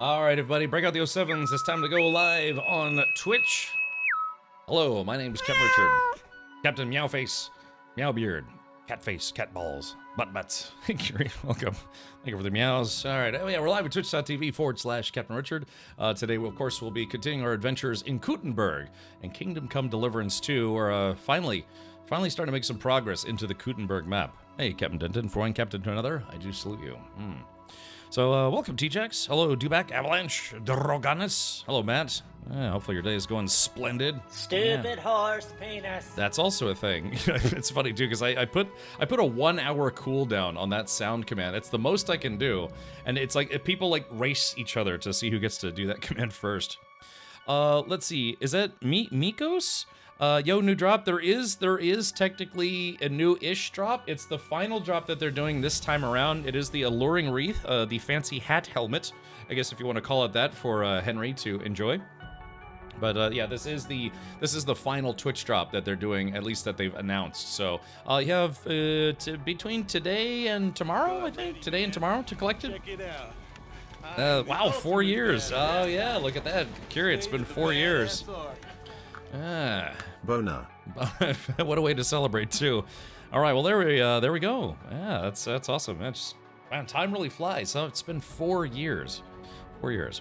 All right, everybody, break out the 07s. It's time to go live on Twitch. Hello, my name is Captain Richard. Captain Meowface, Meowbeard, Catface, Catballs, Butt-Butts. Welcome. Thank you for the meows. All right, yeah, we're live at twitch.tv/Captain Richard. Today, of course, we'll be continuing our adventures in Kuttenberg and Kingdom Come Deliverance 2. We're finally starting to make some progress into the Kuttenberg map. Hey, Captain Denton, from one captain to another, I do salute you. So, welcome, T-Jax. Hello, Dubak, Avalanche, Droganus. Hello, Matt. Hopefully your day is going splendid. Stupid horse penis. That's also a thing. It's funny, too, because I put a 1 hour cooldown on that sound command. It's the most I can do. And it's like, if people, like, race each other to see who gets to do that command first. Let's see. Is that Mikos? Yo, new drop. There is technically a new-ish drop. It's the final drop that they're doing this time around. It is the Alluring Wreath, the fancy hat helmet, I guess if you want to call it that, for Henry to enjoy. But yeah, this is the final Twitch drop that they're doing, at least that they've announced. So you have between today and tomorrow, I think, today and tomorrow to collect it. Wow, 4 years. Oh yeah, look at that. Curious, it's been 4 years. Boner. What a way to celebrate too. All right, well there we go. Yeah, that's awesome. Man, time really flies. So it's been 4 years. 4 years.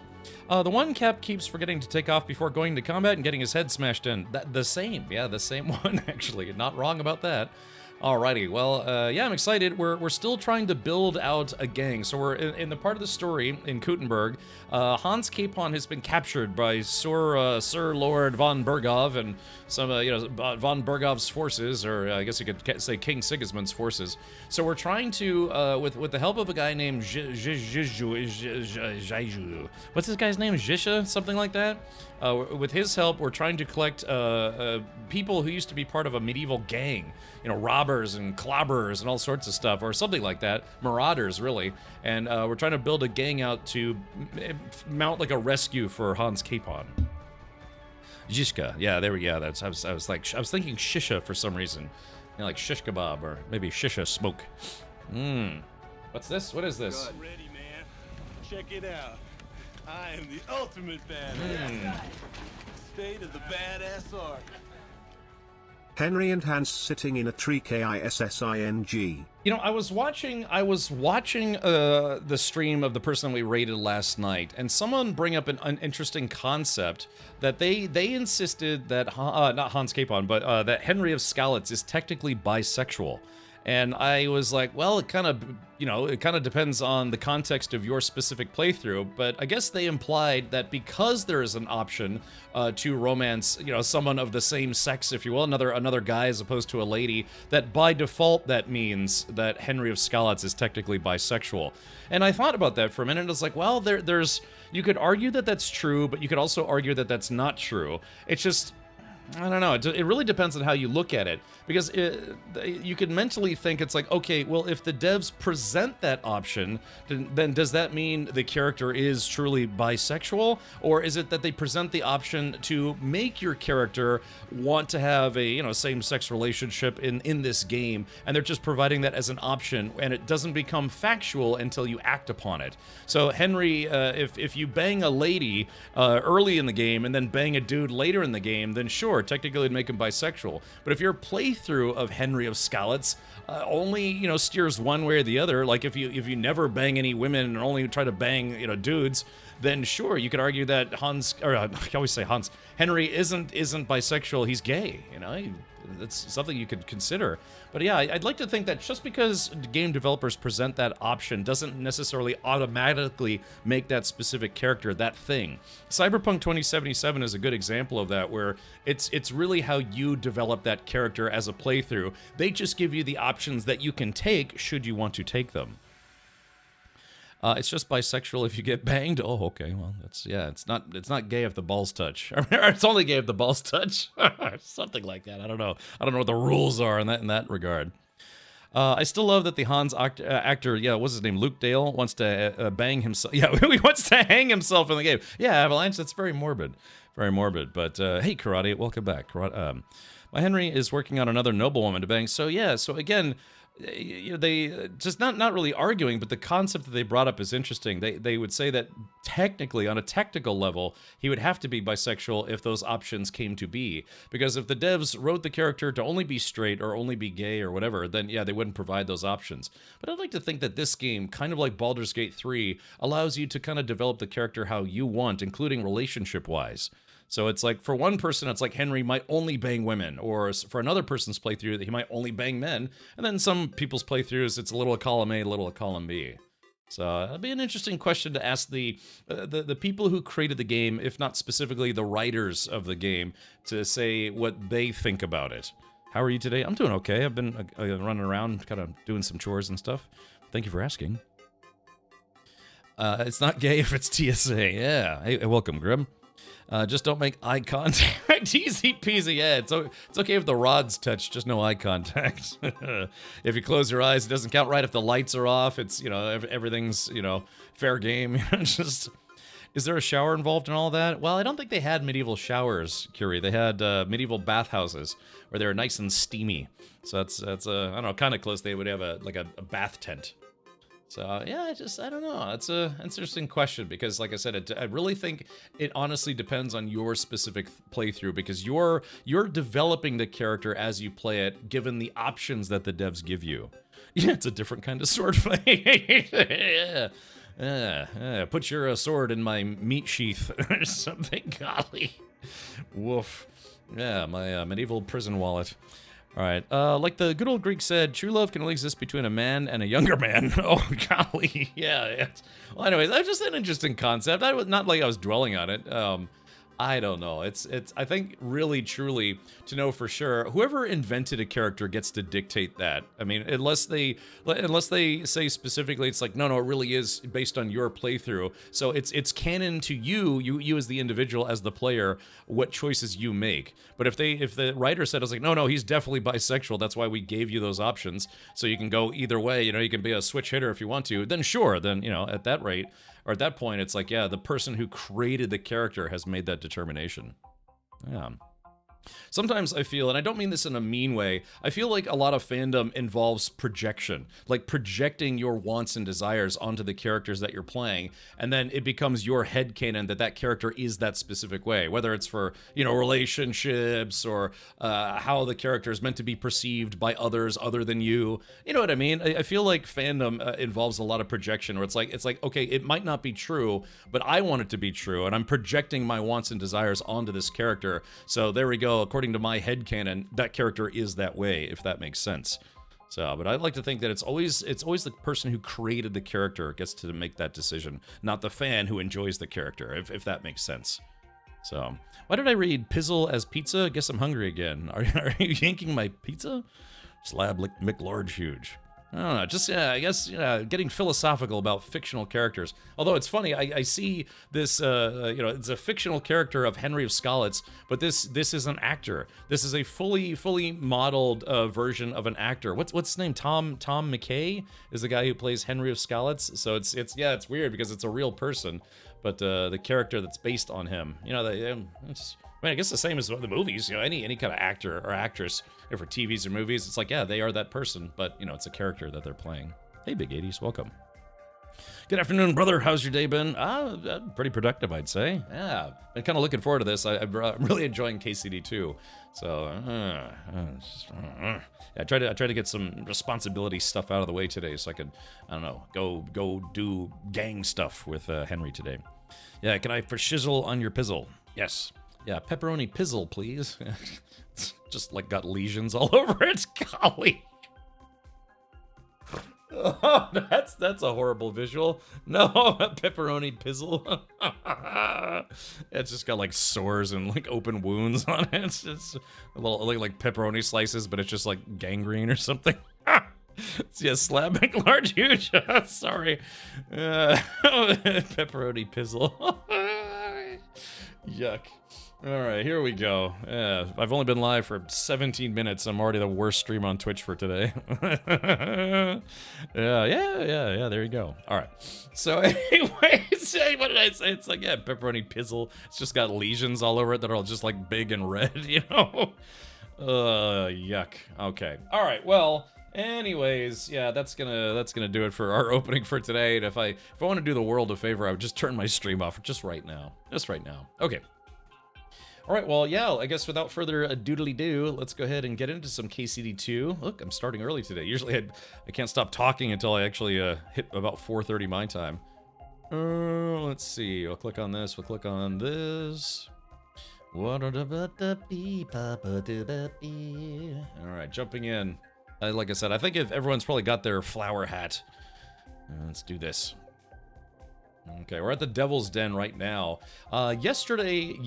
The one Cap keeps forgetting to take off before going to combat and getting his head smashed in. The same one actually. Not wrong about that. Alrighty, well, yeah, I'm excited. We're still trying to build out a gang. So we're in the part of the story in Kuttenberg. Hans Capon has been captured by Sir Lord von Bergov and some, von Bergov's forces, or I guess you could say King Sigismund's forces. So we're trying to, with the help of a guy named what's this guy's name? Zhisha? Something like that? With his help, we're trying to collect people who used to be part of a medieval gang. Robbers and clobberers and all sorts of stuff, or something like that. Marauders, really. And we're trying to build a gang out to mount like a rescue for Hans Capon. Zhishka, yeah, there we go. I was thinking shisha for some reason, like shish kebab or maybe shisha smoke. What's this? What is this? Good. Ready, man. Check it out. I am the ultimate badass. State of the badass art. Henry and Hans sitting in a tree KISSING. I was watching the stream of the person we raided last night, and someone bring up an interesting concept that they insisted that not Hans Capon, but that Henry of Skalitz is technically bisexual. And I was like, well, it kind of depends on the context of your specific playthrough, but I guess they implied that because there is an option to romance, someone of the same sex, if you will, another guy as opposed to a lady, that by default that means that Henry of Skalitz is technically bisexual. And I thought about that for a minute, and I was like, well, you could argue that that's true, but you could also argue that that's not true. It's just, I don't know. It really depends on how you look at it, because you could mentally think it's like, okay, well, if the devs present that option, then does that mean the character is truly bisexual, or is it that they present the option to make your character want to have a same-sex relationship in this game, and they're just providing that as an option, and it doesn't become factual until you act upon it. So Henry, if you bang a lady early in the game and then bang a dude later in the game, then sure, technically it'd make him bisexual. But if your playthrough of Henry of Skalitz only steers one way or the other, like if you never bang any women and only try to bang dudes, then sure, you could argue that Henry isn't bisexual, he's gay. That's something you could consider. But yeah, I'd like to think that just because game developers present that option doesn't necessarily automatically make that specific character that thing. Cyberpunk 2077 is a good example of that, where it's really how you develop that character as a playthrough. They just give you the options that you can take should you want to take them. It's just bisexual if you get banged. Oh, okay. Well, it's not gay if the balls touch. It's only gay if the balls touch. Something like that. I don't know what the rules are in that regard. I still love that the Hans actor, what's his name, Luke Dale, wants to bang himself. Yeah, he wants to hang himself in the game. Yeah, Avalanche, that's very morbid. Very morbid. But hey, Karate, welcome back. My Henry is working on another noblewoman to bang. So yeah, so again, they just not really arguing, but the concept that they brought up is interesting. They would say that technically, on a technical level, he would have to be bisexual if those options came to be. Because if the devs wrote the character to only be straight or only be gay or whatever, then yeah, they wouldn't provide those options. But I'd like to think that this game, kind of like Baldur's Gate 3, allows you to kind of develop the character how you want, including relationship-wise. So it's like, for one person, it's like Henry might only bang women, or for another person's playthrough, that he might only bang men, and then some people's playthroughs, it's a little of column A, a little of column B. So that'd be an interesting question to ask the people who created the game, if not specifically the writers of the game, to say what they think about it. How are you today? I'm doing okay. I've been running around, kind of doing some chores and stuff. Thank you for asking. It's not gay if it's TSA. Yeah. Hey, welcome, Grim. Just don't make eye contact. Easy peasy. Yeah, it's okay if the rods touch, just no eye contact. If you close your eyes, it doesn't count. Right if the lights are off, it's, you know, everything's, you know, fair game. Just, is there a shower involved in all that? Well, I don't think they had medieval showers, Curie. They had medieval bathhouses where they were nice and steamy. So that's I don't know, kind of close. They would have a bath tent. So, yeah, I don't know. It's an interesting question because, like I said, I really think it honestly depends on your specific playthrough because you're developing the character as you play it, given the options that the devs give you. Yeah, it's a different kind of sword fight. Yeah. Put your sword in my meat sheath or something. Golly. Woof. Yeah, my medieval prison wallet. All right, like the good old Greek said, true love can only exist between a man and a younger man. Oh, golly, yeah. Well, anyways, that's just an interesting concept. Not like I was dwelling on it. I don't know. It's. I think really, truly, to know for sure, whoever invented a character gets to dictate that. I mean, unless they say specifically, it's like, no, it really is based on your playthrough. So it's canon to you as the individual, as the player, what choices you make. But if the writer said, it's like, no, he's definitely bisexual. That's why we gave you those options, so you can go either way. You know, you can be a switch hitter if you want to. Then sure, then you know, at that rate. Or at that point, it's like, yeah, the person who created the character has made that determination. Yeah. Sometimes I feel, and I don't mean this in a mean way, I feel like a lot of fandom involves projection. Like projecting your wants and desires onto the characters that you're playing, and then it becomes your headcanon that character is that specific way. Whether it's for, you know, relationships, or how the character is meant to be perceived by others other than you. You know what I mean? I feel like fandom involves a lot of projection, where it's like, okay, it might not be true, but I want it to be true, and I'm projecting my wants and desires onto this character. So there we go. According to my headcanon, that character is that way, if that makes sense. So, but I like to think that it's always the person who created the character gets to make that decision, not the fan who enjoys the character, if that makes sense. So, why did I read pizzle as pizza? Guess I'm hungry again. Are you yanking my pizza? Slab McLarge huge. I don't know, just, I guess, getting philosophical about fictional characters. Although it's funny, I see this, it's a fictional character of Henry of Skalitz, but this is an actor. This is a fully modeled version of an actor. What's his name? Tom McKay is the guy who plays Henry of Skalitz. So it's weird because it's a real person, but the character that's based on him, I guess the same as the movies, any kind of actor or actress, if for TVs or movies, it's like, yeah, they are that person, but, it's a character that they're playing. Hey, Big 80s, welcome. Good afternoon, brother. How's your day been? Pretty productive, I'd say. Yeah, been kind of looking forward to this. I'm really enjoying KCD too. So, I try to get some responsibility stuff out of the way today, so I could, I don't know, go do gang stuff with Henry today. Yeah, can I for shizzle on your pizzle? Yes. Yeah, pepperoni pizzle, please. It's just like got lesions all over it. Golly. Oh, that's a horrible visual. No, pepperoni pizzle. It's just got like sores and like open wounds on it. It's just a little like pepperoni slices, but it's just like gangrene or something. Yeah, slab McLarge huge. Sorry. Pepperoni pizzle. Yuck. All right, here we go. Yeah, I've only been live for 17 minutes. I'm already the worst stream on Twitch for today. Yeah, there you go. All right. So anyways, what did I say? It's like, yeah, pepperoni pizzle. It's just got lesions all over it that are all just like big and red, Yuck. Okay. All right, well, Anyways, yeah, that's gonna do it for our opening for today. And if I want to do the world a favor, I would just turn my stream off just right now. Just right now. Okay. All right, well, yeah, I guess without further doodly-doo, let's go ahead and get into some KCD2. Look, I'm starting early today. Usually I can't stop talking until I actually hit about 4:30 my time. Let's see. We'll click on this. We'll click on this. All right, jumping in. Like I said, I think if everyone's probably got their flower hat. Let's do this. Okay, we're at the Devil's Den right now. Yesterday,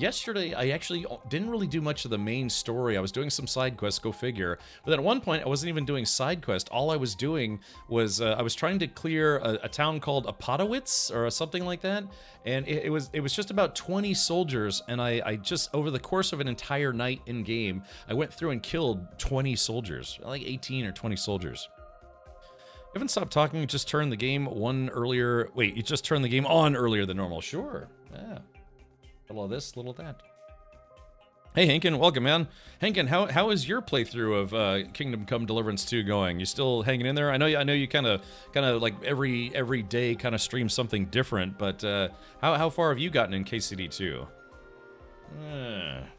I actually didn't really do much of the main story. I was doing some side quests, go figure. But then at one point, I wasn't even doing side quest. All I was doing was I was trying to clear a town called Apatowitz or something like that. And it was just about 20 soldiers. And I just, over the course of an entire night in game, I went through and killed 20 soldiers, like 18 or 20 soldiers. You haven't stopped talking, you just turned the game you just turned the game on earlier than normal. Sure, yeah. Little of this, little of that. Hey, Hankin, welcome, man. Hankin, how is your playthrough of Kingdom Come Deliverance 2 going? You still hanging in there? I know you kind of like every day kind of stream something different, but how far have you gotten in KCD 2?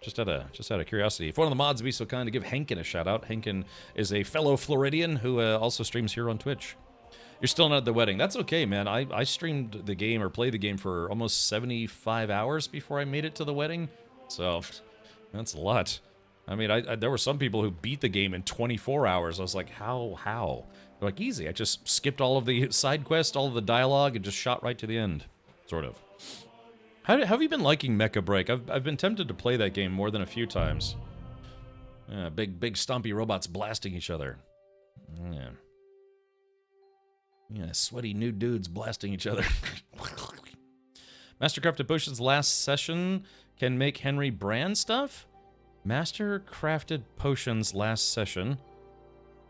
Just out of curiosity. If one of the mods would be so kind to give Henkin a shout out. Henkin is a fellow Floridian who also streams here on Twitch. You're still not at the wedding. That's okay, man. I streamed the game or played the game for almost 75 hours before I made it to the wedding. So that's a lot. I mean, there were some people who beat the game in 24 hours. I was like, how? They're like, easy. I just skipped all of the side quests, all of the dialogue, and just shot right to the end, sort of. How have you been liking Mecha Break? I've been tempted to play that game more than a few times. Yeah, big stompy robots blasting each other. Yeah, sweaty new dudes blasting each other. Mastercrafted Potions last session can make Henry brand stuff? Mastercrafted Potions last session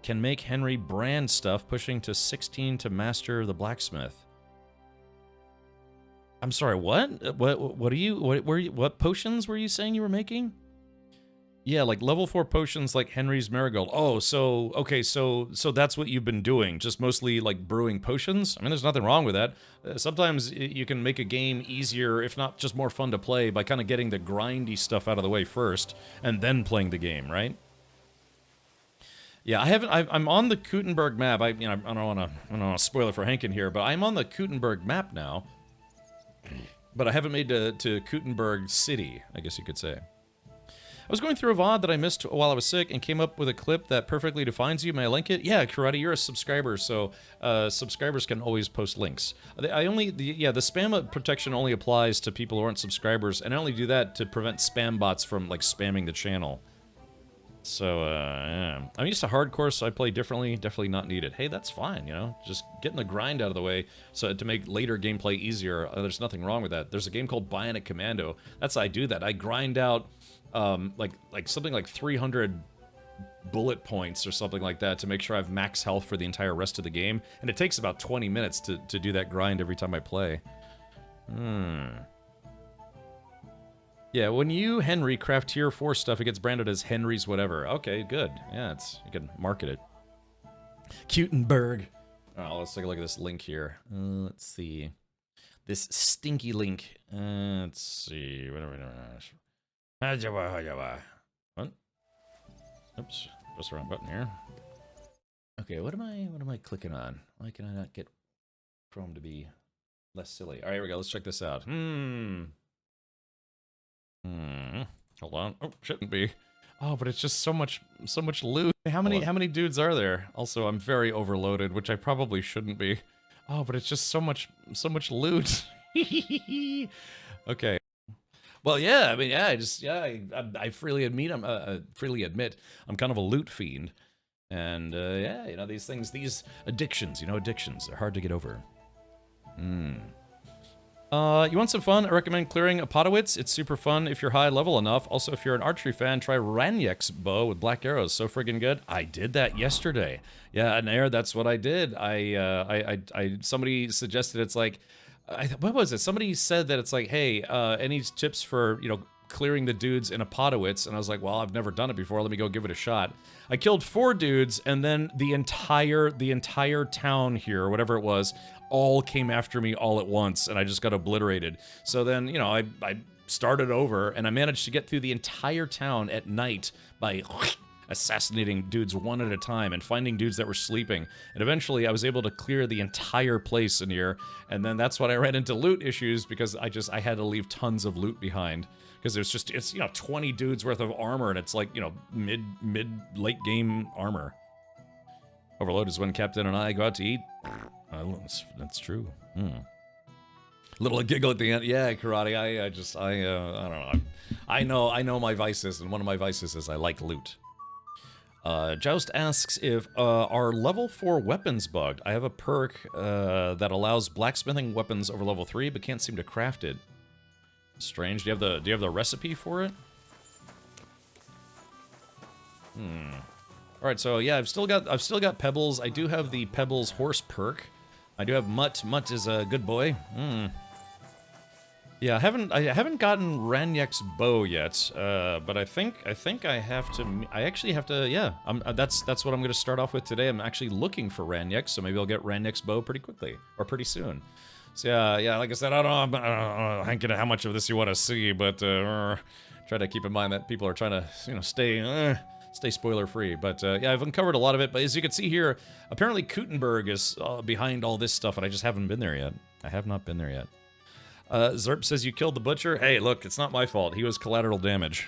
can make Henry brand stuff, pushing to 16 to master the blacksmith. I'm sorry, what? What potions were you saying you were making? Yeah, like level 4 potions like Henry's Marigold. Oh, so that's what you've been doing, just mostly like brewing potions? I mean, there's nothing wrong with that. Sometimes you can make a game easier, if not just more fun to play, by kind of getting the grindy stuff out of the way first, and then playing the game, right? Yeah, I'm on the Gutenberg map. I don't want to spoil it for Hankin here, but I'm on the Gutenberg map now. But I haven't made to Gutenberg City, I guess you could say. I was going through a VOD that I missed while I was sick and came up with a clip that perfectly defines you. May I link it? Yeah, Karate, you're a subscriber, so subscribers can always post links. The spam protection only applies to people who aren't subscribers, and I only do that to prevent spam bots from like spamming the channel. So, yeah. I'm used to hardcore, so I play differently. Definitely not needed. Hey, that's fine, you know? Just getting the grind out of the way so to make later gameplay easier. There's nothing wrong with that. There's a game called Bionic Commando. That's how I do that. I grind out, like something like 300 bullet points or something like that to make sure I have max health for the entire rest of the game. And it takes about 20 minutes to do that grind every time I play. Yeah, when you, Henry, craft tier 4 stuff, it gets branded as Henry's whatever. Okay, good. Yeah, you can market it. Gutenberg. Oh, let's take a look at this link here. Let's see. This stinky link. Let's see. What? Oops. Press the wrong button here. Okay, what am I clicking on? Why can I not get Chrome to be less silly? All right, here we go. Let's check this out. Hold on. Oh, shouldn't be. Oh, but it's just so much loot. How many dudes are there? Also, I'm very overloaded, which I probably shouldn't be. Oh, but it's just so much loot. Okay. Well, yeah. I mean, yeah. I freely admit I'm kind of a loot fiend, and yeah, you know, these addictions. You know, addictions. They're hard to get over. You want some fun? I recommend clearing Apatowitz. It's super fun if you're high level enough. Also, if you're an archery fan, try Ranyek's bow with black arrows. So friggin' good. I did that yesterday. Yeah, Nair, that's what I did. Somebody suggested it's like, what was it? Somebody said that it's like, hey, any tips for, you know, clearing the dudes in Apodowitz, and I was like, well, I've never done it before. Let me go give it a shot. I killed 4 dudes, and then the entire town here, or whatever it was, all came after me all at once, and I just got obliterated. So then, you know, I started over, and I managed to get through the entire town at night by assassinating dudes one at a time and finding dudes that were sleeping. And eventually I was able to clear the entire place in here, and then that's when I ran into loot issues because I had to leave tons of loot behind. Because it's, you know, 20 dudes worth of armor, and it's like, you know, late game armor. Overload is when Captain and I go out to eat. That's true. Little giggle at the end. Yeah, karate. I don't know. I know my vices, and one of my vices is I like loot. Joust asks if are level 4 weapons bugged. I have a perk that allows blacksmithing weapons over level 3, but can't seem to craft it. Strange. Do you have the recipe for it? All right. So yeah, I've still got Pebbles. I do have the Pebbles horse perk. I do have Mutt. Mutt is a good boy. Yeah, I haven't gotten Ranyek's bow yet, but I think I have to. I actually have to. Yeah, that's what I'm going to start off with today. I'm actually looking for Ranyek, so maybe I'll get Ranyek's bow pretty quickly or pretty soon. So yeah, like I said, I don't know, Hank, how much of this you want to see, but try to keep in mind that people are trying to, you know, stay spoiler free. But yeah, I've uncovered a lot of it. But as you can see here, apparently Kutenberg is behind all this stuff, and I just haven't been there yet. I have not been there yet. Zerp says you killed the butcher. Hey, look, it's not my fault. He was collateral damage.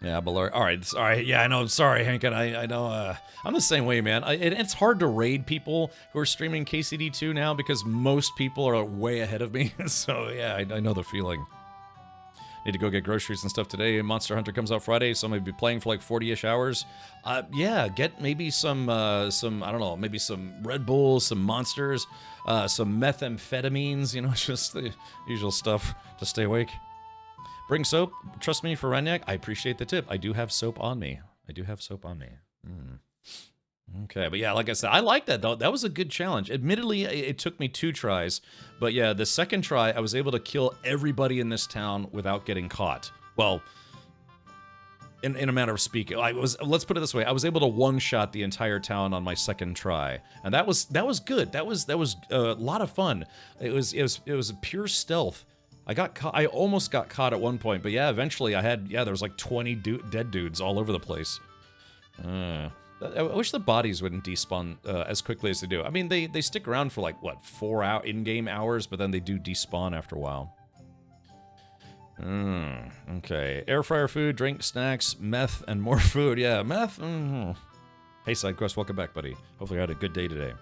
Yeah, but all right. Yeah, I know. Sorry, Hank. I know. I'm the same way, man. It's hard to raid people who are streaming KCD2 now because most people are way ahead of me. So yeah, I know the feeling. Need to go get groceries and stuff today. Monster Hunter comes out Friday, so I'm gonna be playing for like 40-ish hours. Yeah, get maybe some I don't know, maybe some Red Bulls, some monsters, some methamphetamines. You know, just the usual stuff to stay awake. Bring soap. Trust me for Ranyek. I appreciate the tip. I do have soap on me. Okay, but yeah, like I said, I like that, though. That was a good challenge. Admittedly, it took me 2 tries. But yeah, the second try, I was able to kill everybody in this town without getting caught. Well, in a manner of speaking. Let's put it this way. I was able to one-shot the entire town on my second try. And that was good. That was a lot of fun. It was a pure stealth. I got caught. I almost got caught at one point, but yeah, eventually there was like 20 dead dudes all over the place. I wish the bodies wouldn't despawn as quickly as they do. I mean, they stick around for like, what, 4 in-game hours, but then they do despawn after a while. Okay. Air fryer food, drink, snacks, meth, and more food. Yeah, meth. Hey, SideQuest, welcome back, buddy. Hopefully you had a good day today.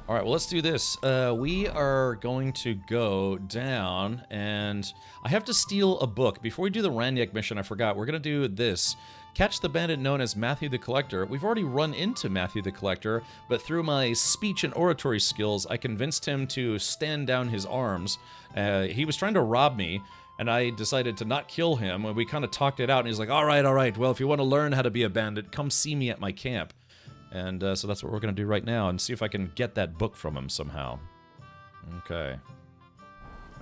All right, well, let's do this. We are going to go down, and I have to steal a book. Before we do the Ranyek mission, I forgot. We're going to do this. Catch the bandit known as Matthew the Collector. We've already run into Matthew the Collector, but through my speech and oratory skills, I convinced him to stand down his arms. He was trying to rob me, and I decided to not kill him, and we kind of talked it out, and he's like, all right, well, if you want to learn how to be a bandit, come see me at my camp. And so that's what we're going to do right now, and see if I can get that book from him somehow. Okay.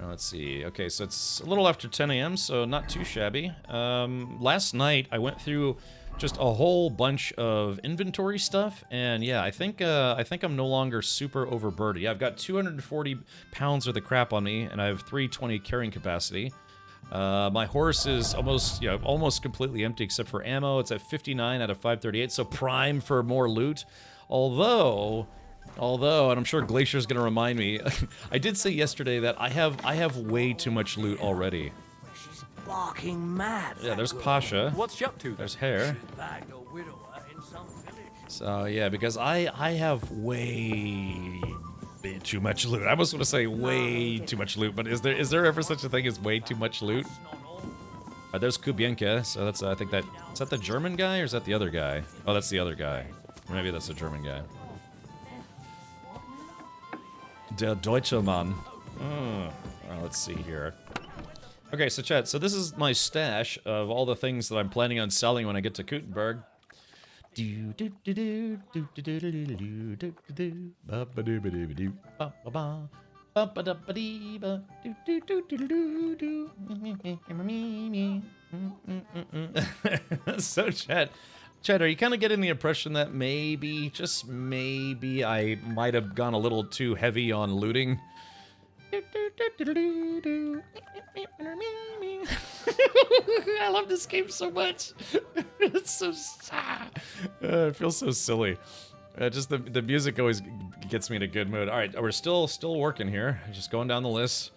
Let's see. Okay, so it's a little after 10 a.m., so not too shabby. Last night, I went through just a whole bunch of inventory stuff, and yeah, I think I'm no longer super overburdened. Yeah, I've got 240 pounds worth of crap on me, and I have 320 carrying capacity. My horse is almost completely empty except for ammo. It's at 59 out of 538, so prime for more loot. Although, and I'm sure Glacier's gonna remind me, I did say yesterday that I have way too much loot already. She's barking mad. Yeah, there's Pasha. What's she up to? There's Hare. So yeah, because I have way too much loot. I almost want to say way too much loot, but is there ever such a thing as way too much loot? There's Kubienka, so that's I think is that the German guy or is that the other guy? Oh, that's the other guy. Or maybe that's the German guy. Der Deutsche Mann. Well, let's see here. Okay, so chat. So this is my stash of all the things that I'm planning on selling when I get to Kutenberg. So, Chad, are you kind of getting the impression that maybe, just maybe, I might have gone a little too heavy on looting? I love this game so much. It's so it feels so silly. Just the music always gets me in a good mood. All right, we're still working here. Just going down the list.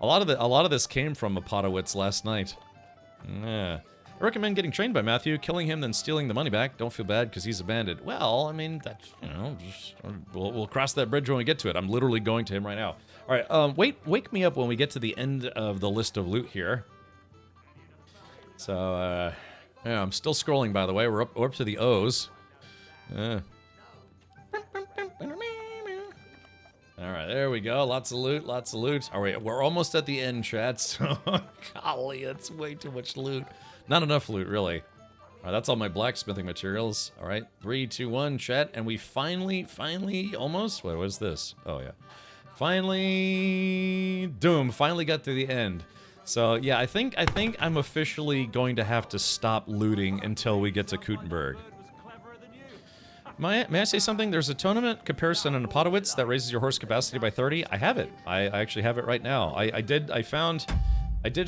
A lot of this came from Apatowitz last night. Yeah. I recommend getting trained by Matthew, killing him, then stealing the money back. Don't feel bad because he's a bandit. Well, I mean, that's, you know, we'll cross that bridge when we get to it. I'm literally going to him right now. All right, wake me up when we get to the end of the list of loot here. So, yeah, I'm still scrolling, by the way. We're up to the O's. All right, there we go. Lots of loot, lots of loot. All right, we're almost at the end, chat. So, golly, that's way too much loot. Not enough loot, really. All right, that's all my blacksmithing materials. All right, 3, 2, 1, chat. And we finally, almost... Wait, what is this? Oh, yeah. Finally got to the end. So, yeah, I think I'm officially going to have to stop looting until we get to Kuttenberg. May I say something? There's a tournament comparison in Apatowitz that raises your horse capacity by 30. I have it. I actually have it right now. I did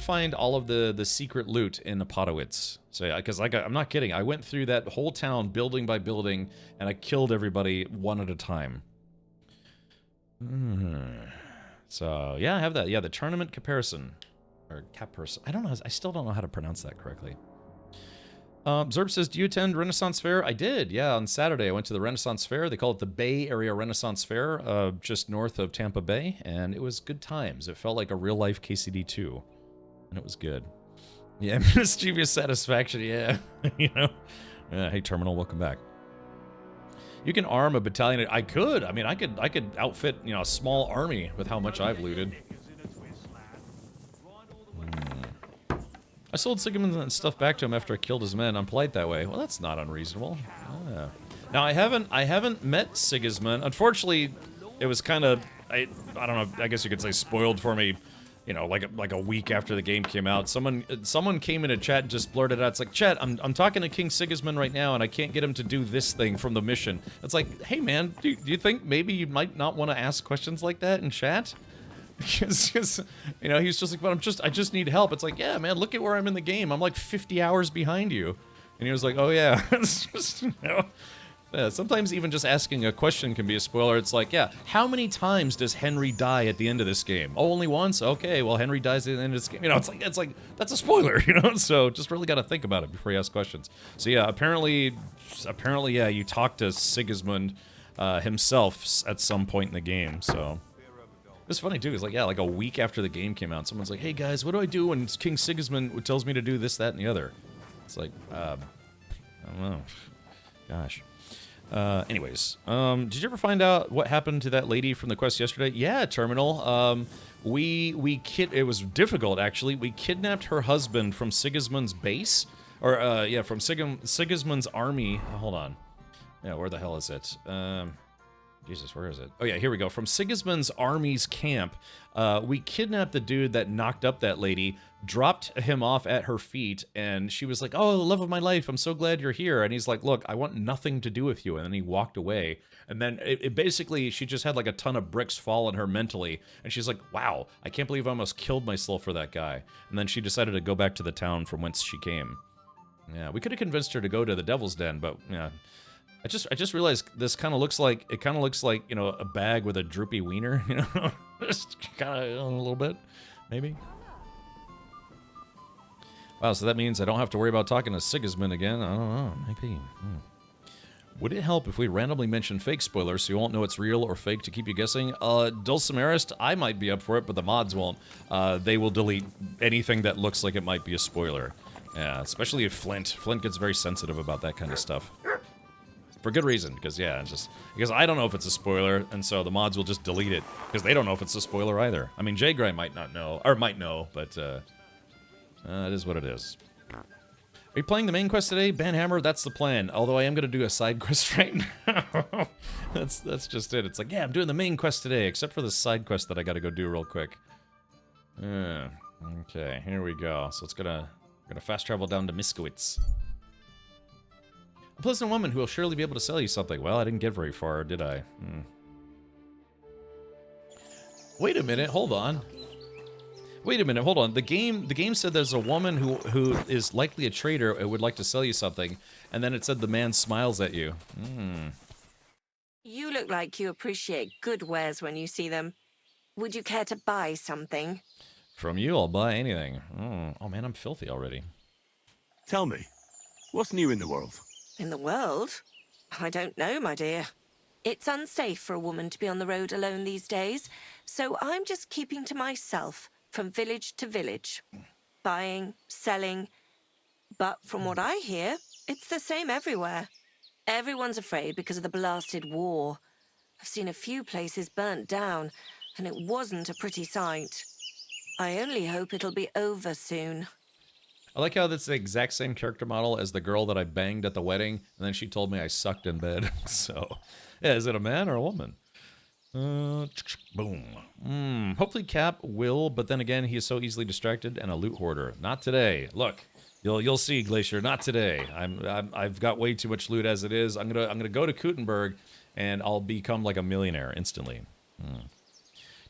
find all of the secret loot in Apatowitz. So yeah, because I'm not kidding. I went through that whole town building by building, and I killed everybody one at a time. So yeah, I have that. Yeah, the tournament comparison or capperson. I don't know. I still don't know how to pronounce that correctly. Zerb says, do you attend Renaissance Fair? I did, yeah, on Saturday. I went to the Renaissance Fair. They call it the Bay Area Renaissance Fair, just north of Tampa Bay, and it was good times. It felt like a real-life KCD2, and it was good. Yeah, mischievous satisfaction, yeah, you know. Hey, Terminal, welcome back. You can arm a battalion. I could. I mean, I could outfit, you know, a small army with how much I've looted. I sold Sigismund's stuff back to him after I killed his men. I'm polite that way. Well, that's not unreasonable. Yeah. Now I haven't met Sigismund. Unfortunately, it was kind of I don't know. I guess you could say spoiled for me. You know, like a week after the game came out, someone came in a chat and just blurted out, "It's like, chat, I'm talking to King Sigismund right now, and I can't get him to do this thing from the mission." It's like, hey man, do you think maybe you might not want to ask questions like that in chat? Because, you know, he's just like, but I just need help. It's like, yeah, man, look at where I'm in the game. I'm like 50 hours behind you. And he was like, oh yeah, it's just, you know, yeah, sometimes even just asking a question can be a spoiler. It's like, yeah, how many times does Henry die at the end of this game? Oh, only once? Okay, well, Henry dies at the end of this game. You know, it's like that's a spoiler, you know? So just really got to think about it before you ask questions. So yeah, apparently, yeah, you talk to Sigismund himself at some point in the game, so... It's funny, too. It's like, yeah, like a week after the game came out, someone's like, hey, guys, what do I do when King Sigismund tells me to do this, that, and the other? It's like, I don't know. Gosh. Anyways, did you ever find out what happened to that lady from the quest yesterday? Yeah, Terminal. It was difficult, actually. We kidnapped her husband from Sigismund's base. Or, yeah, from Sigismund's army. Hold on. Yeah, where the hell is it? Jesus, where is it? Oh yeah, here we go. From Sigismund's army's camp, we kidnapped the dude that knocked up that lady, dropped him off at her feet, and she was like, oh, the love of my life, I'm so glad you're here. And he's like, look, I want nothing to do with you. And then he walked away. And then it basically, she just had like a ton of bricks fall on her mentally. And she's like, wow, I can't believe I almost killed myself for that guy. And then she decided to go back to the town from whence she came. Yeah, we could have convinced her to go to the Devil's Den, but yeah. I just realized this kind of looks like, you know, a bag with a droopy wiener, you know, just kind of a little bit, maybe. Wow, so that means I don't have to worry about talking to Sigismund again. I don't know, maybe. Would it help if we randomly mention fake spoilers so you won't know it's real or fake to keep you guessing? Dulcimerist, I might be up for it, but the mods won't. They will delete anything that looks like it might be a spoiler. Yeah, especially if Flint. Flint gets very sensitive about that kind of stuff. For good reason, because, yeah, because I don't know if it's a spoiler, and so the mods will just delete it, because they don't know if it's a spoiler either. I mean, J-Gray might not know, or might know, but, it is what it is. Are you playing the main quest today? Banhammer, that's the plan, although I am going to do a side quest right now. That's just it. It's like, yeah, I'm doing the main quest today, except for the side quest that I gotta go do real quick. Okay, here we go. So it's gonna fast travel down to Miskowitz. A pleasant woman who will surely be able to sell you something. Well, I didn't get very far, did I? Wait a minute, hold on. Wait a minute, hold on. The game said there's a woman who is likely a trader and would like to sell you something, and then it said the man smiles at you. You look like you appreciate good wares when you see them. Would you care to buy something? From you, I'll buy anything. Oh man, I'm filthy already. Tell me, what's new in the world? In the world? I don't know, my dear. It's unsafe for a woman to be on the road alone these days, so I'm just keeping to myself from village to village. Buying, selling. But from what I hear, it's the same everywhere. Everyone's afraid because of the blasted war. I've seen a few places burnt down, and it wasn't a pretty sight. I only hope it'll be over soon. I like how that's the exact same character model as the girl that I banged at the wedding, and then she told me I sucked in bed. So, yeah, is it a man or a woman? Boom. Hopefully Cap will, but then again, he is so easily distracted and a loot hoarder. Not today. Look, you'll see, Glacier. Not today. I've got way too much loot as it is. I'm gonna go to Kuttenberg, and I'll become like a millionaire instantly.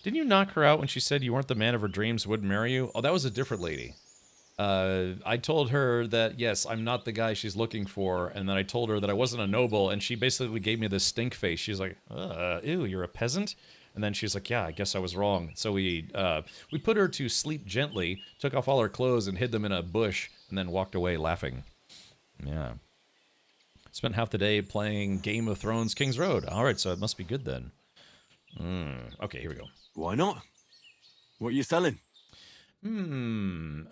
Didn't you knock her out when she said you weren't the man of her dreams, wouldn't marry you? Oh, that was a different lady. I told her that, yes, I'm not the guy she's looking for, and then I told her that I wasn't a noble, and she basically gave me this stink face. She's like, ew, you're a peasant? And then she's like, yeah, I guess I was wrong. So we put her to sleep gently, took off all her clothes and hid them in a bush, and then walked away laughing. Yeah. Spent half the day playing Game of Thrones King's Road. All right, so it must be good then. Okay, here we go. Why not? What are you selling?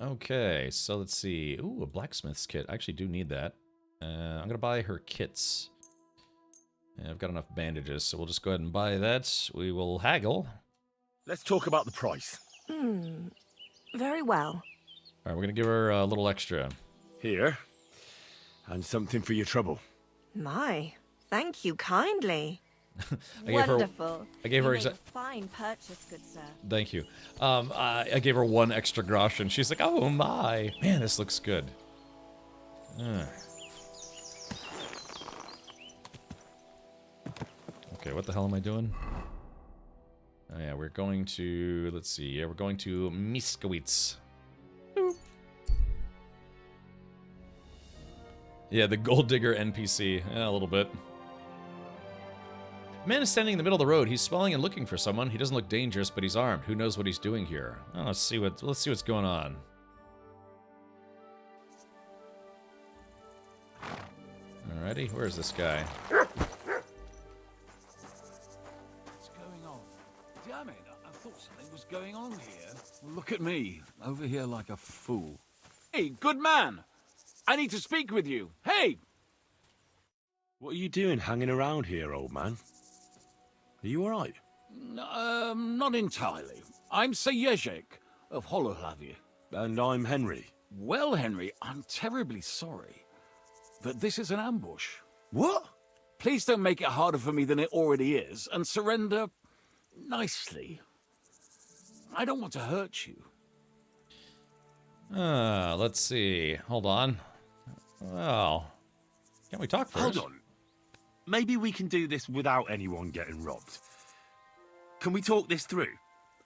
Okay, so let's see. Ooh, a blacksmith's kit. I actually do need that. I'm gonna buy her kits. Yeah, I've got enough bandages, so we'll just go ahead and buy that. We will haggle. Let's talk about the price. Very well. All right, we're gonna give her a little extra. Here. And something for your trouble. My, thank you kindly. Wonderful. I gave her You made a fine purchase, good sir. Thank you. I gave her one extra grosh, and she's like, "Oh my, man, this looks good." Okay, what the hell am I doing? Oh yeah, we're going to. Let's see. Yeah, we're going to Miskowitz. Yeah, the gold digger NPC. Yeah, a little bit. A man is standing in the middle of the road. He's smelling and looking for someone. He doesn't look dangerous, but he's armed. Who knows what he's doing here? Oh, let's see what's going on. Alrighty, where's this guy? What's going on? Damn it, I thought something was going on here. Well, look at me, over here like a fool. Hey, good man! I need to speak with you. Hey! What are you doing hanging around here, old man? Are you alright? Not entirely. I'm Sir Ježek of Holohlavie. And I'm Henry. Well, Henry, I'm terribly sorry that this is an ambush. What? Please don't make it harder for me than it already is, and surrender nicely. I don't want to hurt you. Let's see. Hold on. Well, can't we talk first? Hold on. Maybe we can do this without anyone getting robbed. Can we talk this through?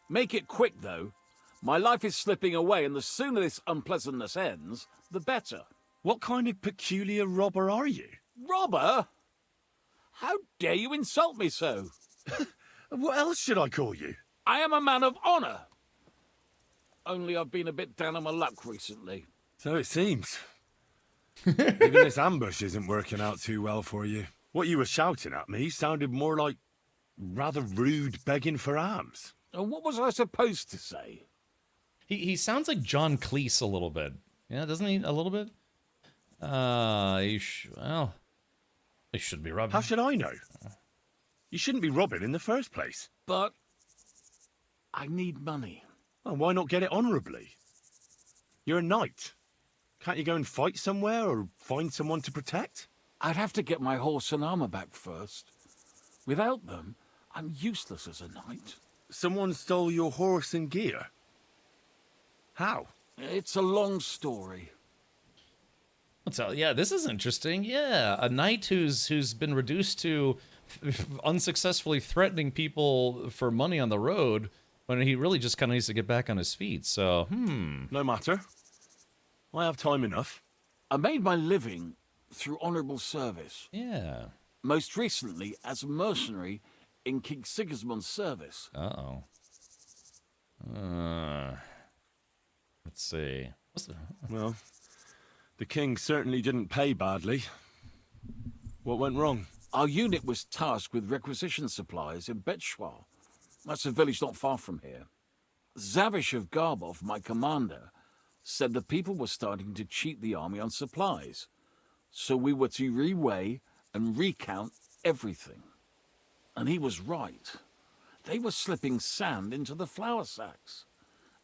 Make it quick, though. My life is slipping away, and the sooner this unpleasantness ends, the better. What kind of peculiar robber are you? Robber? How dare you insult me so? What else should I call you? I am a man of honor. Only I've been a bit down on my luck recently. So it seems. Even this ambush isn't working out too well for you. What you were shouting at me sounded more like rather rude begging for alms. And what was I supposed to say? He sounds like John Cleese a little bit. Yeah, doesn't he? A little bit? Well, they should be robbing. How should I know? You shouldn't be robbing in the first place. But I need money. Well, why not get it honourably? You're a knight. Can't you go and fight somewhere or find someone to protect? I'd have to get my horse and armor back first. Without them, I'm useless as a knight. Someone stole your horse and gear? How? It's a long story. Yeah, this is interesting. Yeah, a knight who's been reduced to unsuccessfully threatening people for money on the road when he really just kind of needs to get back on his feet. So, No matter. I have time enough. I made my living through honorable service. yeah. Most recently as a mercenary in King Sigismund's service. Uh-oh. Let's see. Well, the king certainly didn't pay badly. What went wrong? Our unit was tasked with requisition supplies in Betschwar. That's a village not far from here. Zavish of Garbov, my commander, said the people were starting to cheat the army on supplies. So we were to reweigh and recount everything. And he was right. They were slipping sand into the flour sacks.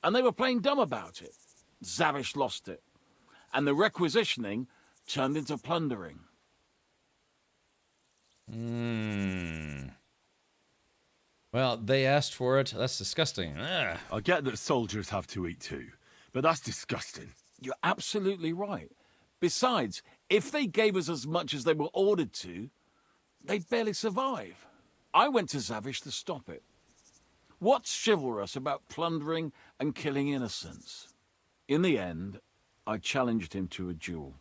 And they were playing dumb about it. Zavish lost it. And the requisitioning turned into plundering. Well, they asked for it. That's disgusting. Ugh. I get that soldiers have to eat too, but that's disgusting. You're absolutely right. Besides, if they gave us as much as they were ordered to, they'd barely survive. I went to Zavish to stop it. What's chivalrous about plundering and killing innocents? In the end, I challenged him to a duel.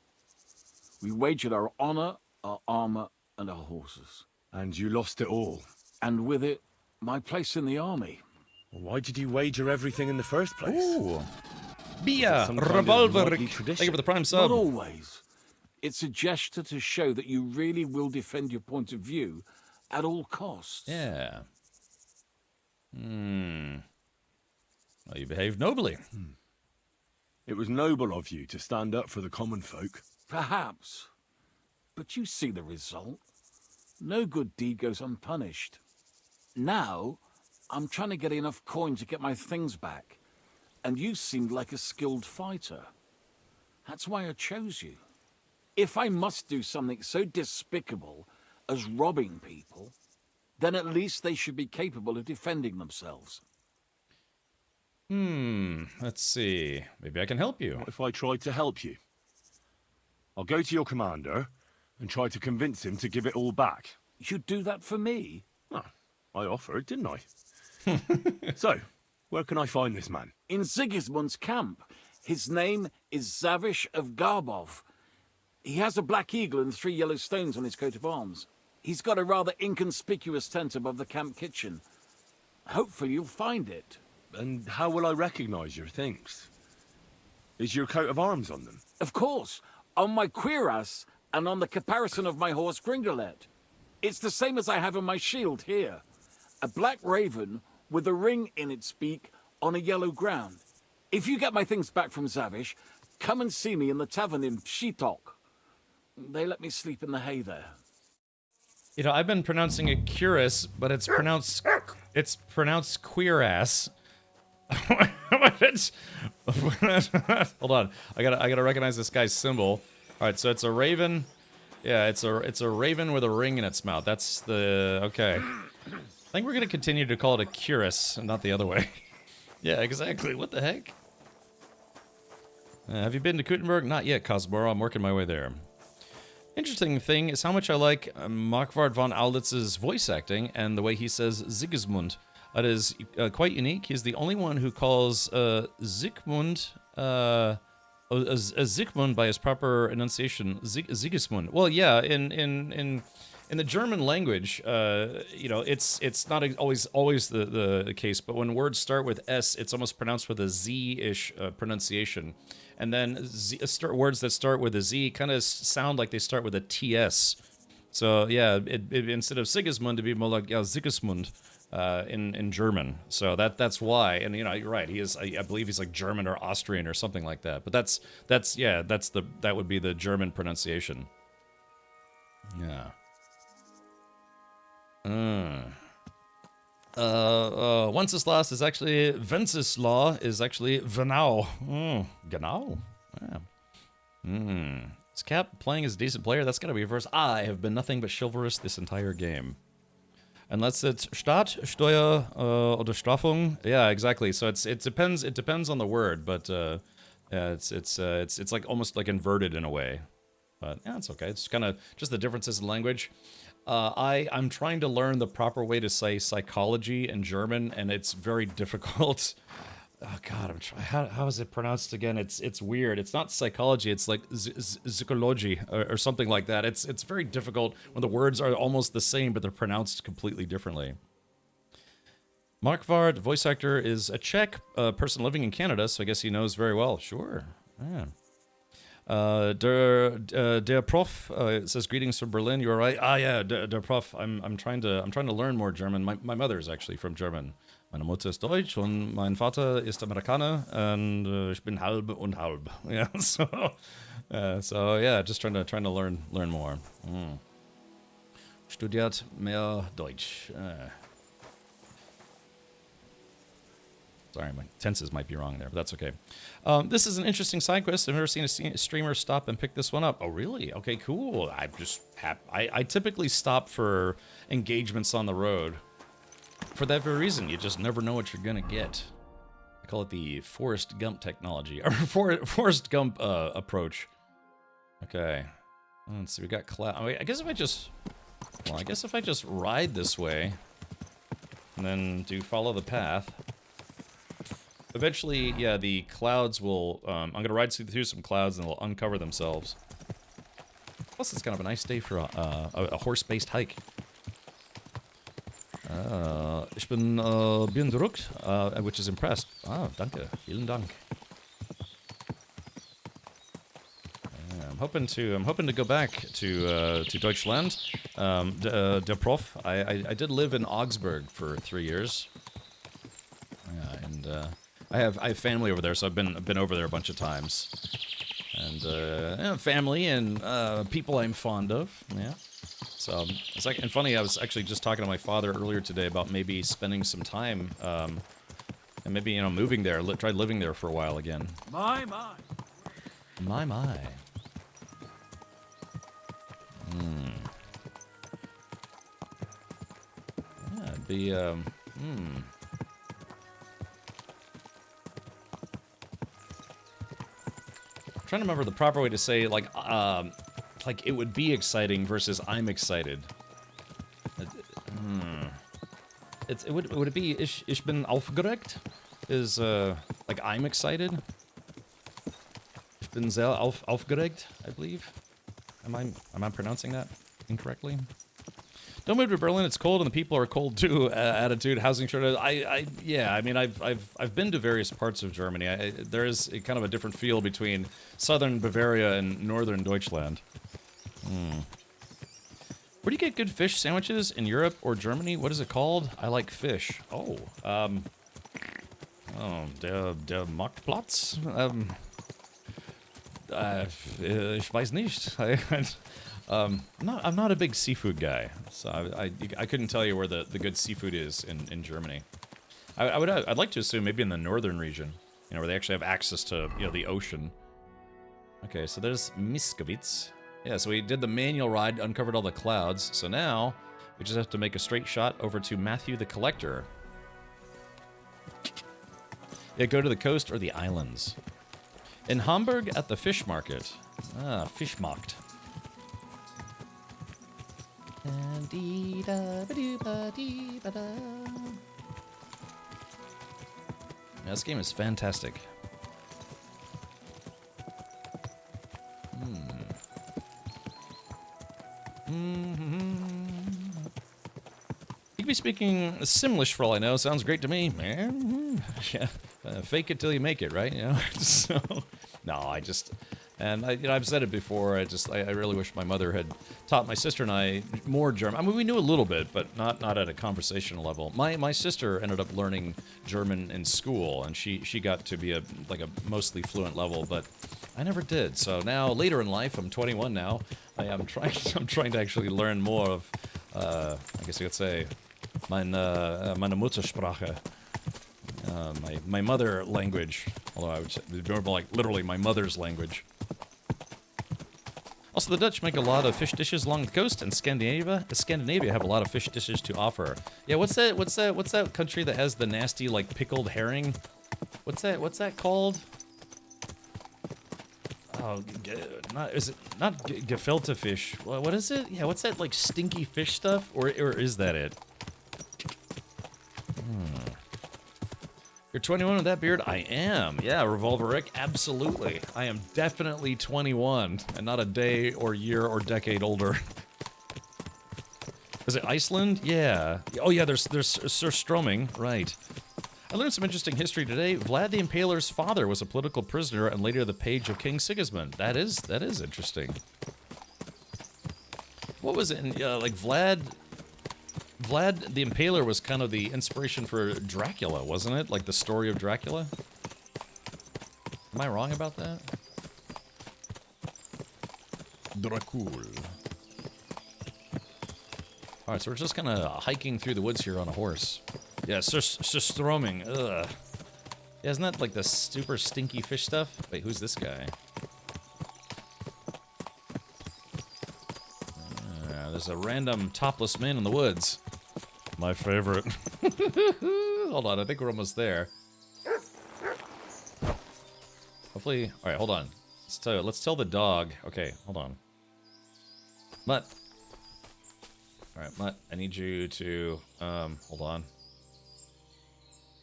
We wagered our honor, our armor, and our horses. And you lost it all. And with it, my place in the army. Why did you wager everything in the first place? Ooh. Bia, Some kind of revolver. knightly Thank tradition? you for the prime sub. Not always. It's a gesture to show that you really will defend your point of view at all costs. Yeah. Well, you behaved nobly. It was noble of you to stand up for the common folk. Perhaps. But you see the result. No good deed goes unpunished. Now, I'm trying to get enough coin to get my things back. And you seemed like a skilled fighter. That's why I chose you. If I must do something so despicable as robbing people, then at least they should be capable of defending themselves. Let's see. Maybe I can help you. What if I tried to help you? I'll go to your commander and try to convince him to give it all back. You'd do that for me? Oh, I offered, didn't I? So, where can I find this man? In Sigismund's camp. His name is Zavish of Garbov. He has a black eagle and 3 yellow stones on his coat of arms. He's got a rather inconspicuous tent above the camp kitchen. Hopefully you'll find it. And how will I recognize your things? Is your coat of arms on them? Of course, on my cuirass and on the caparison of my horse Gringolet. It's the same as I have on my shield here. A black raven with a ring in its beak on a yellow ground. If you get my things back from Zavish, come and see me in the tavern in Pshitok. They let me sleep in the hay there. You know, I've been pronouncing it curious, but it's pronounced queer ass. Hold on, I gotta recognize this guy's symbol. All right, so it's a raven. Yeah, it's a raven with a ring in its mouth. That's the okay. I think we're gonna continue to call it a curious and not the other way. Yeah, exactly. What the heck? Have you been to Kuttenberg? Not yet, Cosmoro. I'm working my way there. Interesting thing is how much I like Markvard von Aulitz's voice acting and the way he says Sigismund. That is quite unique. He's the only one who calls Zygmunt Zygmunt by his proper enunciation, Sigismund. Well, yeah, in the German language, you know, it's not always the case, but when words start with S, it's almost pronounced with a Z-ish pronunciation. And then words that start with a Z kind of sound like they start with a TS. So yeah, it instead of Sigismund, it'd be more like Sigismund in German. So that's why. And you know, you're right. He is. I believe he's like German or Austrian or something like that. But that would be the German pronunciation. Yeah. Wenceslas is actually Wenceslaw is actually Venau. Genau. Yeah. Is Cap playing as a decent player? That's gotta be a verse. I have been nothing but chivalrous this entire game. Unless it's Staat, Steuer, oder Strafung. Yeah, exactly. So it depends on the word, but yeah, it's like almost like inverted in a way. But yeah, it's okay. It's kind of just the differences in language. I'm trying to learn the proper way to say psychology in German, and it's very difficult. Oh God, I'm trying. How is it pronounced again? It's weird. It's not psychology. It's like psychology or something like that. It's very difficult when the words are almost the same, but they're pronounced completely differently. Markvard, voice actor, is a Czech person living in Canada, so I guess he knows very well. Sure. Yeah. Der Prof says greetings from Berlin. You are right. Ah, yeah, der Prof. I'm trying to learn more German. My mother is actually from German. Meine Mutter ist Deutsch und mein Vater ist Amerikaner und ich bin halb und halb. Yeah, so yeah, just trying to learn more. Studiert mehr Deutsch. Sorry, my tenses might be wrong there, but that's okay. This is an interesting side quest. I've never seen a streamer stop and pick this one up. Oh, really? Okay, cool. I typically stop for engagements on the road. For that very reason, you just never know what you're gonna get. I call it the Forrest Gump technology, or Forrest Gump approach. Okay, let's see. We got cloud. I guess if I just ride this way, and then follow the path. Eventually, yeah, the clouds will. I'm gonna ride through some clouds, and they'll uncover themselves. Plus, it's kind of a nice day for a horse-based hike. Ich bin beeindruckt, which is impressed. Ah, danke, vielen Dank. I'm hoping to go back to Deutschland. Der Prof. I did live in Augsburg for 3 years. And I have family over there, so I've been over there a bunch of times. And family and people I'm fond of. Yeah. So it's like, and funny, I was actually just talking to my father earlier today about maybe spending some time, and maybe, moving there, try living there for a while again. My. Yeah, it'd be, I'm trying to remember the proper way to say, like it would be exciting versus I'm excited. Would it be ich bin aufgeregt? Is like I'm excited? Ich bin sehr aufgeregt, I believe. Am I pronouncing that incorrectly? Don't move to Berlin. It's cold and the people are cold too. Attitude, housing shortage. I mean, I've been to various parts of Germany. There is kind of a different feel between southern Bavaria and northern Deutschland. Where do you get good fish sandwiches in Europe or Germany? What is it called? I like fish. Oh, der Marktplatz. Ich weiß nicht. I'm not a big seafood guy, so I couldn't tell you where the good seafood is in Germany. I'd like to assume maybe in the northern region, where they actually have access to the ocean. Okay, so there's Miskowitz. Yeah, so we did the manual ride, uncovered all the clouds. So now we just have to make a straight shot over to Matthew the Collector. Yeah, go to the coast or the islands. In Hamburg at the fish market. Ah, Fischmarkt. Yeah, this game is fantastic. You could be speaking Simlish for all I know. Sounds great to me, man. Yeah, fake it till you make it, right? So, no, I've said it before. I really wish my mother had taught my sister and I more German. I mean, we knew a little bit, but not at a conversational level. My sister ended up learning German in school, and she got to be a mostly fluent level, but I never did. So now, later in life, I'm 21 now. I'm trying to actually learn more of, I guess you could say, meine Muttersprache, my mother language. Although I would say more like literally my mother's language. Also, the Dutch make a lot of fish dishes along the coast, and Scandinavia have a lot of fish dishes to offer. Yeah, what's that country that has the nasty, like, pickled herring? What's that called? Oh, is it not gefilte fish? What is it? Yeah, what's that, like, stinky fish stuff? Or is that it? You're 21 with that beard? I am. Yeah, Revolver Rick, absolutely. I am definitely 21, and not a day or year or decade older. Is it Iceland? Yeah. Oh yeah, there's Sir Stroming, right. I learned some interesting history today. Vlad the Impaler's father was a political prisoner and later the page of King Sigismund. That is interesting. What was it? Like Vlad the Impaler was kind of the inspiration for Dracula, wasn't it? Like the story of Dracula? Am I wrong about that? Dracul. Alright, so we're just kind of hiking through the woods here on a horse. Yeah, Stroming. Ugh. Yeah, isn't that like the super stinky fish stuff? Wait, who's this guy? There's a random topless man in the woods. My favorite. Hold on, I think we're almost there. Hopefully, all right, hold on. Let's tell the dog. Okay, hold on. Mutt. All right, Mutt. I need you to hold on.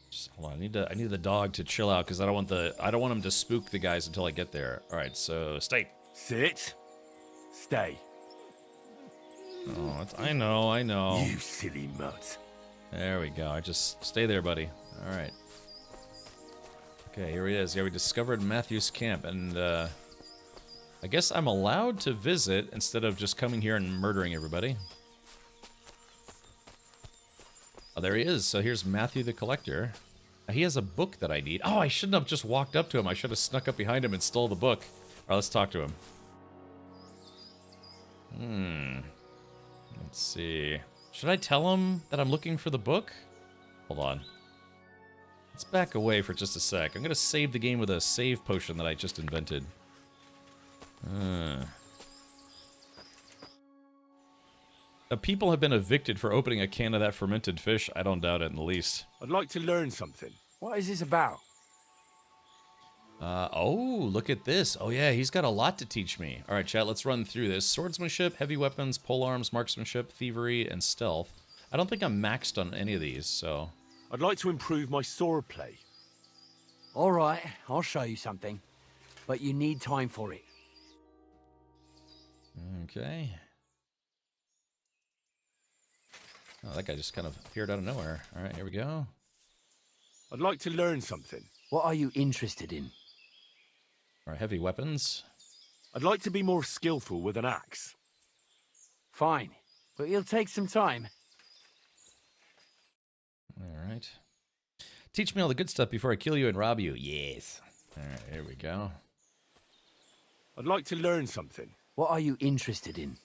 Just hold on. I need the dog to chill out because I don't want him to spook the guys until I get there. All right, so stay. Sit. Stay. Oh, I know. You silly mutt. There we go. I just stay there, buddy. All right. Okay, here he is. Yeah, we discovered Matthew's camp, and I guess I'm allowed to visit instead of just coming here and murdering everybody. Oh, there he is. So here's Matthew the Collector. He has a book that I need. Oh, I shouldn't have just walked up to him. I should have snuck up behind him and stole the book. All right, let's talk to him. Let's see. Should I tell him that I'm looking for the book? Hold on. Let's back away for just a sec. I'm going to save the game with a save potion that I just invented. People have been evicted for opening a can of that fermented fish. I don't doubt it in the least. I'd like to learn something. What is this about? Oh, look at this. Oh yeah, he's got a lot to teach me. All right, chat, let's run through this. Swordsmanship, heavy weapons, polearms, marksmanship, thievery, and stealth. I don't think I'm maxed on any of these, so... I'd like to improve my swordplay. All right, I'll show you something. But you need time for it. Okay. Oh, that guy just kind of appeared out of nowhere. All right, here we go. I'd like to learn something. What are you interested in? All right, heavy weapons. I'd like to be more skillful with an axe. Fine, but it'll take some time. All right. Teach me all the good stuff before I kill you and rob you. Yes. All right, here we go. I'd like to learn something. What are you interested in?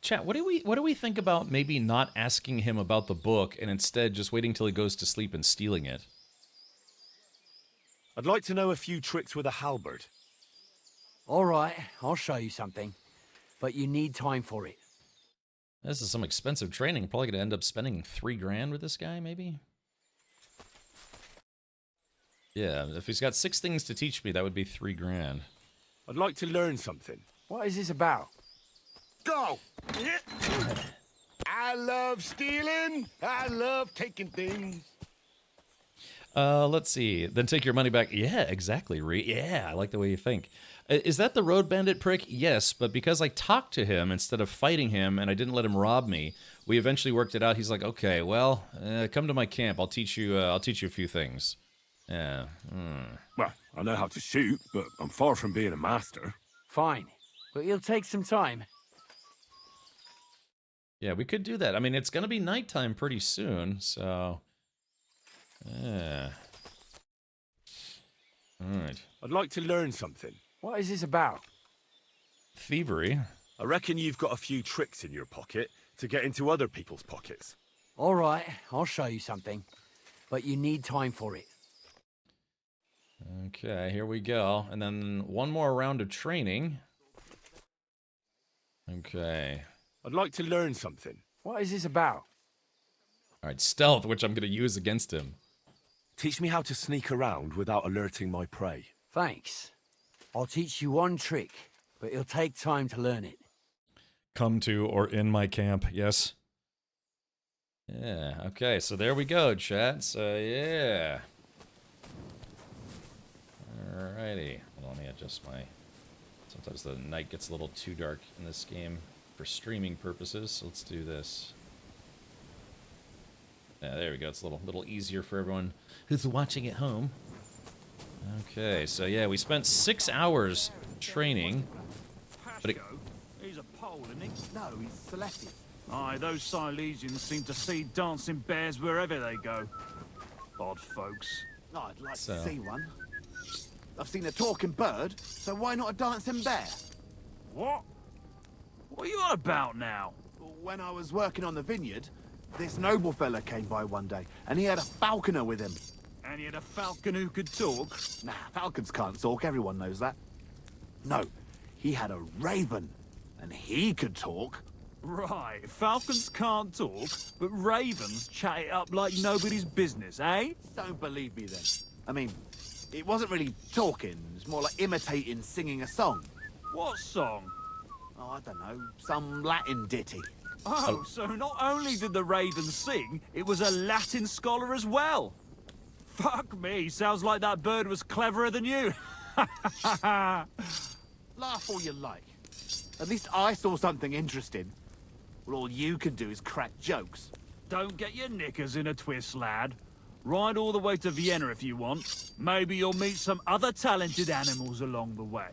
Chat, what do we think about maybe not asking him about the book and instead just waiting till he goes to sleep and stealing it? I'd like to know a few tricks with a halberd. All right, I'll show you something. But you need time for it. This is some expensive training. Probably going to end up spending $3 grand with this guy, maybe? Yeah, if he's got 6 things to teach me, that would be $3 grand. I'd like to learn something. What is this about? Go! I love stealing. I love taking things. Let's see. Then take your money back. Yeah, exactly, Ree. Yeah, I like the way you think. Is that the road bandit prick? Yes, but because I talked to him instead of fighting him and I didn't let him rob me, we eventually worked it out. He's like, okay, well, come to my camp. I'll teach you a few things. Yeah. Well, I know how to shoot, but I'm far from being a master. Fine, but it'll take some time. Yeah, we could do that. I mean, it's going to be nighttime pretty soon, so... Yeah. Alright. I'd like to learn something. What is this about? Thievery. I reckon you've got a few tricks in your pocket to get into other people's pockets. All right, I'll show you something. But you need time for it. Okay, here we go. And then one more round of training. Okay. I'd like to learn something. What is this about? All right, stealth, which I'm going to use against him. Teach me how to sneak around without alerting my prey. Thanks. I'll teach you one trick, but it'll take time to learn it. Come to or in my camp, yes. Yeah, okay, so there we go, chat. So, yeah. Alrighty. Hold on, let me adjust my... Sometimes the night gets a little too dark in this game for streaming purposes, so let's do this. Yeah, there we go. It's a little easier for everyone who's watching at home. Okay, so yeah, we spent 6 hours training. But He's a Pole, isn't he? No, he's Celestial. Aye, those Silesians seem to see dancing bears wherever they go. Odd folks. I'd like So- to see one. I've seen a talking bird, so why not a dancing bear? What? What are you on about now? When I was working on the vineyard, this noble fella came by one day, and he had a falconer with him. And he had a falcon who could talk? Nah, falcons can't talk, everyone knows that. No, he had a raven, and he could talk. Right, falcons can't talk, but ravens chat it up like nobody's business, eh? Don't believe me then. I mean, it wasn't really talking, it was more like imitating singing a song. What song? Oh, I don't know, some Latin ditty. Oh, so not only did the raven sing, it was a Latin scholar as well. Fuck me, sounds like that bird was cleverer than you. Laugh all you like. At least I saw something interesting. Well, all you can do is crack jokes. Don't get your knickers in a twist, lad. Ride all the way to Vienna if you want. Maybe you'll meet some other talented animals along the way.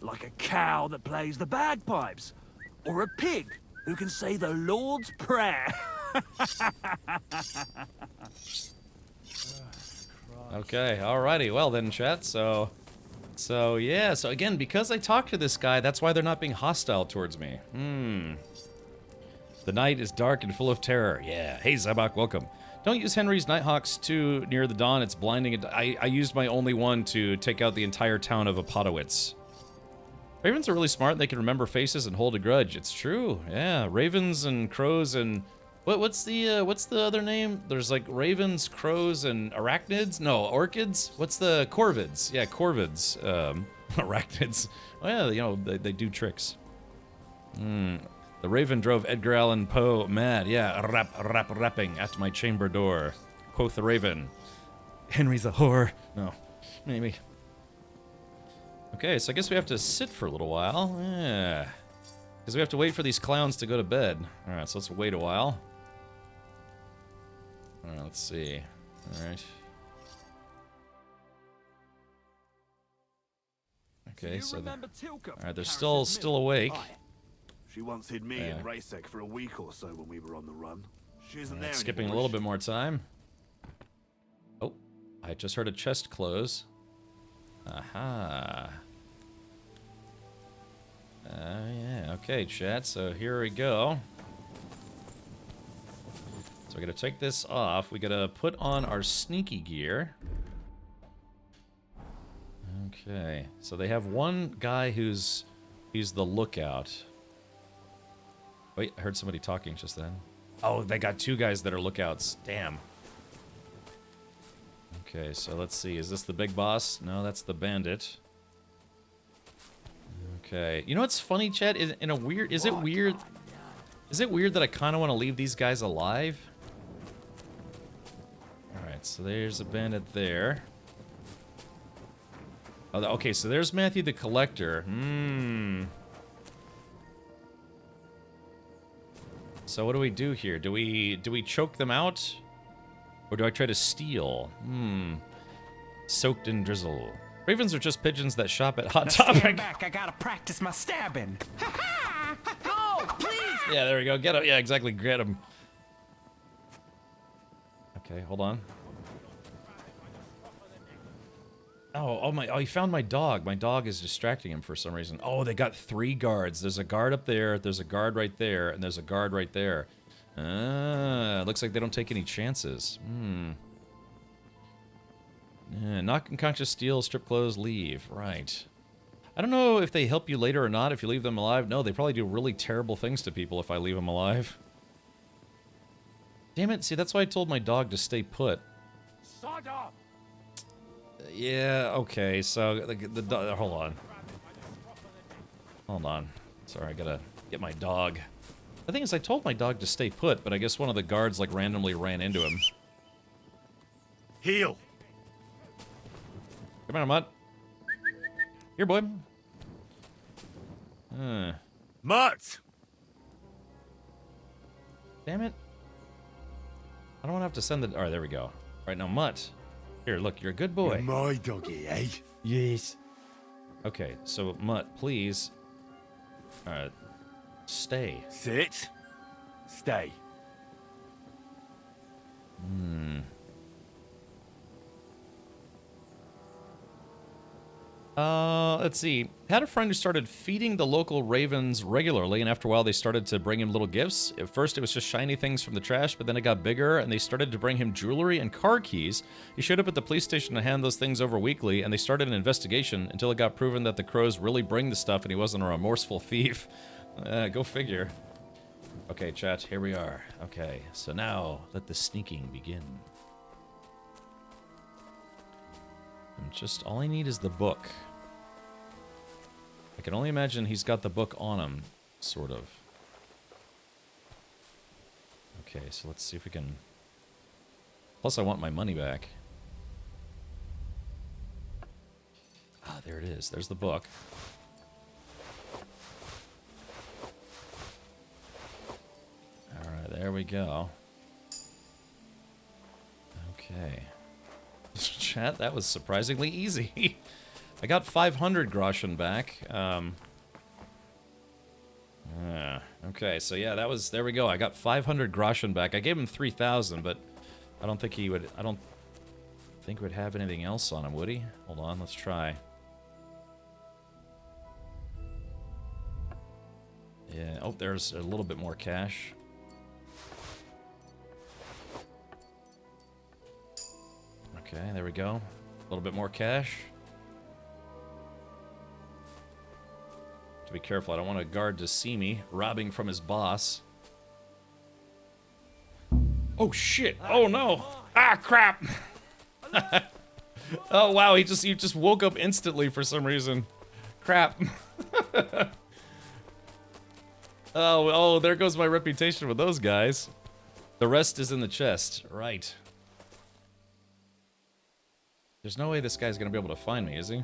Like a cow that plays the bagpipes. Or a pig who can say the Lord's Prayer. Okay, alrighty. Well then, chat, so yeah, so again, because I talked to this guy, that's why they're not being hostile towards me. The night is dark and full of terror. Yeah. Hey, Zabak, welcome. Don't use Henry's Nighthawks too near the dawn. It's blinding. I used my only one to take out the entire town of Apodowitz. Ravens are really smart. They can remember faces and hold a grudge. It's true. Yeah, ravens and crows and... What's the other name? There's like ravens, crows, and arachnids? No, orchids? What's the corvids? Yeah, corvids. Arachnids. Oh yeah, you know, they do tricks. The raven drove Edgar Allan Poe mad. Yeah, rapping at my chamber door. Quoth the raven. Henry's a whore. No, maybe. Okay, so I guess we have to sit for a little while. Yeah. Because we have to wait for these clowns to go to bed. Alright, so let's wait a while. Alright, let's see. Alright. Okay, so... Alright, they're still awake. She once hid me Yeah. and Racek for a week or so when we were on the run. She isn't there Skipping anymore, a little is she? bit more time. Oh, I just heard a chest close. Aha. Yeah, okay, chat, so here we go. So we gotta take this off. We gotta put on our sneaky gear. Okay, so they have one guy he's the lookout. Wait, I heard somebody talking just then. Oh, they got two guys that are lookouts. Damn. Okay, so let's see. Is this the big boss? No, that's the bandit. Okay. You know what's funny, Chet? Is it weird that I kind of want to leave these guys alive? Alright, so there's a bandit there. Oh, okay, so there's Matthew the Collector. So what do we do here? Do we choke them out? Or do I try to steal? Soaked in drizzle. Ravens are just pigeons that shop at Hot Topic. Stand back, I gotta practice my stabbing. Go, please! Yeah, there we go. Get him. Yeah, exactly. Get him. Okay, hold on. Oh, he found my dog. My dog is distracting him for some reason. Oh, they got 3 guards. There's a guard up there, there's a guard right there, and there's a guard right there. Looks like they don't take any chances. Knock unconscious, steal, strip clothes, leave. Right. I don't know if they help you later or not if you leave them alive. No, they probably do really terrible things to people if I leave them alive. Damn it, see, that's why I told my dog to stay put. Sod off! Yeah, okay, so the dog, hold on. Hold on. Sorry, I gotta get my dog. The thing is, I told my dog to stay put, but I guess one of the guards, like, randomly ran into him. Heal! Come on, Mutt. Here, boy. Mutt! Damn it. I don't want to have to send the... Alright, there we go. Alright, now, Mutt. Here, look, you're a good boy. You're my doggy, eh? Yes. Okay, so, Mutt, please... stay. Sit. Stay. Let's see. Had a friend who started feeding the local ravens regularly, and after a while they started to bring him little gifts. At first it was just shiny things from the trash, but then it got bigger, and they started to bring him jewelry and car keys. He showed up at the police station to hand those things over weekly, and they started an investigation until it got proven that the crows really bring the stuff and he wasn't a remorseful thief. Go figure. Okay, chat, here we are. Okay, so now let the sneaking begin. And just all I need is the book. I can only imagine he's got the book on him, sort of. Okay, so let's see if we can... Plus, I want my money back. Ah, there it is. There's the book. Alright, there we go. Okay. Chat, that was surprisingly easy. I got 500 groschen back. Okay, so yeah, that was... There we go. I got 500 groschen back. I gave him 3,000, but I don't think he would... I don't think he would have anything else on him, would he? Hold on, let's try. Yeah, oh, there's a little bit more cash. Okay, there we go. A little bit more cash. To be careful, I don't want a guard to see me robbing from his boss. Oh shit! Oh no! Ah, crap! Oh wow, he just woke up instantly for some reason. Crap. Oh, there goes my reputation with those guys. The rest is in the chest. Right. There's no way this guy's gonna be able to find me, is he?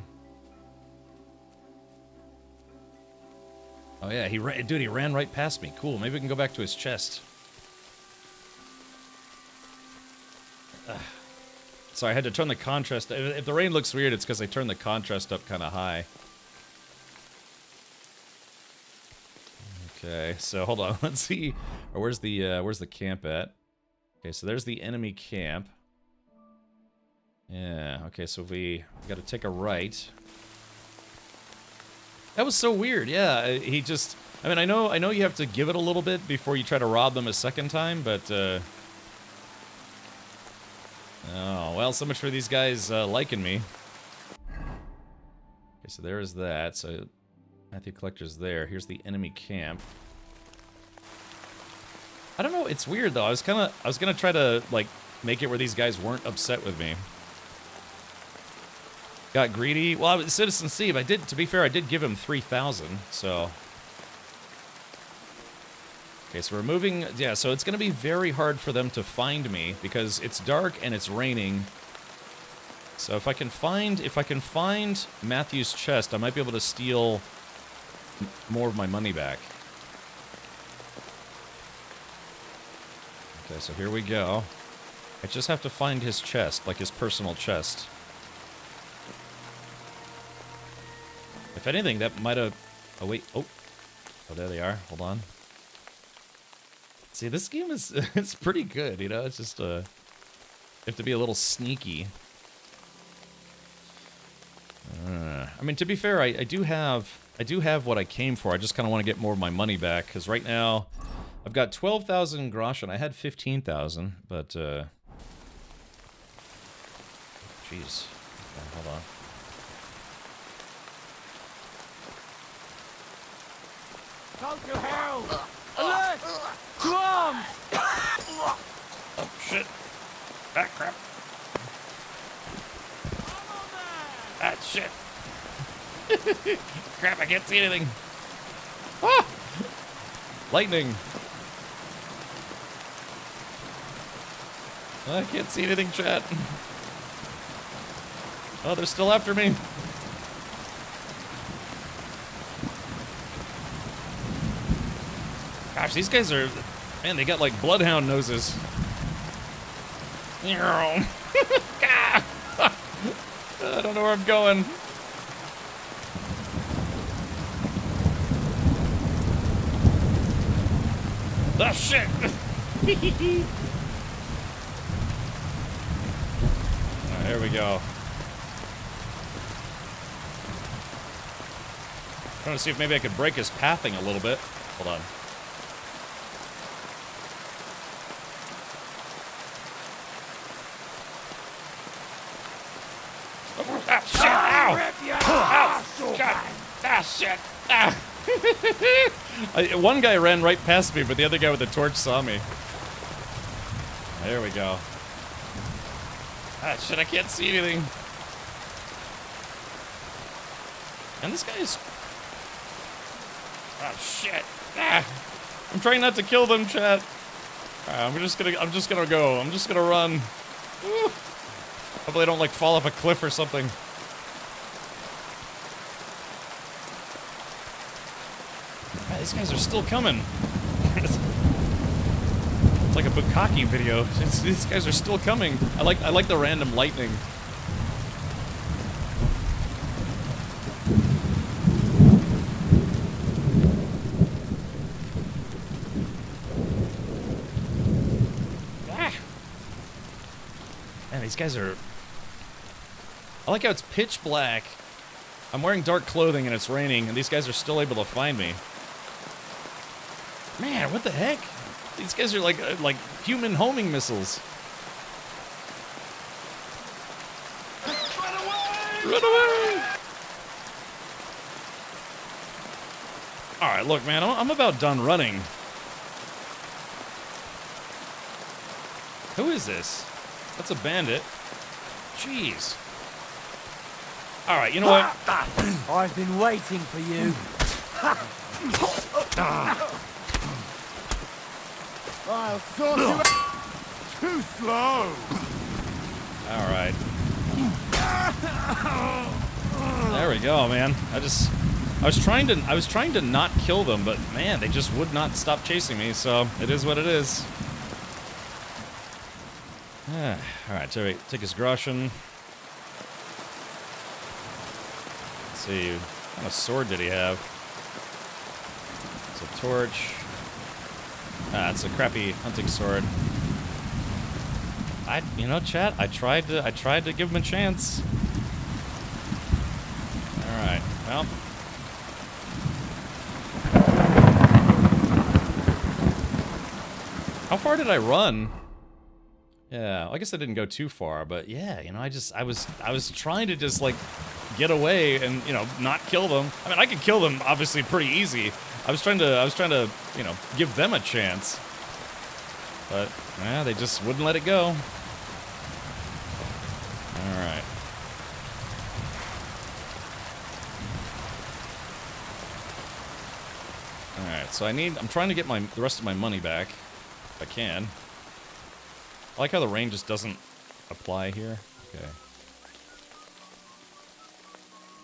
Oh yeah, he ran right past me. Cool, maybe we can go back to his chest. Sorry, I had to turn the contrast. If the rain looks weird, it's because I turned the contrast up kind of high. Okay, so hold on. Let's see. Or where's the camp at? Okay, so there's the enemy camp. Yeah. Okay, so we got to take a right. That was so weird. Yeah, he just... I mean, I know you have to give it a little bit before you try to rob them a second time, but... Oh, well, so much for these guys liking me. Okay, so there is that. So Matthew Collector's there. Here's the enemy camp. I don't know. It's weird though. I was gonna try to like make it where these guys weren't upset with me. Got greedy. Well, I was Citizen Steve. To be fair, I did give him 3,000. So. Okay, so we're moving. Yeah, so it's gonna be very hard for them to find me because it's dark and it's raining. So if I can find Matthew's chest, I might be able to steal more of my money back. Okay, so here we go. I just have to find his chest, like his personal chest. If anything, that might have... Oh, wait. Oh, there they are. Hold on. See, this game is it's pretty good, you know? It's just, you have to be a little sneaky. I mean, to be fair, I do have what I came for. I just kind of want to get more of my money back, because right now, I've got 12,000 groschen. I had 15,000, but, jeez. Okay, hold on. Go to hell! Alert! To arms! Oh, shit. Ah, crap. Ah, shit. Crap, I can't see anything. Ah! Lightning. I can't see anything, chat. Oh, they're still after me. Gosh, these guys are... Man, they got like bloodhound noses. I don't know where I'm going. Oh, shit. Alright, here we go. Trying to see if maybe I could break his pathing a little bit. Hold on. Ah, shit! Ow! Ow! God! Ah, shit! Ah! One guy ran right past me, but the other guy with the torch saw me. There we go. Ah, shit, I can't see anything. And this guy is... Oh, shit. Ah! I'm trying not to kill them, chat. I'm just gonna go. I'm just gonna run. Woo. Hopefully I don't, like, fall off a cliff or something. Ah, these guys are still coming. It's like a bukkake video. These guys are still coming. I like the random lightning. Ah. Man, these guys are... I like how it's pitch black. I'm wearing dark clothing and it's raining, and these guys are still able to find me. Man, what the heck? These guys are like human homing missiles. Run away! Alright, look, man, I'm about done running. Who is this? That's a bandit. Jeez. Alright, you know what? I've been waiting for you. I'll sort you out. Too slow. Alright. There we go, man. I was trying to not kill them, but man, they just would not stop chasing me, so it is what it is. Alright, take his Groschen. Let's see, what kind of sword did he have? It's a torch. Ah, it's a crappy hunting sword. You know, chat, I tried to give him a chance. Alright, well. How far did I run? Yeah, I guess I didn't go too far, but yeah, you know, I was trying to just like get away and, you know, not kill them. I mean, I could kill them obviously pretty easy. I was trying to, you know, give them a chance. But yeah, they just wouldn't let it go. All right. All right, so I'm trying to get the rest of my money back if I can. I like how the rain just doesn't apply here. Okay.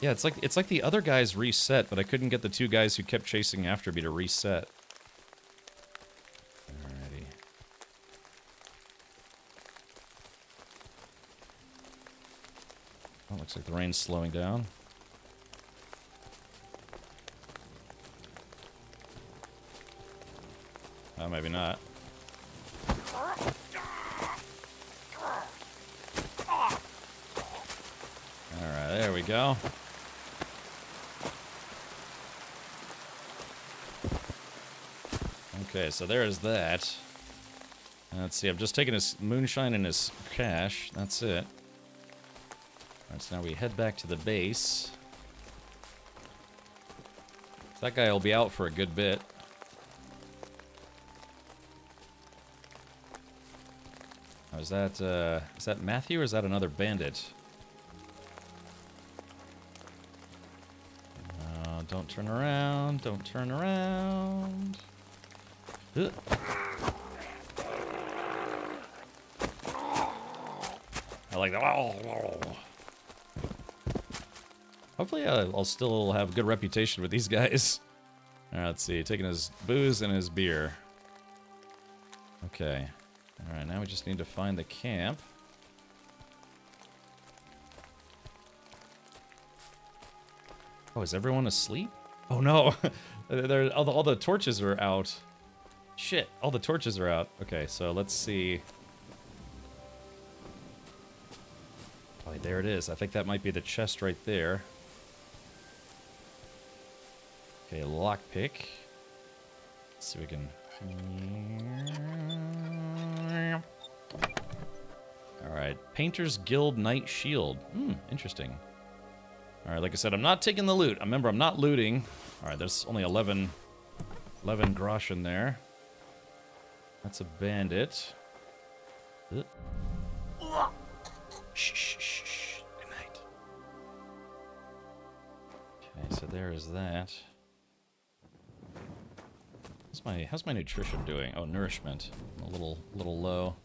Yeah, it's like the other guys reset, but I couldn't get the two guys who kept chasing after me to reset. Alrighty. Oh, looks like the rain's slowing down. Oh, maybe not. Alright, there we go. Okay, so there's that. Let's see, I've just taken his moonshine and his cash. That's it. Alright, so now we head back to the base. That guy will be out for a good bit. Oh, is that Matthew or is that another bandit? Don't turn around. Don't turn around. Ugh. I like that. Hopefully I'll still have a good reputation with these guys. Alright, let's see. Taking his booze and his beer. Okay. Alright, now we just need to find the camp. Oh, is everyone asleep? Oh no! all the torches are out. Shit, all the torches are out. Okay, so let's see. Oh, there it is. I think that might be the chest right there. Okay, lockpick. Let's see if we can... Alright, Painter's Guild Knight Shield. Interesting. Alright, like I said, I'm not taking the loot. Remember, I'm not looting. Alright, there's only 11 grosh in there. That's a bandit. Shh, shh, shh, shh. Good night. Okay, so there is that. How's my nutrition doing? Oh, nourishment. I'm a little low.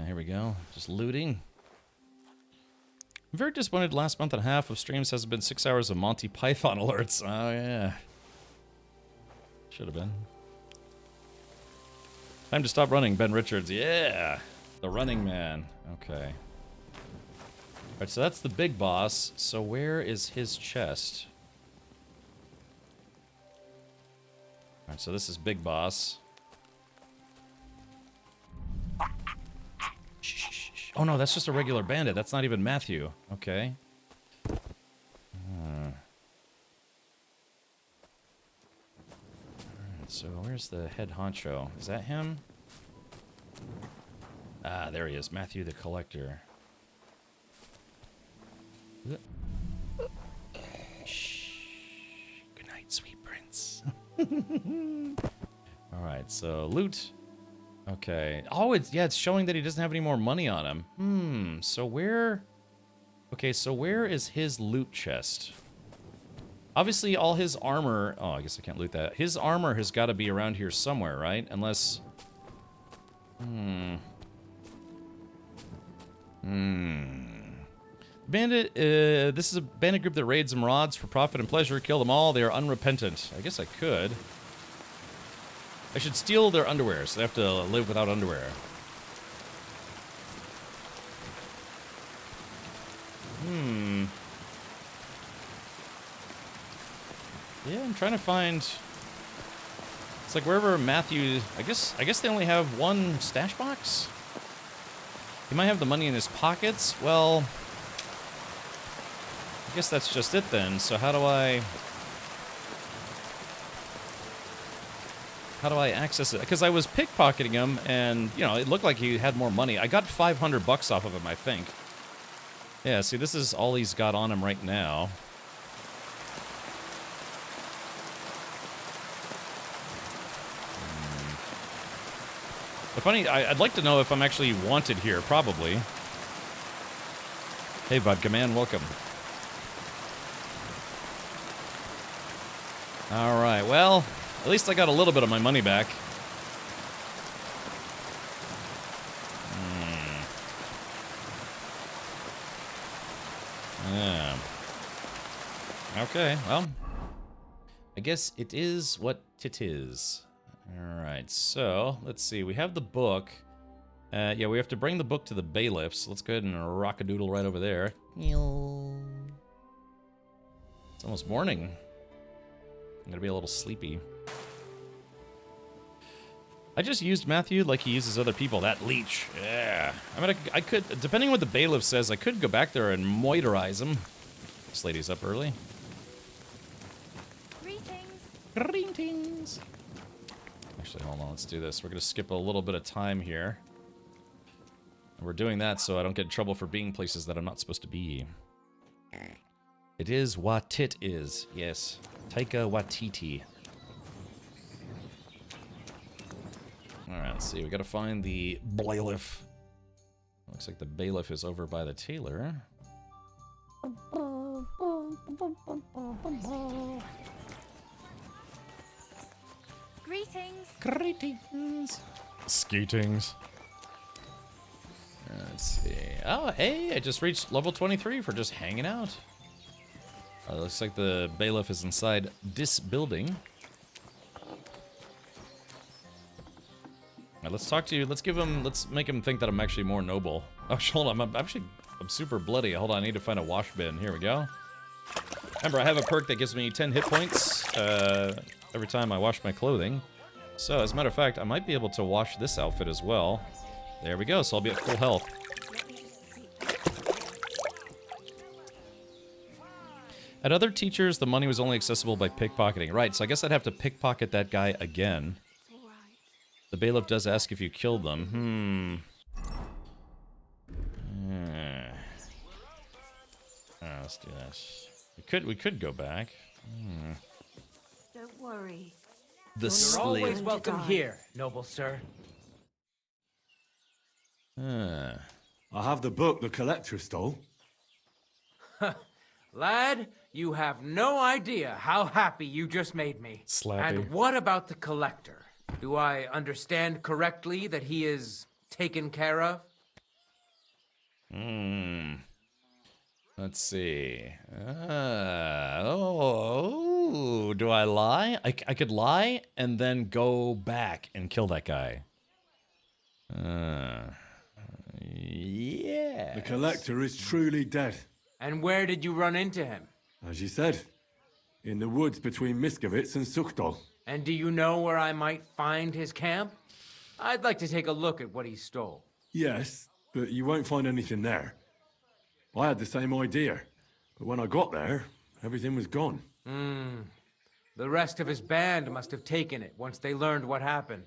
Here we go. Just looting. I'm very disappointed last month and a half of streams hasn't been 6 hours of Monty Python alerts. Oh, yeah. Should have been. Time to stop running, Ben Richards. Yeah! The running man. Okay. Alright, so that's the big boss. So where is his chest? Alright, so this is big boss. Oh no, that's just a regular bandit. That's not even Matthew. Okay. Alright, so where's the head honcho? Is that him? Ah, there he is. Matthew the Collector. Shh. Good night, sweet prince. Alright, so loot. Okay. Oh, it's showing that he doesn't have any more money on him. So where... Okay, so where is his loot chest? Obviously, all his armor... Oh, I guess I can't loot that. His armor has got to be around here somewhere, right? Unless... Bandit, this is a bandit group that raids and rods for profit and pleasure. Kill them all. They are unrepentant. I guess I could. I should steal their underwear, so they have to live without underwear. Yeah, I'm trying to find... It's like wherever Matthew... I guess they only have one stash box? He might have the money in his pockets? Well... I guess that's just it then, so how do I access it? Because I was pickpocketing him, and, you know, it looked like he had more money. I got $500 off of him, I think. Yeah, see, this is all he's got on him right now. But funny, I'd like to know if I'm actually wanted here, probably. Hey, Vodka Man, welcome. Alright, well, at least I got a little bit of my money back. Yeah. Okay, well, I guess it is what it is. Alright, so, let's see, we have the book. Yeah, we have to bring the book to the bailiffs. Let's go ahead and rock-a-doodle right over there. It's almost morning. I'm gonna be a little sleepy. I just used Matthew like he uses other people. That leech. Yeah. I mean, I could, depending on what the bailiff says, I could go back there and moiterize him. This lady's up early. Greetings. Actually, hold on. Let's do this. We're gonna skip a little bit of time here. And we're doing that so I don't get in trouble for being places that I'm not supposed to be. It is what it is. Yes. Taika Waititi. Alright, let's see. We gotta find the bailiff. Looks like the bailiff is over by the tailor. Greetings. Greetings. Skatings. Let's see. Oh, hey, I just reached level 23 for just hanging out. Looks like the bailiff is inside this building. Right, let's talk to you. Let's make him think that I'm actually more noble. Oh, hold on. I'm super bloody. Hold on, I need to find a wash bin. Here we go. Remember, I have a perk that gives me 10 hit points every time I wash my clothing. So, as a matter of fact, I might be able to wash this outfit as well. There we go, so I'll be at full health. At other teachers, the money was only accessible by pickpocketing. Right, so I guess I'd have to pickpocket that guy again. The bailiff does ask if you killed them. Let's do this. We could go back. Don't worry. The You're always slave. welcome here, noble sir. I have the book the collector stole. Lad, you have no idea how happy you just made me. Slappy. And what about the collector? Do I understand correctly that he is taken care of? Let's see. Do I lie? I could lie and then go back and kill that guy. Yeah. The collector is truly dead. And where did you run into him? As you said, in the woods between Miskovitz and Sukdal. And do you know where I might find his camp? I'd like to take a look at what he stole. Yes, but you won't find anything there. I had the same idea, but when I got there, everything was gone. The rest of his band must have taken it once they learned what happened.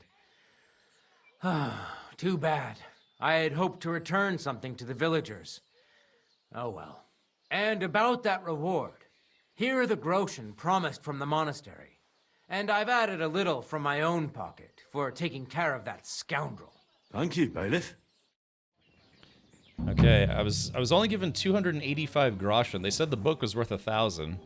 Too bad. I had hoped to return something to the villagers. Oh well. And about that reward. Here are the groschen promised from the monastery. And I've added a little from my own pocket for taking care of that scoundrel. Thank you, bailiff. Okay, I was only given 285 groschen. They said the book was worth 1,000.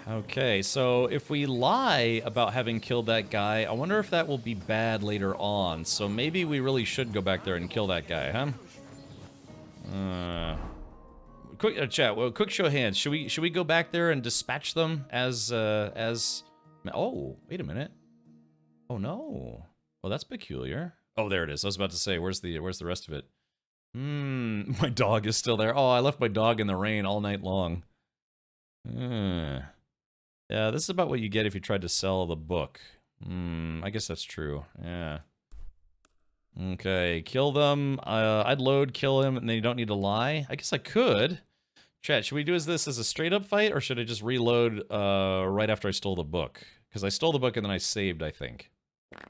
Okay, so if we lie about having killed that guy, I wonder if that will be bad later on. So maybe we really should go back there and kill that guy, huh? Quick chat. Well, quick show of hands. Should we go back there and dispatch them as? Oh, wait a minute. Oh no. Well, that's peculiar. Oh, there it is. I was about to say, where's the rest of it? My dog is still there. Oh, I left my dog in the rain all night long. Yeah, this is about what you get if you tried to sell the book. I guess that's true. Yeah. Okay, kill them. I'd load, kill him, and then you don't need to lie. I guess I could. Chat, should we do this as a straight-up fight, or should I just reload right after I stole the book? Because I stole the book and then I saved, I think. I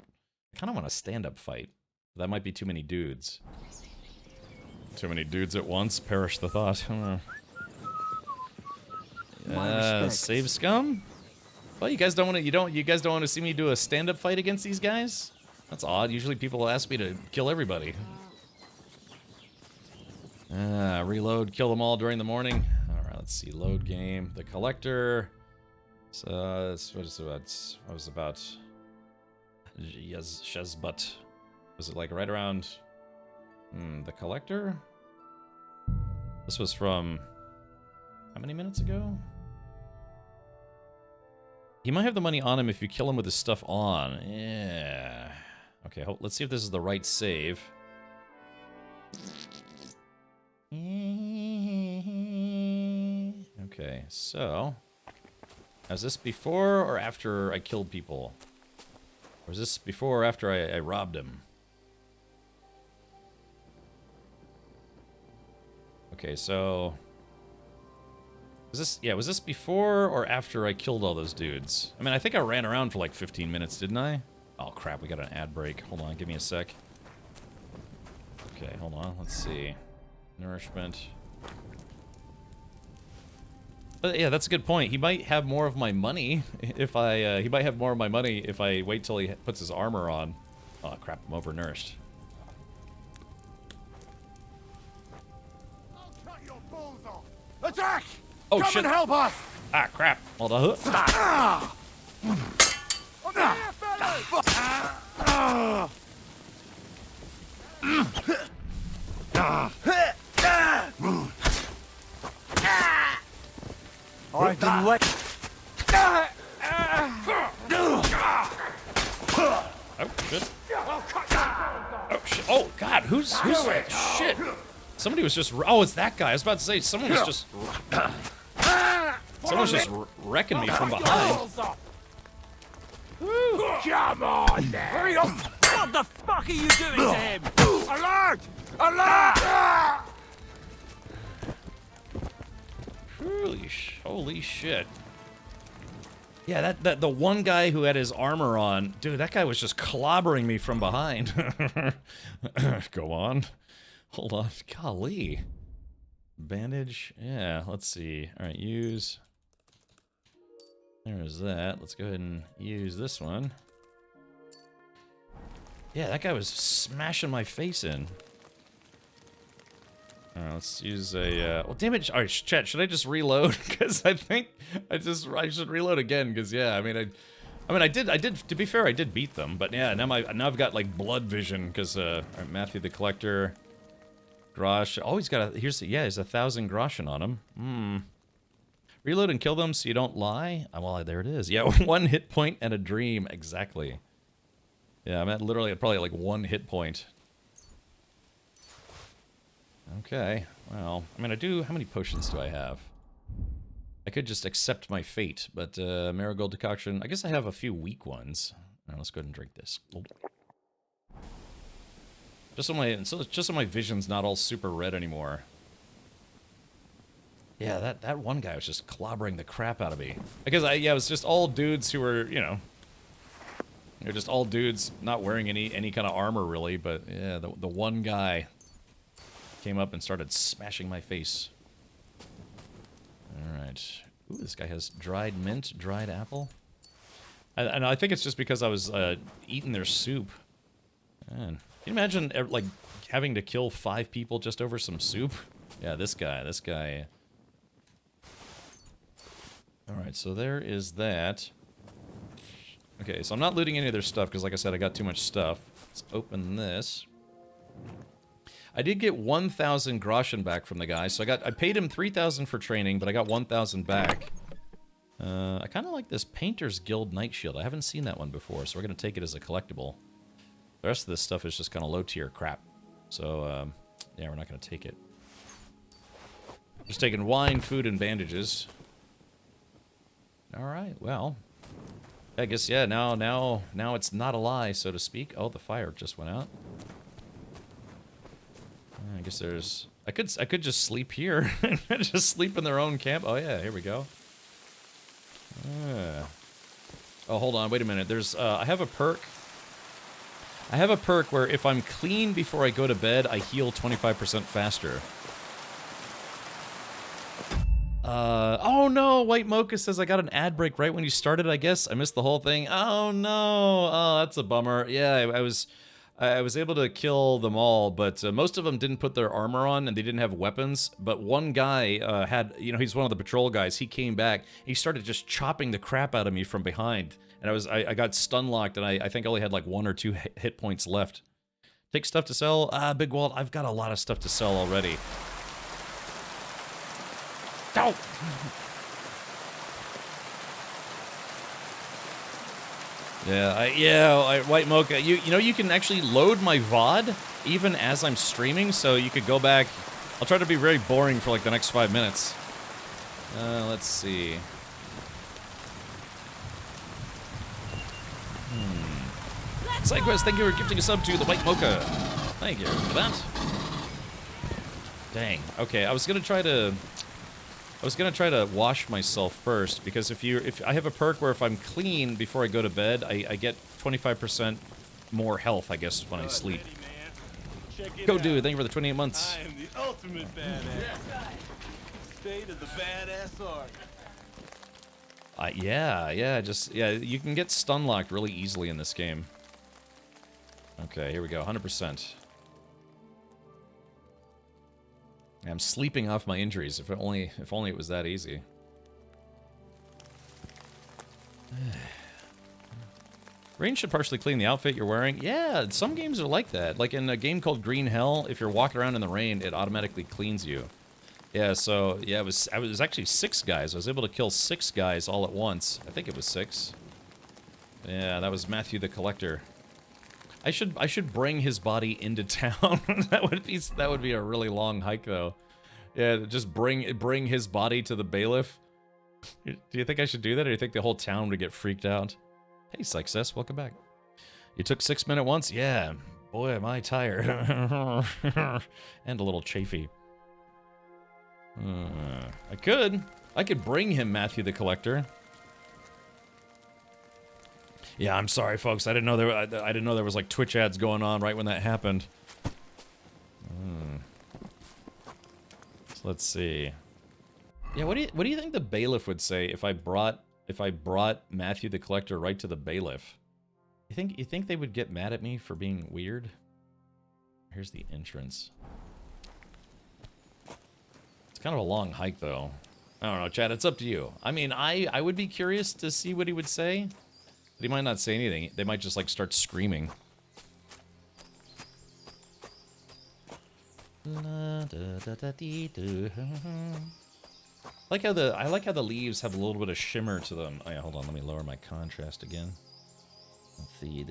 kind of want a stand-up fight. That might be too many dudes. Too many dudes at once. Perish the thought. Save scum? Well, you guys don't want to. You guys don't want to see me do a stand-up fight against these guys? That's odd. Usually people ask me to kill everybody. Reload. Kill them all during the morning. All right. Let's see. Load game. The collector. So what is it? What was about? Yes, Shezbut. Was it like right around? The collector. This was from how many minutes ago? He might have the money on him if you kill him with his stuff on. Yeah. Okay, let's see if this is the right save. Okay, so... is this before or after I killed people? Or is this before or after I robbed him? Okay, so... was this before or after I killed all those dudes? I mean, I think I ran around for like 15 minutes, didn't I? Oh crap, we got an ad break. Hold on, give me a sec. Okay, hold on, let's see. Nourishment. Yeah, that's a good point. He might have more of my money if I, he might have more of my money if I wait till he puts his armor on. Oh, crap, I'm overnourished. I'll cut your balls off. Attack! Oh, Come shit. and help us! Ah, crap. Hold on. I've been waiting. Oh, shit. Oh, shit. Oh, God, who's shit? Somebody was just, oh, it's that guy. I was about to say, someone was just wrecking me from behind. Come on, then. Hurry up! What the fuck are you doing to him? Alert! Alert! Holy shit. Yeah, that the one guy who had his armor on, dude, that guy was just clobbering me from behind. Go on. Hold on. Golly. Bandage. Yeah, let's see. All right, use. There's that. Let's go ahead and use this one. Yeah, that guy was smashing my face in. Alright, let's use a, well, damn it. Alright, chat, should I just reload? Because I think I should reload again, because, yeah, I mean, I did, to be fair, I did beat them, but yeah, now I've got, like, blood vision, because, alright, Matthew the Collector, Grosh, oh, he's got here's 1,000 Groschen on him, Reload and kill them so you don't lie? Oh, well, there it is. Yeah, 1 hit point and a dream, exactly. Yeah, I'm at literally, probably, like, 1 hit point. Okay, well, I mean, how many potions do I have? I could just accept my fate, but, Marigold Decoction, I guess I have a few weak ones. Now, let's go ahead and drink this. Just so my vision's not all super red anymore. Yeah, that one guy was just clobbering the crap out of me. Because, yeah, it was just all dudes who were, you know, they're just all dudes not wearing any kind of armor, really, but, yeah, the one guy came up and started smashing my face. Alright. Ooh, this guy has dried mint, dried apple. And I think it's just because I was eating their soup. Man, can you imagine, like, having to kill 5 people just over some soup? Yeah, this guy. Alright, so there is that. Okay, so I'm not looting any of their stuff, because like I said, I got too much stuff. Let's open this. I did get 1,000 Groschen back from the guy, so I paid him 3,000 for training, but I got 1,000 back. I kind of like this Painter's Guild Night Shield. I haven't seen that one before, so we're going to take it as a collectible. The rest of this stuff is just kind of low-tier crap. So, yeah, we're not going to take it. Just taking wine, food, and bandages. Alright, well. I guess, yeah, now it's not a lie, so to speak. Oh, the fire just went out. I guess there's... I could just sleep here. Just sleep in their own camp. Oh, yeah, here we go. Oh, hold on, wait a minute. There's, I have a perk. I have a perk where if I'm clean before I go to bed, I heal 25% faster. Oh no, White Mocha says I got an ad break right when you started, I guess. I missed the whole thing. Oh no, oh, that's a bummer. Yeah, I was able to kill them all, but most of them didn't put their armor on and they didn't have weapons. But one guy had, you know, he's one of the patrol guys. He came back. He started just chopping the crap out of me from behind. And I got stun locked and I think I only had like 1 or 2 hit points left. Take stuff to sell? Big Walt, I've got a lot of stuff to sell already. Ow! Yeah, White Mocha, you know you can actually load my VOD even as I'm streaming, so you could go back. I'll try to be very boring for like the next 5 minutes. Let's see. Psyquest, thank you for gifting a sub to the White Mocha. Thank you for that. Dang. Okay, I was gonna try to wash myself first, because if I have a perk where if I'm clean before I go to bed, I get 25% more health, I guess, when I sleep. Go dude, thank you for the 28 months. I am the ultimate badass. State of the badass art. Yeah, you can get stun locked really easily in this game. Okay, here we go, 100%. I'm sleeping off my injuries. If only it was that easy. Rain should partially clean the outfit you're wearing. Yeah, some games are like that. Like in a game called Green Hell, if you're walking around in the rain, it automatically cleans you. Yeah, so yeah, it was actually 6 guys. I was able to kill 6 guys all at once. I think it was 6. Yeah, that was Matthew the Collector. I should bring his body into town. that would be a really long hike though. Yeah, just bring his body to the bailiff. Do you think I should do that, or do you think the whole town would get freaked out? Hey, Success, welcome back. You took 6 men at once? Yeah. Boy, am I tired. And a little chafy. I could bring him Matthew the Collector. Yeah, I'm sorry, folks. I didn't know there was like Twitch ads going on right when that happened. So let's see. Yeah, what do you think the bailiff would say if I brought Matthew the Collector right to the bailiff? You think they would get mad at me for being weird? Here's the entrance. It's kind of a long hike though. I don't know, Chad, it's up to you. I mean, I would be curious to see what he would say. But he might not say anything. They might just like start screaming. I like how the leaves have a little bit of shimmer to them. Oh yeah, hold on, let me lower my contrast again. Let's see. Yeah,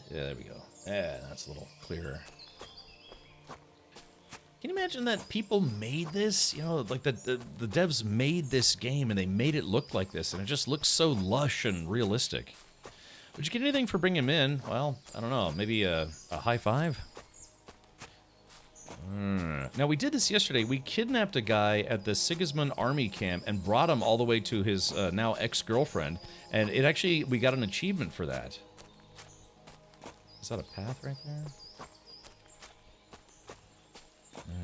there we go. Yeah, that's a little clearer. Can you imagine that people made this? You know, like the devs made this game and they made it look like this, and it just looks so lush and realistic. Would you get anything for bringing him in? Well, I don't know. Maybe a high five? Now, we did this yesterday. We kidnapped a guy at the Sigismund army camp and brought him all the way to his now ex-girlfriend, and we got an achievement for that. Is that a path right there?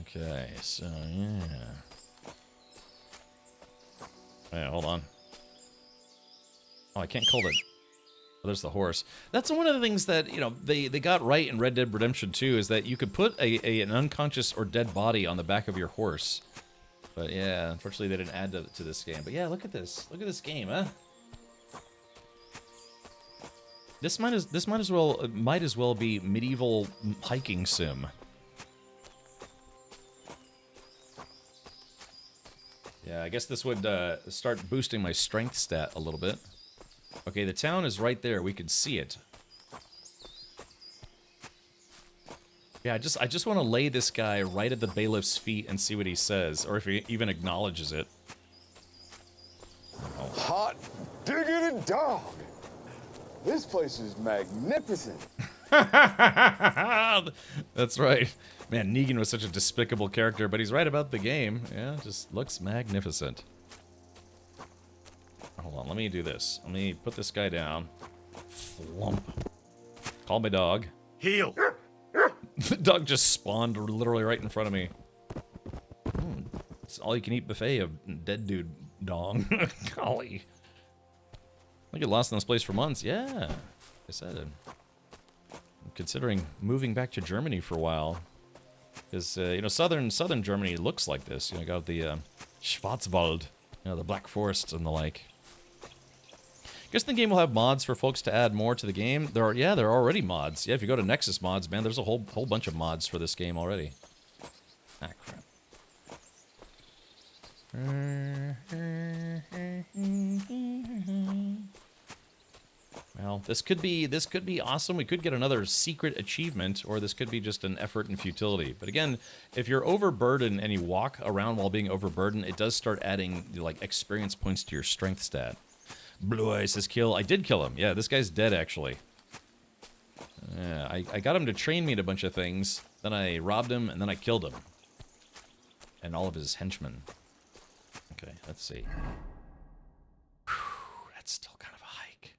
Okay, so yeah. Yeah, hold on. Oh, I can't call that. Oh, there's the horse. That's one of the things that, you know, they got right in Red Dead Redemption 2 is that you could put an unconscious or dead body on the back of your horse. But yeah, unfortunately they didn't add to this game. But yeah, look at this. Look at this game, huh? This might as well be medieval hiking sim. Yeah, I guess this would start boosting my strength stat a little bit. Okay, the town is right there. We can see it. Yeah, I just want to lay this guy right at the bailiff's feet and see what he says, or if he even acknowledges it. Oh. Hot diggity dog! This place is magnificent. That's right. Man, Negan was such a despicable character, but he's right about the game. Yeah, just looks magnificent. Hold on, let me do this. Let me put this guy down. Flump. Call my dog. Heal. The dog just spawned literally right in front of me. It's all-you-can-eat buffet of dead dude dong. Golly. I get lost in this place for months. Yeah, I said it. I'm considering moving back to Germany for a while. Because, you know, southern Germany looks like this. You know, got the Schwarzwald, you know, the Black Forest and the like. Guess the game will have mods for folks to add more to the game. There are already mods. Yeah, if you go to Nexus Mods, man, there's a whole bunch of mods for this game already. Ah, crap. Well, this could be awesome. We could get another secret achievement, or this could be just an effort and futility. But again, if you're overburdened and you walk around while being overburdened, it does start adding like experience points to your strength stat. Blue Eye says kill. I did kill him. Yeah, this guy's dead actually. Yeah, I got him to train me in a bunch of things. Then I robbed him, and then I killed him. And all of his henchmen. Okay, let's see. Whew, that's still kind of a hike.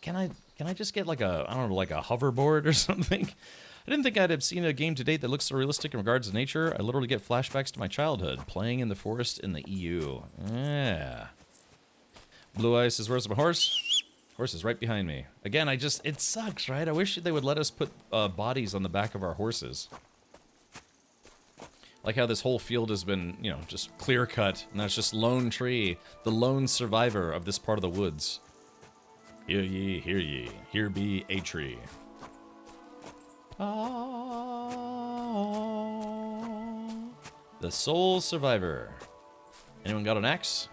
can I just get like a, I don't know, like a hoverboard or something? I didn't think I'd have seen a game to date that looks so realistic in regards to nature. I literally get flashbacks to my childhood, playing in the forest in the EU. Yeah. Blue Ice says, where's my horse? Horse is right behind me. Again, it sucks, right? I wish they would let us put bodies on the back of our horses. Like how this whole field has been, you know, just clear cut, and that's just Lone Tree, the lone survivor of this part of the woods. Hear ye, here be a tree. Oh, the sole survivor. Anyone got an axe?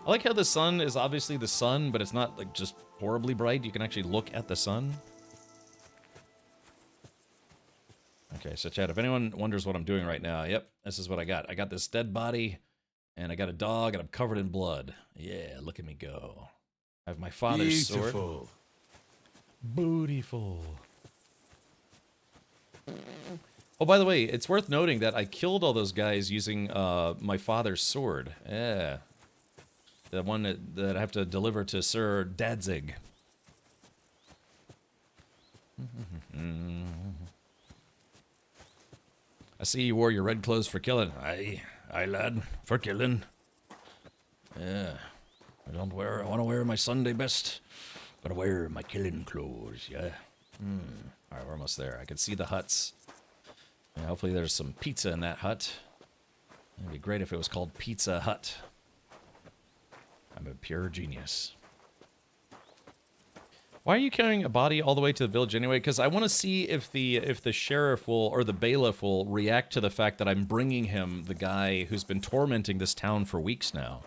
I like how the sun is obviously the sun, but it's not like just horribly bright. You can actually look at the sun. Okay, so chat, if anyone wonders what I'm doing right now, yep, this is what I got. I got this dead body, and I got a dog, and I'm covered in blood. Yeah, look at me go. I have my father's sword. Beautiful. Oh, by the way, it's worth noting that I killed all those guys using my father's sword. Yeah. The one that I have to deliver to Sir Dadzig. I see you wore your red clothes for killing. Aye, lad, for killing. Yeah. I want to wear my Sunday best. Gotta wear my killing clothes, yeah. Alright, we're almost there. I can see the huts. Yeah, hopefully there's some pizza in that hut. It'd be great if it was called Pizza Hut. I'm a pure genius. Why are you carrying a body all the way to the village anyway? Because I want to see if the sheriff will, or the bailiff will react to the fact that I'm bringing him the guy who's been tormenting this town for weeks now.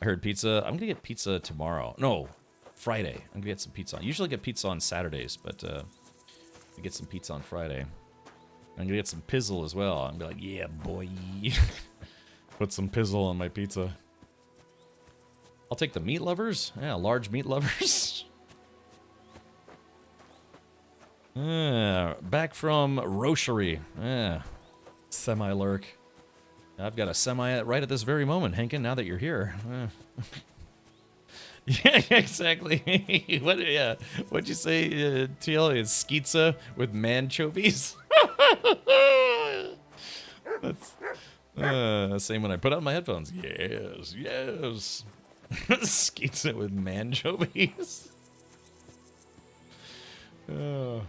I heard pizza. I'm gonna get pizza tomorrow. No, Friday. I'm gonna get some pizza. I usually get pizza on Saturdays, but I get some pizza on Friday. I'm gonna get some pizzle as well. I'm gonna be like, yeah, boy. Put some pizzle on my pizza. I'll take the meat lovers. Yeah, large meat lovers. Back from Rochery. Yeah. Semi-lurk. I've got a semi right at this very moment, Henkin, now that you're here. Yeah, exactly. What'd you say, TL? Is schiza with manchovies? That's same when I put on my headphones. Yes. Schiza with manchovies. Oh.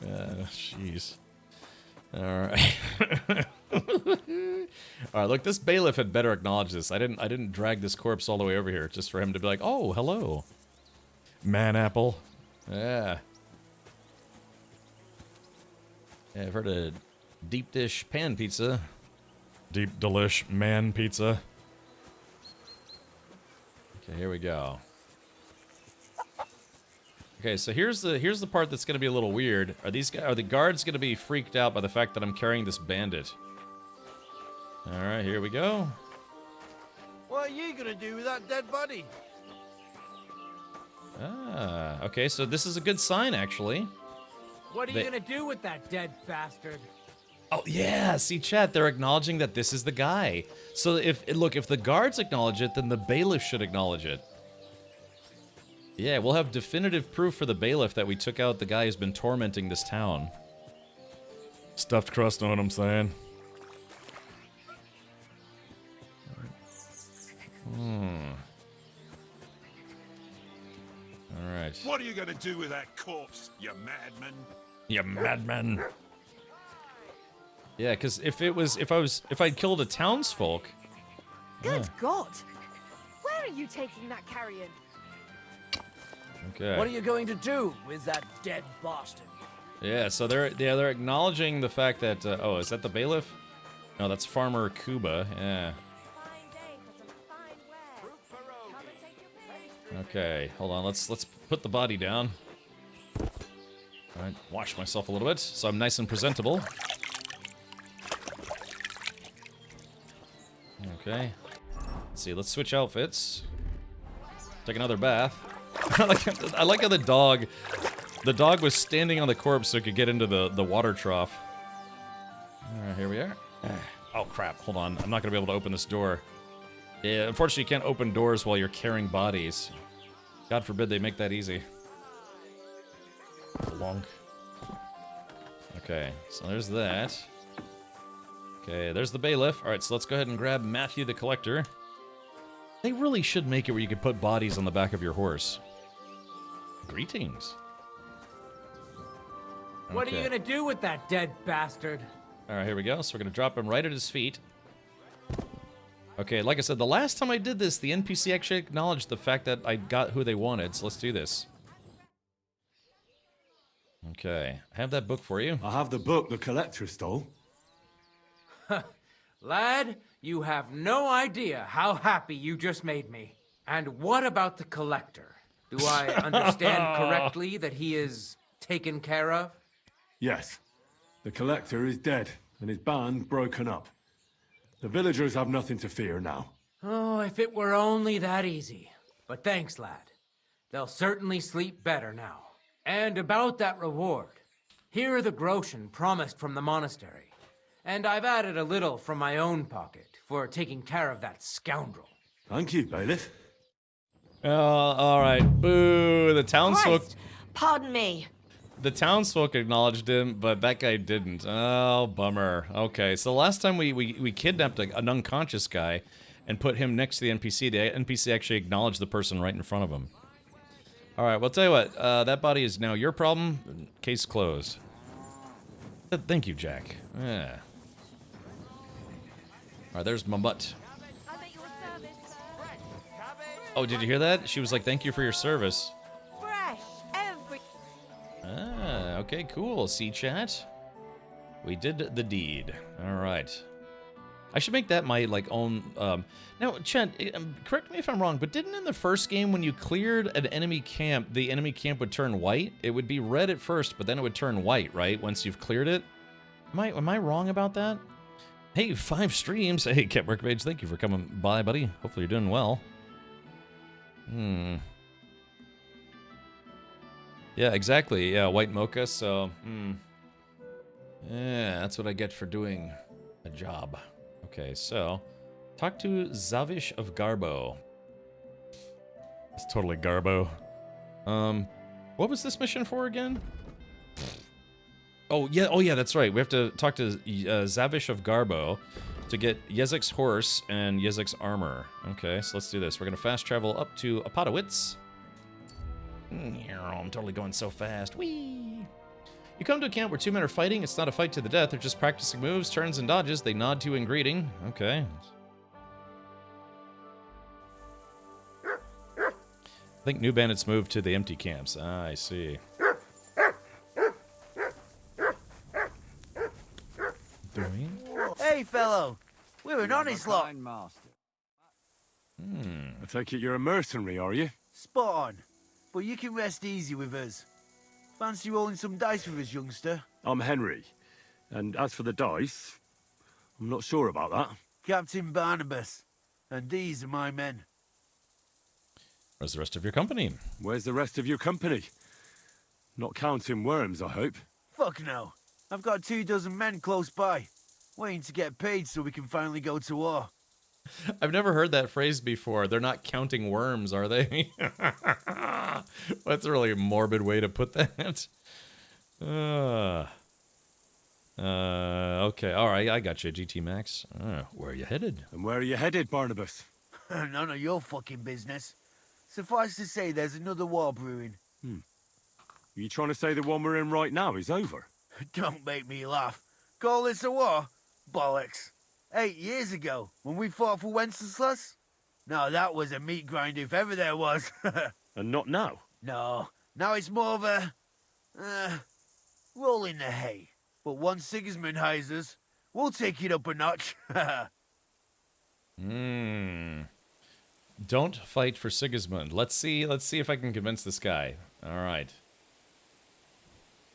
Jeez. Alright. Alright, look, this bailiff had better acknowledge this. I didn't drag this corpse all the way over here just for him to be like, oh, hello. Man apple. Yeah. Yeah, I've heard of deep dish pan pizza. Deep delish man pizza. Okay, here we go. Okay, so here's the part that's gonna be a little weird. Are the guards gonna be freaked out by the fact that I'm carrying this bandit? All right, here we go. What are you gonna do with that dead body? Ah, okay, so this is a good sign, actually. What are you gonna do with that dead bastard? Oh yeah, see, chat, they're acknowledging that this is the guy. So if the guards acknowledge it, then the bailiff should acknowledge it. Yeah, we'll have definitive proof for the bailiff that we took out the guy who's been tormenting this town. Stuffed crust, know what I'm saying? Alright. What are you gonna do with that corpse, you madman? You madman. Yeah, because if I'd killed a townsfolk. Good God! Where are you taking that carrion? Okay. What are you going to do with that dead bastard? Yeah, so they're acknowledging the fact that oh, is that the bailiff? No, that's Farmer Kuba. Yeah. Okay, hold on. Let's put the body down. All right, wash myself a little bit so I'm nice and presentable. Okay. Let's see. Let's switch outfits. Take another bath. I like how the dog was standing on the corpse so it could get into the water trough. All right, here we are. Oh crap! Hold on. I'm not gonna be able to open this door. Yeah, unfortunately, you can't open doors while you're carrying bodies. God forbid they make that easy. Long. Okay, so there's that. Okay, there's the bailiff. Alright, so let's go ahead and grab Matthew the Collector. They really should make it where you could put bodies on the back of your horse. Greetings. What are you Okay. gonna do with that dead bastard? Alright, here we go. So we're gonna drop him right at his feet. Okay, like I said, the last time I did this, the NPC actually acknowledged the fact that I got who they wanted, so let's do this. Okay, I have that book for you. I have the book the collector stole. Lad, you have no idea how happy you just made me. And what about the collector? Do I understand correctly that he is taken care of? Yes. The collector is dead, and his band broken up. The villagers have nothing to fear now. Oh, if it were only that easy. But thanks, lad. They'll certainly sleep better now. And about that reward. Here are the groschen promised from the monastery. And I've added a little from my own pocket for taking care of that scoundrel. Thank you, bailiff. Alright. Boo! The townsfolk... Christ, pardon me. The townsfolk acknowledged him, but that guy didn't. Oh, bummer. Okay, so last time we kidnapped an unconscious guy and put him next to the NPC. The NPC actually acknowledged the person right in front of him. Alright, well, I'll tell you what. That body is now your problem. Case closed. Thank you, Jack. Yeah. Alright, there's my butt. Oh, did you hear that? She was like, thank you for your service. Fresh, every... Ah, okay, cool. See, chat? We did the deed. Alright. I should make that my, like, own, Now, chat, correct me if I'm wrong, but didn't in the first game, when you cleared an enemy camp, the enemy camp would turn white? It would be red at first, but then it would turn white, right? Once you've cleared it? Am I wrong about that? Hey, 5 streams. Hey, Cat Workpage, thank you for coming by, buddy. Hopefully you're doing well. Yeah, exactly. Yeah, white mocha, so, Yeah, that's what I get for doing a job. Okay, so, talk to Zavish of Garbo. It's totally Garbo. What was this mission for again? Oh yeah, that's right. We have to talk to Zavish of Garbo to get Yezek's horse and Yezek's armor. Okay, so let's do this. We're gonna fast travel up to Apatowitz. I'm totally going so fast. Whee! You come to a camp where 2 men are fighting. It's not a fight to the death. They're just practicing moves, turns, and dodges. They nod to you in greeting. Okay. I think new bandits moved to the empty camps. Ah, I see. Hey, fellow. We're an honest lot. I take it you're a mercenary, are you? Spot on. But you can rest easy with us. Fancy rolling some dice with us, youngster? I'm Henry. And as for the dice, I'm not sure about that. Captain Barnabas. And these are my men. Where's the rest of your company? Where's the rest of your company? Not counting worms, I hope. Fuck no. I've got 24 men close by, waiting to get paid so we can finally go to war. I've never heard that phrase before. They're not counting worms, are they? That's a really morbid way to put that. Okay, alright, I got you, GT Max. Where are you headed? And where are you headed, Barnabas? None of your fucking business. Suffice to say, there's another war brewing. Are you trying to say the one we're in right now is over? Don't make me laugh. Call this a war? Bollocks. 8 years ago, when we fought for Wenceslas? No, that was a meat grind if ever there was. And not now? No, now it's more of a... roll in the hay. But once Sigismund hires us, we'll take it up a notch. Don't fight for Sigismund. Let's see if I can convince this guy. Alright.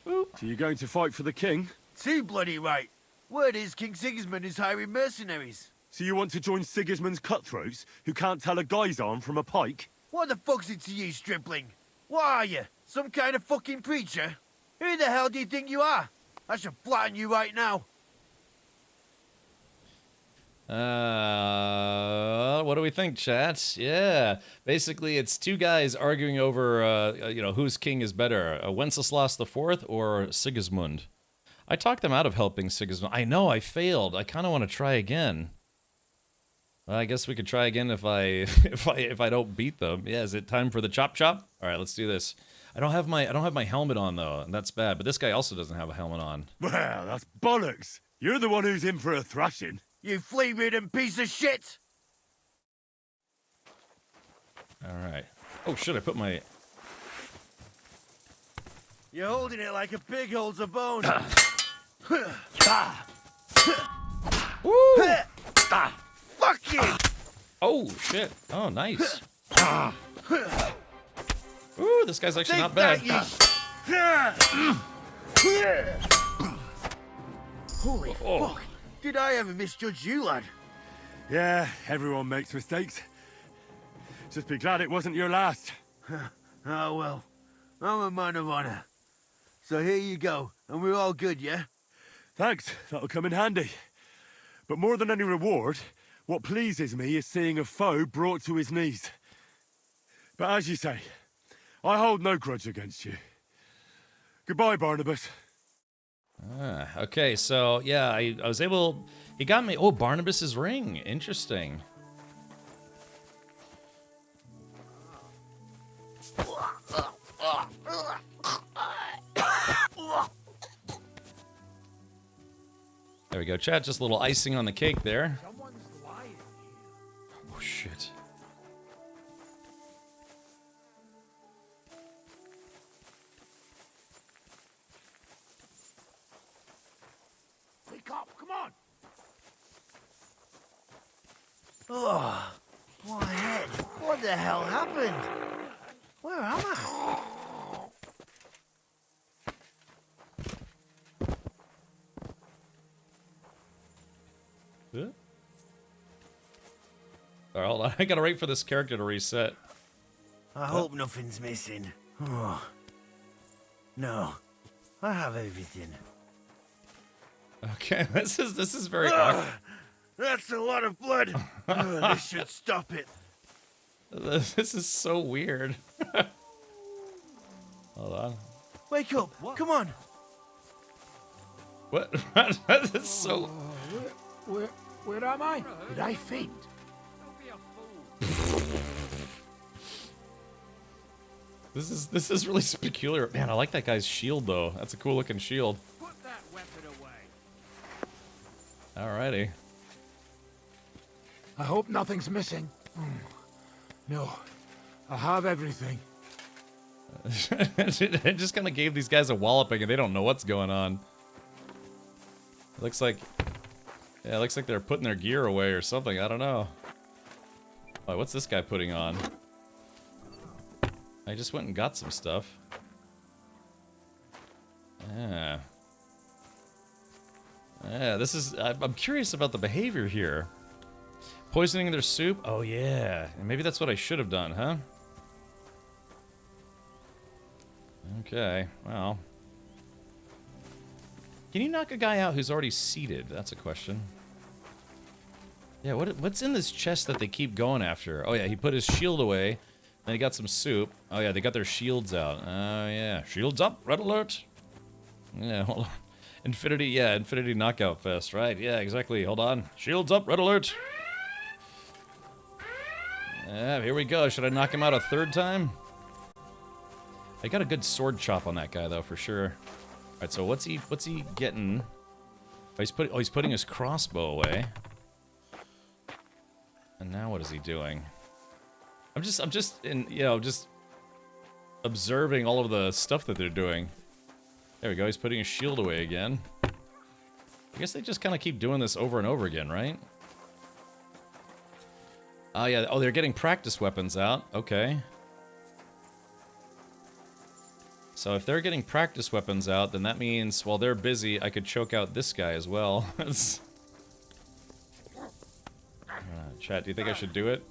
So you're going to fight for the king? Too bloody right. Word is King Sigismund is hiring mercenaries. So you want to join Sigismund's cutthroats, who can't tell a guy's arm from a pike? What the fuck's it to you, stripling? What are you? Some kind of fucking preacher? Who the hell do you think you are? I should flatten you right now. What do we think, chat? Yeah, basically it's two guys arguing over, whose king is better, Wenceslas IV or Sigismund. I talked them out of helping Sigismund. I know, I failed. I kind of want to try again. Well, I guess we could try again if I if I don't beat them. Yeah, is it time for the chop chop? All right, let's do this. I don't have my helmet on though, and that's bad. But this guy also doesn't have a helmet on. Well, that's bollocks. You're the one who's in for a thrashing. You flea-ridden piece of shit! All right. Oh shit! I put my. You're holding it like a pig holds a bone. Woo! Fuck you! Oh shit! Oh nice. Ooh, this guy's actually not bad. Holy fuck! Did I ever misjudge you, lad? Yeah, everyone makes mistakes. Just be glad it wasn't your last. Oh well, I'm a man of honor. So here you go, and we're all good, yeah? Thanks, that'll come in handy. But more than any reward, what pleases me is seeing a foe brought to his knees. But as you say, I hold no grudge against you. Goodbye, Barnabas. Okay, so yeah, I was able. He got me. Oh, Barnabas's ring. Interesting. There we go, chat. Just a little icing on the cake there. Oh shit. Wake up, come on! Oh, my head. What the hell happened? Where am I? Huh? All right, hold on. I gotta wait for this character to reset. I hope nothing's missing. Oh. No, I have everything. Okay, this is very awkward. That's a lot of blood. This should stop it. This is so weird. Hold on. Wake up! Come on! What? This is so. Where am I? Did I faint? This is really peculiar. Man, I like that guy's shield though. That's a cool looking shield. Put that weapon away. Alrighty. I hope nothing's missing. No, I have everything. I just kind of gave these guys a walloping and they don't know what's going on. It looks like they're putting their gear away or something. I don't know. Oh, what's this guy putting on? I just went and got some stuff. Yeah. Yeah, this is... I'm curious about the behavior here. Poisoning their soup? Oh, yeah. And maybe that's what I should have done, huh? Okay, well. Can you knock a guy out who's already seated? That's a question. Yeah, what's in this chest that they keep going after? Oh, yeah, he put his shield away. Then he got some soup. Oh, yeah, they got their shields out. Oh, yeah. Shields up, red alert. Yeah, hold on. Infinity Knockout Fest, right? Yeah, exactly. Hold on. Shields up, red alert. Yeah, here we go. Should I knock him out a third time? I got a good sword chop on that guy, though, for sure. All right, so what's he getting? Oh, he's putting his crossbow away. And now what is he doing? I'm just just observing all of the stuff that they're doing. There we go. He's putting his shield away again. I guess they just kind of keep doing this over and over again, right? Oh, yeah. Oh, they're getting practice weapons out. Okay. So if they're getting practice weapons out, then that means while they're busy, I could choke out this guy as well. Chat, do you think I should do it?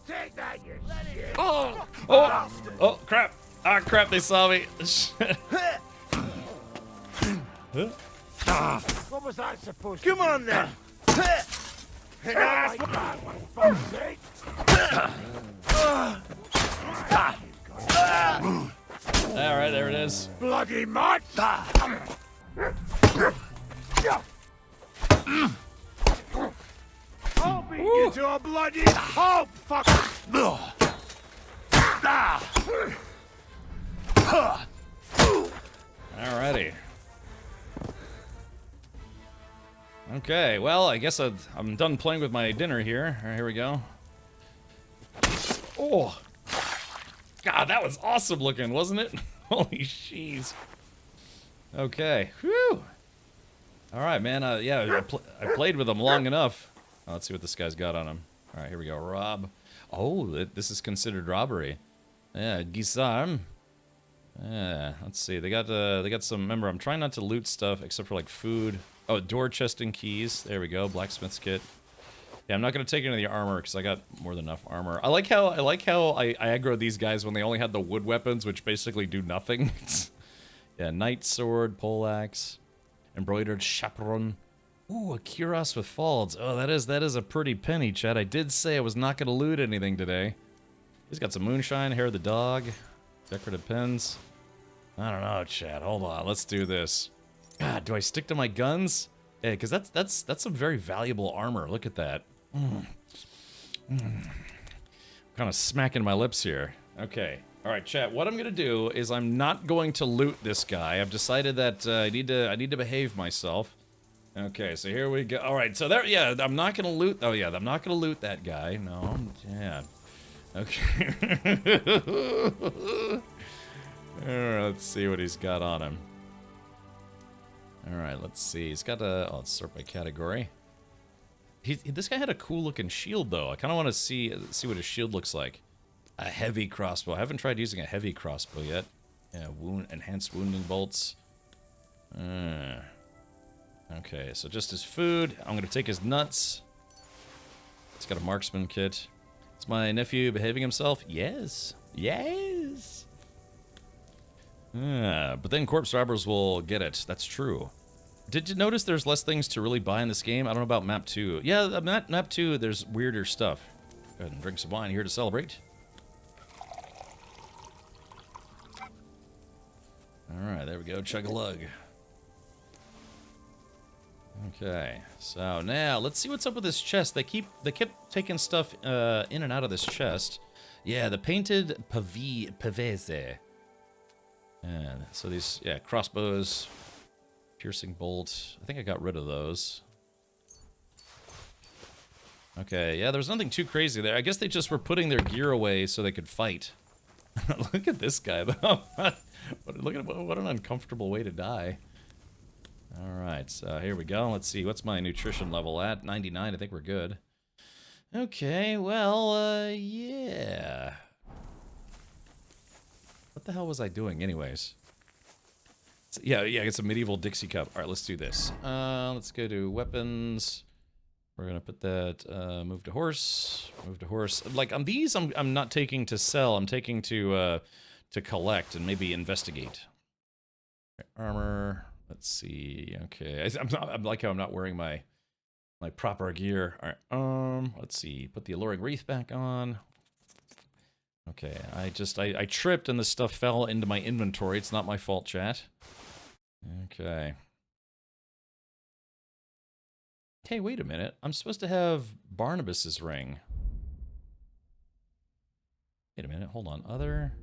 Take that, you shit! Oh! Oh! Oh, crap! Ah, crap, they saw me. What was I supposed to do? Come on, then! Alright, there it is. Bloody mutt! I'll beat you to a bloody pulp, fuck! Alrighty. Okay, well, I guess I'm done playing with my dinner here. Alright, here we go. Oh! God, that was awesome looking, wasn't it? Holy jeez. Okay. Whew! Alright, man. Yeah, I played with him long enough. Oh, let's see what this guy's got on him. Alright, here we go. Rob. Oh, this is considered robbery. Yeah, Gisarm. Yeah, let's see. They got some. Remember, I'm trying not to loot stuff except for like food. Oh, door chest and keys. There we go. Blacksmith's kit. Yeah, I'm not gonna take any of the armor because I got more than enough armor. I like how I aggro these guys when they only had the wood weapons, which basically do nothing. Yeah, knight sword, poleaxe, embroidered chaperon. Ooh, a cuirass with folds. Oh, that is a pretty penny, Chad. I did say I was not gonna loot anything today. He's got some moonshine, hair of the dog, decorative pins. I don't know, Chad. Hold on, let's do this. God, do I stick to my guns? Yeah, because that's some very valuable armor. Look at that. Kind of smacking my lips here. Okay. All right, chat. What I'm gonna do is I'm not going to loot this guy. I've decided that I need to behave myself. Okay, so here we go. All right, so there. Yeah, I'm not gonna loot. Oh yeah, I'm not gonna loot that guy. No. Yeah. Okay. All right, let's see what he's got on him. All right, let's see. He's got a. Oh, let's sort by category. This guy had a cool looking shield though. I kind of want to see what his shield looks like. A heavy crossbow. I haven't tried using a heavy crossbow yet. Yeah, enhanced wounding bolts. Okay, so just his food. I'm gonna take his nuts. It's got a marksman kit. Is my nephew behaving himself? Yes. Yes. But then corpse robbers will get it. That's true. Did you notice there's less things to really buy in this game? I don't know about map 2. Yeah, map 2, there's weirder stuff. Go ahead and drink some wine here to celebrate. Alright, there we go. Chug-a-lug. Okay, so now let's see what's up with this chest. They kept taking stuff in and out of this chest. Yeah, the painted pavese. And so these, yeah, crossbows, piercing bolt. I think I got rid of those. Okay, yeah, there's nothing too crazy there. I guess they just were putting their gear away so they could fight. Look at this guy, though. Look at what an uncomfortable way to die. All right, so here we go. Let's see, what's my nutrition level at? 99. I think we're good. Okay, well, yeah. What the hell was I doing, anyways? So, yeah, it's a medieval Dixie cup. All right, let's do this. Let's go to weapons. We're gonna put that. Move to horse. Move to horse. Like on these, I'm not taking to sell. I'm taking to collect and maybe investigate. Right, armor. Let's see. Okay, I'm like how I'm not wearing my proper gear. All right. Let's see. Put the alluring wreath back on. Okay, I tripped and the stuff fell into my inventory. It's not my fault, chat. Okay. Hey, wait a minute. I'm supposed to have Barnabas's ring. Wait a minute. Hold on. Other.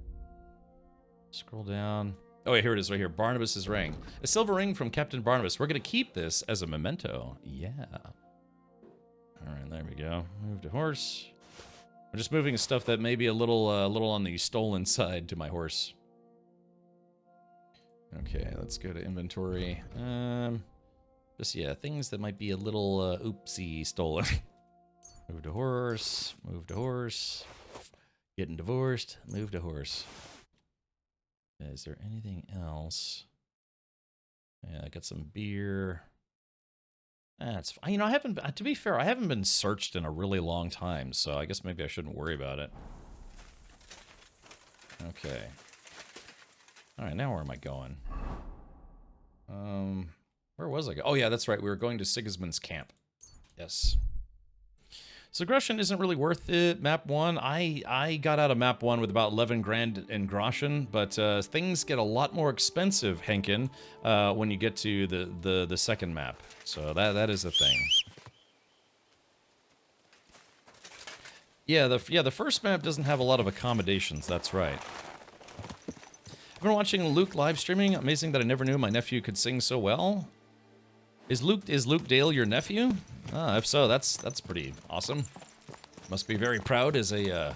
Scroll down. Oh, wait, here it is right here. Barnabas's ring. A silver ring from Captain Barnabas. We're going to keep this as a memento. Yeah. All right, there we go. Move to horse. I'm just moving stuff that may be a little on the stolen side to my horse. Okay, let's go to inventory. Just, yeah, things that might be a little, oopsie stolen. Move to horse. Move to horse. Getting divorced. Move to horse. Is there anything else? Yeah, I got some beer. That's fine. You know, I haven't, to be fair, I haven't been searched in a really long time, so I guess maybe I shouldn't worry about it. Okay. Alright, now where am I going? Where was I going? Oh yeah, that's right, we were going to Sigismund's camp. Yes. So Groschen isn't really worth it. Map 1, I got out of map 1 with about 11 grand in Groschen, but things get a lot more expensive, Henkin, when you get to the second map. So that is the thing. Yeah, the first map doesn't have a lot of accommodations, that's right. I've been watching Luke live streaming. Amazing that I never knew my nephew could sing so well. Is Luke Dale your nephew? Ah, if so, that's pretty awesome. Must be very proud as a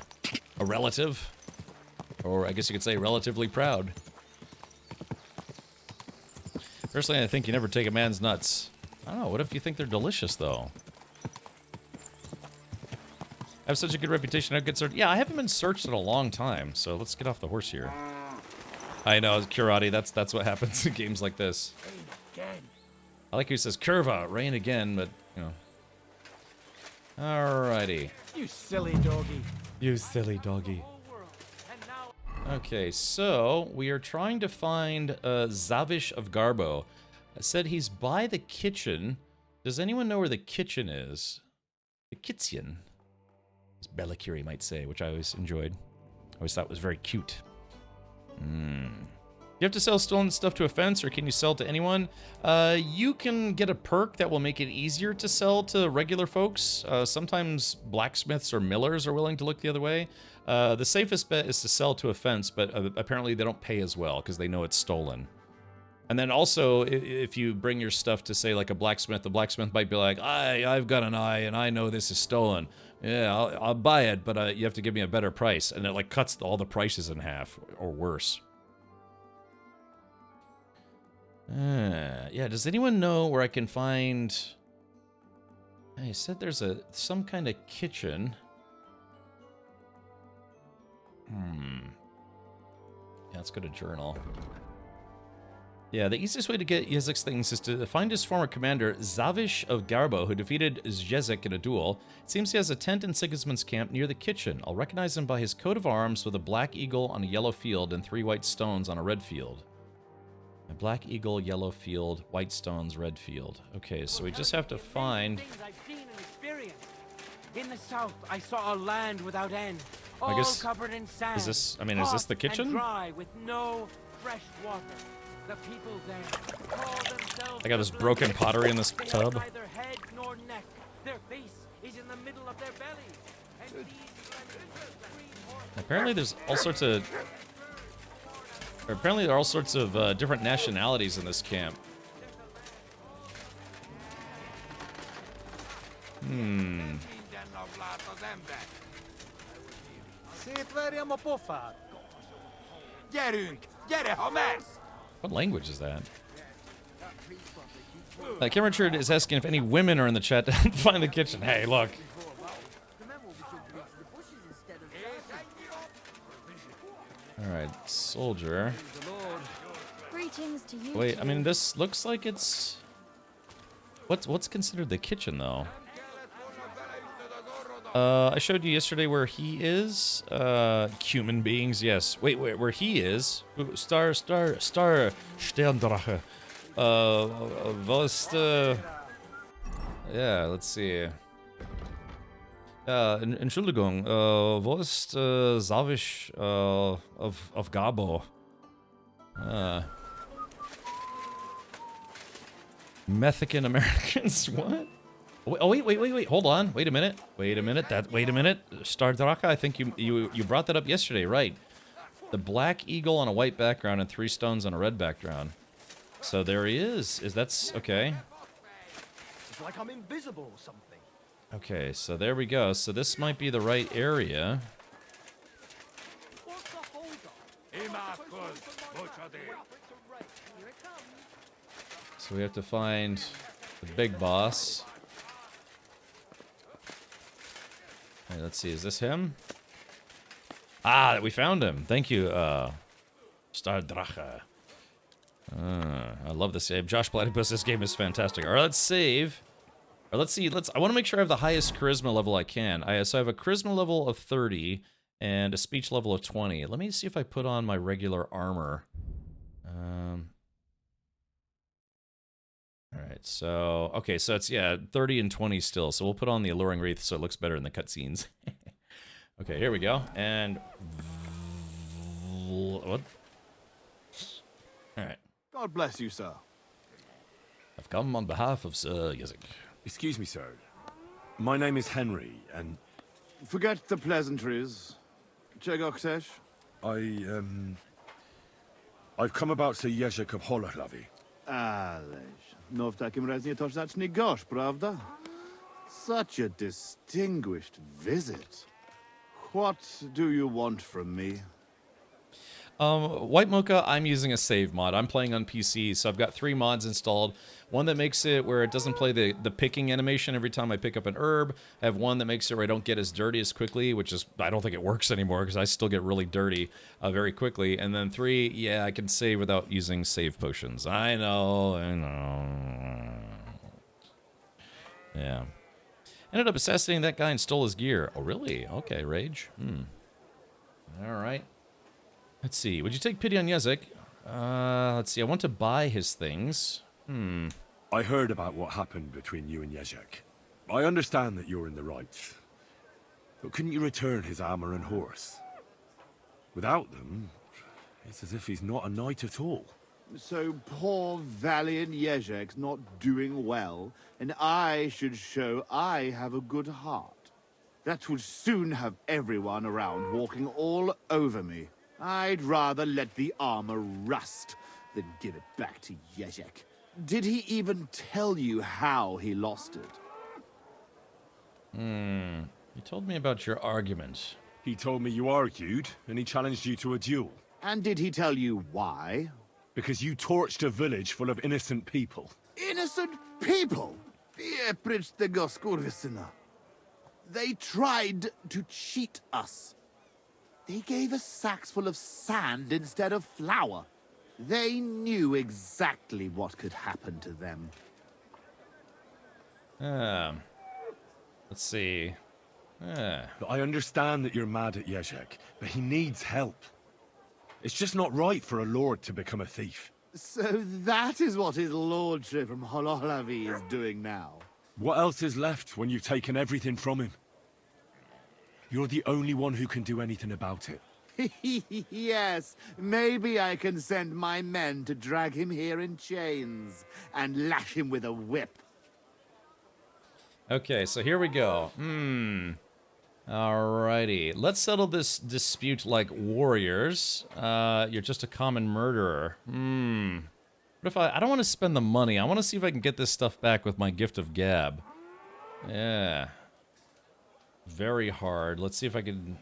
relative, or I guess you could say relatively proud. Personally, I think you never take a man's nuts. I don't know. What if you think they're delicious though? I have such a good reputation. I get searched. Yeah, I haven't been searched in a long time. So let's get off the horse here. I know, Kurati. That's what happens in games like this. I like who says Curva, rain again, but, you know. Alrighty. You silly doggy. You silly doggy. Okay, so we are trying to find Zavish of Garbo. I said he's by the kitchen. Does anyone know where the kitchen is? The kitchen, as Bella Curie might say, which I always enjoyed. I always thought was very cute. You have to sell stolen stuff to a fence, or can you sell to anyone? You can get a perk that will make it easier to sell to regular folks. Sometimes blacksmiths or millers are willing to look the other way. The safest bet is to sell to a fence, but apparently they don't pay as well because they know it's stolen. And then also, if you bring your stuff to, say, like a blacksmith, the blacksmith might be like, I've got an eye and I know this is stolen. Yeah, I'll buy it, but you have to give me a better price. And it like cuts all the prices in half, or worse. Yeah, does anyone know where I can find... I said there's some kind of kitchen. Yeah, let's go to journal. Yeah, the easiest way to get Yezek's things is to find his former commander, Zavish of Garbo, who defeated Yezek in a duel. It seems he has a tent in Sigismund's camp near the kitchen. I'll recognize him by his coat of arms with a black eagle on a yellow field and 3 white stones on a red field. A black eagle, yellow field, white stones, red field. Okay, so we just have to find... In the south, I saw a land without end, I all guess, covered in sand. is this, I mean, is this the kitchen? And dry with no fresh water. The people there call themselves I got this broken pottery in this tub. neither head nor neck. Their face is in the middle of their belly. And Apparently there's all sorts of... Apparently there are all sorts of different nationalities in this camp. What language is that? Cameron Richard is asking if any women are in the chat to help find the kitchen. Hey, look. Alright, soldier. Greetings to you. Wait, I mean, this looks like it's... What's considered the kitchen, though? I showed you yesterday where he is. Human beings, yes. Wait, where he is? Sterndrache. Yeah, let's see. Entschuldigung, wo ist Zavish of Gabo? Mexican Americans, what? Oh, wait, hold on. Wait a minute. Wait a minute. Stardraka, I think you brought that up yesterday, right? The black eagle on a white background and 3 stones on a red background. So there he is. That's okay. It's like I'm invisible or something. Okay, so there we go. So this might be the right area. So we have to find the big boss. Hey, let's see, is this him? Ah, we found him. Thank you, Stardrache. I love this game. Josh Platypus, this game is fantastic. Alright, let's save. Or let's see, I want to make sure I have the highest charisma level I can. So I have a charisma level of 30 and a speech level of 20. Let me see if I put on my regular armor. All right, so okay, so it's 30 and 20 still. So we'll put on the alluring wreath so it looks better in the cutscenes. Okay, here we go. And what? All right. God bless you, sir. I've come on behalf of Sir Yezik. Excuse me, sir. My name is Henry, and... Forget the pleasantries. Czego I've come about Sir Jerzek of Holohlavi. Ależ, no w takim razie to zacznij gość, prawda? Such a distinguished visit. What do you want from me? White Mocha, I'm using a save mod. I'm playing on PC, so I've got 3 mods installed. One that makes it where it doesn't play the picking animation every time I pick up an herb. I have one that makes it where I don't get as dirty as quickly, which is, I don't think it works anymore because I still get really dirty very quickly. And then 3, yeah, I can save without using save potions. I know. Yeah. Ended up assassinating that guy and stole his gear. Oh, really? Okay, Rage. All right. Let's see. Would you take pity on Yezik? Let's see. I want to buy his things. I heard about what happened between you and Jerzek. I understand that you're in the right. But couldn't you return his armor and horse? Without them, it's as if he's not a knight at all. So poor valiant Jerzek's not doing well, and I should show I have a good heart. That would soon have everyone around walking all over me. I'd rather let the armor rust than give it back to Jerzek. Did he even tell you how he lost it? You told me about your argument. He told me you argued, and he challenged you to a duel. And did he tell you why? Because you torched a village full of innocent people. Innocent people? Pieprzcz tego skurwysyna. They tried to cheat us. They gave us sacks full of sand instead of flour. They knew exactly what could happen to them. Let's see. I understand that you're mad at Jerzek, but he needs help. It's just not right for a lord to become a thief. So that is what his lordship from Holohlavi is doing now. What else is left when you've taken everything from him? You're the only one who can do anything about it. Yes, maybe I can send my men to drag him here in chains and lash him with a whip. Okay, so here we go. Alrighty. Let's settle this dispute like warriors. You're just a common murderer. What if I don't want to spend the money. I want to see if I can get this stuff back with my gift of gab. Yeah. Very hard. Let's see if I can...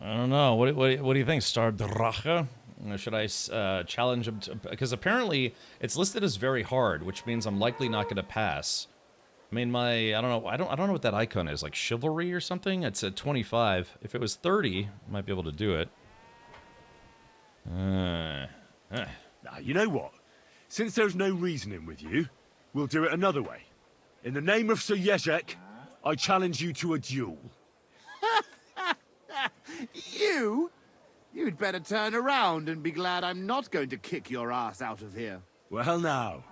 I don't know. What do you think, Star Drache? Should I challenge him to... Because apparently it's listed as very hard, which means I'm likely not going to pass. I mean, I don't know what that icon is, like chivalry or something. It's at 25. If it was 30, I might be able to do it. Now, you know what? Since there's no reasoning with you, we'll do it another way. In the name of Sir Jerzek, I challenge you to a duel. You? You'd better turn around and be glad I'm not going to kick your ass out of here. Well now,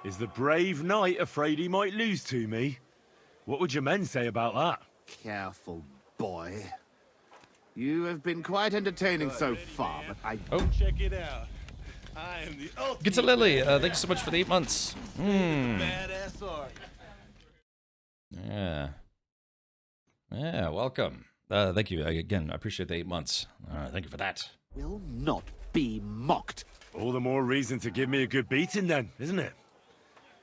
is the brave knight afraid he might lose to me? What would your men say about that? Careful, boy. You have been quite entertaining so far, but I... Oh. Check it out. I am the ultimate. Get to Lily. Thank you so much for the 8 months. Badass art. Yeah. Yeah, welcome. Thank you again. I appreciate the 8 months. Thank you for that. Will not be mocked. All the more reason to give me a good beating then, isn't it?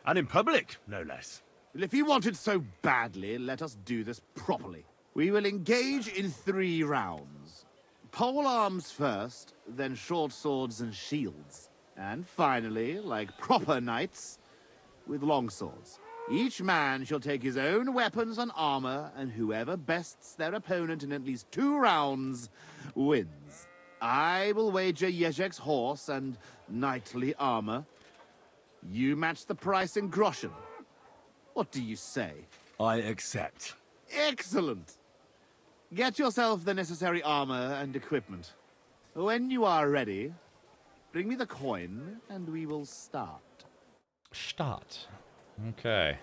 And in public, no less. Well, if you want it so badly, let us do this properly. We will engage in 3 rounds. Pole arms first, then short swords and shields. And finally, like proper knights, with long swords. Each man shall take his own weapons and armor, and whoever bests their opponent in at least 2 rounds wins. I will wager Jerzek's horse and knightly armor. You match the price in groschen. What do you say? I accept. Excellent! Get yourself the necessary armor and equipment. When you are ready, bring me the coin, and we will start. Stadt. Okay.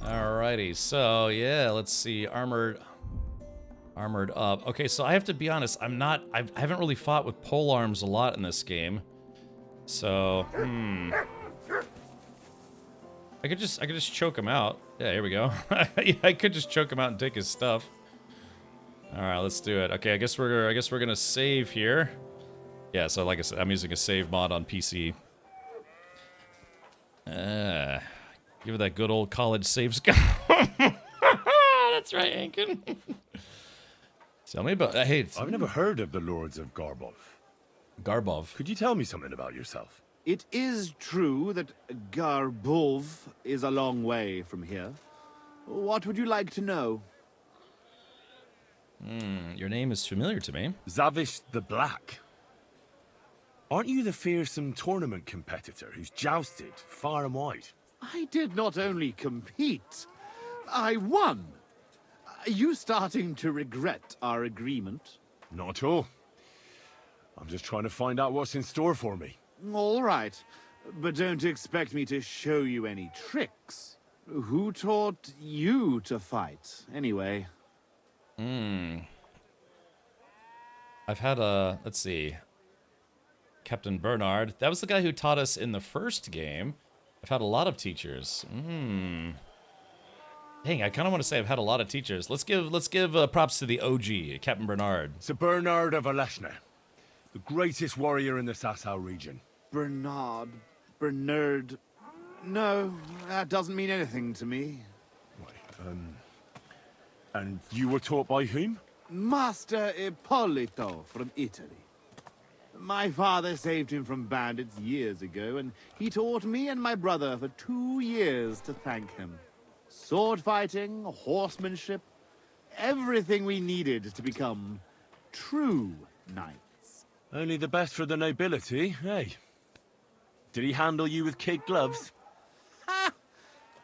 Alrighty, so yeah, let's see. Armored up. Okay, so I have to be honest, I haven't really fought with polearms a lot in this game. So, I could just choke him out. Yeah, here we go. Yeah, I could just choke him out and take his stuff. All right, let's do it. Okay, I guess we're gonna save here. Yeah, so like I said, I'm using a save mod on PC. Give it that good old college save. That's right, Ankin. Tell me about. Hey, I've never heard of the Lords of Garbov. Garbov. Could you tell me something about yourself? It is true that Garbov is a long way from here. What would you like to know? Your name is familiar to me. Zavish the Black. Aren't you the fearsome tournament competitor who's jousted far and wide? I did not only compete, I won. Are you starting to regret our agreement? Not at all. I'm just trying to find out what's in store for me. All right, but don't expect me to show you any tricks. Who taught you to fight, anyway? I've had let's see. Captain Bernard. That was the guy who taught us in the first game. I've had a lot of teachers. Dang, I kind of want to say I've had a lot of teachers. Let's give props to the OG, Captain Bernard. Sir Bernard of Aleshna, the greatest warrior in the Sasau region. Bernard. No, that doesn't mean anything to me. Right, and you were taught by whom? Master Ippolito from Italy. My father saved him from bandits years ago, and he taught me and my brother for 2 years to thank him. Sword fighting, horsemanship, everything we needed to become true knights. Only the best for the nobility, hey? Did he handle you with kid gloves? Ha!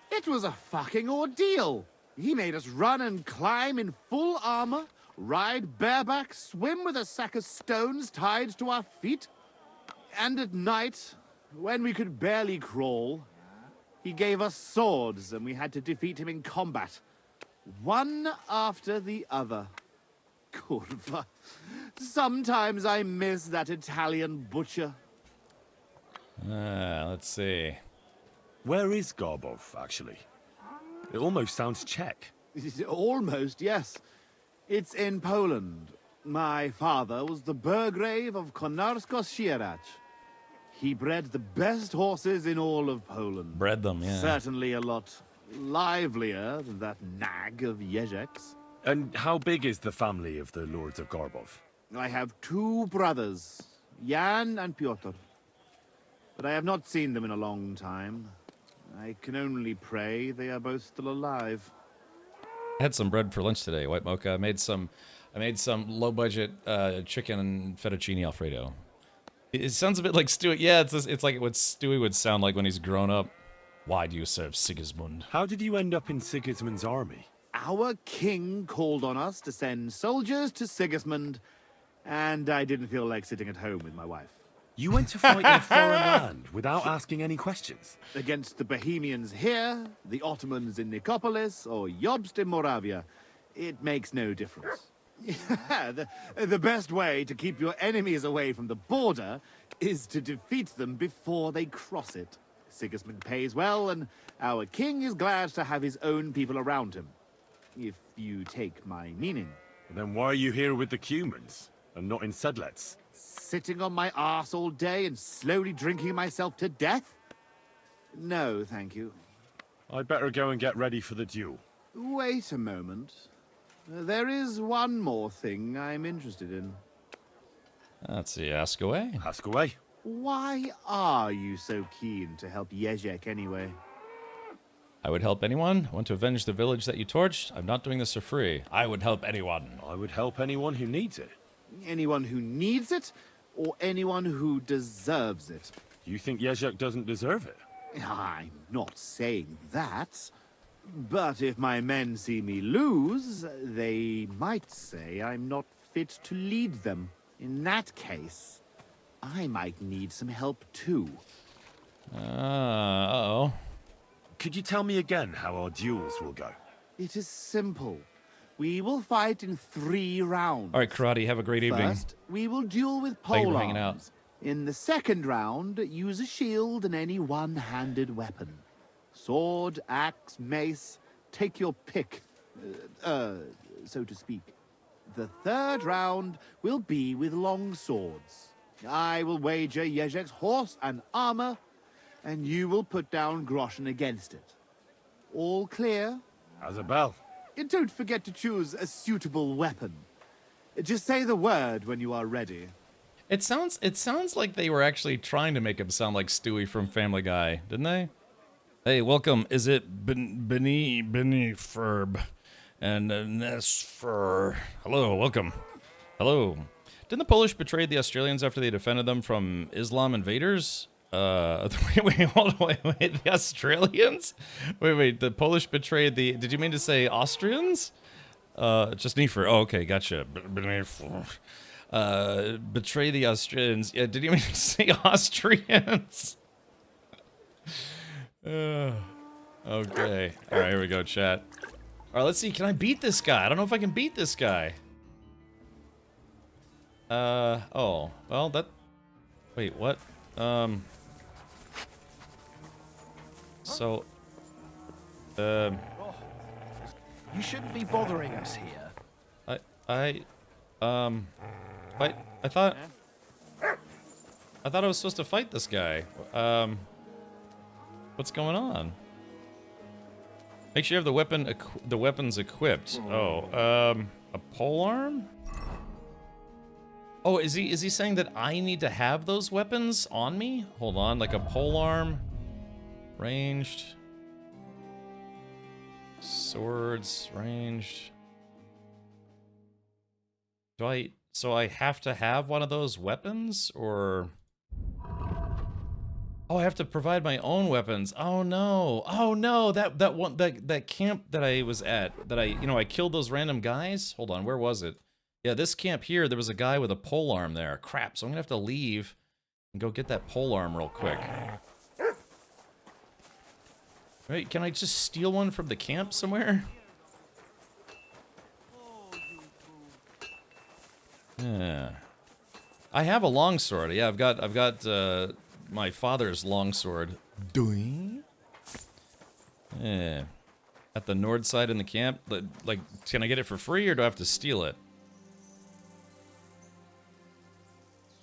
It was a fucking ordeal. He made us run and climb in full armor, ride bareback, swim with a sack of stones tied to our feet. And at night, when we could barely crawl, he gave us swords and we had to defeat him in combat. One after the other. Curva. Sometimes I miss that Italian butcher. Let's see. Where is Garbov, actually? It almost sounds Czech. Almost, yes. It's in Poland. My father was the Burgrave of Konarsko-Sierać. He bred the best horses in all of Poland. Bred them, yeah. Certainly a lot livelier than that nag of Jezek's. And how big is the family of the Lords of Garbov? I have 2 brothers, Jan and Pyotr. But I have not seen them in a long time. I can only pray they are both still alive. I had some bread for lunch today, white mocha. I made some low budget chicken and fettuccine alfredo. It sounds a bit like Stewie. Yeah, it's like what Stewie would sound like when he's grown up. Why do you serve Sigismund? How did you end up in Sigismund's army? Our king called on us to send soldiers to Sigismund, and I didn't feel like sitting at home with my wife. You went to fight in a foreign land without asking any questions? Against the Bohemians here, the Ottomans in Nicopolis, or Jobst in Moravia. It makes no difference. Yeah, the best way to keep your enemies away from the border is to defeat them before they cross it. Sigismund pays well, and our king is glad to have his own people around him. If you take my meaning. Then why are you here with the Cumans, and not in Sedlets? Sitting on my arse all day and slowly drinking myself to death? No, thank you. I'd better go and get ready for the duel. Wait a moment. There is one more thing I'm interested in. Let's see, ask away. Ask away. Why are you so keen to help Jezek anyway? I would help anyone. Want to avenge the village that you torched? I'm not doing this for free. I would help anyone. I would help anyone who needs it. Anyone who needs it, or anyone who deserves it? You think Jezek doesn't deserve it? I'm not saying that. But if my men see me lose, they might say I'm not fit to lead them. In that case, I might need some help too. Uh-oh. Could you tell me again how our duels will go? It is simple. We will fight in 3 rounds. All right, Karate, have a great evening. First, we will duel with Thank you pole for hanging out. arms. In the second round, use a shield and any one-handed weapon. Sword, axe, mace, take your pick, so to speak. The third round will be with long swords. I will wager Yezhek's horse and armor, and you will put down Groshen against it. All clear? How's a bell? And don't forget to choose a suitable weapon. Just say the word when you are ready. It sounds like they were actually trying to make him sound like Stewie from Family Guy, didn't they? Hey, welcome. Is it Benny Ferb and Ness for? Hello, welcome. Hello. Didn't the Polish betray the Australians after they defended them from Islam invaders? Wait, the Australians? Wait, the Polish betrayed the, did you mean to say Austrians? Just Nefer. Oh, okay, gotcha. Betray the Austrians. Yeah, did you mean to say Austrians? Okay. All right, here we go, chat. All right, let's see. Can I beat this guy? I don't know if I can beat this guy. Oh, well, that, wait, what? So, you shouldn't be bothering us here. wait, I thought I was supposed to fight this guy. What's going on? Make sure you have the weapons equipped. Oh, a polearm? Oh, is he saying that I need to have those weapons on me? Hold on, like a polearm, ranged, swords, ranged. So I have to have one of those weapons, or? Oh, I have to provide my own weapons. Oh no! Oh no! That camp that I was at, that I killed those random guys. Hold on, where was it? Yeah, this camp here, there was a guy with a polearm there. Crap, so I'm gonna have to leave and go get that polearm real quick. Wait, can I just steal one from the camp somewhere? Yeah. I have a longsword. Yeah, I've got my father's longsword. Doing? Yeah. At the north side in the camp. Like, can I get it for free or do I have to steal it?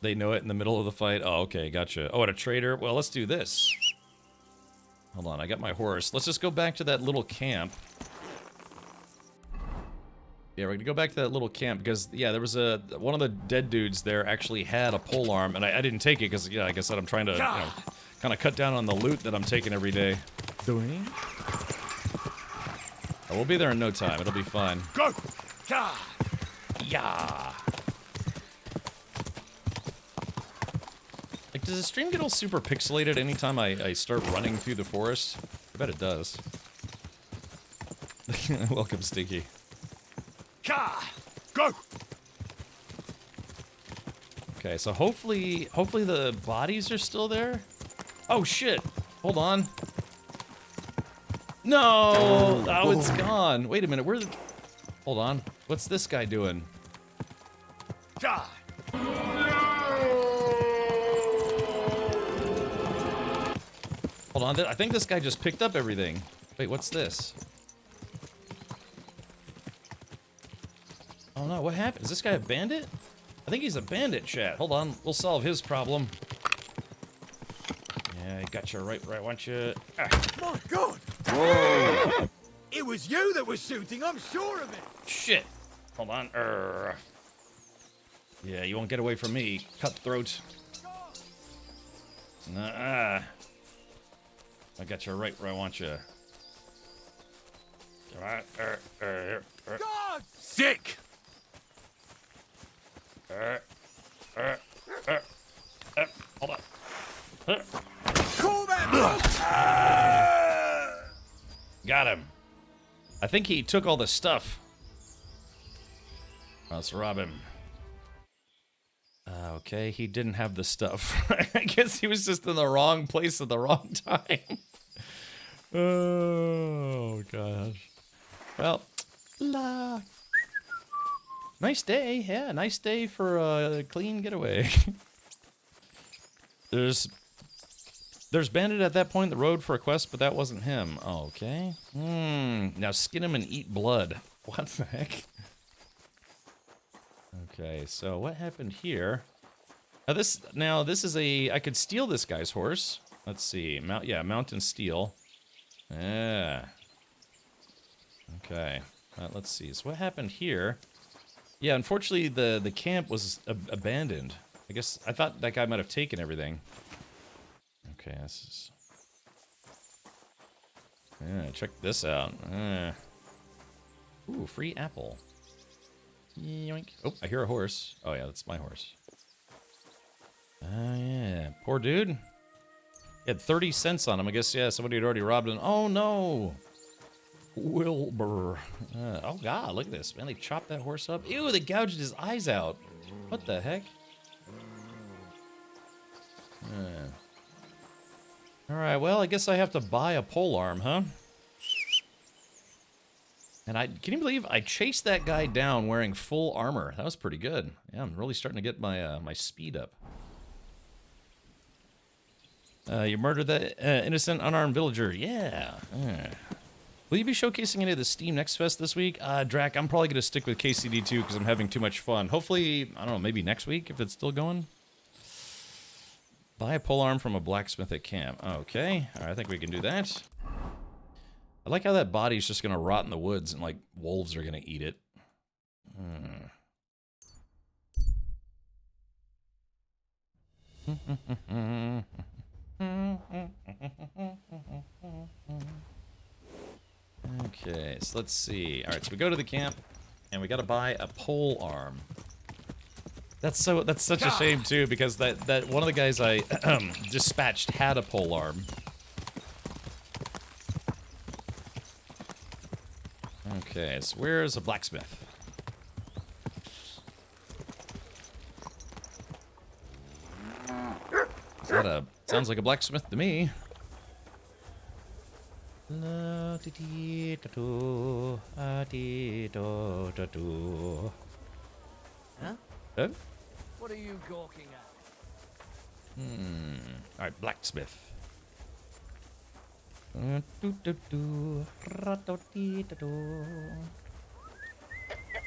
They know it in the middle of the fight. Oh, okay, gotcha. Oh, at a trader? Well, let's do this. Hold on, I got my horse. Let's just go back to that little camp. Yeah, we're gonna go back to that little camp because, yeah, there was one of the dead dudes there actually had a polearm, and I didn't take it because, yeah, like I said, I'm trying to, kind of cut down on the loot that I'm taking every day. Doing? Oh, we'll be there in no time. It'll be fine. Go! Yeah. Like, does the stream get all super pixelated anytime I start running through the forest? I bet it does. Welcome, Stinky. Go! Okay, so hopefully the bodies are still there. Oh shit! Hold on. No! Oh, it's gone. Wait a minute. Hold on. What's this guy doing? Hold on. I think this guy just picked up everything. Wait, what's this? Oh no, what happened? Is this guy a bandit? I think he's a bandit, chat. Hold on, we'll solve his problem. Yeah, I got you right, want you? My God! Whoa! It was you that was shooting, I'm sure of it! Shit! Hold on. Yeah, you won't get away from me, cutthroat. Nuh-uh. I got you right where I want you. Come on. God! Sick! Hold on. Call that! Got him. I think he took all the stuff. Let's rob him. Okay, he didn't have the stuff. I guess he was just in the wrong place at the wrong time. Oh, gosh. Well, nice day. Yeah, nice day for a clean getaway. There's Bandit at that point in the road for a quest, but that wasn't him. Oh, okay. Now skin him and eat blood. What the heck? Okay, so what happened here? Now this is I could steal this guy's horse. Let's see. Mount and steal. Yeah. Okay. Let's see. So what happened here? Yeah, unfortunately the camp was abandoned. I guess I thought that guy might have taken everything. Okay, this is... Yeah, check this out. Ooh, free apple. Yoink. Oh, I hear a horse. Oh yeah, that's my horse. Yeah. Poor dude. He had 30 cents on him. I guess, yeah, somebody had already robbed him. Oh no! Wilbur. Oh god, look at this. Man, they chopped that horse up. Ew, they gouged his eyes out. What the heck? Alright, well, I guess I have to buy a polearm, huh? And can you believe I chased that guy down wearing full armor? That was pretty good. Yeah, I'm really starting to get my my speed up. You murdered that innocent, unarmed villager. Yeah. Will you be showcasing any of the Steam Next Fest this week? Drac, I'm probably going to stick with KCD2 because I'm having too much fun. Hopefully, I don't know, maybe next week if it's still going? Buy a polearm from a blacksmith at camp. Okay, all right, I think we can do that. I like how that body's just going to rot in the woods and, like, wolves are going to eat it. Okay, so let's see. All right, so we go to the camp, and we got to buy a polearm. That's such a shame too, because that one of the guys I dispatched had a polearm. Okay, so where's a blacksmith? Is that sounds like a blacksmith to me. Huh? Huh? What are you gawking at? Alright, blacksmith.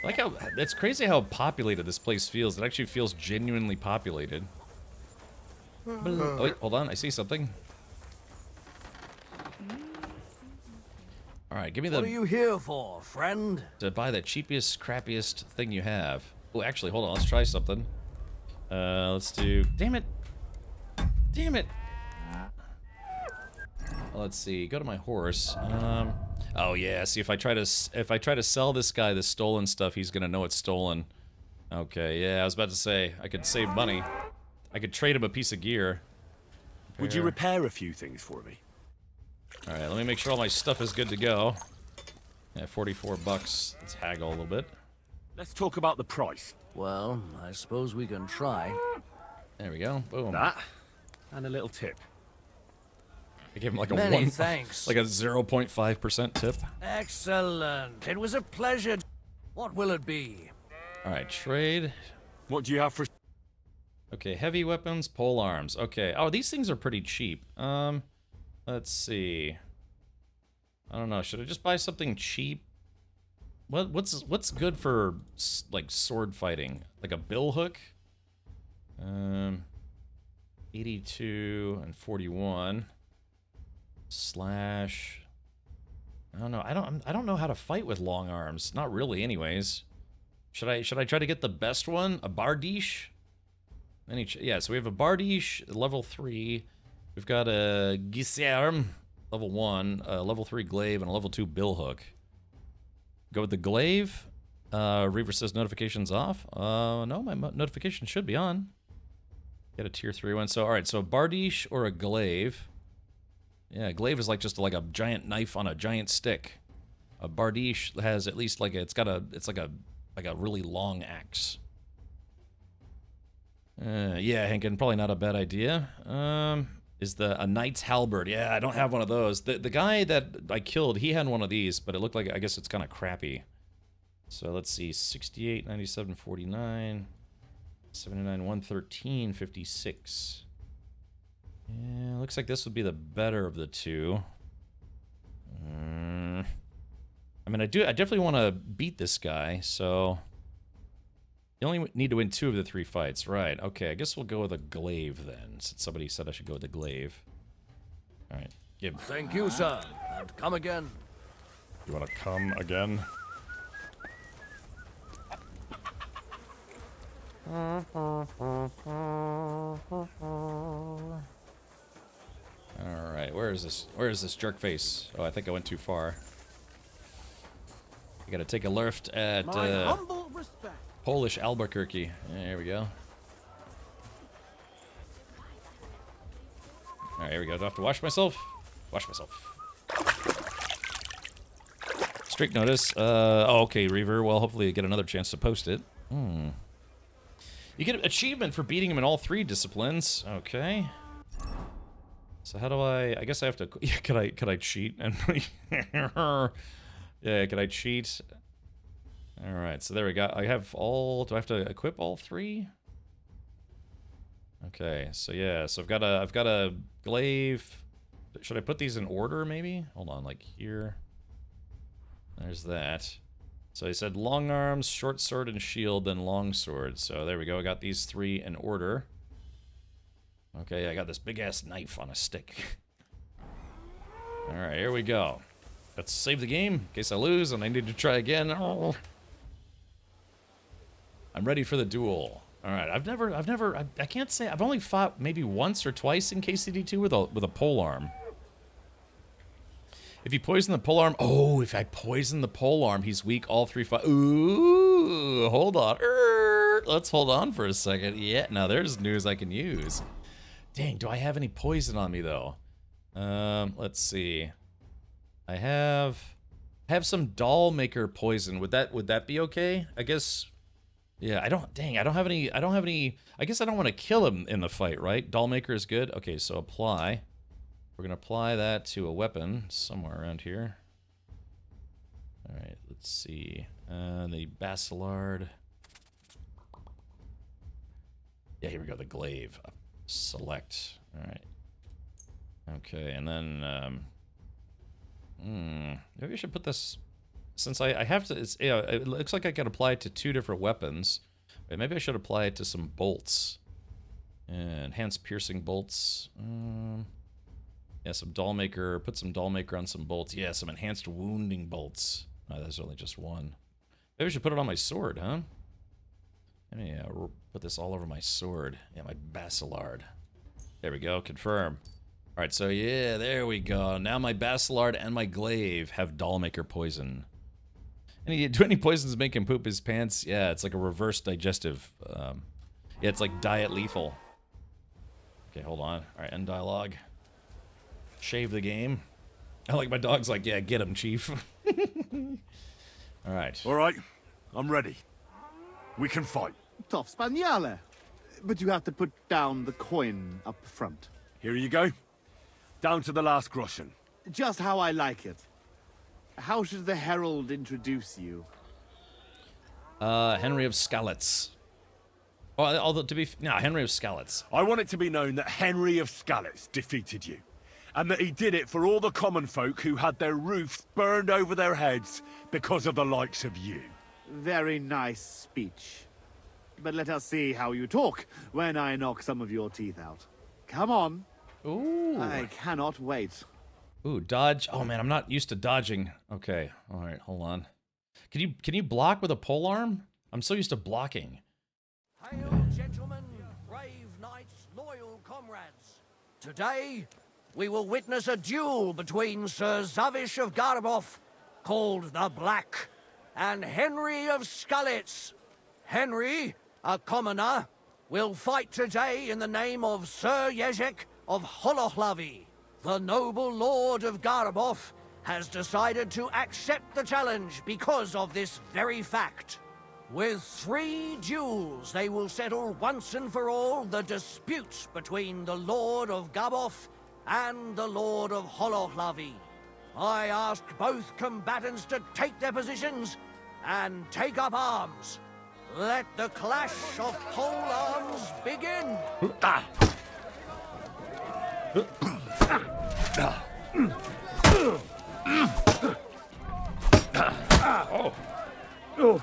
Like how it's crazy how populated this place feels. It actually feels genuinely populated. Oh, wait, hold on, I see something. Alright, give me the... What are you here for, friend? To buy the cheapest, crappiest thing you have. Oh, actually, hold on, let's try something. Let's do... Damn it! Damn it! Let's see, go to my horse. Oh yeah, see if I try to sell this guy the stolen stuff, he's gonna know it's stolen. Okay, yeah, I was about to say, I could save money. I could trade him a piece of gear. Would you repair a few things for me? Alright, let me make sure all my stuff is good to go. Yeah, 44 bucks. Let's haggle a little bit. Let's talk about the price. Well, I suppose we can try. There we go. Boom. That, and a little tip. I gave him like a Many thanks. like a 0.5% tip. Excellent. It was a pleasure. What will it be? Alright, trade. What do you have for... Okay, heavy weapons, pole arms. Okay. Oh, these things are pretty cheap. Let's see. I don't know. Should I just buy something cheap? What's good for like sword fighting? Like a bill hook? 82 and 41. Slash. I don't know. I don't know how to fight with long arms. Not really, anyways. Should I try to get the best one? A bardiche? Yeah, so we have a bardiche, level 3. We've got a gisarm, level 1, a level 3 glaive, and a level 2 bill hook. Go with the glaive. Reaver says notifications off. No, my notification should be on. Get a tier 3 one. So, alright, so a bardiche or a glaive. Yeah, a glaive is like just like a giant knife on a giant stick. A bardiche has at least like it's like a really long axe. Yeah, Hankin, probably not a bad idea. Is a knight's halberd? Yeah, I don't have one of those. The guy that I killed, he had one of these, but it looked like, I guess it's kind of crappy. So let's see, 68, 97, 49, 79, 113, 56. Yeah, looks like this would be the better of the two. I mean, I definitely want to beat this guy, so... You only need to win 2 of the 3 fights. Right, okay, I guess we'll go with a glaive then, since somebody said I should go with the glaive. Alright, give... Thank you, sir, and come again. You want to come again? Alright, where is this? Where is this jerk face? Oh, I think I went too far. I gotta take a left at humble respect. Polish Albuquerque. There we go. Alright, here we go. Do I have to wash myself? Wash myself. Strict notice. Oh, okay, Reaver. Well, hopefully you get another chance to post it. You get an achievement for beating him in all 3 disciplines. Okay. So how do I guess I have to... Yeah, could I cheat? And yeah, could I cheat? Alright, so there we go. I have all... Do I have to equip all 3? Okay, so yeah, so I've got a glaive. Should I put these in order, maybe? Hold on, like here. There's that. So he said long arms, short sword, and shield, then long sword. So there we go, I got these 3 in order. Okay, I got this big-ass knife on a stick. Alright, here we go. Let's save the game, in case I lose and I need to try again. Oh. I'm ready for the duel. Alright, I can't say, I've only fought maybe once or twice in KCD2 with a polearm. If you poison the polearm, oh, if I poison the polearm, he's weak all 3 fights. Ooh, hold on. Let's hold on for a second. Yeah, now there's news I can use. Dang, do I have any poison on me though? Let's see. I have some doll maker poison. Would that be okay? I guess. Yeah, I don't have any. I guess I don't want to kill him in the fight, right? Doll maker is good. Okay, so apply. We're gonna apply that to a weapon somewhere around here. All right, let's see. The Basilard. Yeah, here we go. The glaive. Select. All right. Okay, and then maybe I should put this, since I have to. It's, yeah, it looks like I can apply it to 2 different weapons. Wait, maybe I should apply it to some bolts. Enhanced piercing bolts. Yeah, some doll maker. Put some doll maker on some bolts. Yeah, some enhanced wounding bolts. Oh, there's only just 1. Maybe I should put it on my sword, huh? Let me put this all over my sword. Yeah, my Basilard. There we go. Confirm. All right, so yeah, there we go. Now my Basilard and my glaive have dollmaker poison. Do any poisons make him poop his pants? Yeah, it's like a reverse digestive. Yeah, it's like diet lethal. Okay, hold on. All right, end dialogue. Shave the game. I like my dog's like, yeah, get him, chief. All right. All right, I'm ready. We can fight. Tough Spaniale. But you have to put down the coin up front. Here you go. Down to the last groschen. Just how I like it. How should the Herald introduce you? Henry of Skalitz. Well, although Henry of Skalitz. I want it to be known that Henry of Skalitz defeated you. And that he did it for all the common folk who had their roofs burned over their heads because of the likes of you. Very nice speech. But let us see how you talk when I knock some of your teeth out. Come on. Ooh. I cannot wait. Ooh, dodge. Oh man, I'm not used to dodging. Okay, all right, hold on. Can you block with a polearm? I'm so used to blocking. Hail, gentlemen, brave knights, loyal comrades. Today, we will witness a duel between Sir Zavish of Garbov, called the Black, and Henry of Skalitz. Henry, a commoner, will fight today in the name of Sir Jezek of Holohlavi. The noble lord of Garbov has decided to accept the challenge because of this very fact. With 3 duels, they will settle once and for all the disputes between the Lord of Gaboth and the Lord of Holohlavi. I ask both combatants to take their positions and take up arms. Let the clash of pole arms begin. Oh.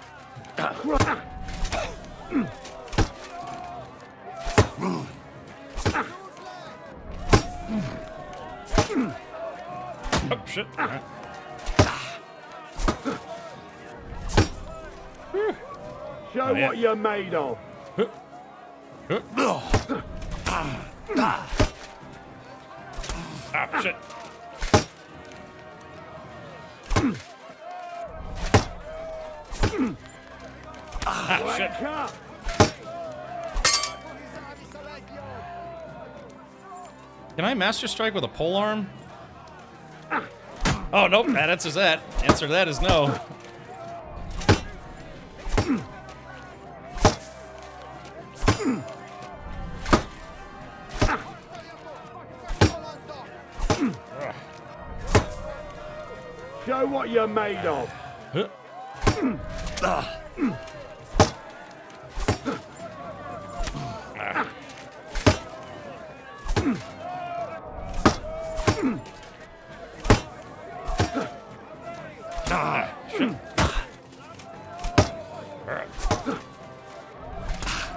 Oh, shit. All right. Show what you're made of. Ah, shit. Ah, shit. Can I Master Strike with a pole arm? Oh, nope. That answers that. Answer to that is no. Show what you're made of. Shit.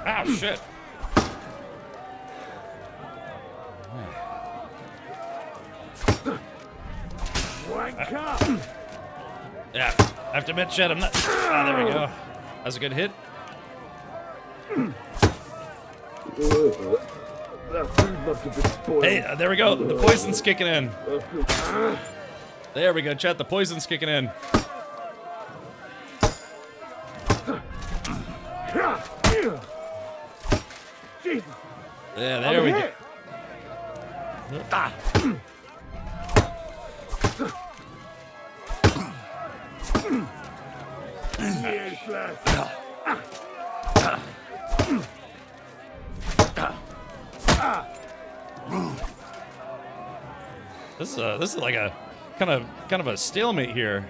Ah, shit. Wanker! Yeah, I have to admit, Chad, I'm not. Ah, there we go. That's a good hit. That food must have been spoiled. Hey, there we go. The poison's kicking in. There we go, Chad. The poison's kicking in. Jesus. Yeah, there we go. Ah. Useless. This is like a kind of a stalemate here.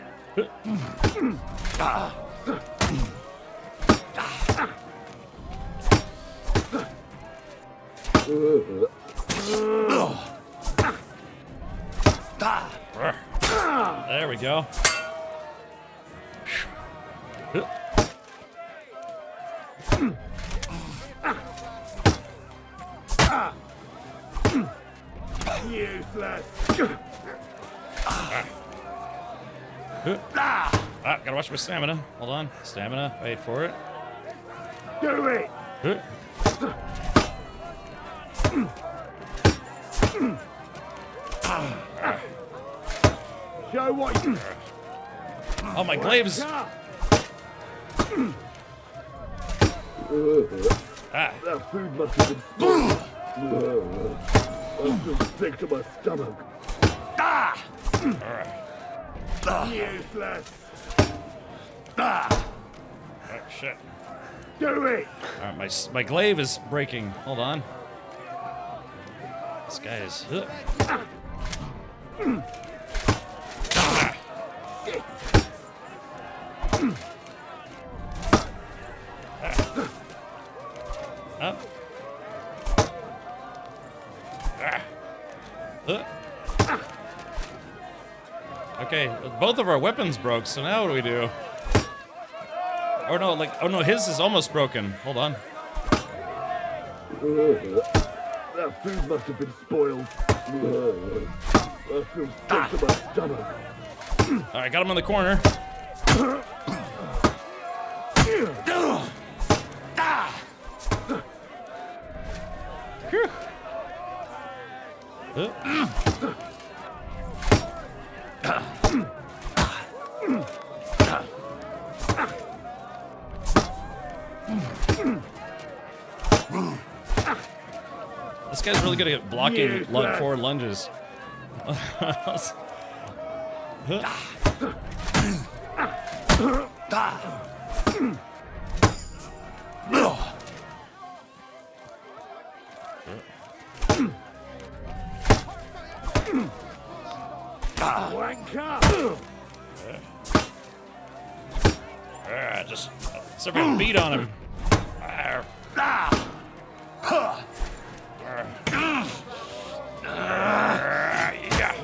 There we go. Useless. Gotta watch my stamina. Hold on. Stamina. Wait for it. Do it. Show what you... Oh, my glaives. That food must have been spoiled. I feel sick to my stomach. Useless. Oh, shit. Do it. All right, my glaive is breaking. Hold on. This guy is. Okay, both of our weapons broke, so now what do we do? Or no, oh no, his is almost broken. Hold on. That food must have been spoiled. I feel sick to my stomach. Alright, got him in the corner. This guy's really good at blocking forward lunges. Just somebody beat on him.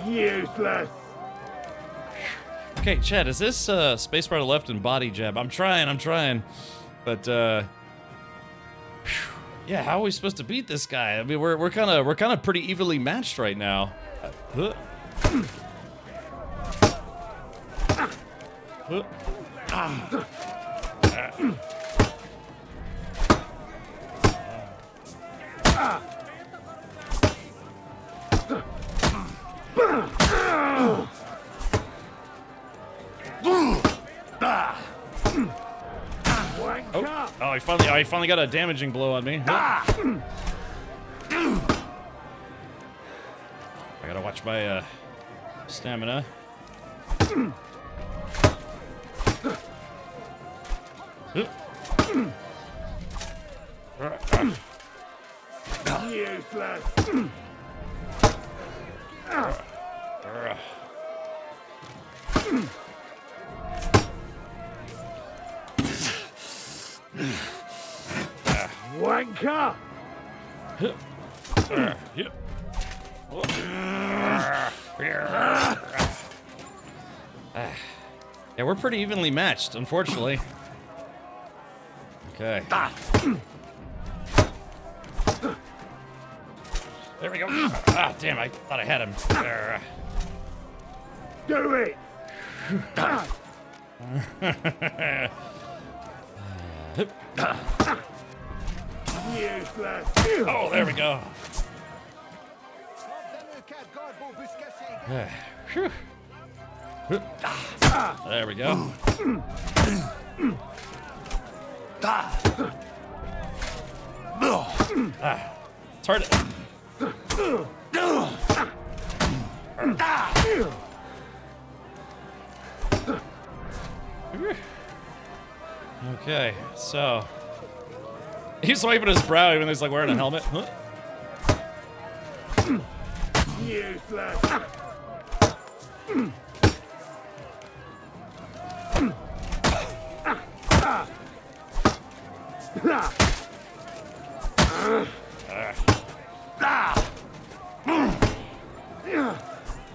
Useless. Okay, Chad, is this spacebar to left and body jab? I'm trying. But yeah, how are we supposed to beat this guy? I mean, we're kind of pretty evenly matched right now. Oh, I finally got a damaging blow on me. I gotta watch my stamina. Useless. Wanker! Yeah, we're pretty evenly matched, unfortunately. Okay. There we go. Ah, damn, I thought I had him. Do it! Useless. Oh, there we go. Phew. There we go. It's hard to... Okay, so... He's wiping his brow even though he's like wearing a helmet. Huh? Useless.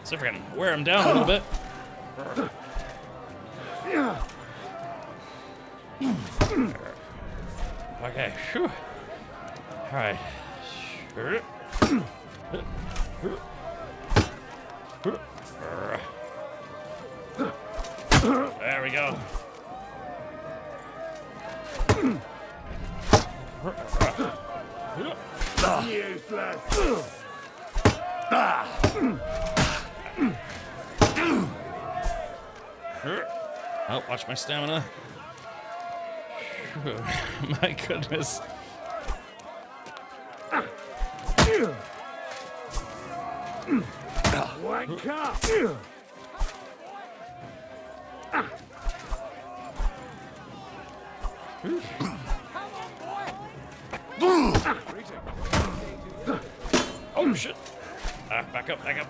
See if we can wear him down a little bit. Okay, whew. All right. There we go. Useless. Oh, watch my stamina. My goodness. Wanker. Oh shit! Back up, back up.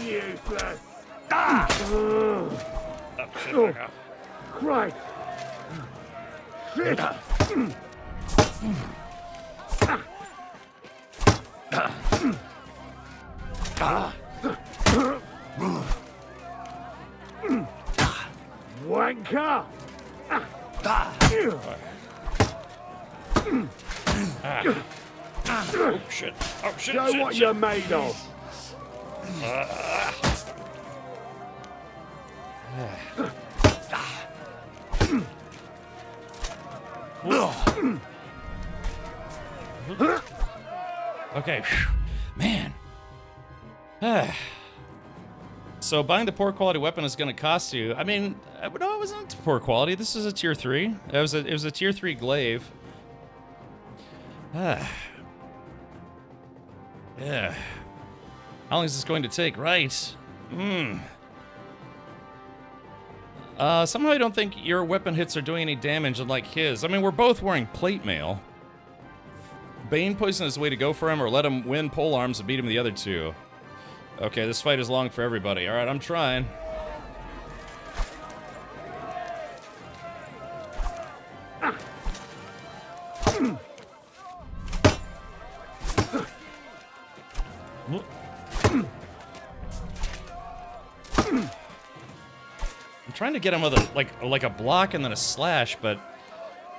Useless. Oh shit! Back up. Christ. Shit. Wanker. Oh shit! Oh shit! Show shit, what shit. you're made of. Okay, man. So buying the poor quality weapon is going to cost you. I mean, no, it wasn't poor quality. This is a tier 3. It was a tier 3 glaive. Yeah. How long is this going to take? Right. Somehow I don't think your weapon hits are doing any damage unlike his. I mean, we're both wearing plate mail. Bane poison is the way to go for him, or let him win pole arms and beat him the other two. Okay, this fight is long for everybody. Alright, I'm trying. I'm trying to get him with a like a block and then a slash, but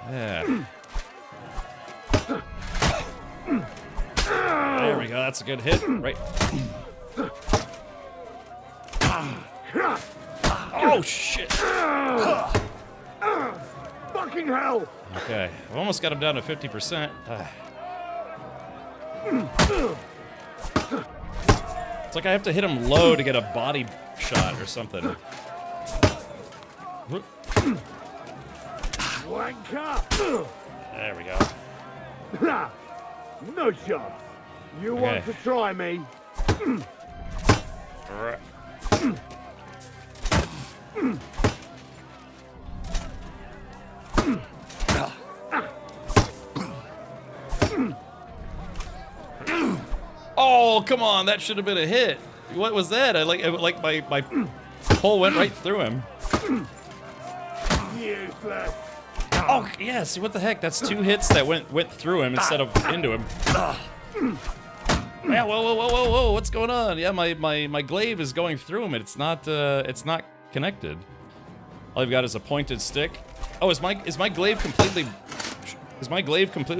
yeah. There we go. That's a good hit. Right. Oh shit! Fucking hell! Okay, I've almost got him down to 50%. It's like I have to hit him low to get a body shot or something. Wanker! There we go. No shots. You want to try me? Oh, come on, that should have been a hit. What was that? I like my pole went right through him. Useless. Oh, yeah, see what the heck? That's 2 hits that went through him instead of into him. Yeah, whoa, what's going on? Yeah, my glaive is going through him and it's not connected. All I've got is a pointed stick. Oh, is my glaive completely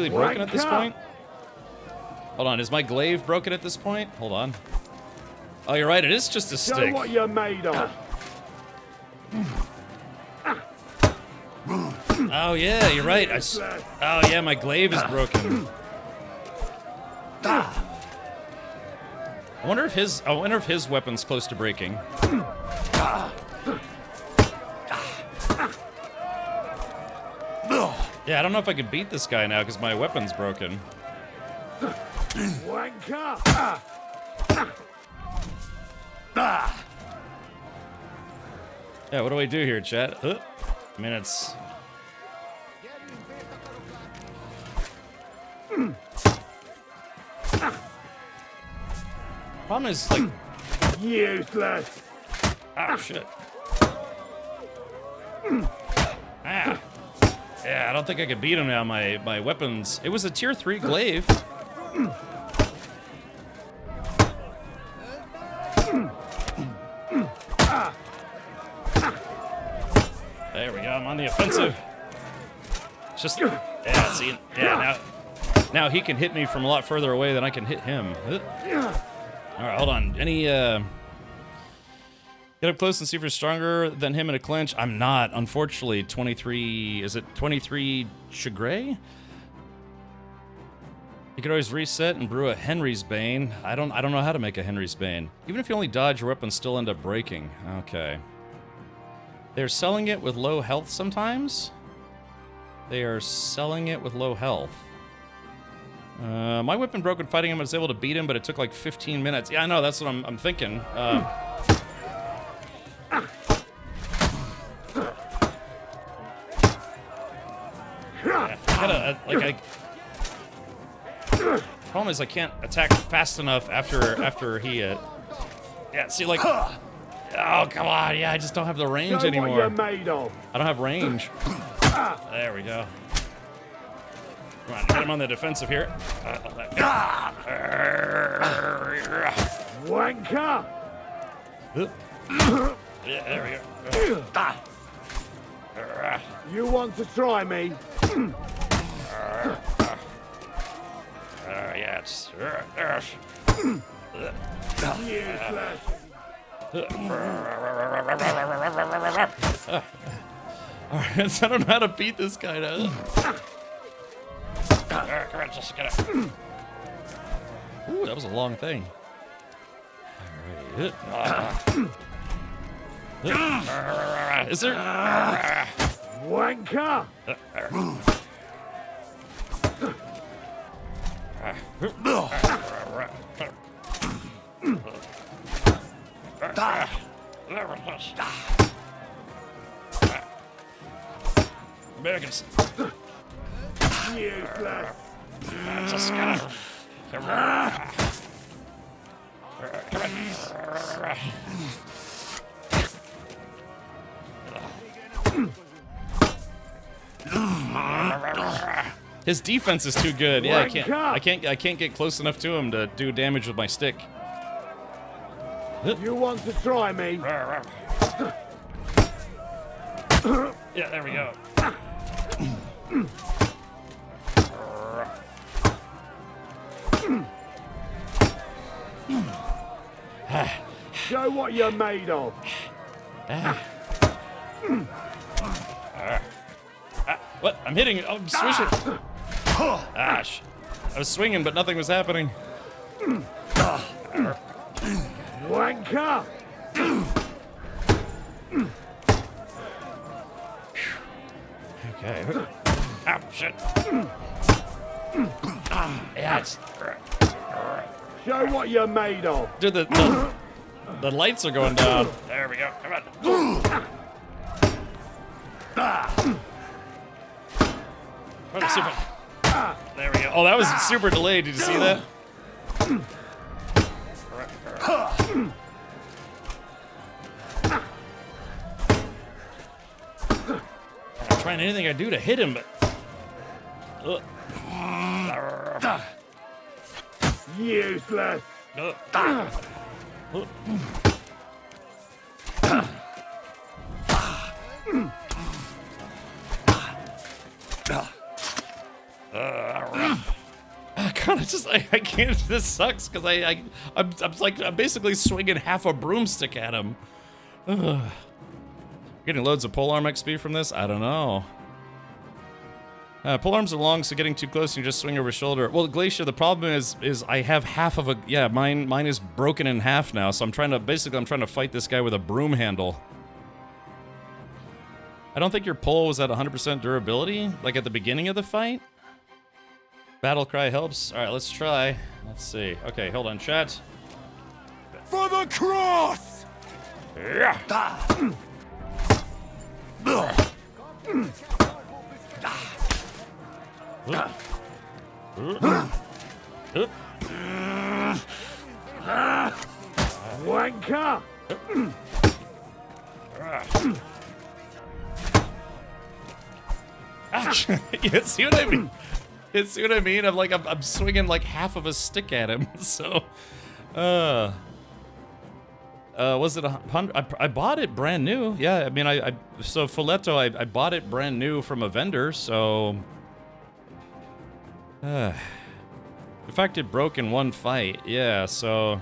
broken at this point? Hold on, is my glaive broken at this point? Hold on. Oh, you're right, it is just a stick. Show what you're made of. Oh yeah, you're right. Oh yeah, my glaive is broken. I wonder if his weapon's close to breaking. Yeah, I don't know if I could beat this guy now because my weapon's broken. Wanker! Yeah, what do I do here, chat? Minutes. Problem is, like... Useless! Oh, shit. Ah. Yeah, I don't think I could beat him now. My weapons... It was a tier 3 glaive. There we go, I'm on the offensive. It's just... Yeah, see... Yeah, now he can hit me from a lot further away than I can hit him. Alright, hold on. Any, Get up close and see if you're stronger than him in a clinch. I'm not, unfortunately. 23... Is it 23 Chagray? You could always reset and brew a Henry's Bane. I don't know how to make a Henry's Bane. Even if you only dodge, your weapons still end up breaking. Okay. They're selling it with low health sometimes? They are selling it with low health. My weapon broke when fighting him. I was able to beat him, but it took like 15 minutes. Yeah, I know, that's what I'm thinking. Problem is I can't attack fast enough after he yeah, see, like... Oh, come on. Yeah, I just don't have the range anymore. What you're made of. I don't have range. There we go. Come on, get him on the defensive here. Wanker! Yeah, there we go. You want to try me? Yeah, it's... Useless. Alright, so I don't know how to beat this guy now. Come on, just get it. Ooh, that was a long thing. Alright. Is there... Wanker! Americans. Useless. Just gotta... Come on. His defense is too good. Yeah, I can't get close enough to him to do damage with my stick. You want to try me? Yeah, there we go. Show what you're made of. What? I'm hitting. I'm swishing. Gosh. I was swinging, but nothing was happening. Wanker! Okay. Ah, shit. Yes. Show what you're made of. Dude, the lights are going down. There we go. Come on. Let's see if there we go. Oh, that was super delayed. Did you see that? I'm trying anything I do to hit him, but... Useless. I can't. This sucks because I'm basically swinging half a broomstick at him. Getting loads of polearm XP from this? I don't know. Polearms are long, so getting too close, you just swing over his shoulder. Well, Glacier, the problem is I have half of a... Yeah, mine is broken in half now, so I'm trying to fight this guy with a broom handle. I don't think your pole was at 100% durability, like at the beginning of the fight. Battle cry helps. All right, let's try. Let's see. Okay, hold on, chat. For the cross! Yeah. Wanker! You see what I mean? You see what I mean? I'm swinging like half of a stick at him. So, was it 100? I bought it brand new. Yeah, I mean, so Folletto, I bought it brand new from a vendor. So, in fact, it broke in one fight. Yeah, so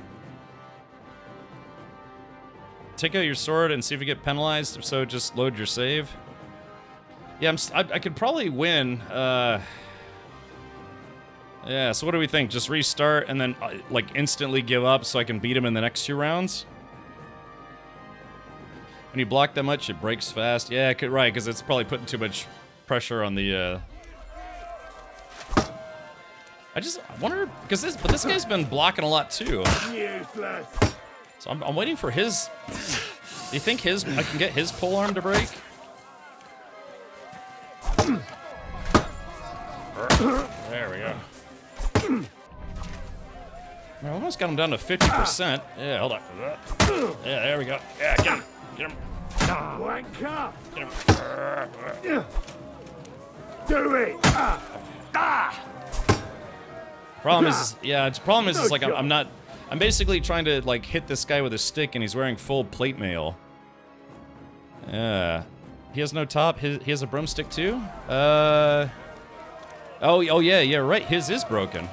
take out your sword and see if you get penalized. If so, just load your save. Yeah, I could probably win. Yeah, so what do we think? Just restart and then, like, instantly give up so I can beat him in the next 2 rounds? When you block that much, it breaks fast. Yeah, right, because it's probably putting too much pressure on the, I wonder, because this guy's been blocking a lot, too. Useless. So I'm waiting for his... Do you think I can get his polearm to break? There we go. I almost got him down to 50%. Yeah, hold on. Yeah, there we go. Yeah, get him. Get him. Wanker! Get him. Do it! Problem is like I'm basically trying to like hit this guy with a stick and he's wearing full plate mail. Yeah. He has no top. He has a broomstick too? Oh yeah, right. His is broken.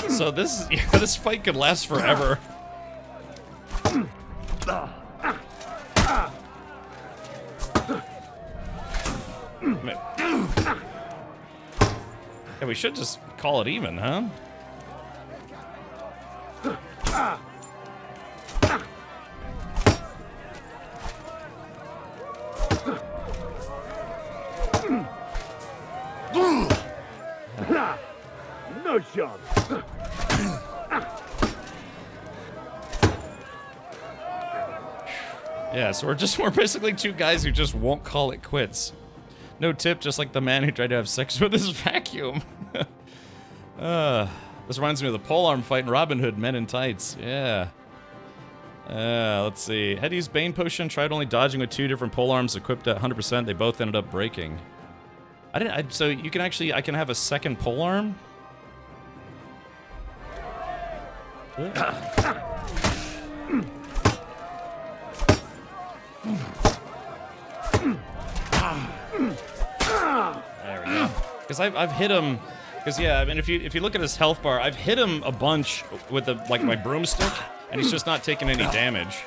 So this fight could last forever. Yeah, we should just call it even, huh? No shot. Yeah, so we're basically two guys who just won't call it quits. No tip, just like the man who tried to have sex with his vacuum. This reminds me of the polearm fight in Robin Hood, Men in Tights. Yeah. Let's see. Had to use Bane Potion, tried only dodging with 2 different polearms equipped at 100%. They both ended up breaking. So you can actually, I can have a second polearm? There we go. Because I've hit him. Because yeah, I mean, if you look at his health bar, I've hit him a bunch with my broomstick, and he's just not taking any damage.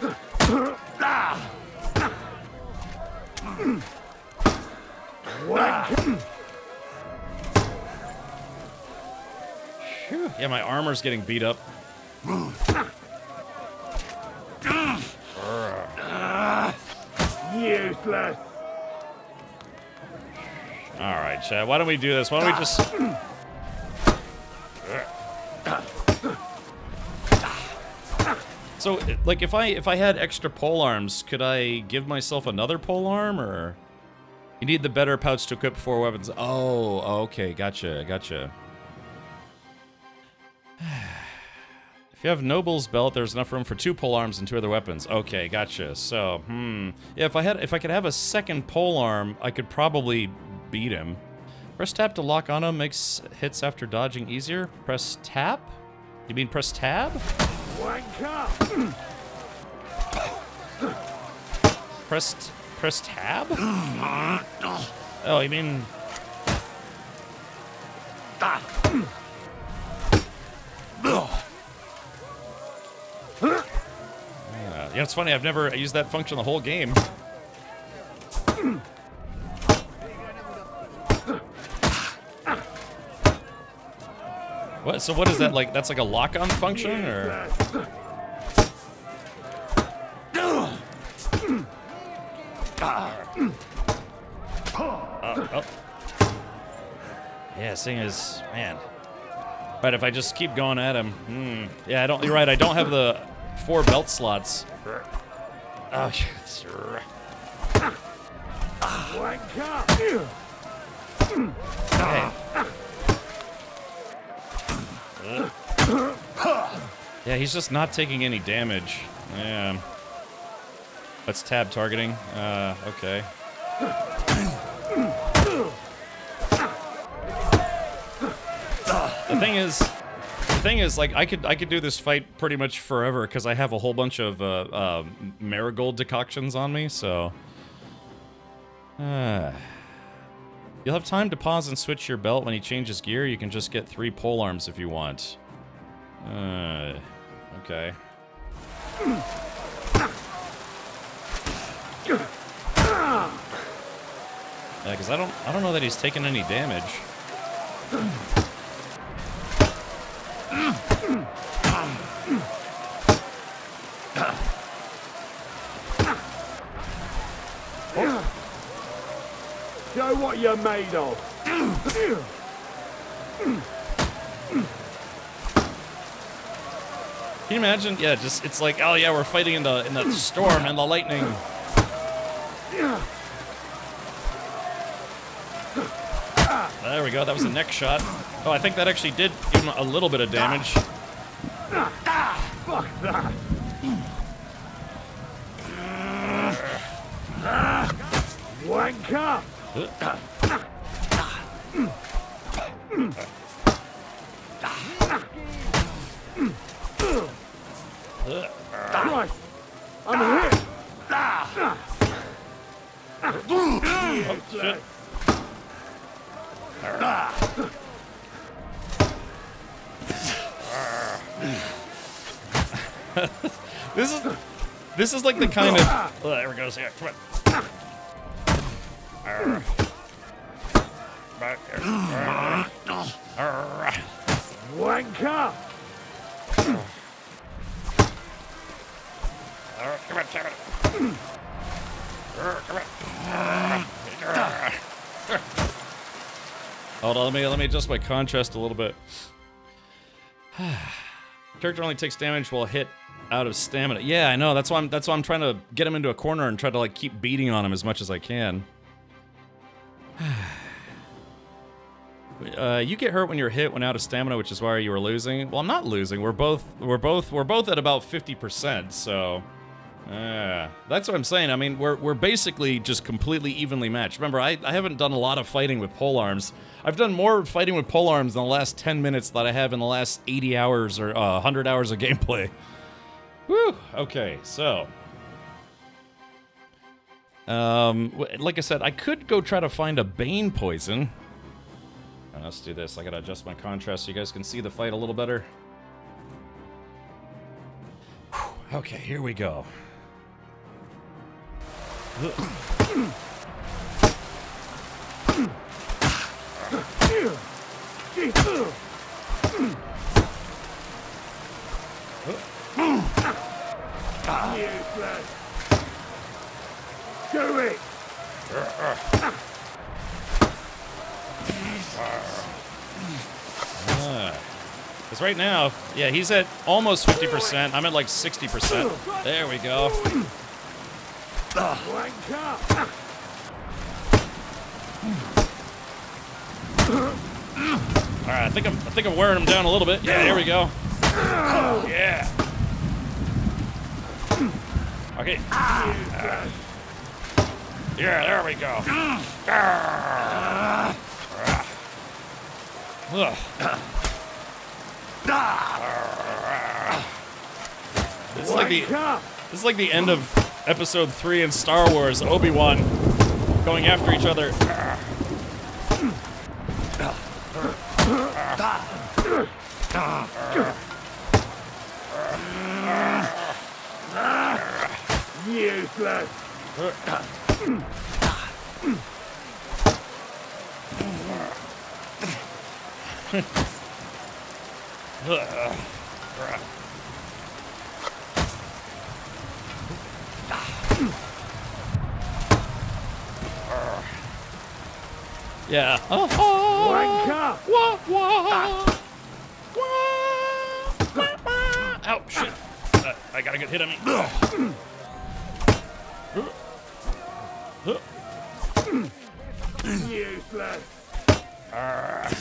Yeah, my armor's getting beat up. Useless. Alright, Chad, why don't we do this? Why don't we just... So, like, if I had extra polearms, could I give myself another polearm, or... You need the better pouch to equip 4 weapons. Oh, okay, gotcha. If you have Noble's Belt, there's enough room for 2 polearms and 2 other weapons. Okay, gotcha. So, yeah, if I could have a second polearm, I could probably beat him. Press tap to lock on him makes hits after dodging easier. Press tap? You mean press tab? Press tab? Oh, you mean... Yeah, it's funny, I've never used that function the whole game. What? So what is that like? That's like a lock-on function, or? Oh. Yeah, seeing as man. Right, if I just keep going at him, yeah, you're right. I don't have the 4 belt slots. Oh, yes. Okay. Yeah, he's just not taking any damage. Yeah. That's tab targeting. Okay. The thing is, like, I could do this fight pretty much forever because I have a whole bunch of marigold decoctions on me. So, you'll have time to pause and switch your belt when he changes gear. You can just get 3 polearms if you want. Okay. Yeah, because I don't know that he's taking any damage. Show what you're made of. Can you imagine? Yeah, just it's like, oh yeah, we're fighting in the storm and the lightning. There we go. That was a neck shot. Oh, I think that actually did give him a little bit of damage. Fuck that. Wanker. Right. I'm hit. Oh, shit. This is like the kind of... Oh, there we go. Yeah, come on. Back here. Wanker. Come on. Hold on, let me adjust my contrast a little bit. Character only takes damage while hit out of stamina. Yeah, I know. That's why I'm trying to get him into a corner and try to like keep beating on him as much as I can. You get hurt when you're hit when out of stamina, which is why you were losing. Well, I'm not losing. We're both at about 50%. So, that's what I'm saying. I mean, we're basically just completely evenly matched. Remember, I haven't done a lot of fighting with polearms. I've done more fighting with polearms in the last 10 minutes than I have in the last 80 hours or 100 hours of gameplay. Whew. Okay, so. Like I said, I could go try to find a Bane poison. Let's do this. I gotta adjust my contrast so you guys can see the fight a little better. Whew. Okay, here we go. Do it! Because right now, yeah, he's at almost 50%. I'm at like 60%. There we go. All right, I think I'm wearing him down a little bit. Yeah, here we go. Yeah. Okay. Yeah, there we go. This is like the end of Episode 3 in Star Wars. Obi-Wan going after each other. Useless. Yeah. Wanker. Ow, shit. I got a good hit on me. Useless. Alright,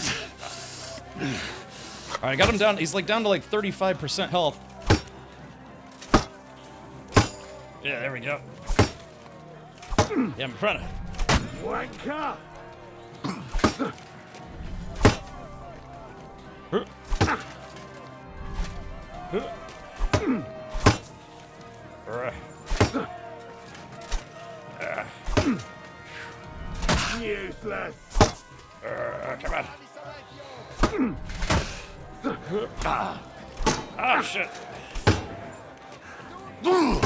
I got him down. He's like down to like 35% health. Yeah, there we go. Yeah, I'm in front of him. Wanker. Useless. Come on. Oh, shit. Oh,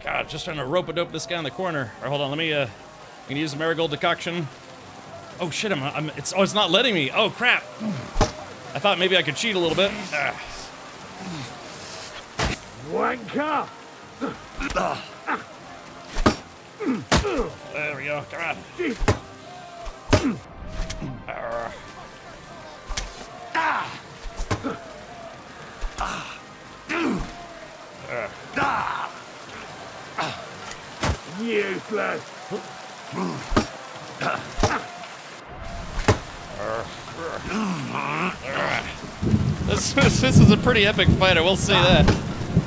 God, just trying to rope-a-dope this guy in the corner. All right, hold on, let me, I'm gonna use the marigold decoction. Oh, shit, it's not letting me. Oh, crap. I thought maybe I could cheat a little bit. Wanker. There we go, come on. Useless. This is a pretty epic fight, I will say that.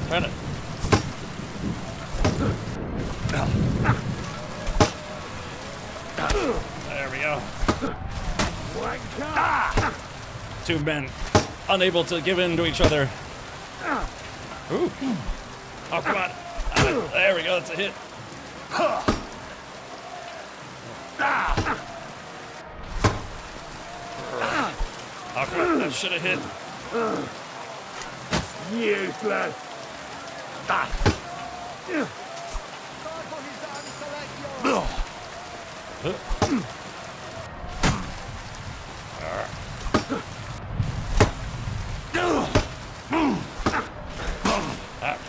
Trying to... There we go. Two men unable to give in to each other. Ooh. Oh, come on. There we go, that's a hit. Oh, come on, that should have hit. Useless. Ah,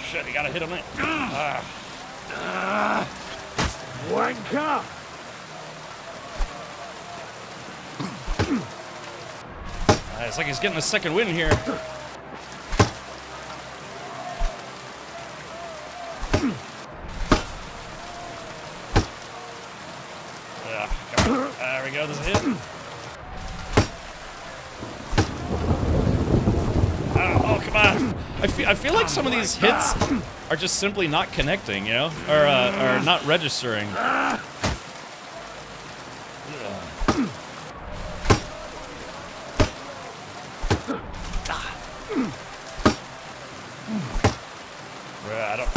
shit, you gotta hit him in. Wanker. It's like he's getting a second win here. Come on. There we go. There's a hit. Oh, come on. I feel like some of these hits are just simply not connecting, you know? Or not registering. I don't...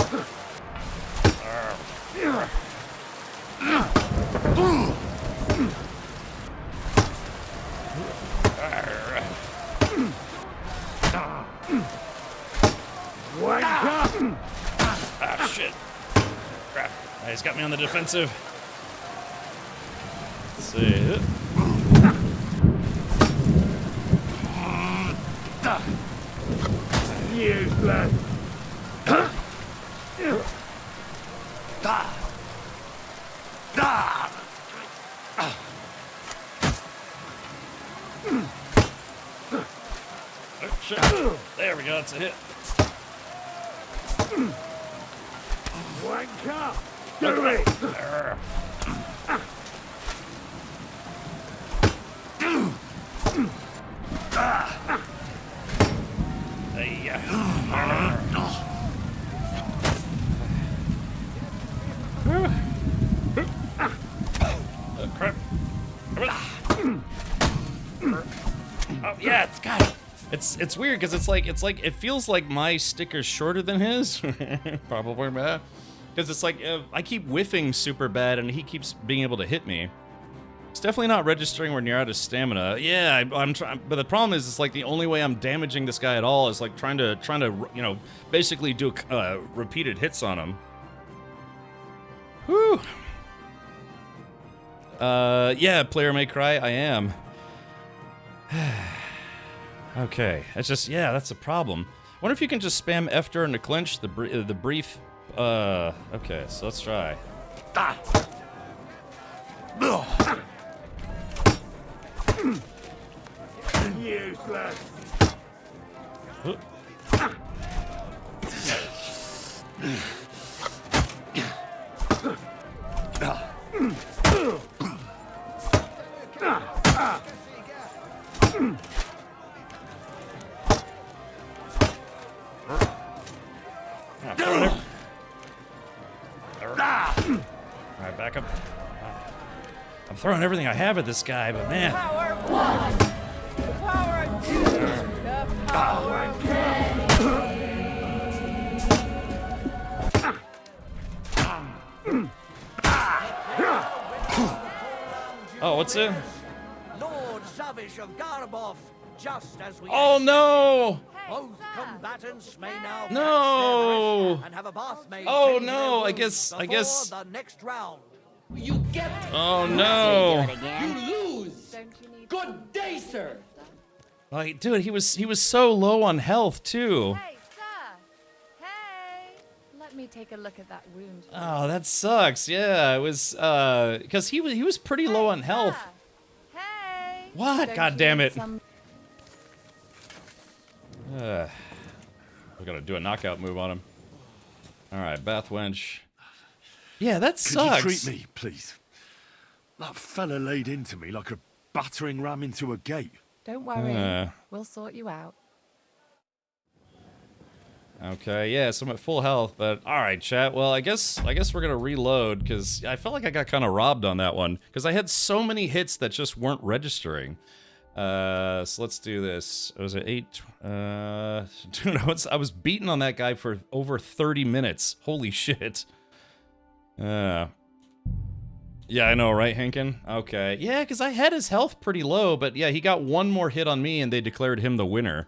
Ah, shit. Crap. He's got me on the defensive. Let's see. Useless. Oh, shit. There we go. That's a hit. Wank up. Do it. Oh, crap. Oh, yeah, it's got it. It's weird because it feels like my sticker's shorter than his. Probably bad. Because it's like I keep whiffing super bad and he keeps being able to hit me. It's definitely not registering when you're out of stamina. Yeah, I'm trying, but the problem is, it's like the only way I'm damaging this guy at all is like trying to you know, basically do repeated hits on him. Whew. Yeah, player may cry. I am. Okay, it's just, yeah, that's a problem. Wonder if you can just spam F during the clinch, the brief. Okay, so let's try. Useless. Alright, back up. I'm throwing everything I have at this guy, but man. Power of one. The power of two. The power of Oh, what's it? Lord Zavish of Garbov, just as we Oh no! Both combatants may now No! catch their breath and have a bath made. Oh tend no! their I guess. wounds before the next round. You get. Oh no! You lose. Good day, sir. Like, dude, he was so low on health too. Hey, sir. Hey. Let me take a look at that wound. Oh, that sucks. Yeah, it was because he was pretty low on health. Hey. What? God damn it! We gotta do a knockout move on him. All right, Bath Wench. Yeah, that sucks. Could you treat me, please? That fella laid into me like a battering ram into a gate. Don't worry. We'll sort you out. Okay, yeah, so I'm at full health, but all right, chat. Well, I guess we're gonna reload because I felt like I got kind of robbed on that one because I had so many hits that just weren't registering. So let's do this. It was at 8. Dude, I was beating on that guy for over 30 minutes. Holy shit. Yeah, I know, right, Henkin? Okay. Yeah, because I had his health pretty low, but yeah, he got one more hit on me and they declared him the winner.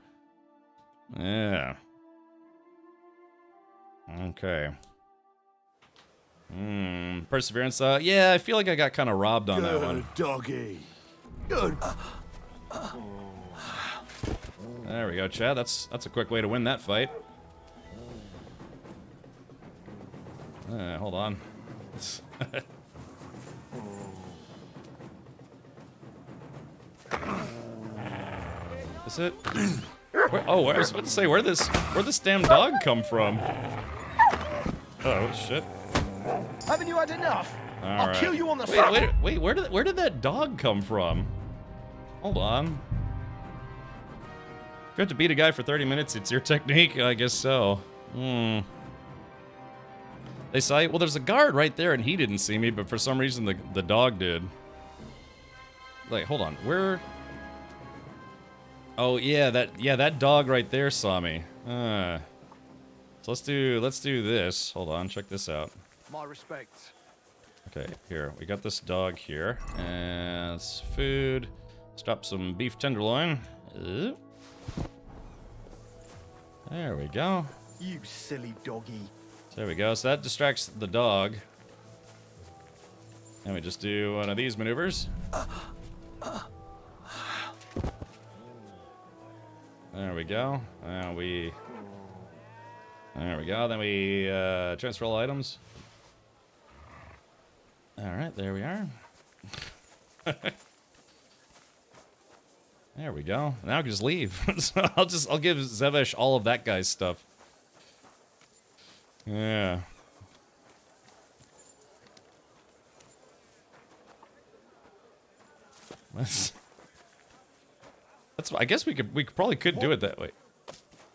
Yeah. Okay. Perseverance. Yeah, I feel like I got kind of robbed on that one. Good doggy. Good. There we go, Chad. That's a quick way to win that fight. Hold on. Is it? I was about to say, where'd this damn dog come from? Oh shit! Haven't you had enough? All I'll right. kill you on the spot. Wait, where did that dog come from? Hold on. If you have to beat a guy for 30 minutes, it's your technique? I guess so. They say, well, there's a guard right there, and he didn't see me, but for some reason the dog did. Like, hold on, where? Oh yeah, that dog right there saw me. So let's do this. Hold on, check this out. My respects. Okay, here we got this dog here, and it's food. Let's drop some beef tenderloin. There we go. You silly doggy. There we go. So that distracts the dog. And we just do one of these maneuvers. There we go. There we go. Then we transfer all items. All right, there we are. There we go. Now I can just leave. So I'll give Zevesh all of that guy's stuff. Yeah. That's I guess we probably could do it that way.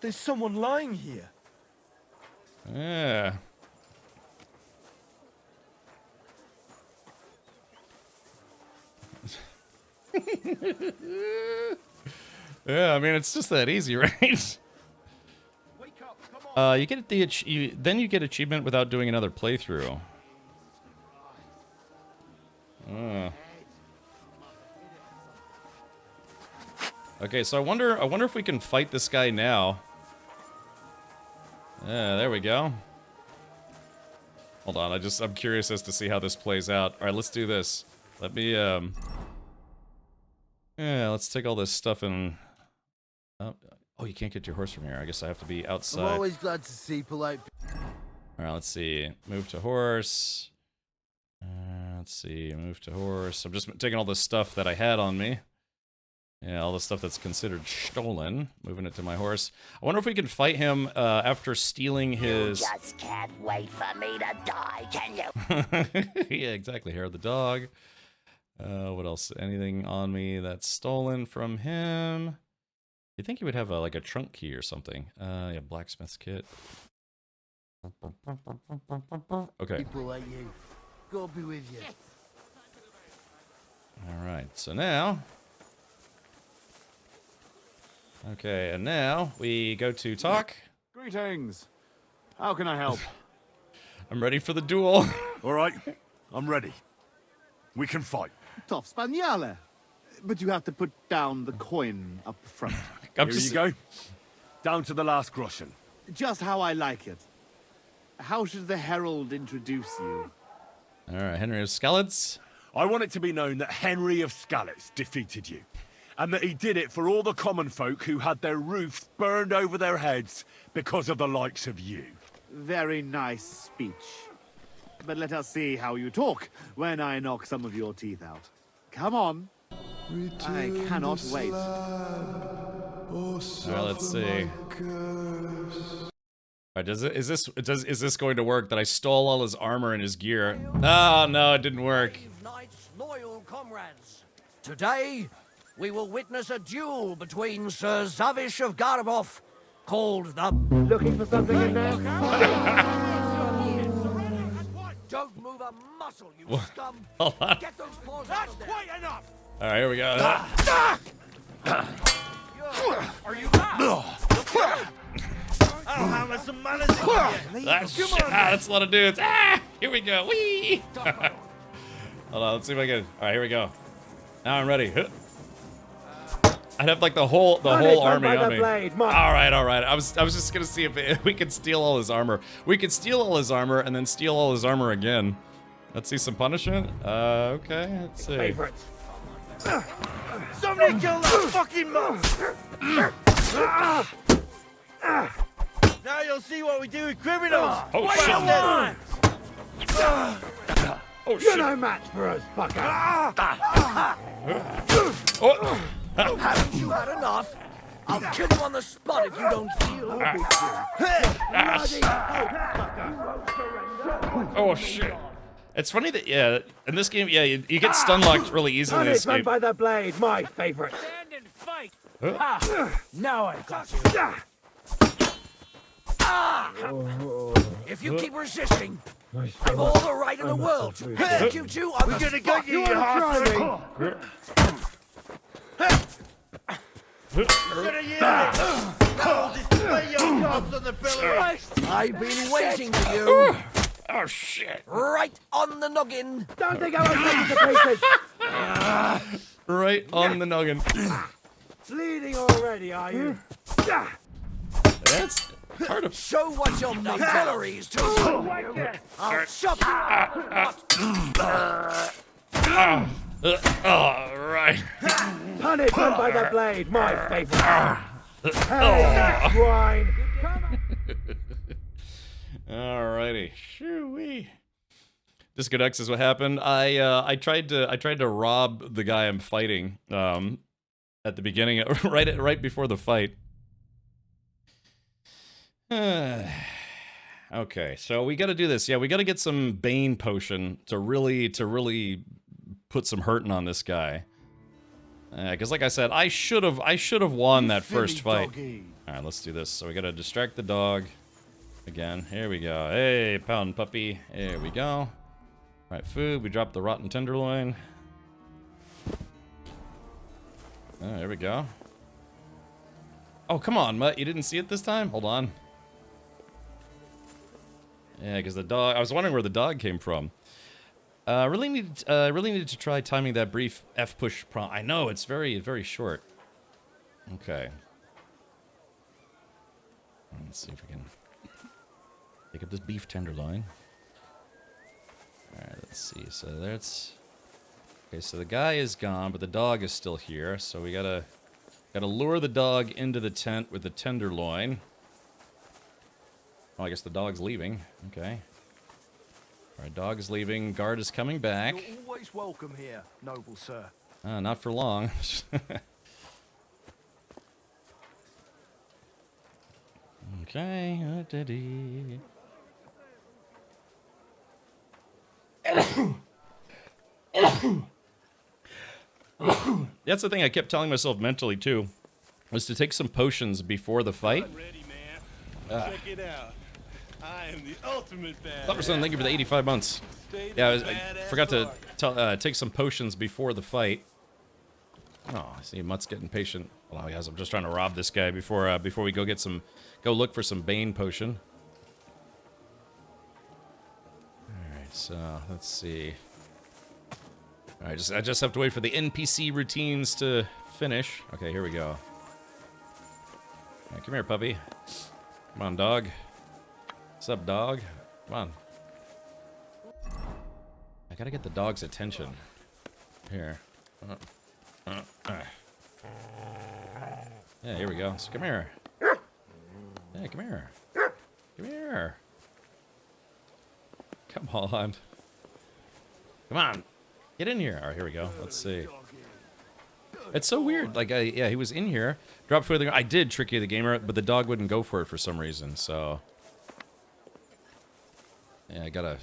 There's someone lying here. Yeah. Yeah, I mean it's just that easy, right? You get then you get achievement without doing another playthrough. Okay, so I wonder if we can fight this guy now. Yeah, there we go. Hold on, I'm curious as to see how this plays out. All right, let's do this. Let me yeah, let's take all this stuff and oh, you can't get your horse from here. I guess I have to be outside. I'm always glad to see polite. All right, let's see. Move to horse. Let's see. Move to horse. I'm just taking all this stuff that I had on me. Yeah, all the stuff that's considered stolen. Moving it to my horse. I wonder if we can fight him after stealing his... You just can't wait for me to die, can you? Yeah, exactly. Hair of the dog. What else? Anything on me that's stolen from him? You think he would have like a trunk key or something? Yeah, blacksmith's kit. Okay. People like you. God be with you. All right. So now. Okay, and now we go to talk. Greetings. How can I help? I'm ready for the duel. All right, I'm ready. We can fight. Tough Spaniale. But you have to put down the coin up front. Here you go. Down to the last groschen. Just how I like it. How should the herald introduce you? All right, Henry of Skalitz. I want it to be known that Henry of Skalitz defeated you. And that he did it for all the common folk who had their roofs burned over their heads because of the likes of you. Very nice speech. But let us see how you talk when I knock some of your teeth out. Come on. I cannot wait. Well, let's see. All right, is this going to work? That I stole all his armor and his gear? Oh no, it didn't work. Knights, loyal comrades. Today, we will witness a duel between Sir Zavish of Garabov, called the... Looking for something in there? Don't move a muscle, you scum! Hold on. Get those paws out of there! Quite enough! All right, here we go. Are you I'll hammer some manners in you. That's a lot of dudes. Ah, here we go. Whee! Hold on, let's see if I can. All right, here we go. Now I'm ready. I'd have like the whole army on me. All right. I was just gonna see if we could steal all his armor. We could steal all his armor and then steal all his armor again. Let's see some punishment. Okay, let's see. Somebody kill that fucking monster! Now you'll see what we do with criminals! Oh shit! Oh shit! You're no match for us, fucker! Haven't you had enough? I'll kill you on the spot if you don't yield. Oh shit! It's funny that in this game, you get stun locked really easily in this game. by the blade, my favorite. Stand and fight. Now I've got you. If you keep resisting, I've all the right in the world to execute you on the gonna spot. get you, you hostler. Now display your jobs on the pillory. I've been waiting for you. Oh shit! Right on the noggin. Don't think I won't take you to pieces. Right on the noggin. Bleeding already, are you? That's hard to show what your artillery is to. I'll chop you up. Right. Punish him by the blade, my favorite. Hey, swine. Alrighty. Shoo-wee. Disco X is what happened. I tried to rob the guy I'm fighting at the beginning, right before the fight. Okay, so we got to do this. Yeah, we got to get some Bane potion to really put some hurting on this guy. Because like I said, I should have won that first fight. All right, let's do this. So we got to distract the dog again. Here we go. Hey, pound puppy. Here we go. All right, food. We dropped the rotten tenderloin. Oh, there we go. Oh, come on, Mutt. You didn't see it this time? Hold on. Yeah, because the dog... I was wondering where the dog came from. Really needed to try timing that brief F-push prompt. I know, it's very short. Okay. Let's see if we can pick up this beef tenderloin. Alright, let's see. So that's... Okay, so the guy is gone, but the dog is still here. So we gotta lure the dog into the tent with the tenderloin. Oh, I guess the dog's leaving. Okay. Alright, dog is leaving. Guard is coming back. You're always welcome here, noble sir. Not for long. Okay. That's the thing I kept telling myself mentally, too. Was to take some potions before the fight. Check it out. I am the ultimate badass. Thumperson, thank you for the 85 months. Yeah, I forgot to take some potions before the fight. Oh, I see Mutt's getting patient. Well, guys, I'm just trying to rob this guy before we go look for some Bane potion. All right, so let's see. All right, I just have to wait for the NPC routines to finish. Okay, here we go. All right, come here, puppy. Come on, dog. What's up, dog? Come on. I gotta get the dog's attention. Here. Yeah, here we go. So come here. Yeah, come here. Come here. Come on. Come on. Get in here. All right, here we go. Let's see. It's so weird. Like, yeah, he was in here. Dropped food. I did Tricky the Gamer, but the dog wouldn't go for it for some reason, so... Yeah, I gotta...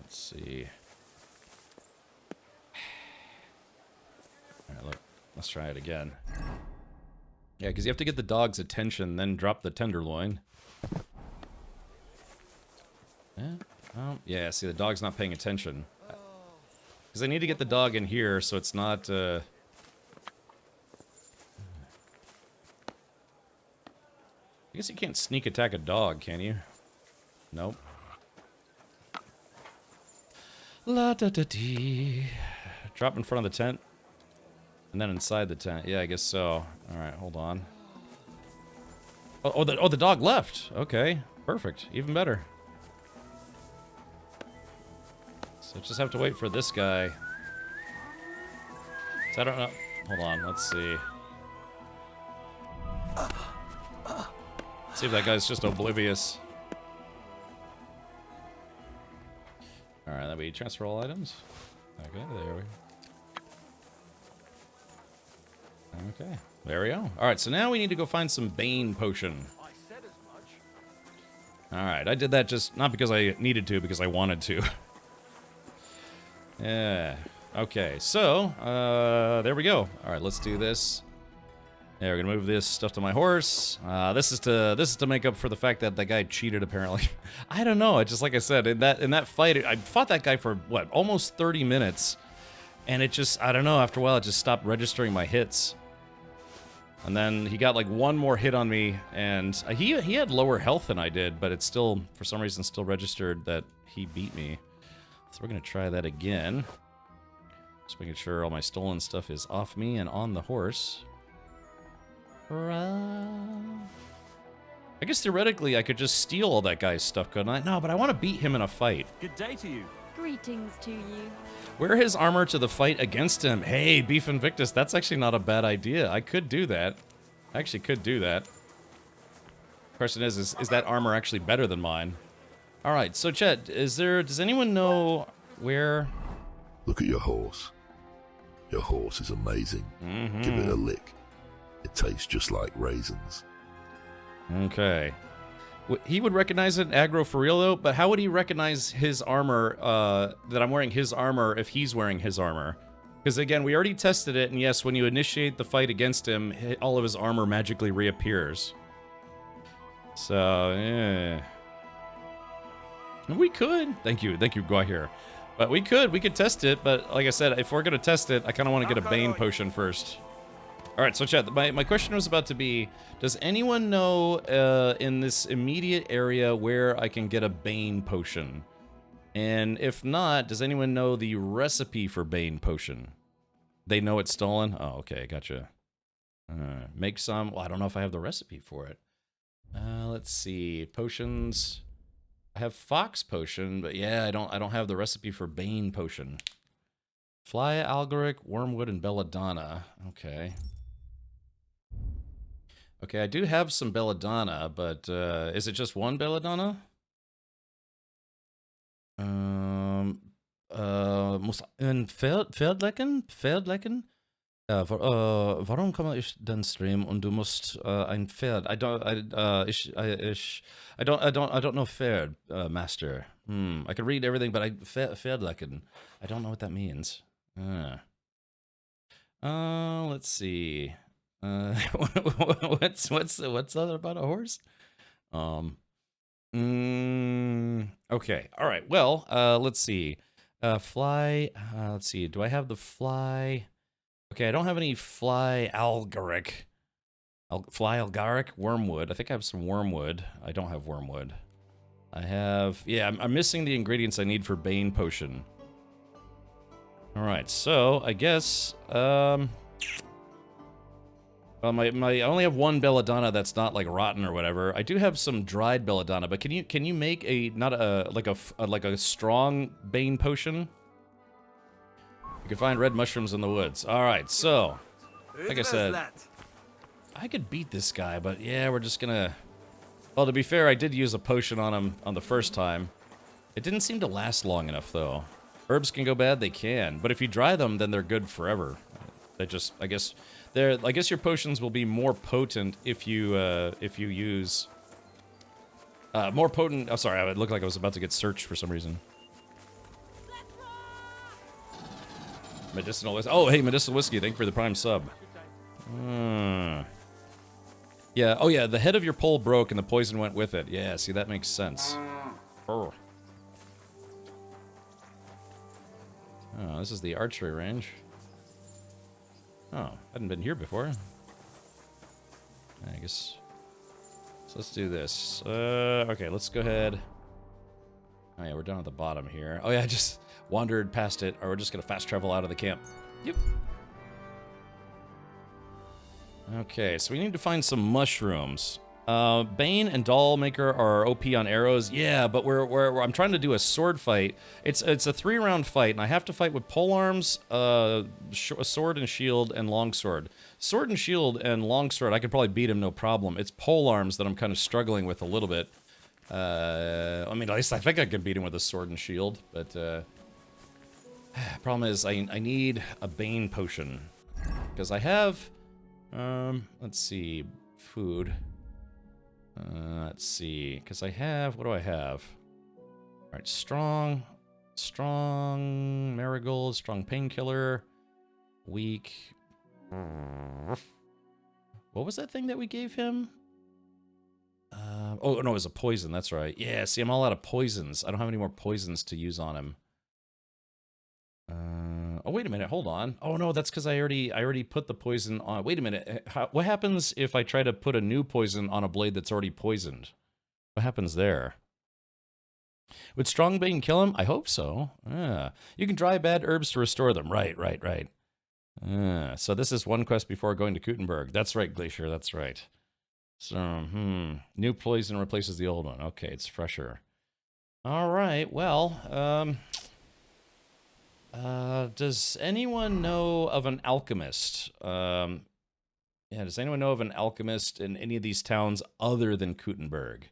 Let's see. Alright, look. Let's try it again. Yeah, because you have to get the dog's attention, then drop the tenderloin. Yeah? Oh, yeah, see, the dog's not paying attention. Because I need to get the dog in here so it's not, I guess you can't sneak attack a dog, can you? Nope. La-da-da-dee. Drop in front of the tent. And then inside the tent. Yeah, I guess so. Alright, hold on. Oh, the dog left. Okay, perfect. Even better. So just have to wait for this guy. So I don't know. Hold on, let's see. See if that guy's just oblivious. Alright, that'll be transfer all items. Okay, there we go. Okay, there we go. All right, so now we need to go find some Bane potion. All right, I did that just not because I needed to, because I wanted to. Yeah. Okay, so there we go. All right, let's do this. Yeah, we're gonna move this stuff to my horse. This is to make up for the fact that that guy cheated apparently. I don't know. It's just like I said in that fight. I fought that guy for what, almost 30 minutes, and it just, I don't know. After a while, it just stopped registering my hits. And then he got like one more hit on me, and he had lower health than I did, but it still, for some reason, still registered that he beat me. So we're gonna try that again. Just making sure all my stolen stuff is off me and on the horse. I guess theoretically I could just steal all that guy's stuff, couldn't I? No, but I want to beat him in a fight. Good day to you. Greetings to you. Wear his armor to the fight against him. Hey, Beef Invictus, that's actually not a bad idea. I could do that. I actually could do that. Question is that armor actually better than mine? All right, so Chet, does anyone know where... Look at your horse. Your horse is amazing. Give it a lick. It tastes just like raisins. Okay. He would recognize it aggro for real, though, but how would he recognize his armor, that I'm wearing his armor if he's wearing his armor? Because, again, we already tested it, and yes, when you initiate the fight against him, all of his armor magically reappears. So, yeah. We could. Thank you, Guahir. But we could test it, but like I said, if we're going to test it, I kind of want to get a Bane potion first. Alright, so chat, my question was about to be, does anyone know in this immediate area where I can get a Bane potion? And if not, does anyone know the recipe for Bane potion? They know it's stolen? Oh, okay, gotcha. Make some. Well, I don't know if I have the recipe for it. Let's see. Potions. I have Fox potion, but yeah, I don't have the recipe for Bane potion. Fly, Algoric, Wormwood, and Belladonna. Okay. Okay, I do have some Belladonna, but is it just one Belladonna? Muss ein Pferd lecken? Pferd lecken? Warum komme ich den Stream und du musst ein Pferd? I don't know Pferd, Master. I can read everything, but Pferd lecken. I don't know what that means. Let's see. What's other about a horse? Okay. All right. Well, let's see. Fly. Let's see. Do I have the fly? Okay, I don't have any fly algoric. Fly algoric wormwood. I think I have some wormwood. I don't have wormwood. I have. Yeah, I'm missing the ingredients I need for Bane potion. All right. So I guess. Well, I only have one belladonna that's not like rotten or whatever. I do have some dried belladonna, but can you make like a strong Bane potion? You can find red mushrooms in the woods. All right, so like I said, I could beat this guy, but yeah, we're just gonna. Well, to be fair, I did use a potion on him on the first time. It didn't seem to last long enough, though. Herbs can go bad, they can, but if you dry them, then they're good forever. They just, I guess your potions will be more potent if you use more potent. Oh, sorry, it looked like I was about to get searched for some reason. Medicinal whiskey. Oh, hey, medicinal whiskey. Thank you for the prime sub. Yeah. Oh, yeah. The head of your pole broke and the poison went with it. Yeah. See, that makes sense. Oh, this is the archery range. Oh, hadn't been here before. I guess. So let's do this. Okay, let's go ahead. Oh yeah, we're down at the bottom here. Oh yeah, I just wandered past it, or we're just gonna fast travel out of the camp. Yep. Okay, so we need to find some mushrooms. Bane and Dollmaker are OP on arrows. Yeah, but I'm trying to do a sword fight. It's a 3-round fight, and I have to fight with polearms, a sword and shield, and longsword. Sword and shield and longsword, I could probably beat him no problem. It's polearms that I'm kind of struggling with a little bit. I mean, at least I think I could beat him with a sword and shield, but problem is I need a Bane potion because I have Let's see. Food. Let's see. Because I have... What do I have? Alright, strong. Strong marigold. Strong painkiller. Weak. What was that thing that we gave him? Oh, no, it was a poison. That's right. Yeah, see, I'm all out of poisons. I don't have any more poisons to use on him. Oh, wait a minute. Hold on. Oh, no, that's because I already put the poison on. Wait a minute. What happens if I try to put a new poison on a blade that's already poisoned? What happens there? Would strong bane kill him? I hope so. You can dry bad herbs to restore them. Right. So this is one quest before going to Kuttenberg. That's right, Glacier. That's right. So, new poison replaces the old one. Okay, it's fresher. All right. Well, does anyone know of an alchemist? Yeah, does anyone know of an alchemist in any of these towns other than Kuttenberg?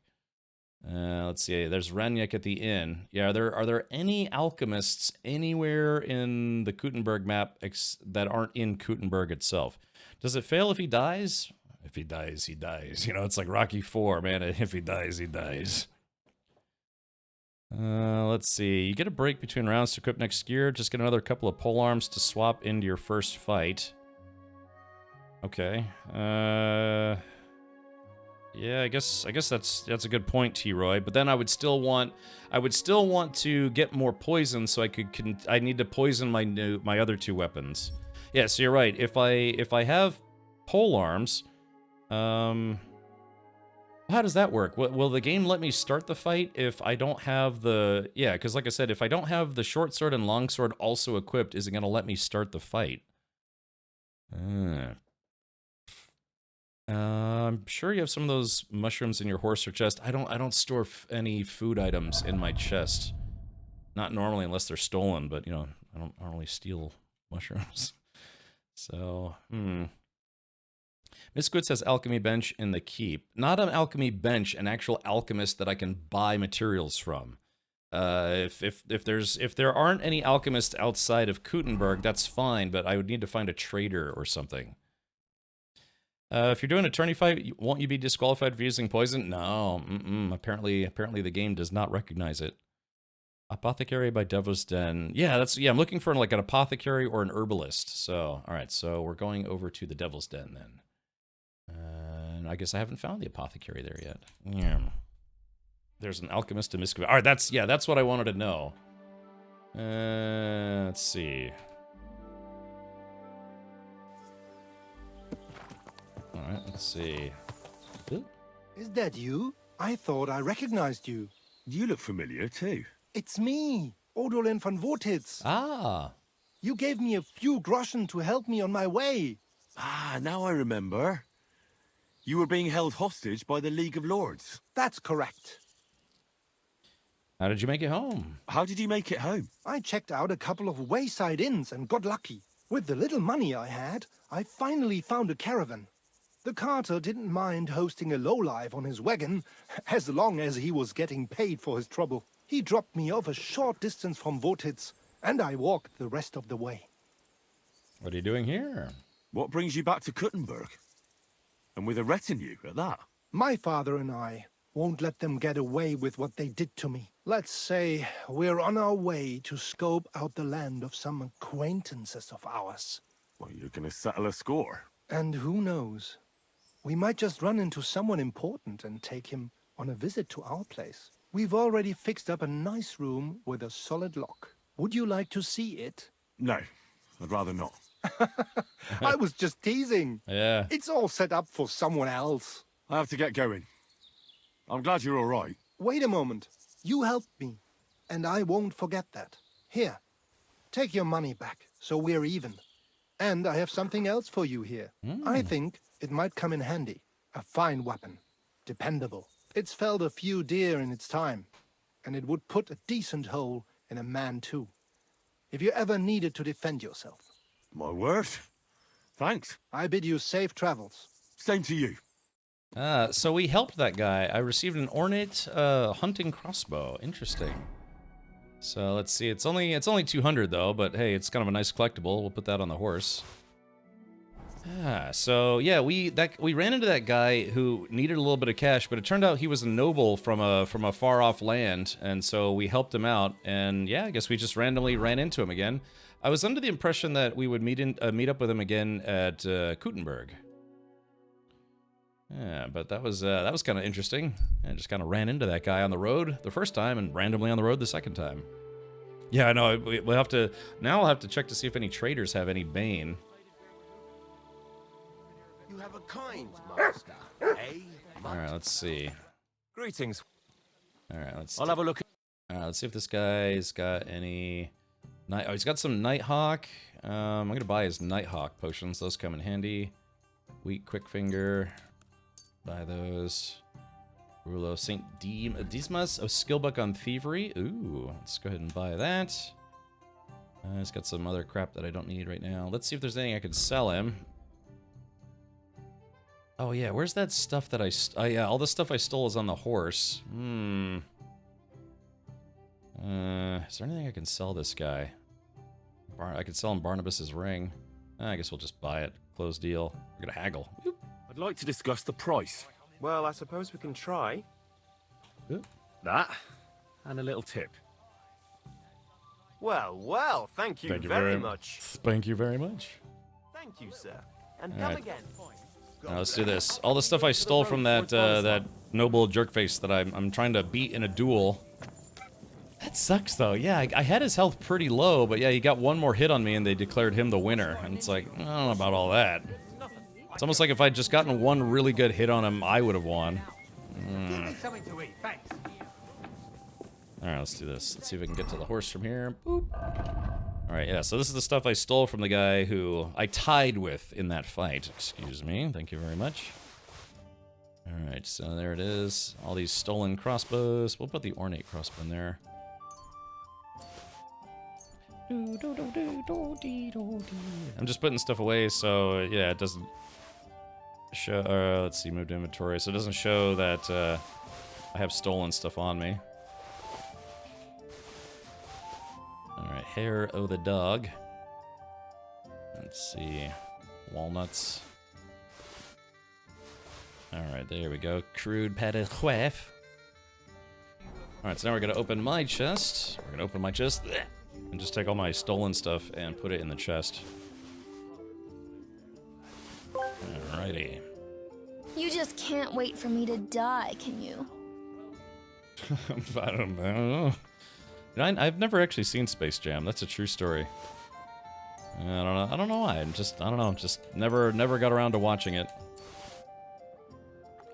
Let's see. There's Renyek at the inn. Yeah, are there any alchemists anywhere in the Kuttenberg map that aren't in Kuttenberg itself? Does it fail if he dies? If he dies, he dies. You know, it's like Rocky IV, man. If he dies, he dies. Let's see. You get a break between rounds to equip next gear. Just get another couple of pole arms to swap into your first fight. Okay. Yeah, I guess that's a good point, T-Roy. But then I would still want to get more poison so I need to poison my other two weapons. Yeah, so you're right. If I have pole arms, how does that work? Will the game let me start the fight if I don't have the... Yeah, because like I said, if I don't have the short sword and long sword also equipped, is it going to let me start the fight? I'm sure you have some of those mushrooms in your horse or chest. I don't store any food items in my chest. Not normally unless they're stolen, but, you know, I don't really steal mushrooms. So, Miss Squid says alchemy bench in the keep. Not an alchemy bench, an actual alchemist that I can buy materials from. If there aren't any alchemists outside of Kuttenberg, that's fine, but I would need to find a trader or something. If you're doing a tourney fight, won't you be disqualified for using poison? No, apparently the game does not recognize it. Apothecary by Devil's Den. Yeah, I'm looking for like an apothecary or an herbalist. So, all right, so we're going over to the Devil's Den then. And I guess I haven't found the apothecary there yet. Yeah. There's an alchemist in Miscavige. All right, that's what I wanted to know. Let's see. All right, let's see. Is that you? I thought I recognized you. You look familiar too. It's me, Odolin von Wotitz. Ah. You gave me a few groschen to help me on my way. Ah, now I remember. You were being held hostage by the League of Lords. That's correct. How did you make it home? How did you make it home? I checked out a couple of wayside inns and got lucky. With the little money I had, I finally found a caravan. The carter didn't mind hosting a lowlife on his wagon, as long as he was getting paid for his trouble. He dropped me off a short distance from Wotitz, and I walked the rest of the way. What are you doing here? What brings you back to Kuttenberg? And with a retinue at that? My father and I won't let them get away with what they did to me. Let's say we're on our way to scope out the land of some acquaintances of ours. Well, you're gonna settle a score. And who knows? We might just run into someone important and take him on a visit to our place. We've already fixed up a nice room with a solid lock. Would you like to see it? No, I'd rather not. I was just teasing. Yeah. It's all set up for someone else. I have to get going. I'm glad you're all right. Wait a moment. You helped me, and I won't forget that. Here, take your money back, so we're even. And I have something else for you here. I think it might come in handy. A fine weapon. Dependable. It's felled a few deer in its time, and it would put a decent hole in a man too. If you ever needed to defend yourself. My word. Thanks. I bid you safe travels. Same to you. So we helped that guy. I received an ornate hunting crossbow. Interesting. So let's see. It's only 200 though, but hey, it's kind of a nice collectible. We'll put that on the horse. So yeah, we ran into that guy who needed a little bit of cash, but it turned out he was a noble from a far off land, and so we helped him out. And yeah, I guess we just randomly ran into him again. I was under the impression that we would meet up with him again at Kutenberg. Yeah, but that was kind of interesting. I just kind of ran into that guy on the road the first time and randomly on the road the second time. Yeah, I know. We'll have to now. I'll have to check to see if any traders have any Bane. You have a kind master, eh? All right, let's see. Greetings. All right, let's. I'll have a look. All right, let's see if this guy's got any. Oh, he's got some Nighthawk. I'm gonna buy his Nighthawk potions. Those come in handy. Wheat Quick Finger. Buy those. Rulo Saint Dismas. Oh, skill book on thievery. Ooh, let's go ahead and buy that. He's got some other crap that I don't need right now. Let's see if there's anything I could sell him. Oh yeah, where's that stuff that yeah, all the stuff I stole is on the horse. Is there anything I can sell this guy? I could sell him Barnabas's ring. I guess we'll just buy it. Close deal. We're gonna haggle. Oop. I'd like to discuss the price. Well, I suppose we can try. Oop. That, and a little tip. Well, thank you very much. Thank you very much. Thank you, sir. And All come right. again. Now let's do this. All the stuff I stole from that noble jerkface that I'm trying to beat in a duel. That sucks though. Yeah, I had his health pretty low, but yeah, he got one more hit on me and they declared him the winner. And it's like, I don't know about all that. It's almost like if I'd just gotten one really good hit on him, I would have won. Give me something to eat, thanks. Alright, let's do this. Let's see if we can get to the horse from here. Boop. Alright, yeah, so this is the stuff I stole from the guy who I tied with in that fight. Excuse me. Thank you very much. Alright, so there it is. All these stolen crossbows. We'll put the ornate crossbow in there. I'm just putting stuff away so, yeah, it doesn't show... let's see, move to inventory. So it doesn't show that I have stolen stuff on me. Alright, hair o' the dog. Let's see. Walnuts. Alright, there we go. Crude pâte de chef. Alright, so now we're going to open my chest. We're going to open my chest and just take all my stolen stuff and put it in the chest. Alrighty. You just can't wait for me to die, can you? I don't know. I've never actually seen Space Jam. That's a true story. I don't know. I don't know why. I don't know. Just never got around to watching it.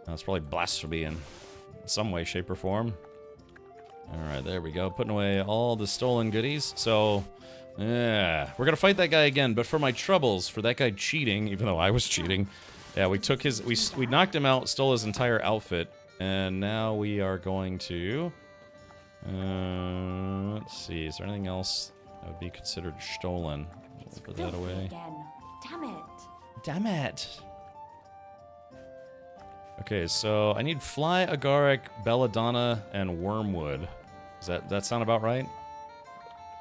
That's probably blasphemy in some way, shape, or form. Alright, there we go. Putting away all the stolen goodies. So, yeah. We're gonna fight that guy again, but for my troubles, for that guy cheating, even though I was cheating, yeah, we took his... We knocked him out, stole his entire outfit, and now we are going to... let's see, is there anything else that would be considered stolen? Let's put that away. Damn it. Damn it! Okay, so I need fly, agaric, belladonna, and wormwood. Does that sound about right?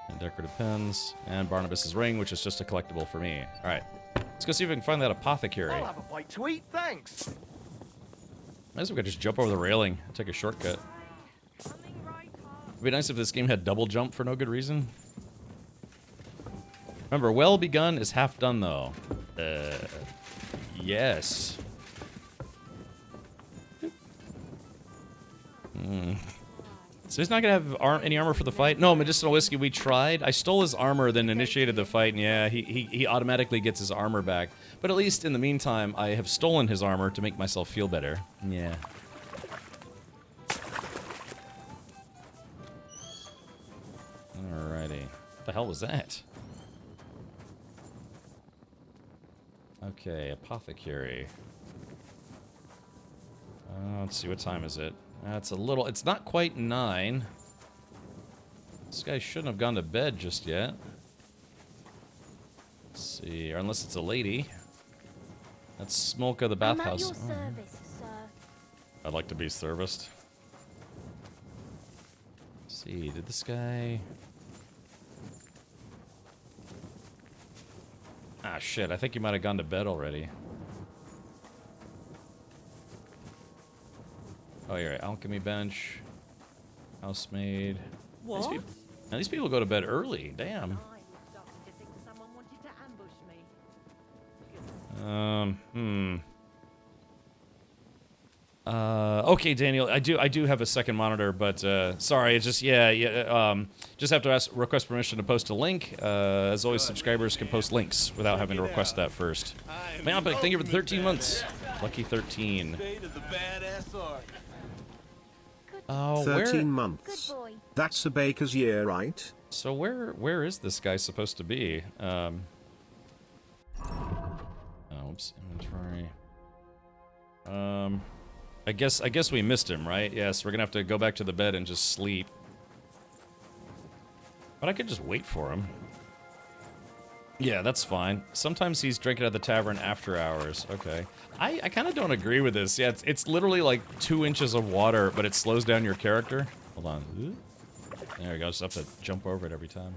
And decorative pens, and Barnabas's ring, which is just a collectible for me. Alright, let's go see if we can find that apothecary. I'll have a bite to eat, thanks. I guess we could just jump over the railing and take a shortcut. It'd be nice if this game had double jump for no good reason. Remember, well begun is half done, though. Yes. So he's not gonna have any armor for the fight? No, medicinal whiskey, we tried. I stole his armor, then initiated the fight, and yeah, he automatically gets his armor back. But at least in the meantime, I have stolen his armor to make myself feel better. Yeah. Alrighty. What the hell was that? Okay, apothecary. Let's see, what time is it? That's a little... It's not quite 9. This guy shouldn't have gone to bed just yet. Let's see, or unless it's a lady. That's Smolka the bathhouse. I'm at your service, sir. I'd like to be serviced. Let's see, did this guy... Ah, shit. I think you might have gone to bed already. Oh, you're right. Alchemy bench. Housemaid. What? These people go to bed early. Damn. Okay, Daniel, I do have a second monitor, but sorry, it's just just have to request permission to post a link. As always, subscribers can post links without having to request that first. Malpic, thank you for the 13 months. Lucky 13. Oh, 13 months. That's a baker's year, right? So where is this guy supposed to be? Oh, oops, inventory. I guess we missed him, right? Yes, we're gonna have to go back to the bed and just sleep. But I could just wait for him. Yeah, that's fine. Sometimes he's drinking at the tavern after hours. Okay. I kind of don't agree with this. Yeah, it's literally like 2 inches of water, but it slows down your character. Hold on. There we go. Just have to jump over it every time.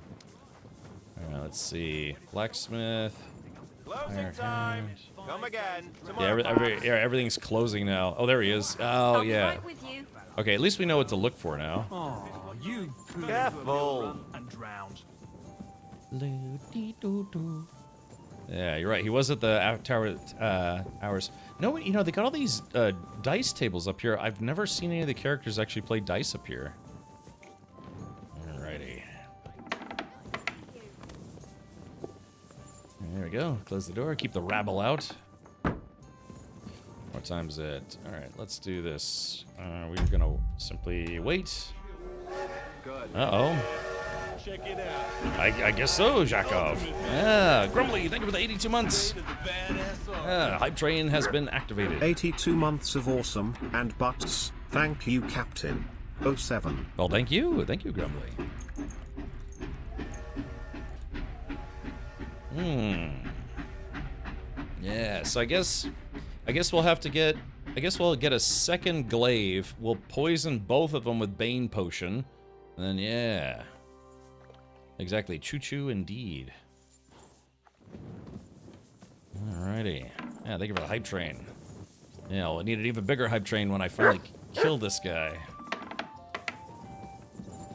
Alright, let's see. Blacksmith. Closing time. Come again. Yeah, everything's closing now. Oh, there he is. Oh, yeah. Right with you. Okay, at least we know what to look for now. Oh, you careful and drowned. Yeah, you're right. He was at the tower hours. No, you know, they got all these dice tables up here. I've never seen any of the characters actually play dice up here. Alrighty. There we go. Close the door. Keep the rabble out. What time is it? Alright, let's do this. We're gonna simply wait. Good. Uh-oh. Check it out. I guess so, Jakov. Yeah, Grumbly, thank you for the 82 months. Hype train has been activated. 82 months of awesome and butts. Thank you, Captain. 07. Well, thank you. Thank you, Grumbly. Yeah, so I guess we'll have to get... I guess we'll get a second glaive. We'll poison both of them with Bane Potion. And then, yeah. Exactly. Choo-choo indeed. Alrighty. Yeah, thank you for the hype train. Yeah, we'll need an even bigger hype train when I finally kill this guy.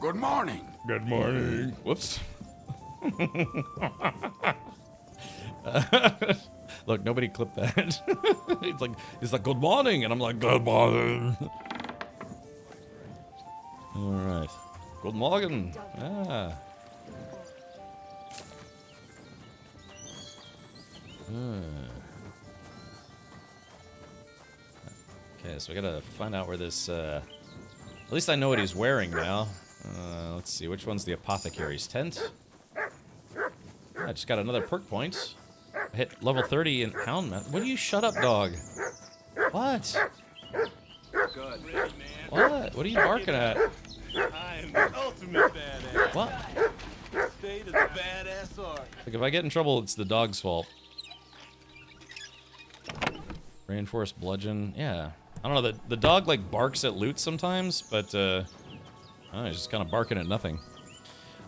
Good morning. Good morning. Whoops. Look, nobody clipped that. He's like, good morning, and I'm like, good morning. All right. Good morning. Ah. Okay, so we gotta find out where this. At least I know what he's wearing now. Let's see, which one's the apothecary's tent? I just got another perk point. I hit level 30 in Houndman. What do you shut up, dog? What? Good. What? What are you barking at? I am the ultimate badass. What? State of the badass art. Like, if I get in trouble, it's the dog's fault. Reinforced bludgeon. Yeah. I don't know, the dog, like, barks at loot sometimes, but, I don't know, he's just kind of barking at nothing.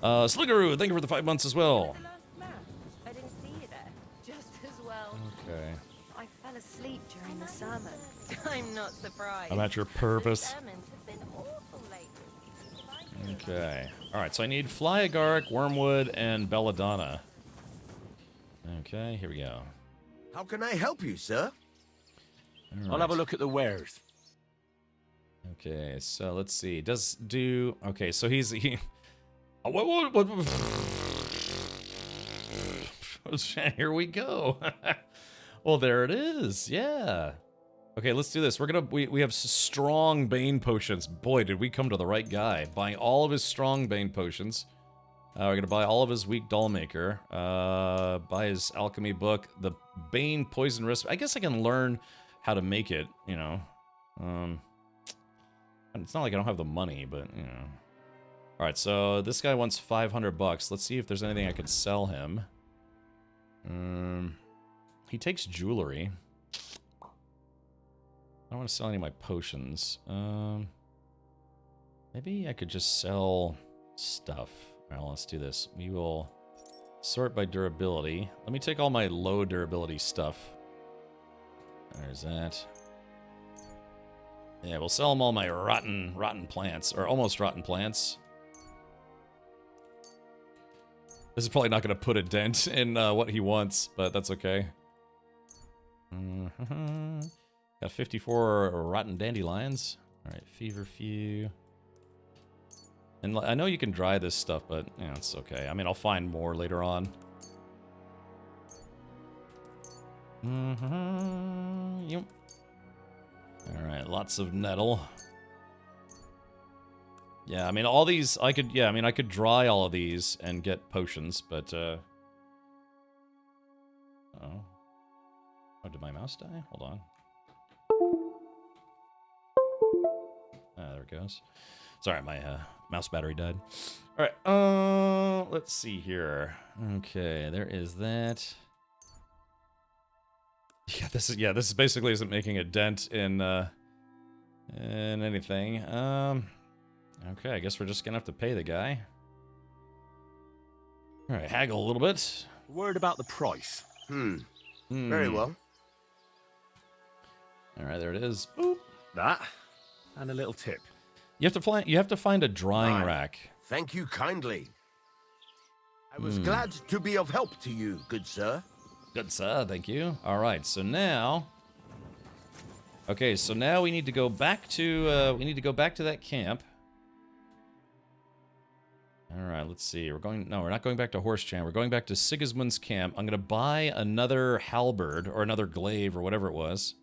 Sligaroo, thank you for the 5 months as well. I didn't see you there. Just as well. Okay. I fell asleep during the sermon. I'm not surprised. I'm at your purpose. Sermons have been awful lately. Okay. Alright, so I need Fly Agaric, Wormwood, and Belladonna. Okay, here we go. How can I help you, sir? All I'll have a right. look at the wares. Okay, so let's see. Okay, so he Here we go. Well, there it is. Yeah. Okay, let's do this. We have strong Bane potions. Boy, did we come to the right guy. Buying all of his strong Bane potions. We're gonna buy all of his weak Dollmaker. Buy his alchemy book. The Bane poison risk. I guess I can learn how to make it, you know. And it's not like I don't have the money, but, you know. Alright, so this guy wants 500 bucks. Let's see if there's anything I could sell him. He takes jewelry. I don't want to sell any of my potions. Maybe I could just sell stuff. Alright, let's do this. We will Sort by durability. Let me take all my low durability stuff. There's that. Yeah, we'll sell him all my rotten plants, or almost rotten plants. This is probably not going to put a dent in what he wants, but that's okay. Got 54 rotten dandelions. All right, feverfew. And I know you can dry this stuff, but yeah, it's okay. I mean, I'll find more later on. Yep. All right, lots of nettle. Yeah, I mean, all these, I could dry all of these and get potions, but, oh. Oh, did my mouse die? Hold on. Ah, there it goes. Sorry, my, mouse battery died. Alright, let's see here. Okay, there is that. Yeah, this basically isn't making a dent in anything. Okay, I guess we're just gonna have to pay the guy. Alright, haggle a little bit. Word about the price. Very well. Alright, there it is. Boop. That, and a little tip. You have to find a drying rack. Thank you kindly. I was glad to be of help to you, good sir. Good sir, thank you. Alright, so now... Okay, so now we need to go back to, that camp. Alright, let's see. No, we're not going back to Horsechan. We're going back to Sigismund's camp. I'm gonna buy another halberd, or another glaive, or whatever it was.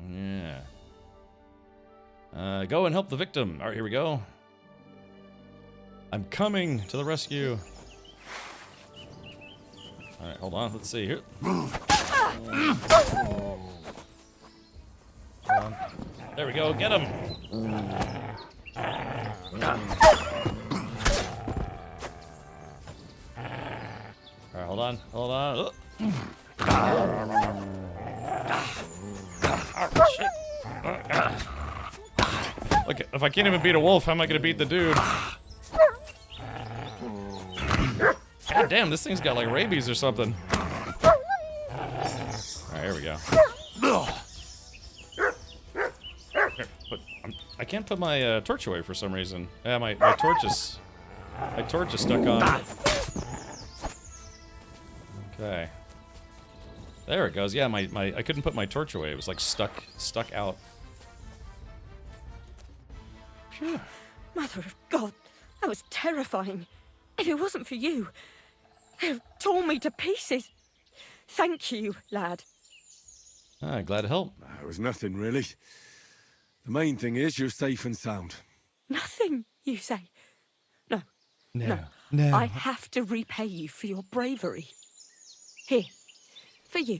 Yeah. Go and help the victim. Alright, here we go. I'm coming to the rescue. Alright, hold on. Let's see here. Hold on. There we go. Get him. Alright, hold on. Hold on. Oh, shit. Look, if I can't even beat a wolf, how am I gonna beat the dude? God damn, this thing's got like rabies or something. Alright, here we go. Here, I can't put my torch away for some reason. Yeah, my torch is stuck on. Okay. There it goes. Yeah, I couldn't put my torch away. It was like stuck out. Phew. Mother of God, that was terrifying. If it wasn't for you, they'd have torn me to pieces. Thank you, lad. Ah, glad to help. It was nothing, really. The main thing is you're safe and sound. Nothing, you say? No. No. I have to repay you for your bravery. Here, for you.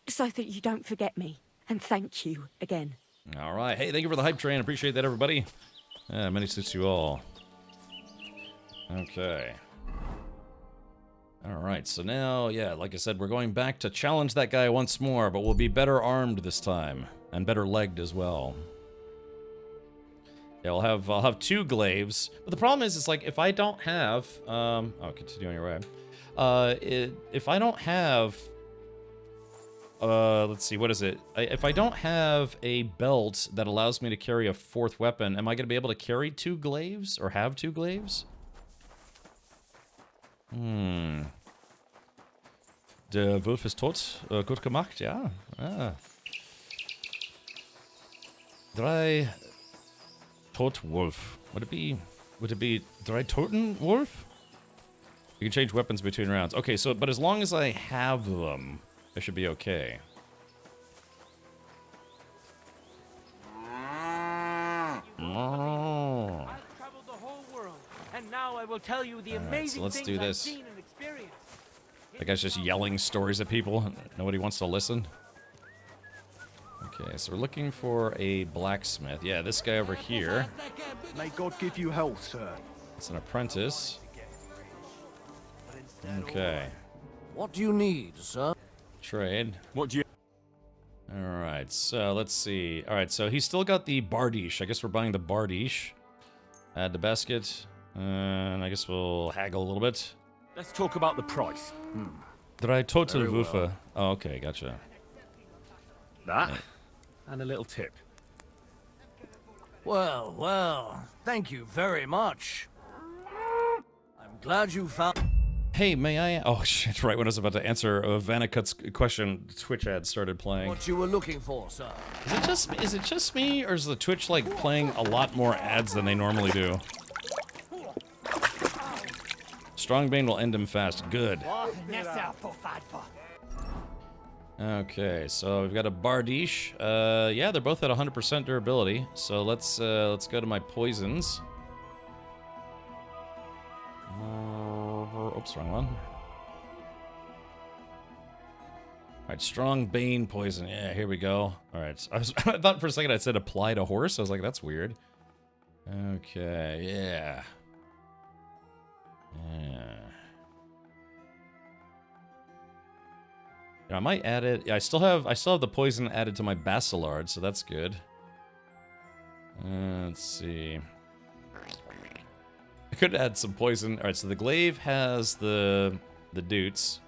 So that you don't forget me. And thank you again. All right. Hey, thank you for the hype train. Appreciate that, everybody. Many suits to you all. Okay. All right. So now, yeah, like I said, we're going back to challenge that guy once more, but we'll be better armed this time and better legged as well. Yeah, I'll have 2 glaives, but the problem is, it's like if I don't have, oh, continue on your way. If I don't have, let's see, what is it? If I don't have a belt that allows me to carry a 4th weapon, am I going to be able to carry 2 glaives or have 2 glaives? Der Wolf ist tot. Gut gemacht, ja. Ah. 3 Tot Wolf. Would it be 3 Toten Wolf? You can change weapons between rounds. Okay, so, but as long as I have them, I should be okay. Oh. I've traveled the whole world, and now I will tell you the amazing so let's things do I've this. seen and experienced. The guy's just yelling stories at people. Nobody wants to listen. Okay, so we're looking for a blacksmith. Yeah, this guy over here. May God give you health, sir. It's an apprentice. Okay. What do you need, sir? Trade. What do you... Alright, so let's see. Alright, so he's still got the Bardiche. I guess we're buying the Bardiche. Add to basket. And I guess we'll haggle a little bit. Let's talk about the price. Drei total Very well. Wuffe. Oh, okay, gotcha. That, and a little tip. Well, well, thank you very much. I'm glad you found... Hey, may I... Oh, shit, right when I was about to answer Vanikut's question, Twitch ad started playing. What you were looking for, sir. Is it just me, or is the Twitch, like, playing a lot more ads than they normally do? Strongbane will end him fast. Good. Okay, so we've got a Bardiche. Yeah, they're both at 100% durability. So let's go to my poisons. Oops, wrong one. Alright, strong bane poison. Yeah, here we go. Alright, I thought for a second I said apply to horse. I was like, that's weird. Okay, yeah. Yeah. I might add it. Yeah, I still have the poison added to my Basilard, so that's good. Let's see. I could add some poison. All right, so the glaive has the Dutes.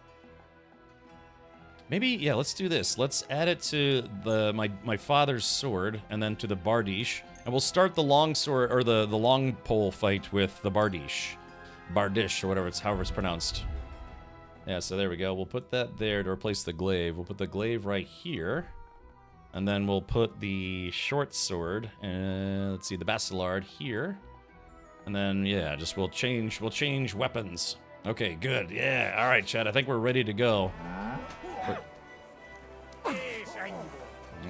Maybe, yeah, let's do this. Let's add it to my father's sword, and then to the Bardiche, and we'll start the long sword or the long pole fight with the Bardiche, or whatever however it's pronounced. Yeah, so there we go. We'll put that there to replace the glaive. We'll put the glaive right here, and then we'll put the short sword and let's see, the Basilard here, and then yeah, just we'll change weapons. Okay, good. Yeah, all right, Chad. I think we're ready to go.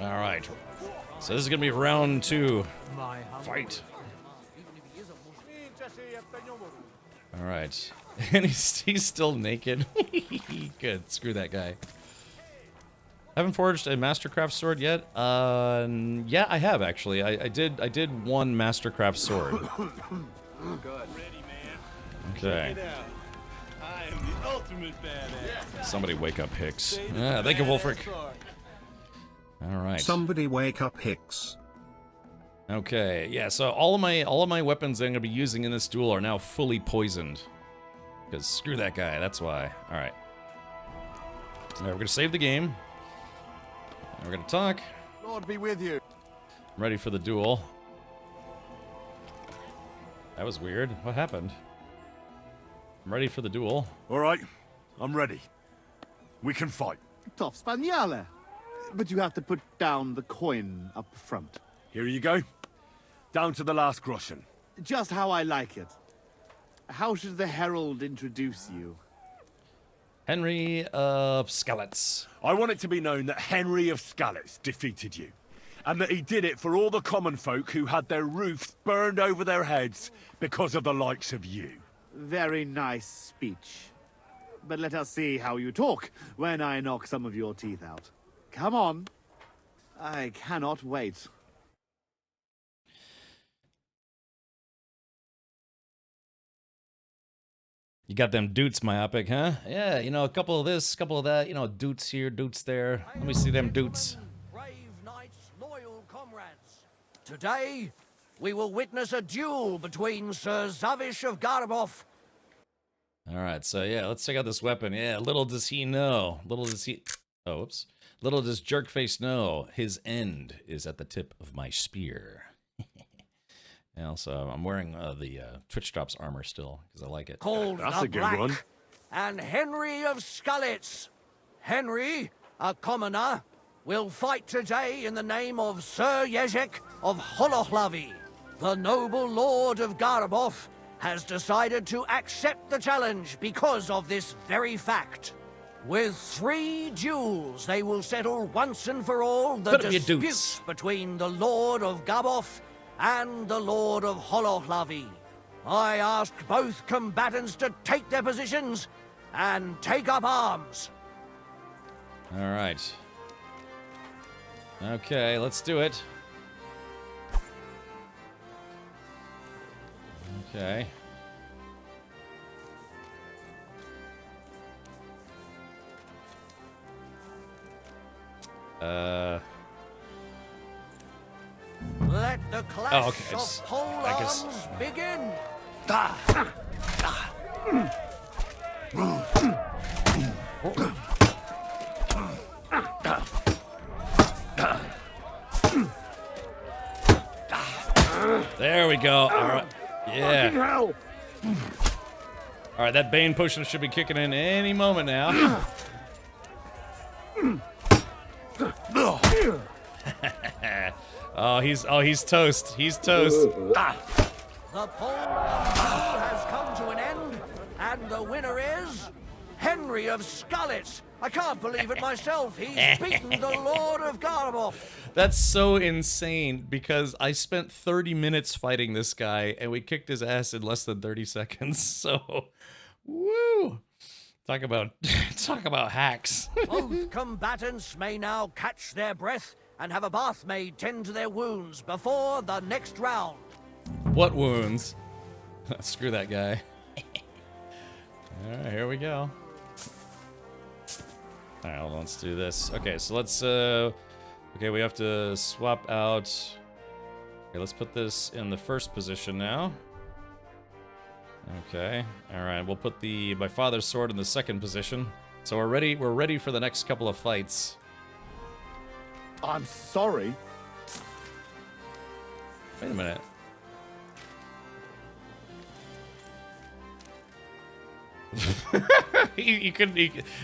All right. So this is gonna be round 2. Fight. All right. And he's still naked. Good. Screw that guy. Haven't forged a Mastercraft sword yet. Yeah, I have actually. I did one Mastercraft sword. Good. Okay. I am the ultimate badass. Somebody wake up Hicks. Yeah, thank you, Wolfric. All right. Somebody wake up Hicks. Okay. Yeah. So all of my weapons I'm gonna be using in this duel are now fully poisoned. Because screw that guy, that's why. Alright. Alright, we're gonna save the game. We're gonna talk. Lord be with you. I'm ready for the duel. That was weird. What happened? I'm ready for the duel. Alright, I'm ready. We can fight. Tough Spaniale. But you have to put down the coin up front. Here you go. Down to the last groschen. Just how I like it. How should the Herald introduce you? Henry of Skalitz. I want it to be known that Henry of Skalitz defeated you. And that he did it for all the common folk who had their roofs burned over their heads because of the likes of you. Very nice speech. But let us see how you talk when I knock some of your teeth out. Come on. I cannot wait. You got them dutes, myopic, huh? Yeah, you know, a couple of this, couple of that, you know, dutes here, dutes there. Let me see them dutes. Brave knights, loyal comrades. Today, we will witness a duel between Sir Zavish of Garabov. Alright, so yeah, let's check out this weapon. Yeah, little does he know. Little does he... Oh, oops. Little does Jerkface know. His end is at the tip of my spear. And also, I'm wearing the Twitch Drops armor still, because I like it. Called That's the a good Black, one. And Henry of Skalitz. Henry, a commoner, will fight today in the name of Sir Jezek of Holohlavi. The noble lord of Garabov has decided to accept the challenge because of this very fact. With 3 duels, they will settle once and for all the dispute between the Lord of Gabov and the Lord of Holohlavi. I ask both combatants to take their positions and take up arms. All right. Okay, let's do it. Okay. Let the clash Oh, okay. of polearms begin. There we go. All right. Yeah. All right, that Bane potion should be kicking in any moment now. he's toast. He's toast. The poll has come to an end, and the winner is Henry of Scarlet. I can't believe it myself. He's beaten the Lord of Garboff. That's so insane because I spent 30 minutes fighting this guy and we kicked his ass in less than 30 seconds. So, woo! Talk about hacks. Both combatants may now catch their breath and have a bath made tend to their wounds before the next round. What wounds? Screw that guy. All right, here we go. All right, hold on, let's do this. Okay, so let's, okay, we have to swap out. Okay, let's put this in the first position now. Okay, all right, we'll put my father's sword in the second position. So we're ready for the next couple of fights. I'm sorry. Wait a minute. he couldn't.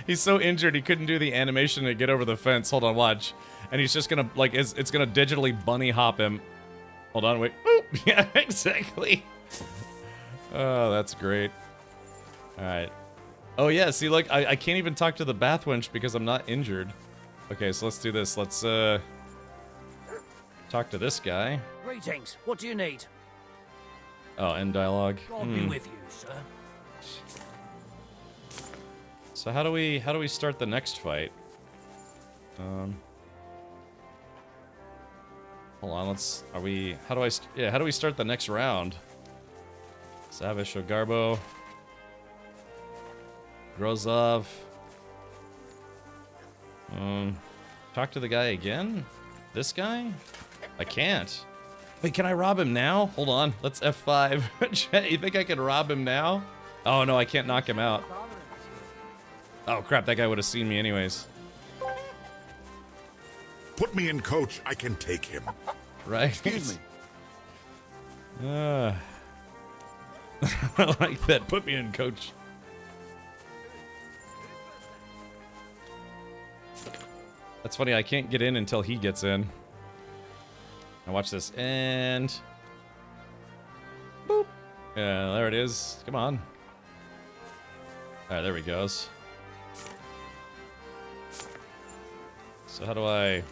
He's so injured he couldn't do the animation to get over the fence. Hold on, watch. And he's just gonna like it's gonna digitally bunny hop him. Hold on, wait. Boop. Yeah, exactly. Oh, that's great. All right. Oh yeah, see, look, I can't even talk to the bath wench because I'm not injured. Okay, so let's do this. Let's talk to this guy. Greetings. What do you need? Oh, end dialogue. God be with you, sir. So how do we start the next fight? Hold on, how do we start the next round? Savish of Garbo. Grozov. Talk to the guy again? This guy? I can't. Wait, can I rob him now? Hold on, let's F5. You think I can rob him now? Oh no, I can't knock him out. Oh crap, that guy would have seen me anyways. Put me in, coach. I can take him. Right? Excuse me. I like that. Put me in, coach. That's funny, I can't get in until he gets in. Now watch this, and... boop! Yeah, there it is. Come on. Alright, there he goes. So how do I...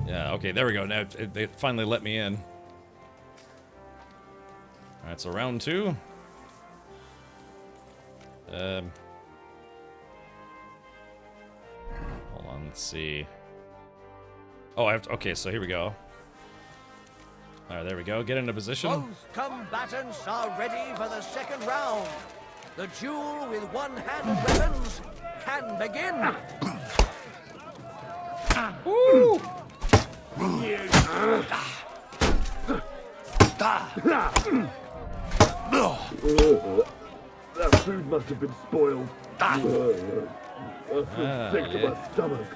yeah, okay, there we go. Now they finally let me in. Alright, so round 2. Hold on, let's see. Oh, I have to, okay, so here we go. Alright, there we go. Get into position. Both combatants are ready for the second round. The duel with one-handed weapons can begin. Woo! That food must have been spoiled. I feel sick to my stomach.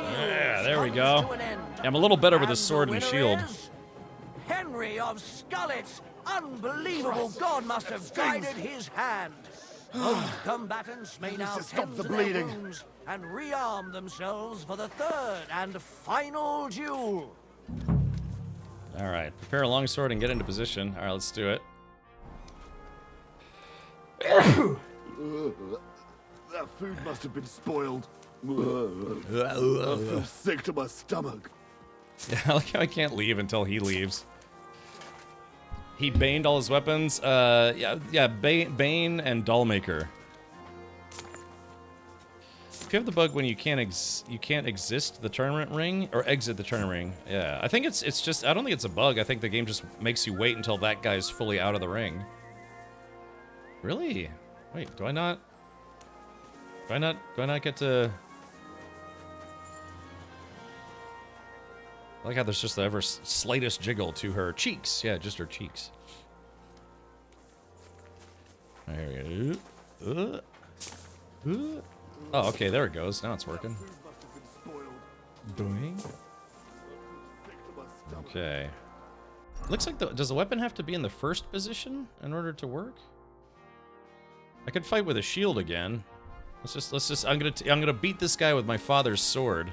Yeah, there we go. Yeah, I'm a little better with a sword and shield. Henry of Scarlet. Unbelievable. God must have guided his hand. Both combatants may now tend to their wounds and rearm themselves for the third and final duel. All right, prepare a longsword and get into position. All right, let's do it. That food must have been spoiled. I feel sick to my stomach. Yeah, I like how I can't leave until he leaves. He baned all his weapons. Bane and Dollmaker. if you have the bug when you can't exist the tournament ring or exit the tournament ring. Yeah, I think it's just I don't think it's a bug. I think the game just makes you wait until that guy's fully out of the ring. Really? Wait, do I not get to? I like how there's just the ever slightest jiggle to her cheeks. Yeah, just her cheeks. There we go. Oh, okay, there it goes. Now it's working. Doing. Okay. Looks like does the weapon have to be in the first position in order to work? I could fight with a shield again. Let's just. I'm gonna beat this guy with my father's sword.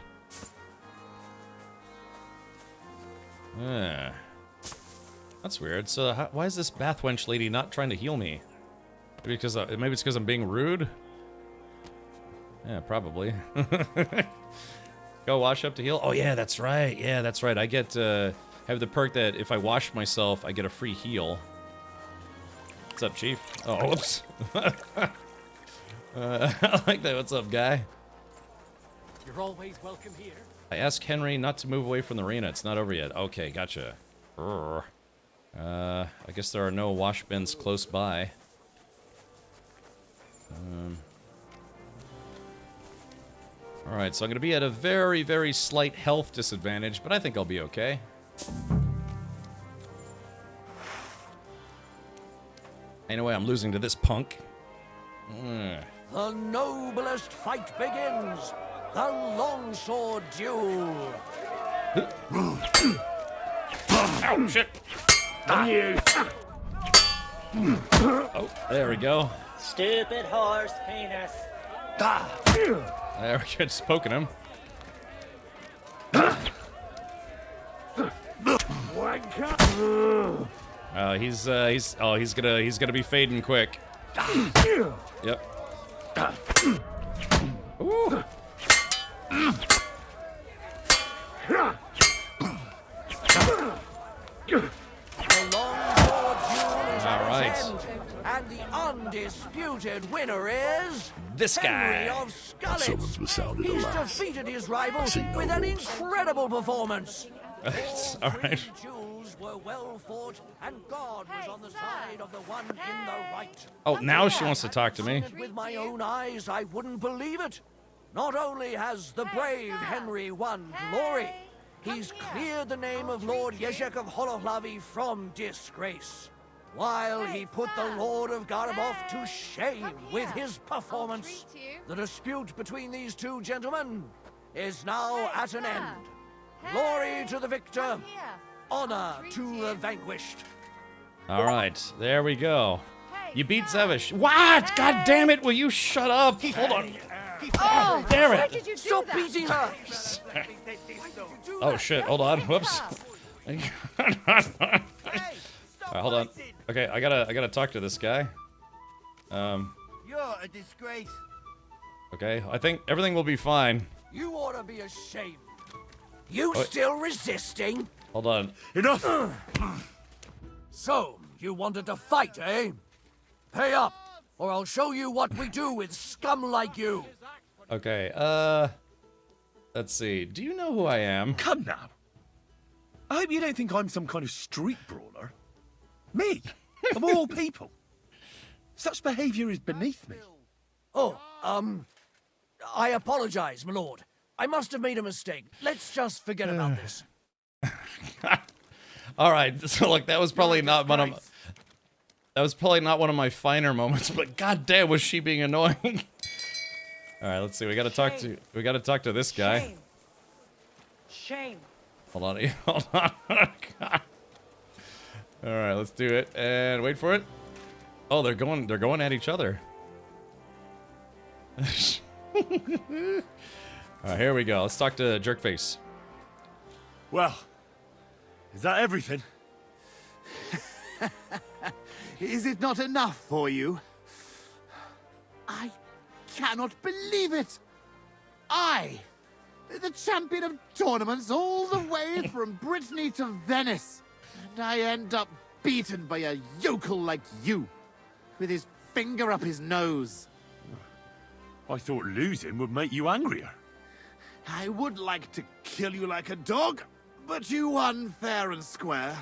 That's weird. So why is this bath wench lady not trying to heal me? Maybe it's because I'm being rude. Yeah, probably. Go wash up to heal. Oh yeah, that's right. Yeah, that's right. I get have the perk that if I wash myself, I get a free heal. What's up, Chief? Oh, whoops. I like that. What's up, guy? You're always welcome here. I asked Henry not to move away from the arena. It's not over yet. Okay, gotcha. I guess there are no wash bins close by. Alright, so I'm going to be at a very, very slight health disadvantage, but I think I'll be okay. Anyway, I'm losing to this punk. The noblest fight begins. The longsword duel. Ow, shit. Oh, there we go. Stupid horse penis. There we go, just poking him. He's gonna be fading quick. Yep. Ooh. And the undisputed winner is this guy. Henry of Skullet. Summons was sounded He's alarm. defeated his rival See no with an rules. incredible performance. All right. Duels were well fought, and God was on the side of the one in the right. Oh, now she wants to talk to me. With my own eyes, I wouldn't believe it. Not only has the brave Henry won glory, he's cleared the name of Lord Yezhek of Holohlavi from disgrace, while he put the Lord of Garabov to shame with his performance. The dispute between these two gentlemen is now at an end. Glory to the victor, honor to the vanquished. All right, there we go. You beat Zavish. What? God damn it! Will you shut up? Hold on. Oh, damn why it! did you do Stop that? beating her! Oh shit! Hold on. Whoops. Alright, hold on. Okay, I gotta talk to this guy. You're a disgrace. Okay, I think everything will be fine. You ought to be ashamed. You What? still resisting? Hold on. Enough! So, you wanted to fight, eh? Pay up, or I'll show you what we do with scum like you. Okay, let's see. Do you know who I am? Come now. I hope you don't think I'm some kind of street brawler. Me, of all people. Such behavior is beneath me. Oh, I apologize, my lord. I must have made a mistake. Let's just forget about this. All right. So look, that was probably not one of my finer moments, but goddamn, was she being annoying? All right, let's see. We got to talk to this guy. Shame. Hold on. Hold on. God. All right, let's do it and wait for it. Oh, they're going at each other. All right, here we go. Let's talk to Jerkface. Well, is that everything? Is it not enough for you? I cannot believe it. I, the champion of tournaments all the way from Brittany to Venice, and I end up beaten by a yokel like you, with his finger up his nose. I thought losing would make you angrier. I would like to kill you like a dog, but you won fair and square.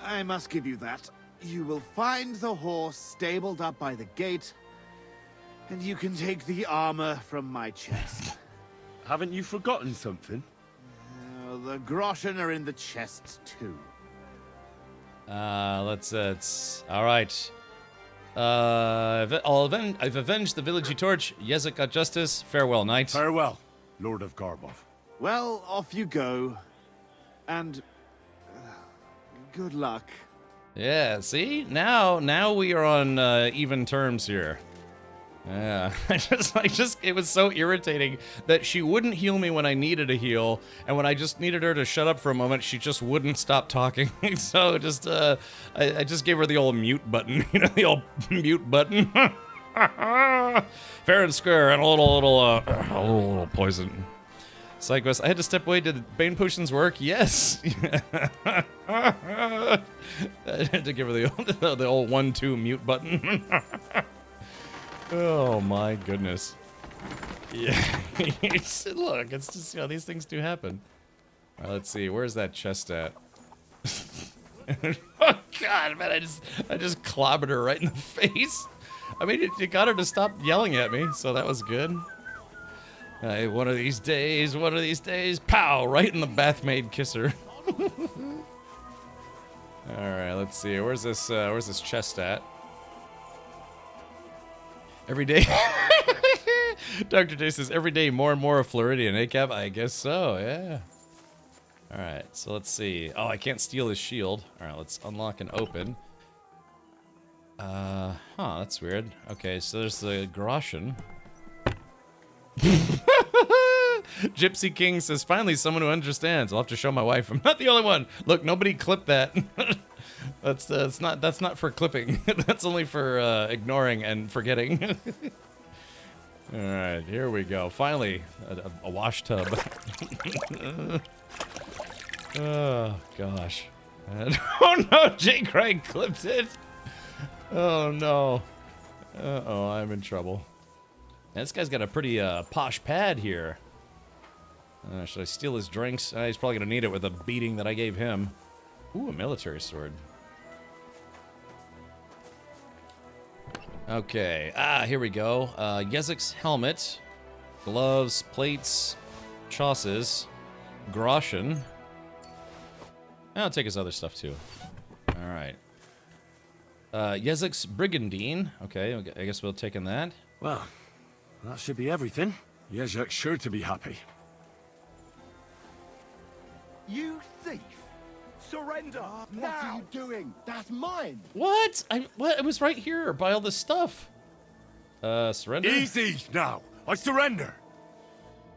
I must give you that. You will find the horse stabled up by the gate, and you can take the armor from my chest. Haven't you forgotten something? The groschen are in the chest, too. Let's all right. I've avenged the village you torch. Yezek got justice. Farewell, knight. Farewell, Lord of Garbov. Well, off you go. And good luck. Yeah, see? Now we are on even terms here. Yeah, it was so irritating that she wouldn't heal me when I needed a heal, and when I just needed her to shut up for a moment, she just wouldn't stop talking. So just, I just gave her the old mute button, you know, the old mute button. Fair and square, and a little poison. Psychos, I had to step away. Did Bane potions work? Yes. I had to give her the old 1-2 mute button. Oh my goodness. Yeah. Look, it's just, you know, these things do happen. Alright, let's see. Where's that chest at? Oh god, man, I just clobbered her right in the face. I mean, it got her to stop yelling at me, so that was good. One of these days, pow! Right in the bathmaid kisser. Alright, let's see. Where's this chest at? Every day. Dr. J says, every day more and more of Floridian, eh, Cap? I guess so, yeah. Alright, so let's see. Oh, I can't steal his shield. Alright, let's unlock and open. That's weird. Okay, so there's the groschen. Gypsy King says, finally someone who understands. I'll have to show my wife. I'm not the only one. Look, nobody clipped that. That's not for clipping. That's only for ignoring and forgetting. All right, here we go. Finally, a wash tub. Oh gosh. Oh no, J. Craig clipped it. Oh no. Uh-oh, I'm in trouble. This guy's got a pretty posh pad here. Should I steal his drinks? He's probably gonna need it with the beating that I gave him. Ooh, a military sword. Okay, here we go. Yezek's helmet, gloves, plates, chausses, groschen. I'll take his other stuff too. All right. Yezek's brigandine. Okay, I guess we'll take in that. Well, that should be everything. Yezek's sure to be happy. You thief! Surrender! What are you doing? That's mine! What? What? It was right here by all this stuff. Surrender? Easy now! I surrender!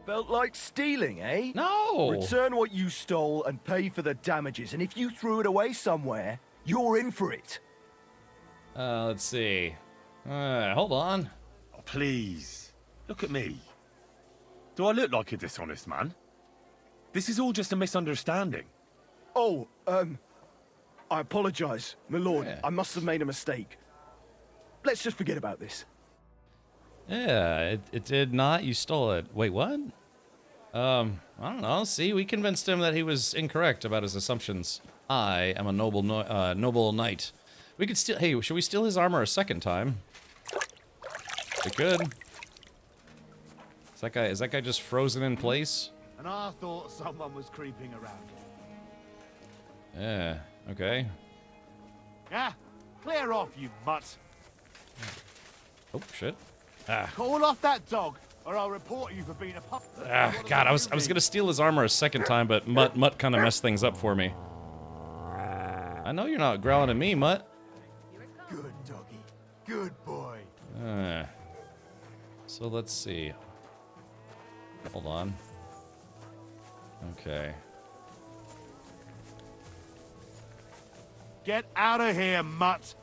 Felt like stealing, eh? No! Return what you stole and pay for the damages, and if you threw it away somewhere, you're in for it. Let's see. Hold on. Oh, please. Look at me. Do I look like a dishonest man? This is all just a misunderstanding. Oh, I apologize, my lord. Yeah. I must have made a mistake. Let's just forget about this. Yeah, it did not. You stole it. Wait, what? I don't know. See, we convinced him that he was incorrect about his assumptions. I am a noble knight. We could steal. Hey, should we steal his armor a second time? We could. Is that guy just frozen in place? And I thought someone was creeping around. Yeah. Okay. Yeah, clear off, you mutt. Oh shit. Call off that dog, or I'll report you for being a pup. God, I was gonna steal his armor a second time, but Mutt kind of messed things up for me. I know you're not growling at me, Mutt. Good doggy. Good boy. So let's see. Hold on. Okay. Get out of here, mutt.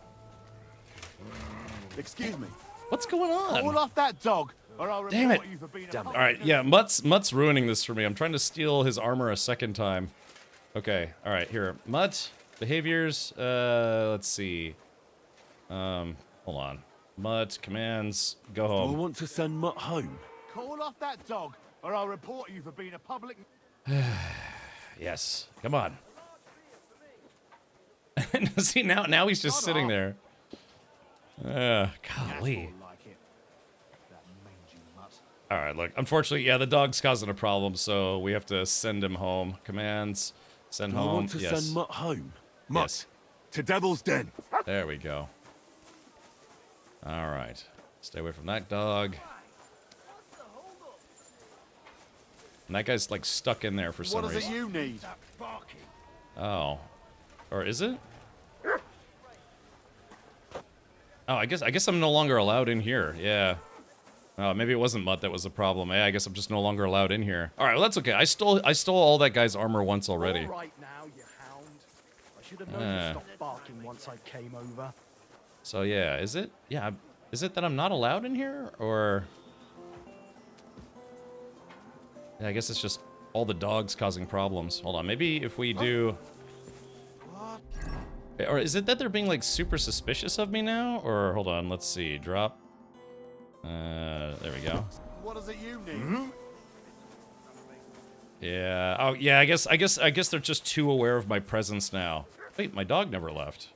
Excuse me. What's going on? Call off that dog, or I'll Damn it. report you for being a All pup. right, yeah, Mutt's ruining this for me. I'm trying to steal his armor a second time. Okay, all right, here. Mutt, behaviors, let's see. Hold on. Mutt, commands, go Do I home. want to send Mutt home? Call off that dog, or I'll report you for being a public... Yes, come on. See, now he's just sitting there. Golly. All right, look. Unfortunately, yeah, the dog's causing a problem, so we have to send him home. Commands, send Do home. I want to Yes. send Mutt home? Mutt, Yes. to Devil's Den. There we go. All right. Stay away from that dog. And that guy's like stuck in there for some What is reason. it you need? Oh. Or is it? Oh, I guess I'm no longer allowed in here. Yeah. Oh, maybe it wasn't Mutt that was the problem. Yeah, I guess I'm just no longer allowed in here. All right, well that's okay. I stole all that guy's armor once already. All right now, you hound. I should have known to stop barking once I came over. So yeah, is it? Yeah, is it that I'm not allowed in here, or? Yeah, I guess it's just all the dogs causing problems. Hold on, maybe if we do. Or is it that they're being like super suspicious of me now? Or hold on, let's see. Drop. There we go. What is it you need? Yeah. Oh, yeah. I guess they're just too aware of my presence now. Wait, my dog never left.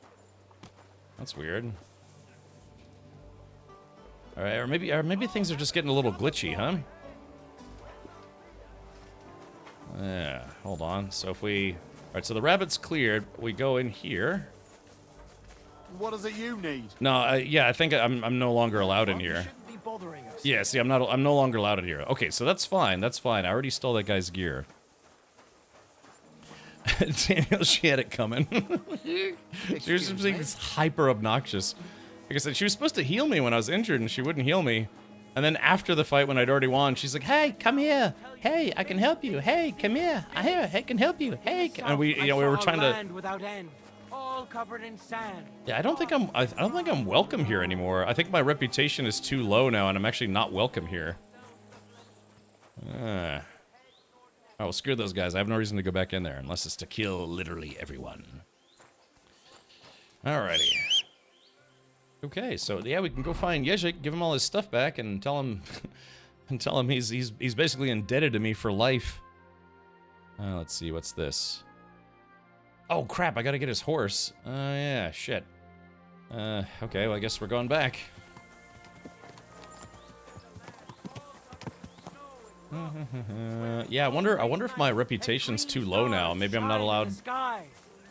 That's weird. All right, or maybe things are just getting a little glitchy, huh? Yeah. Hold on. So if we, all right. So the rabbit's cleared. We go in here. What is it you need? No. Yeah. I think I'm no longer allowed in here. Bothering us. Yeah, see, I'm no longer allowed in here. Okay, so that's fine. That's fine. I already stole that guy's gear. Daniel, she had it coming. She was just being hyper obnoxious. Like I said, she was supposed to heal me when I was injured, and she wouldn't heal me. And then after the fight, when I'd already won, she's like, "Hey, come here. Hey, I can help you. Hey, come here. I can help you. Hey." And we were trying to. Without end, all covered in sand. Yeah, I don't think I'm welcome here anymore. I think my reputation is too low now, and I'm actually not welcome here. Oh, well, screw those guys. I have no reason to go back in there unless it's to kill literally everyone. Alrighty. Okay, so yeah, we can go find Yezik, give him all his stuff back, and tell him, he's basically indebted to me for life. Let's see, what's this? Oh crap! I gotta get his horse. Yeah, shit. Okay, well I guess we're going back. Yeah, I wonder if my reputation's too low now. Maybe I'm not allowed.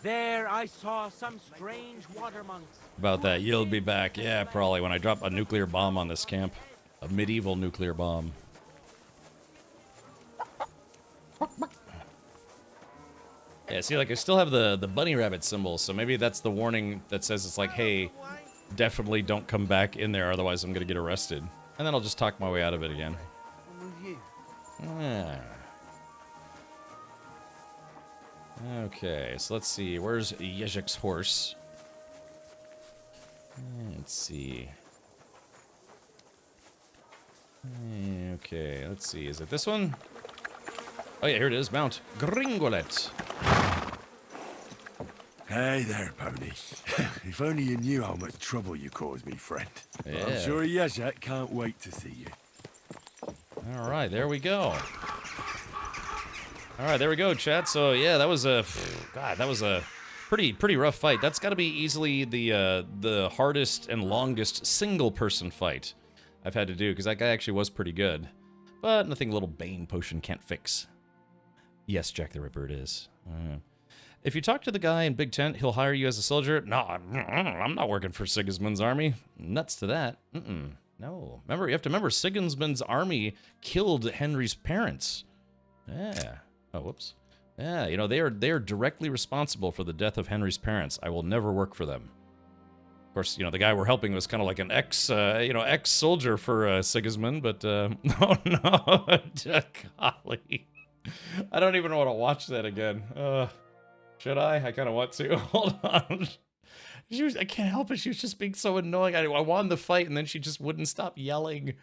There, I saw some strange water monks. About that, you'll be back. Yeah, probably when I drop a nuclear bomb on this camp, a medieval nuclear bomb. Yeah, see, like I still have the bunny rabbit symbol, so maybe that's the warning that says it's like, hey, definitely don't come back in there, otherwise I'm gonna get arrested. And then I'll just talk my way out of it again. Yeah. Okay, so let's see. Where's Yezik's horse? Let's see. Okay, let's see. Is it this one? Oh yeah, here it is. Mount Gringolet. Hey there, pony. If only you knew how much trouble you caused me, friend. Yeah. I'm sure Yezik can't wait to see you. All right, there we go. All right, there we go, chat. So yeah, that was a pretty rough fight. That's got to be easily the hardest and longest single-person fight I've had to do, because that guy actually was pretty good. But nothing a little Bane potion can't fix. Yes, Jack the Ripper it is. If you talk to the guy in Big Tent, he'll hire you as a soldier. No, I'm not working for Sigismund's army. Nuts to that. No. Remember, you have to remember, Sigismund's army killed Henry's parents. Yeah. Oh, whoops. Yeah, you know, they are directly responsible for the death of Henry's parents. I will never work for them. Of course, you know, the guy we're helping was kind of like an ex-soldier for Sigismund, but no. Golly. I don't even want to watch that again. Should I? I kind of want to. Hold on. I can't help it. She was just being so annoying. I won the fight, and then she just wouldn't stop yelling.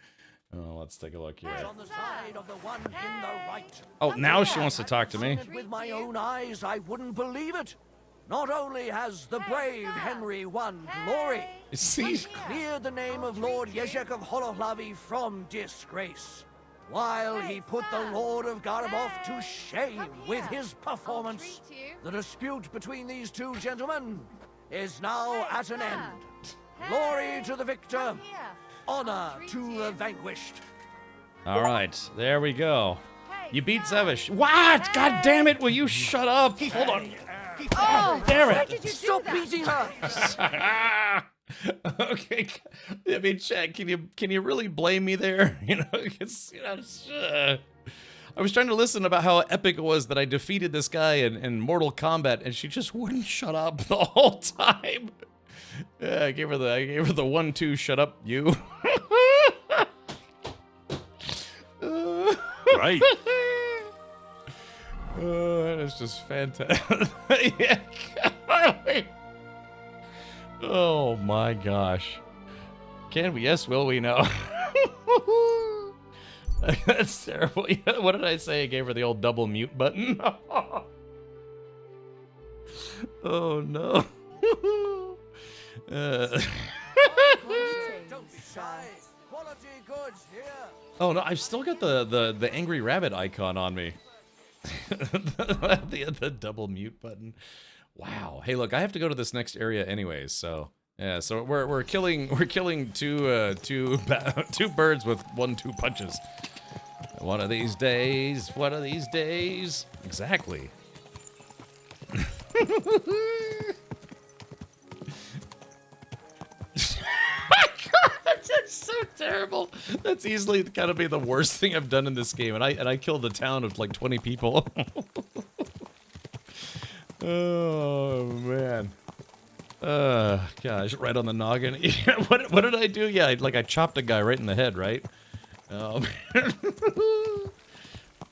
Oh, let's take a look here. On the side of the one in the right. Oh, now she wants to talk to me. With my own eyes, I wouldn't believe it. Not only has the brave Henry won glory, See? he's cleared the name of Lord Yezhek of Holohlavi from disgrace, while he put the Lord of Garabov to shame with his performance. The dispute between these two gentlemen is now at an end. Glory to the victor, honor to the vanquished. All right, there we go. You beat Zavish. What? God damn it! Will you shut up? Hold on. Oh, damn why it! did you do Stop that? beating her! Okay, I mean, Chad, can you really blame me there? You know, it's, I was trying to listen about how epic it was that I defeated this guy in Mortal Kombat, and she just wouldn't shut up the whole time. Yeah, I gave her the 1-2 shut up you. Right. That is just fantastic. Yeah. Oh my gosh. Can we? Yes, will we? No. That's terrible. What did I say? I gave her the old double mute button. Oh no. Don't be shy. Quality goods here. Oh no, I've still got the angry rabbit icon on me. the double mute button. Wow. Hey, look, I have to go to this next area anyways, so yeah. So we're killing two birds with 1-2 punches. One of these days. One of these days. Exactly. That's so terrible. That's easily gotta be the worst thing I've done in this game, and I killed a town of like 20 people. Oh man. Gosh, right on the noggin. What did I do? Yeah, I chopped a guy right in the head, right? Oh man.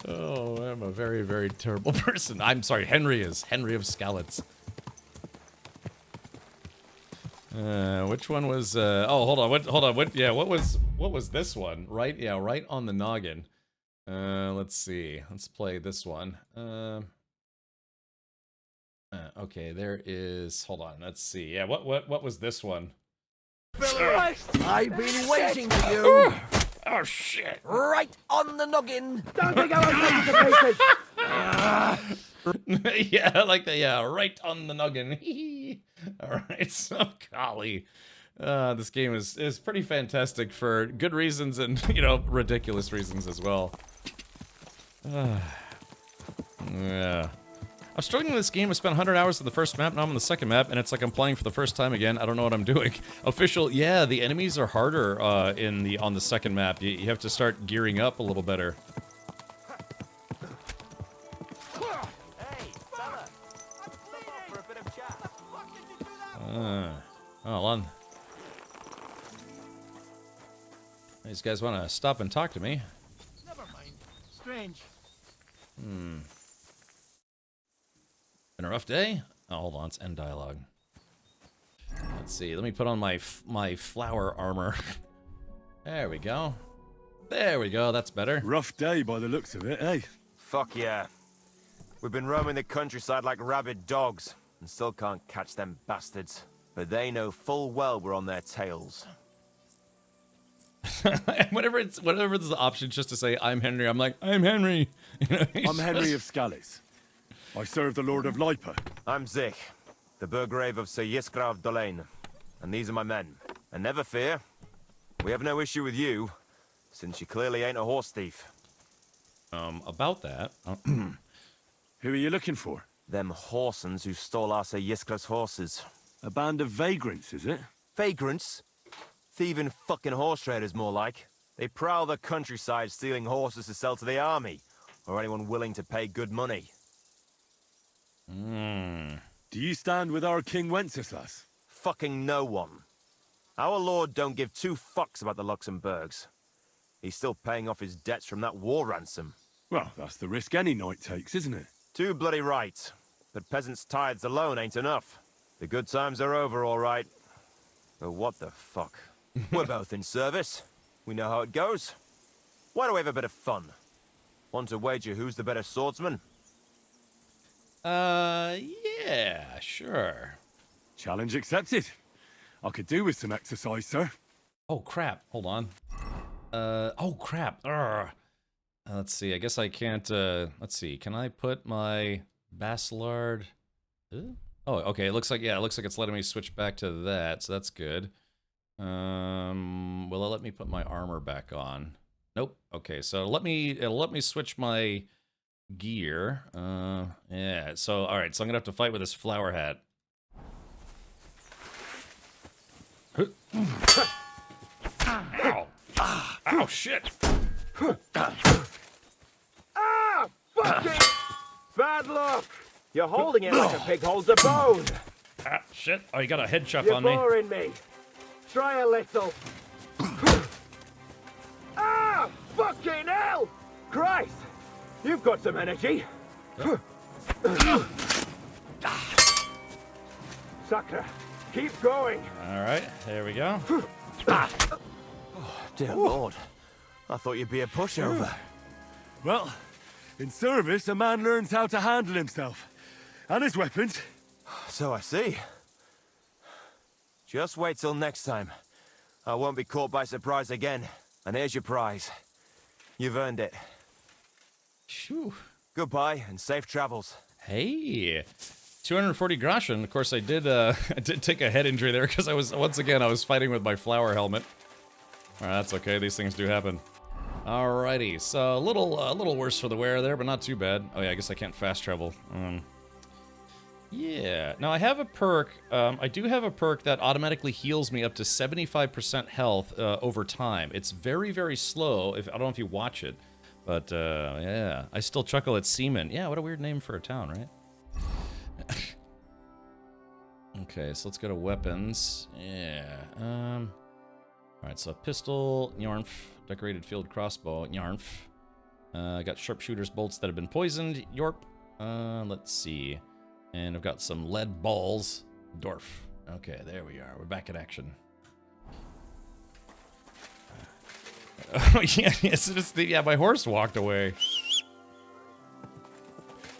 Oh, I'm a very, very terrible person. I'm sorry, Henry of Skalitz. Which one was, oh, hold on, what was this one? Right, yeah, right on the noggin. Let's see, let's play this one. Okay, there is, hold on, let's see, yeah, what was this one? I've been waiting for you. Oh, shit. Right on the noggin. Don't think I won't take you to pieces. Yeah, like that, yeah, right on the noggin. Alright, so golly. This game is pretty fantastic for good reasons and, you know, ridiculous reasons as well. Yeah. I'm struggling with this game. I spent 100 hours on the first map, now I'm on the second map, and it's like I'm playing for the first time again. I don't know what I'm doing. Official, yeah, the enemies are harder on the second map. You have to start gearing up a little better. Hold on. These guys want to stop and talk to me. Never mind. Strange. Been a rough day? Oh, hold on, it's end dialogue. Let's see, let me put on my flower armor. There we go. There we go, that's better. Rough day by the looks of it, eh? Fuck yeah. We've been roaming the countryside like rabid dogs, and still can't catch them bastards. But they know full well we're on their tails. whenever there's the option just to say, I'm Henry, I'm like, I'm Henry. You know, I'm Henry of Skalitz. I serve the Lord of Lipa. I'm Zich, the Burgrave of Sir Yiskra of Dolain. And these are my men. And never fear, we have no issue with you, since you clearly ain't a horse thief. About that... Who are you looking for? Them horsens who stole our Sir Yiskra's horses. A band of vagrants, is it? Vagrants? Thieving fucking horse traders, more like. They prowl the countryside stealing horses to sell to the army, or anyone willing to pay good money. Do you stand with our King Wenceslas? Fucking no one. Our lord don't give two fucks about the Luxembourgs. He's still paying off his debts from that war ransom. Well, that's the risk any knight takes, isn't it? Too bloody right. But peasants' tithes alone ain't enough. The good times are over, all right. But what the fuck? We're both in service. We know how it goes. Why don't we have a bit of fun? Want to wager who's the better swordsman? Yeah, sure. Challenge accepted. I could do with some exercise, sir. Oh, crap. Hold on. Oh, crap. Let's see. I guess I can't, let's see. Can I put my Basilard... Oh, okay. It looks like it's letting me switch back to that, so that's good. Will it let me put my armor back on? Nope. Okay, so it'll let me switch my gear. Yeah, so, alright, so I'm gonna have to fight with this flower hat. Ow! Ow, shit! Ah! Fuck it! Bad luck! You're holding it like a pig holds a bone! Ah, shit. Oh, you got a head chop You're on me. boring me. Try a little. Ah! Fucking hell! Christ! You've got some energy. Sucker, keep going. Alright, there we go. Oh, dear Lord. I thought you'd be a pushover. Well, in service, a man learns how to handle himself. And his weapons. So I see. Just wait till next time. I won't be caught by surprise again. And here's your prize. You've earned it. Phew. Goodbye and safe travels. Hey, 240 groschen. Of course, I did I did take a head injury there because I was fighting with my flower helmet. All right, that's okay. These things do happen. Alrighty, so a little worse for the wear there, but not too bad. Oh yeah, I guess I can't fast travel. Yeah. Now I have a perk. I do have a perk that automatically heals me up to 75% health over time. It's very, very slow. I don't know if you watch it, but yeah, I still chuckle at Seaman. Yeah, what a weird name for a town, right? Okay, so let's go to weapons. Yeah. All right, so pistol, Yarnf, decorated field crossbow, Yarnf. Got sharpshooter's bolts that have been poisoned, Yorp. Let's see. And I've got some lead balls, Dorf. Okay, there we are. We're back in action. Oh, yeah, yes, yeah, my horse walked away.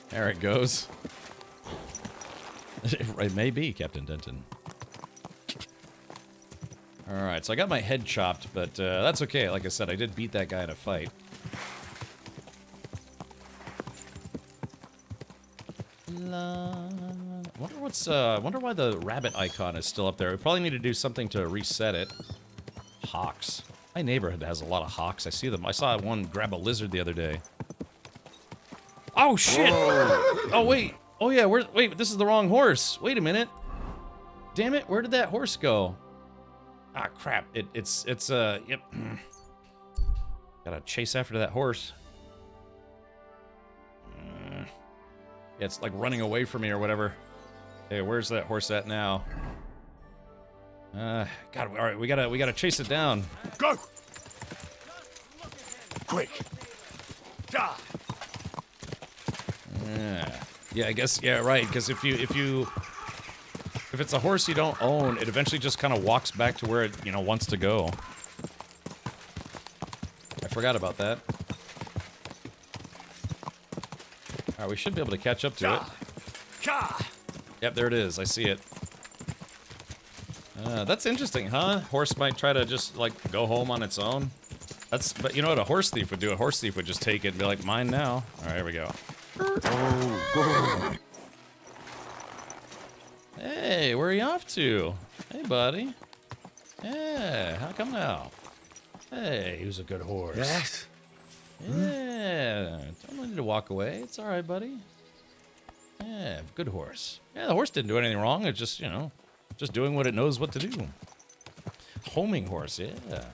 There it goes. It may be, Captain Denton. Alright, so I got my head chopped, but that's okay. Like I said, I did beat that guy in a fight. Wonder why the rabbit icon is still up there. We probably need to do something to reset it. Hawks. My neighborhood has a lot of hawks. I see them. I saw one grab a lizard the other day. Oh, shit! Whoa. Oh, wait. Oh, yeah, wait, this is the wrong horse. Wait a minute. Damn it, where did that horse go? Ah, crap. Yep. Gotta chase after that horse. Yeah, it's like running away from me or whatever. Hey, where's that horse at now? God, alright, we gotta chase it down. Go! Quick! Yeah, I guess, yeah, right, because if it's a horse you don't own, it eventually just kind of walks back to where it, wants to go. I forgot about that. Alright, we should be able to catch up to it. Yep, there it is. I see it. That's interesting, huh? Horse might try to just, like, go home on its own. But you know what a horse thief would do? A horse thief would just take it and be like, mine now. Alright, here we go. Hey, where are you off to? Hey, buddy. Yeah, how come now? Hey, he was a good horse. Yes. Yeah, don't need to walk away. It's all right, buddy. Yeah, good horse. Yeah, the horse didn't do anything wrong. It's just, just doing what it knows what to do. Homing horse, yeah.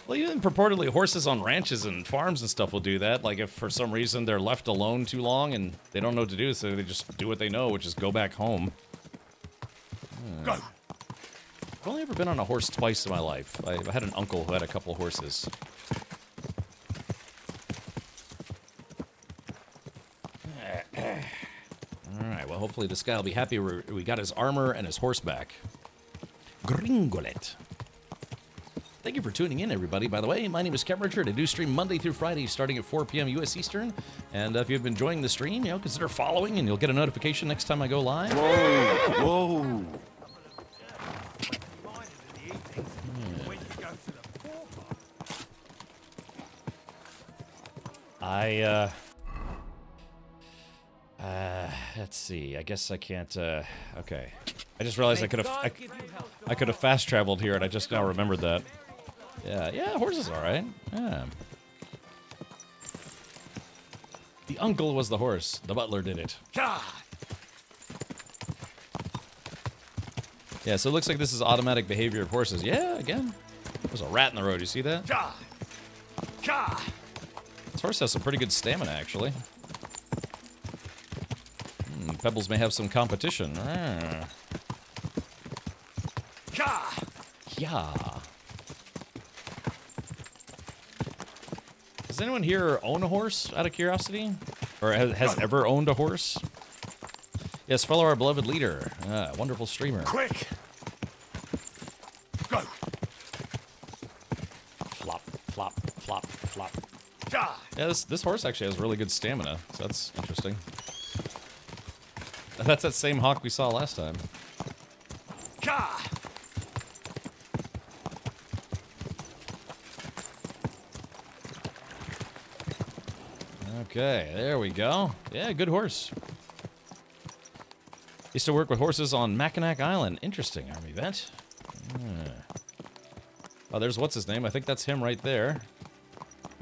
Well, even purportedly horses on ranches and farms and stuff will do that. Like if for some reason they're left alone too long and they don't know what to do, so they just do what they know, which is go back home. Go. I've only ever been on a horse twice in my life. I had an uncle who had a couple horses. Alright, well hopefully this guy will be happy we got his armor and his horse back. Gringolet. Thank you for tuning in, everybody. By the way, my name is Kevin Richard. I do stream Monday through Friday starting at 4 p.m. U.S. Eastern. And if you've been enjoying the stream, consider following, and you'll get a notification next time I go live. Whoa! Let's see. I guess I can't, okay. I just realized I could have fast traveled here, and I just now remembered that. Yeah, horse is all right. Yeah. The uncle was the horse. The butler did it. Yeah, so it looks like this is automatic behavior of horses. Yeah, again. There's a rat in the road. You see that? This horse has some pretty good stamina, actually. Pebbles may have some competition. Yeah. Does anyone here own a horse, out of curiosity? Or has ever owned a horse? Yes, follow our beloved leader. Wonderful streamer. Quick! Go! Flop, flop, flop, flop. Yeah, this horse actually has really good stamina, so that's interesting. That's that same hawk we saw last time. Okay, there we go. Yeah, good horse. Used to work with horses on Mackinac Island. Interesting, Army vet. Oh, there's what's his name. I think that's him right there.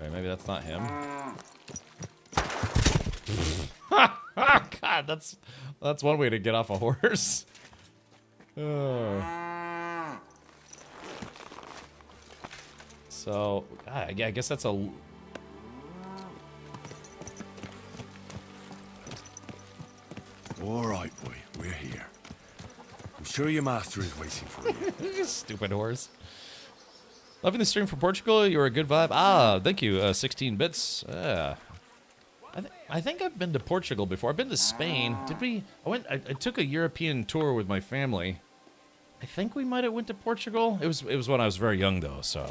Wait, maybe that's not him. God, that's one way to get off a horse. So, I guess that's a... All right, boy, we're here. I'm sure your master is waiting for you. Stupid horse. Loving the stream from Portugal. You're a good vibe. Ah, thank you. 16 bits. I think I've been to Portugal before. I've been to Spain. Did we? I took a European tour with my family. I think we might have went to Portugal. It was when I was very young though. So.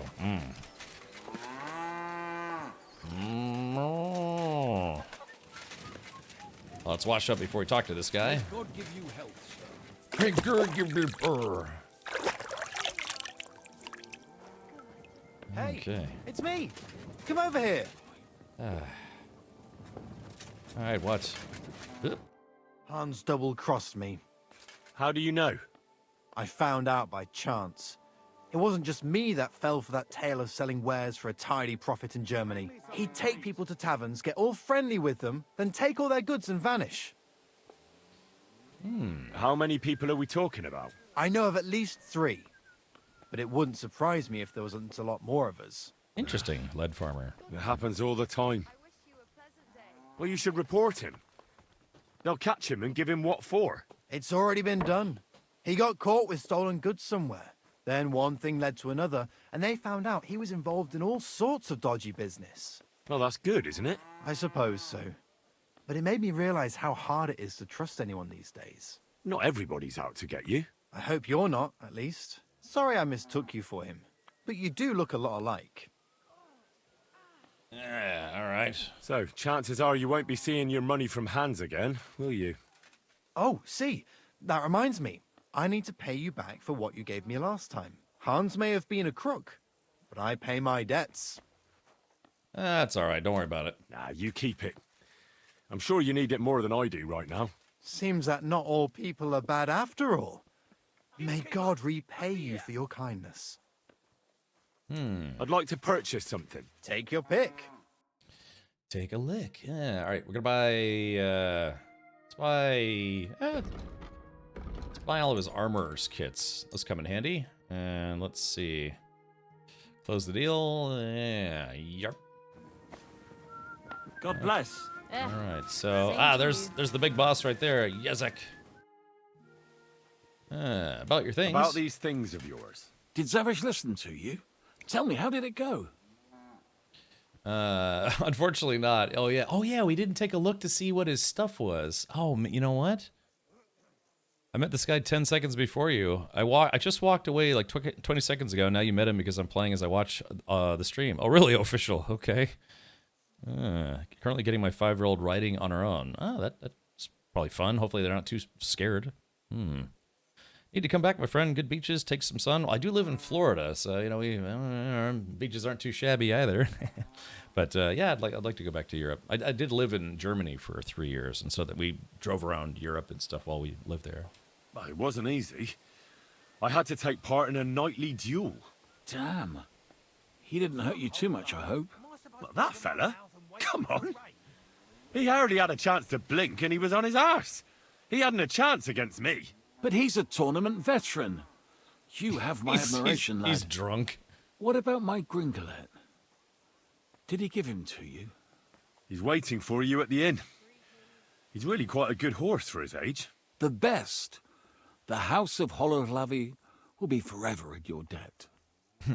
Well, let's wash up before we talk to this guy. God give you health, sir. Hey, God give me burr. Hey, Okay. it's me. Come over here. All right, what? Hans double-crossed me. How do you know? I found out by chance. It wasn't just me that fell for that tale of selling wares for a tidy profit in Germany. He'd take people to taverns, get all friendly with them, then take all their goods and vanish. How many people are we talking about? I know of at least 3. But it wouldn't surprise me if there wasn't a lot more of us. Interesting, lead farmer. It happens all the time. Well, you should report him. They'll catch him and give him what for. It's already been done. He got caught with stolen goods somewhere. Then one thing led to another, and they found out he was involved in all sorts of dodgy business. Well, that's good, isn't it? I suppose so. But it made me realize how hard it is to trust anyone these days. Not everybody's out to get you. I hope you're not, at least. Sorry I mistook you for him. But you do look a lot alike. Yeah, all right. So, chances are you won't be seeing your money from Hans again, will you? Oh, see, that reminds me. I need to pay you back for what you gave me last time. Hans may have been a crook, but I pay my debts. That's all right. Don't worry about it. Nah, you keep it. I'm sure you need it more than I do right now. Seems that not all people are bad after all. May God repay you for your kindness. I'd like to purchase something. Take your pick. Take a lick. Yeah, all right. We're gonna let's buy all of his armorer's kits. Those come in handy. And let's see. Close the deal. Yeah. Yarp. God bless. All right. So, there's the big boss right there, Yezek. About your things. About these things of yours. Did Zavish listen to you? Tell me, how did it go? Unfortunately not. Oh yeah, we didn't take a look to see what his stuff was. Oh, you know what? I met this guy 10 seconds before you. I just walked away like 20 seconds ago. Now you met him because I'm playing as I watch the stream. Oh, really? Official. Okay. Currently getting my 5-year-old riding on her own. Oh, that's probably fun. Hopefully they're not too scared. Need to come back, my friend. Good beaches, take some sun. Well, I do live in Florida, so you know our beaches aren't too shabby either. But yeah, I'd like to go back to Europe. I did live in Germany for 3 years, and so that we drove around Europe and stuff while we lived there. Well, it wasn't easy. I had to take part in a nightly duel. Damn. He didn't hurt you too much, I hope. Well, that fella? Come on. He hardly had a chance to blink and he was on his arse. He hadn't a chance against me. But he's a tournament veteran. You have my admiration, lad. He's drunk. What about my Gringolet? Did he give him to you? He's waiting for you at the inn. He's really quite a good horse for his age. The best. The House of Hollowlavy will be forever in your debt.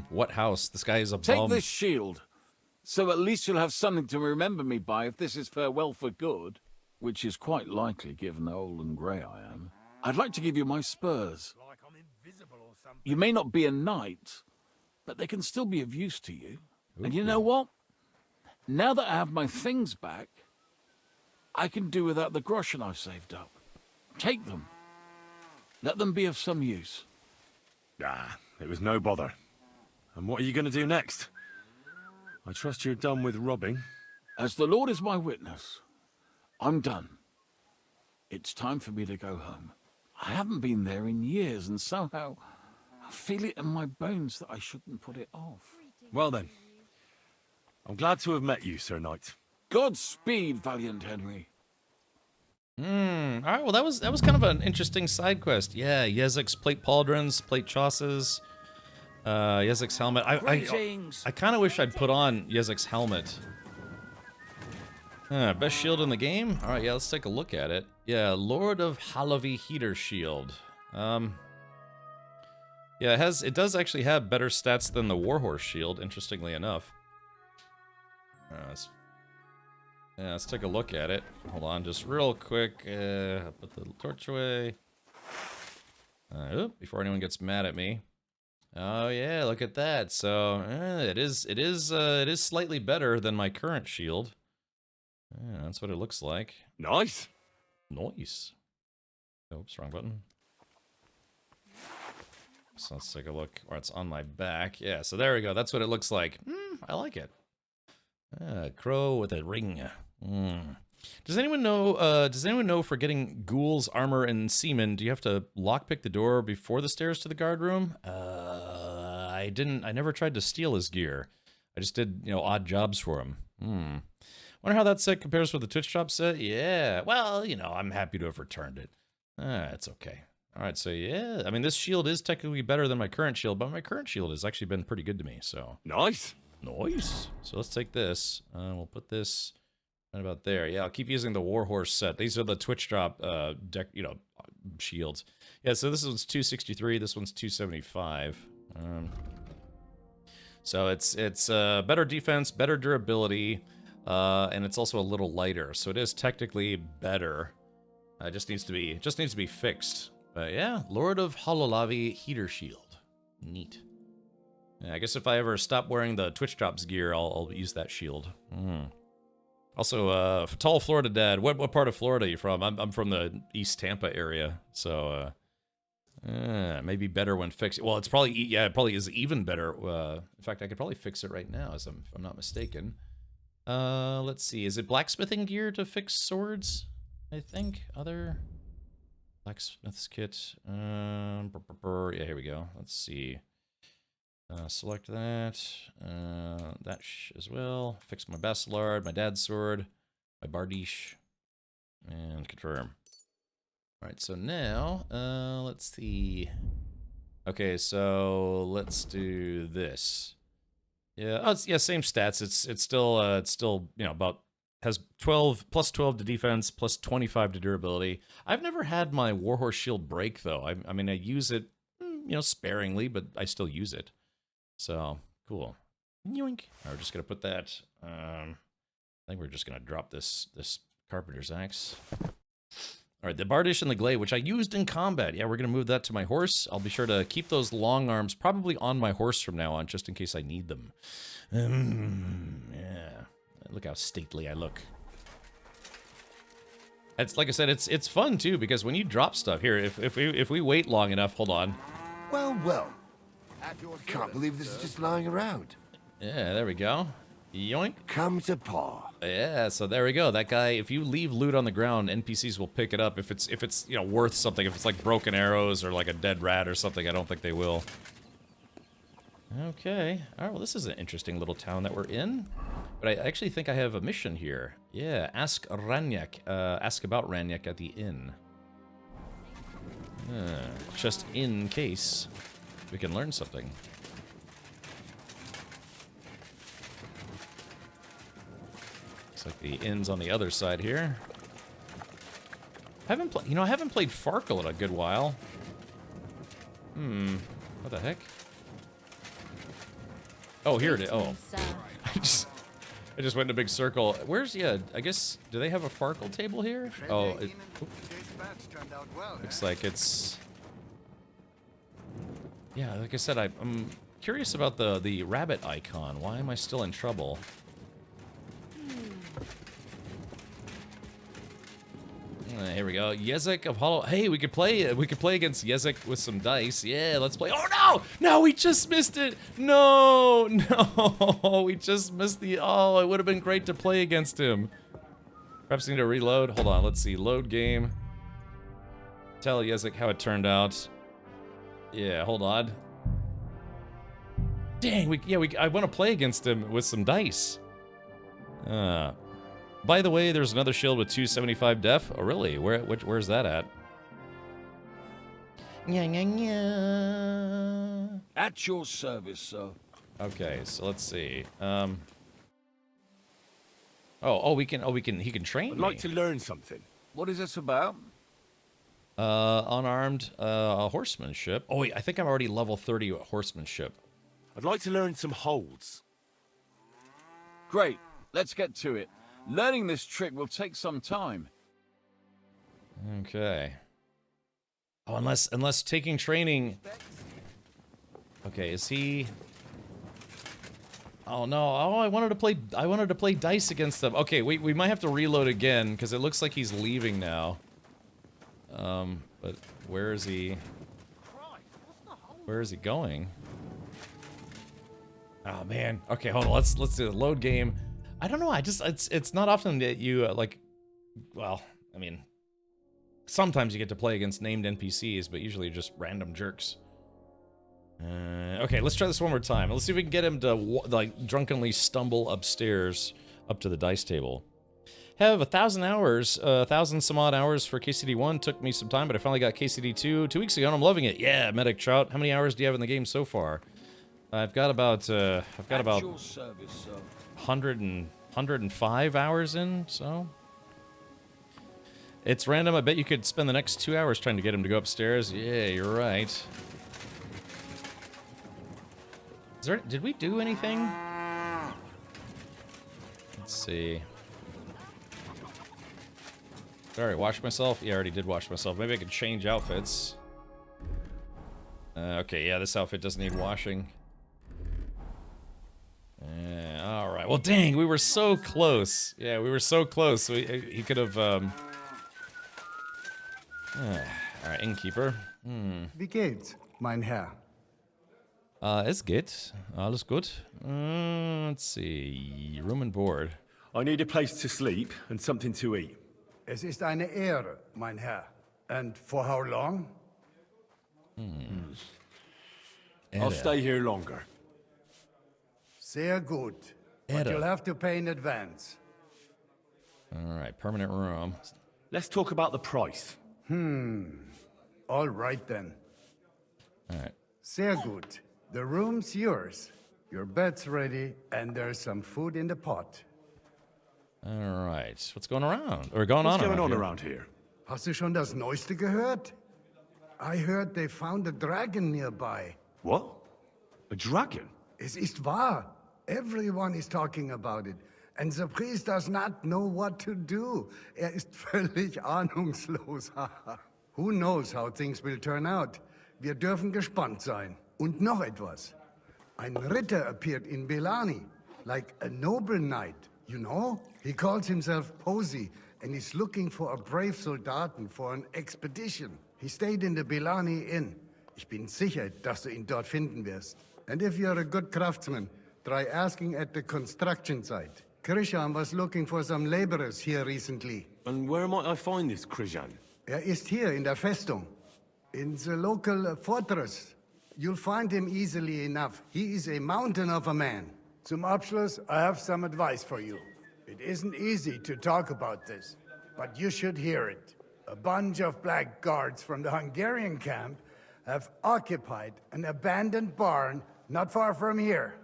What house? This guy is a Take bum. this shield, so at least you'll have something to remember me by if this is farewell for good, which is quite likely given how old and grey I am. I'd like to give you my spurs. You may not be a knight, but they can still be of use to you. Ooh. And you know what? Now that I have my things back, I can do without the groschen I've saved up. Take them. Let them be of some use. Ah, it was no bother. And what are you going to do next? I trust you're done with robbing. As the Lord is my witness, I'm done. It's time for me to go home. I haven't been there in years, and somehow I feel it in my bones that I shouldn't put it off. Well then, I'm glad to have met you, Sir Knight. Godspeed, valiant Henry. All right, well, that was kind of an interesting side quest. Yeah, Yezek's plate pauldrons, plate chosses, Yezek's helmet. I kind of wish I'd put on Yezek's helmet. Best shield in the game? All right, yeah, let's take a look at it. Yeah, Lord of Halavy Heater Shield. Yeah, it does actually have better stats than the Warhorse Shield, interestingly enough. Let's take a look at it. Hold on, just real quick. Put the torch away. Before anyone gets mad at me. Oh yeah, look at that. So it is slightly better than my current shield. Yeah, that's what it looks like. Nice. Nice. Oops, wrong button. So let's take a look. Or it's on my back. Yeah, so there we go. That's what it looks like. I like it. Crow with a ring. Does anyone know? Does anyone know for getting ghouls, armor, and seamen, do you have to lockpick the door before the stairs to the guard room? I didn't. I never tried to steal his gear. I just did, odd jobs for him. Wonder how that set compares with the Twitch Shop set? Yeah. Well, I'm happy to have returned it. It's okay. All right. So yeah, I mean, this shield is technically better than my current shield, but my current shield has actually been pretty good to me. So nice. Nice. So let's take this. We'll put this right about there. Yeah, I'll keep using the Warhorse set. These are the Twitch Drop deck, shields. Yeah, so this one's 263. This one's 275. So it's better defense, better durability, and it's also a little lighter. So it is technically better. It just needs to be fixed. But yeah, Lord of Hollowlavy Heater Shield. Neat. Yeah, I guess if I ever stop wearing the Twitch Drops gear, I'll use that shield. Also, tall Florida dad. What part of Florida are you from? I'm from the East Tampa area, so maybe better when fixed. Well, it probably is even better. In fact, I could probably fix it right now, if I'm not mistaken. Let's see. Is it blacksmithing gear to fix swords? I think other blacksmith's kit. Yeah, here we go. Let's see. Select that, as well. Fix my Bastillard, my dad's sword, my Bardiche, and confirm. All right, so now, let's see. Okay, so let's do this. Yeah, same stats. It's still about has 12 plus 12 to defense, plus 25 to durability. I've never had my Warhorse shield break though. I mean, I use it, sparingly, but I still use it. So, cool. Yoink. We're just going to put that, I think we're just going to drop this carpenter's axe. All right, the Bardish and the Glaive, which I used in combat. Yeah, we're going to move that to my horse. I'll be sure to keep those long arms probably on my horse from now on, just in case I need them. Yeah. Look how stately I look. It's like I said, it's fun too, because when you drop stuff here, if we wait long enough, hold on. Well, well. I can't believe this is just lying around. Yeah, there we go. Yoink. Come to paw. Yeah, so there we go. That guy, if you leave loot on the ground, NPCs will pick it up. If it's you know, worth something, if it's like broken arrows or like a dead rat or something, I don't think they will. Okay. All right, well, this is an interesting little town that we're in. But I actually think I have a mission here. Yeah, ask Ranyak. Ask about Ranyak at the inn. Just in case we can learn something. Looks like the inn's on the other side here. I haven't played Farkle in a good while. What the heck? Oh, here it is. Oh, I just went in a big circle. Where's, yeah, I guess, do they have a Farkle table here? Oh, it looks like it's... Yeah, like I said, I'm curious about the rabbit icon. Why am I still in trouble? Here we go. Yezek of Hollow. Hey, we could play against Yezek with some dice. Yeah, let's play. Oh no! No, we just missed it. No, we just missed the. Oh, it would have been great to play against him. Perhaps need to reload. Hold on. Let's see. Load game. Tell Yezek how it turned out. Yeah, hold on. Dang, I want to play against him with some dice. By the way, there's another shield with 275 def. Oh, really? Where's that at? At your service, sir. Okay, so let's see. He can train I'd me. like to learn something. What is this about? Unarmed horsemanship. Oh wait, I think I'm already level 30 at horsemanship. I'd like to learn some holds. Great. Let's get to it. Learning this trick will take some time. Okay. Oh, unless taking training. Okay, is he? Oh no! Oh, I wanted to play dice against them. Okay, we might have to reload again because it looks like he's leaving now. But where is he? Where is he going? Oh man. Okay, hold on. Let's do the load game. I don't know. It's not often that you well, I mean, sometimes you get to play against named NPCs, but usually just random jerks. Okay, let's try this one more time. Let's see if we can get him to like drunkenly stumble upstairs up to the dice table. Have 1,000 hours, 1,000 some odd hours for KCD1. Took me some time, but I finally got KCD2 2 weeks ago, and I'm loving it. Yeah, Medic Trout. How many hours do you have in the game so far? I've got about At your service, sir. 105 hours in, so it's random. I bet you could spend the next 2 hours trying to get him to go upstairs. Yeah, you're right. Did we do anything? Let's see. Sorry, wash myself? Yeah, I already did wash myself. Maybe I could change outfits. Okay, yeah, this outfit doesn't need washing. Alright, well dang, we were so close. Yeah, we were so close. He could have, Alright, innkeeper. Wie geht's, mein Herr? Es geht. Alles gut. Let's see. Room and board. I need a place to sleep and something to eat. Es ist eine Ehre, mein Herr. And for how long? I'll stay here longer. Sehr gut. But you'll have to pay in advance. Alright, permanent room. Let's talk about the price. All right then. Alright. Sehr gut. The room's yours. Your bed's ready, and there's some food in the pot. Alright. What's going around? Or going on around here? Hast du schon das Neueste gehört? I heard they found a dragon nearby. What? A dragon? Es ist wahr. Everyone is talking about it. and the priest does not know what to do. Ist völlig ahnungslos. Who knows how things will turn out? Wir dürfen gespannt sein. Und noch etwas. Ein Ritter appeared in Belani, like a noble knight, you know? He calls himself Posey, and is looking for a brave Soldaten for an expedition. He stayed in the Belani Inn. Ich bin sicher, dass du ihn dort finden wirst. And if you're a good craftsman, try asking at the construction site. Krishan was looking for some laborers here recently. And where might I find this Krishan? Ist hier in der Festung. In the local fortress. You'll find him easily enough. He is a mountain of a man. Zum Abschluss, I have some advice for you. It isn't easy to talk about this, but you should hear it. A bunch of black guards from the Hungarian camp have occupied an abandoned barn not far from here.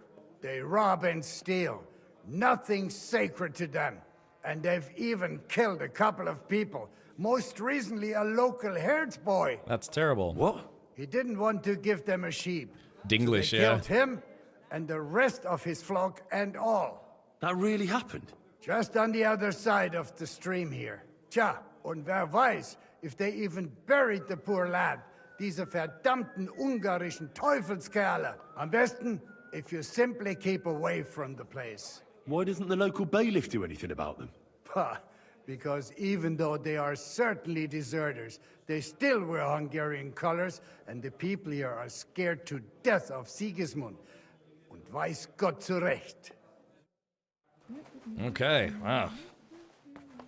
They rob and steal. Nothing sacred to them. And they've even killed a couple of people. Most recently, a local herds boy. That's terrible. What? He didn't want to give them a sheep. Dinglish, so they yeah. killed him and the rest of his flock and all. That really happened? Just on the other side of the stream here. Tja, und wer weiß, if they even buried the poor lad. Diese verdammten ungarischen Teufelskerle. Am besten, if you simply keep away from the place. Why doesn't the local bailiff do anything about them? Because even though they are certainly deserters, they still wear Hungarian colors, and the people here are scared to death of Sigismund. Und weiß Gott zu Recht. Okay, wow.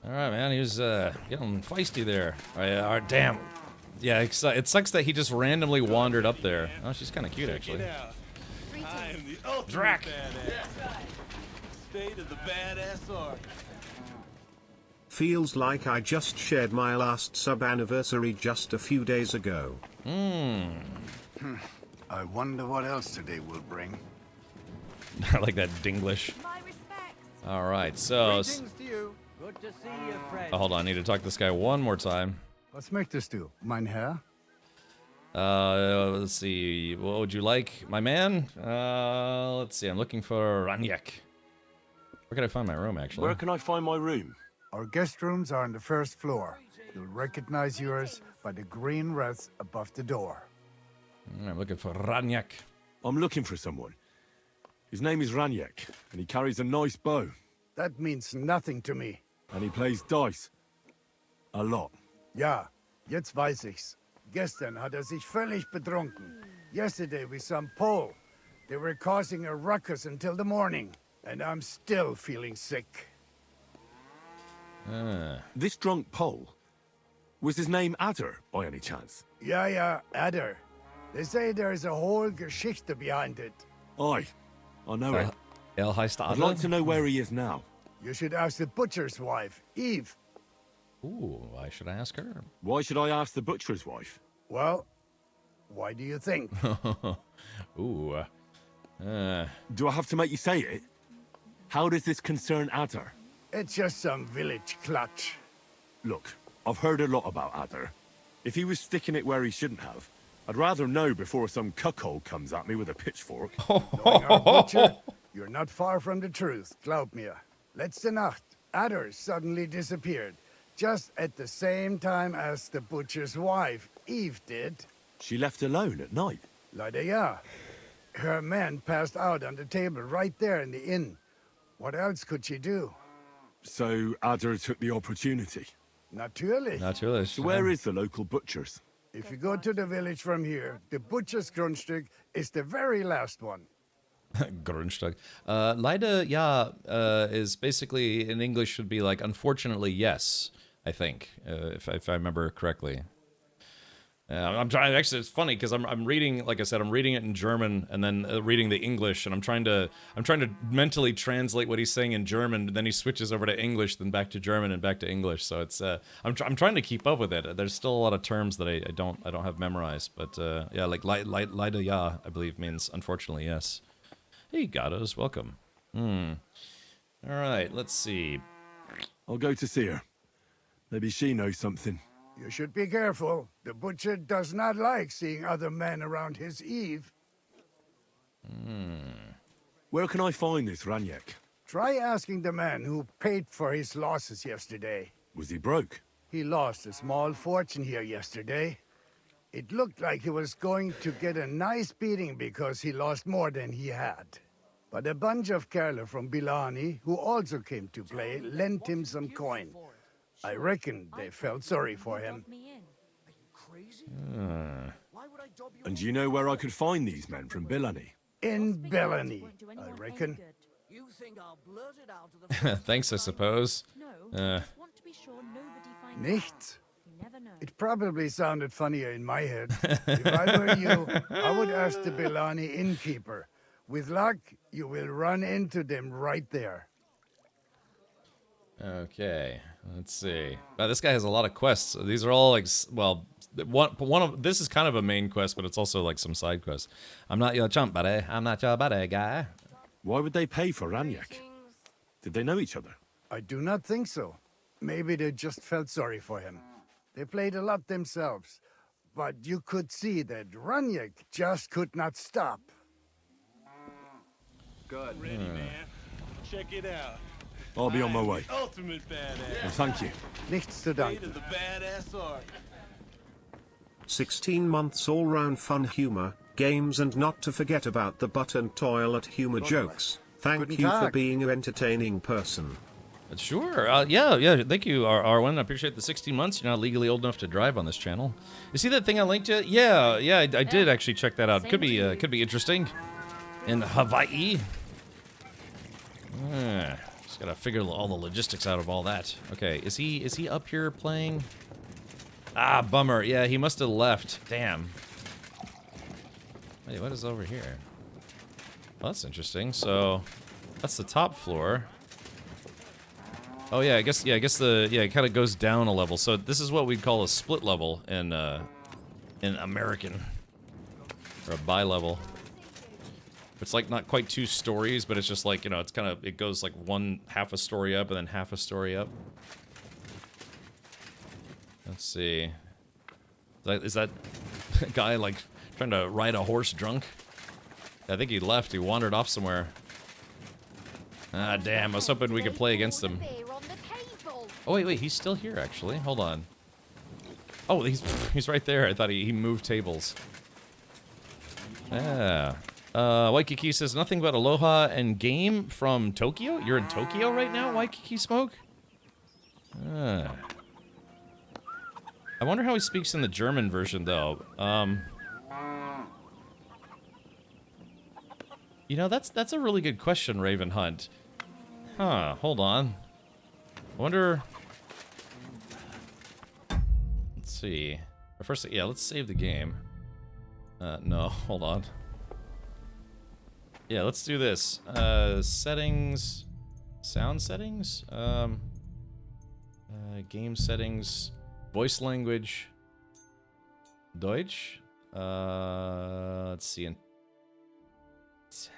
All right, man, he was getting feisty there. Damn. Yeah, it sucks that he just randomly wandered up there. Oh, she's kind of cute, actually. I am the ultimate Drac. badass. State of the badass art. Feels like I just shared my last sub-anniversary just a few days ago. I wonder what else today will bring. I like that Dinglish. All right, so... Greetings to you. Good to see you, friend. Hold on, I need to talk to this guy one more time. Was möchtest du, mein Herr? Let's see. What would you like, my man? Let's see. I'm looking for Raniak. Where can I find my room, actually? Where can I find my room? Our guest rooms are on the first floor. You'll recognize yours by the green wreath above the door. I'm looking for Raniak. I'm looking for someone. His name is Raniak, and he carries a nice bow. That means nothing to me. And he plays dice. A lot. Ja, jetzt weiß ich's. Gestern hat sich völlig betrunken. Yesterday with some Pole. They were causing a ruckus until the morning. And I'm still feeling sick. This drunk Pole, was his name Adder, by any chance? Ja, Adder. They say there's a whole Geschichte behind it. Aye, I know it. heißt I'd Adder? like to know where he is now. You should ask the butcher's wife, Eve. Ooh, why should I ask her? Why should I ask the butcher's wife? Well, why do you think? Ooh. Do I have to make you say it? How does this concern Adder? It's just some village clutch. Look, I've heard a lot about Adder. If he was sticking it where he shouldn't have, I'd rather know before some cuckold comes at me with a pitchfork. Knowing our butcher, you're not far from the truth, glaub mir. Letzte Nacht, Adder suddenly disappeared, just at the same time as the butcher's wife, Eve, did. She left alone at night? Leider ja. Her man passed out on the table right there in the inn. What else could she do? So Adder took the opportunity? Natürlich. Natürlich. So where is the local butcher's? If you go to the village from here, the butcher's Grundstück is the very last one. Grundstück. Leider, ja, is basically in English should be like unfortunately yes, I think, if I remember correctly. I'm trying. Actually, it's funny because I'm reading, like I said, I'm reading it in German and then reading the English, and I'm trying to mentally translate what he's saying in German. And then he switches over to English, then back to German, and back to English. So it's I'm trying to keep up with it. There's still a lot of terms that I don't have memorized, but yeah, like leider ja, I believe means unfortunately yes. Hey, Gatos, welcome. All right, let's see. I'll go to see her. Maybe she knows something. You should be careful. The butcher does not like seeing other men around his Eve. Where can I find this Raniak? Try asking the man who paid for his losses yesterday. Was he broke? He lost a small fortune here yesterday. It looked like he was going to get a nice beating because he lost more than he had. But a bunch of Kerala from Bilani, who also came to play, lent him some coin. I reckon they felt sorry for him. And do you know where I could find these men from Billany? In Bellany, I reckon. You think I'll blurt it out to the Thanks, I suppose. Nichts. It probably sounded funnier in my head. If I were you, I would ask the Bellani innkeeper. With luck, you will run into them right there. Okay, let's see. This guy has a lot of quests. These are all like, well, one of this is kind of a main quest, but it's also like some side quests. I'm not your chump, buddy. I'm not your buddy, guy. Why would they pay for Ranyak? Did they know each other? I do not think so. Maybe they just felt sorry for him. They played a lot themselves, but you could see that Ranyak just could not stop. Good. Ready, man. Check it out. I'll be on my way. Ultimate badass. Well, thank you. Nichts zu State danken. of the badass art. 16 months all-round fun humor, games and not to forget about the butt and toilet humor jokes. Thank Guten you for Tag. being an entertaining person. Sure. Yeah. Thank you, Arwen. I appreciate the 16 months. You're not legally old enough to drive on this channel. You see that thing I linked you? Yeah. I did actually check that out. Could be interesting. In Hawaii. Just gotta figure all the logistics out of all that. Okay, is he up here playing? Ah, bummer. Yeah, he must have left. Damn. Wait, what is over here? Well, that's interesting. So, that's the top floor. Oh yeah, I guess it kind of goes down a level. So this is what we'd call a split level in American, or a bi-level. It's like not quite 2 stories, but it's just like, you know, it's kind of, it goes like half a story up and then half a story up. Let's see. Is that guy like trying to ride a horse drunk? I think he left. He wandered off somewhere. Ah, damn. I was hoping we could play against him. Oh, wait. He's still here, actually. Hold on. Oh, he's right there. I thought he moved tables. Yeah. Waikiki says nothing but aloha and game from Tokyo? You're in Tokyo right now, Waikiki Smoke? I wonder how he speaks in the German version, though. You know, that's a really good question, Raven Hunt. Huh, hold on. I wonder... Let's see. First, yeah, let's save the game. No, hold on. Yeah, let's do this. Settings... Sound settings? Game settings... Voice language... Deutsch? Let's see...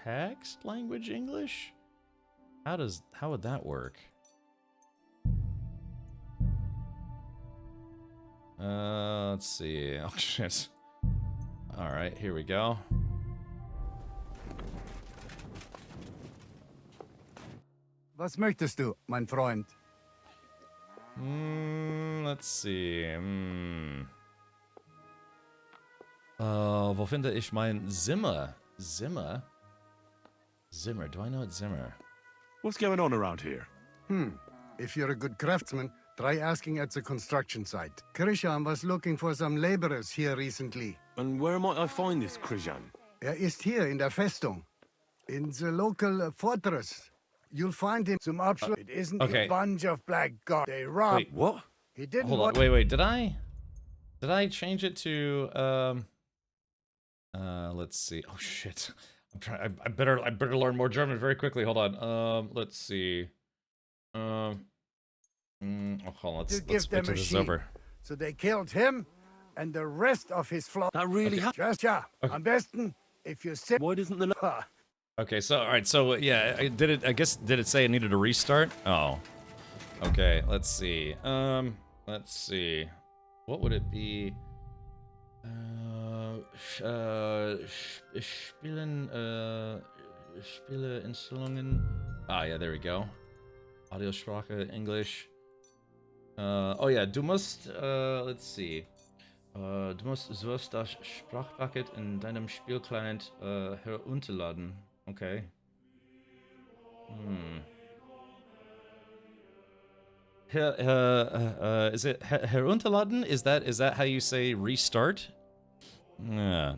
Text language English? How would that work? Let's see. Oh shit. Alright, here we go. Was möchtest du, mein Freund? Let's see. Wo finde ich mein Zimmer? Zimmer? Zimmer. Do I know it's Zimmer? What's going on around here? If you're a good craftsman, try asking at the construction site. Krishan was looking for some laborers here recently. And where might I find this Krishan? Ist hier in der Festung. In the local fortress. You'll find him some Abschluss. It isn't okay. a bunch of blackguard. They robbed. Wait, what? He didn't Hold on. Wait. Did I change it to let's see. Oh shit. I better learn more German very quickly. Hold on. Let's see. Hold on. Let's wait till this is over. So they killed him and the rest of his flock. That really happened? Just ja. Okay. Am besten if you sit. Why doesn't the Okay, so alright, so yeah, did it say I needed to restart? Oh. Okay, let's see. Let's see. What would it be? Spielen, Spieleinstellungen. Ah, yeah, there we go. Audiosprache, English. Oh yeah, du musst, let's see. Du sollst das Sprachpaket in deinem Spielclient herunterladen. Okay. Is it herunterladen? Is that how you say restart? Yeah,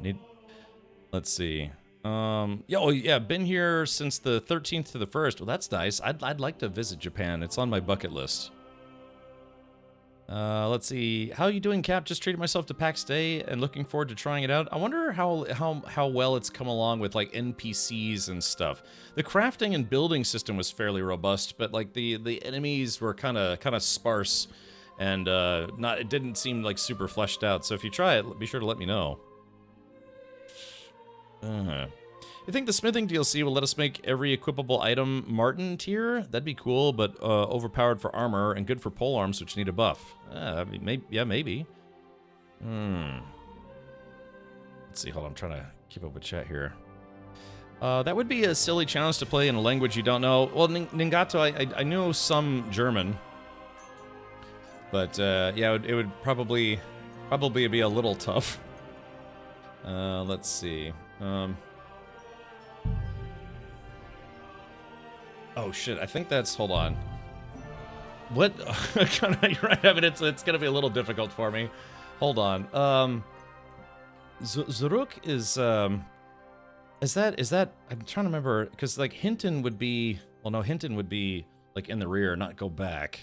let's see. Yeah, oh yeah, been here since the 13th to the 1st. Well, that's nice. I'd like to visit Japan. It's on my bucket list. Let's see. How are you doing, Cap? Just treated myself to PAX Day and looking forward to trying it out. I wonder how well it's come along with like NPCs and stuff. The crafting and building system was fairly robust, but like the enemies were kind of sparse and it didn't seem like super fleshed out. So if you try it, be sure to let me know. You think the smithing DLC will let us make every equipable item Martin tier? That'd be cool, but overpowered for armor and good for polearms, which need a buff. Maybe. Let's see, hold on, I'm trying to keep up with chat here. That would be a silly challenge to play in a language you don't know. Well, Ningato, I know some German. But, yeah, it would probably be a little tough. Let's see. Oh shit, I think that's, hold on. What? You're right, Evan, it's gonna be a little difficult for me. Hold on. Zuruk is that, I'm trying to remember, because like Hinton would be, well no, Hinton would be like in the rear, not go back.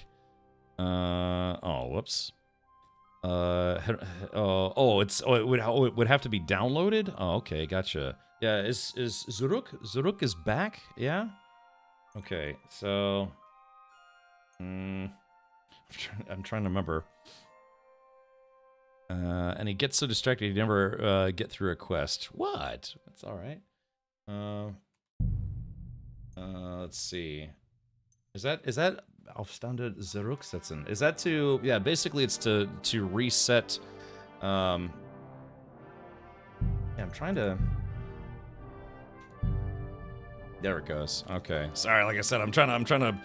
Oh, whoops. It would have to be downloaded? Oh, okay, gotcha. Yeah, is Zuruk is back? Yeah? Okay, so I'm trying to remember. And he gets so distracted he never get through a quest. What? That's all right. Let's see. Is that Aufstande Zurücksetzen? Is that to, yeah, basically it's to reset. Yeah, I'm trying to. There it goes. Okay. Sorry, like I said, I'm trying to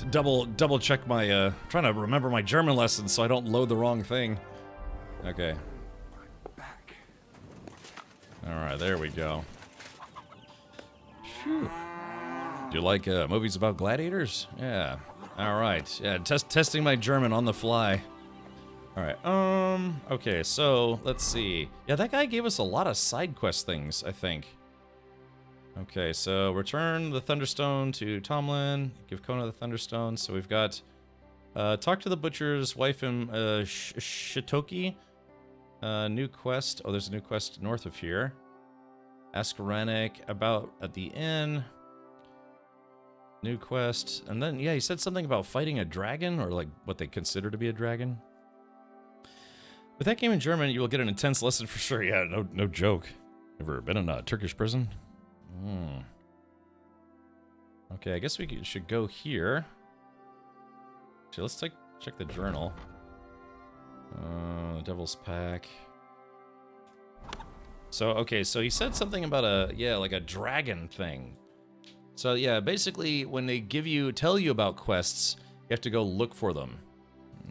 double check my trying to remember my German lessons so I don't load the wrong thing. Okay. All right, there we go. Whew. Do you like movies about gladiators? Yeah. All right. Yeah, testing my German on the fly. All right. Okay, so let's see. Yeah, that guy gave us a lot of side quest things, I think. Okay, so return the Thunderstone to Tomlin. Give Kona the Thunderstone. So we've got talk to the butcher's wife in Shitoki. New quest. Oh, there's a new quest north of here. Ask Ranek about at the inn. New quest. And then, yeah, he said something about fighting a dragon, or like what they consider to be a dragon. With that game in German, you will get an intense lesson for sure. Yeah, no joke. Ever been in a Turkish prison? Okay, I guess we should go here. Actually, let's check the journal. Devil's Pack. So, okay, so he said something about like a dragon thing. So, yeah, basically, when they tell you about quests, you have to go look for them.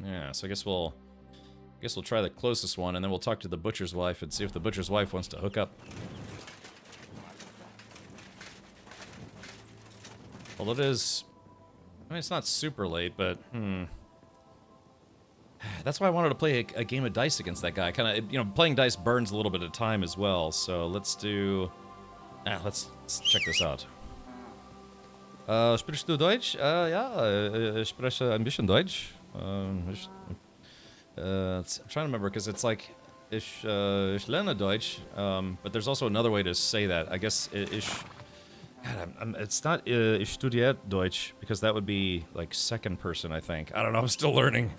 Yeah, so I guess we'll try the closest one, and then we'll talk to the butcher's wife and see if the butcher's wife wants to hook up. Well, it is. I mean, it's not super late, but that's why I wanted to play a game of dice against that guy. Kind of, playing dice burns a little bit of time as well. So let's do. Let's check this out. Sprichst du Deutsch? Ja, ich spreche ein bisschen Deutsch. I'm trying to remember because it's like ich lerne Deutsch, but there's also another way to say that. I guess ich. God, it's not ich studiere Deutsch, because that would be like second person, I think. I don't know, I'm still learning.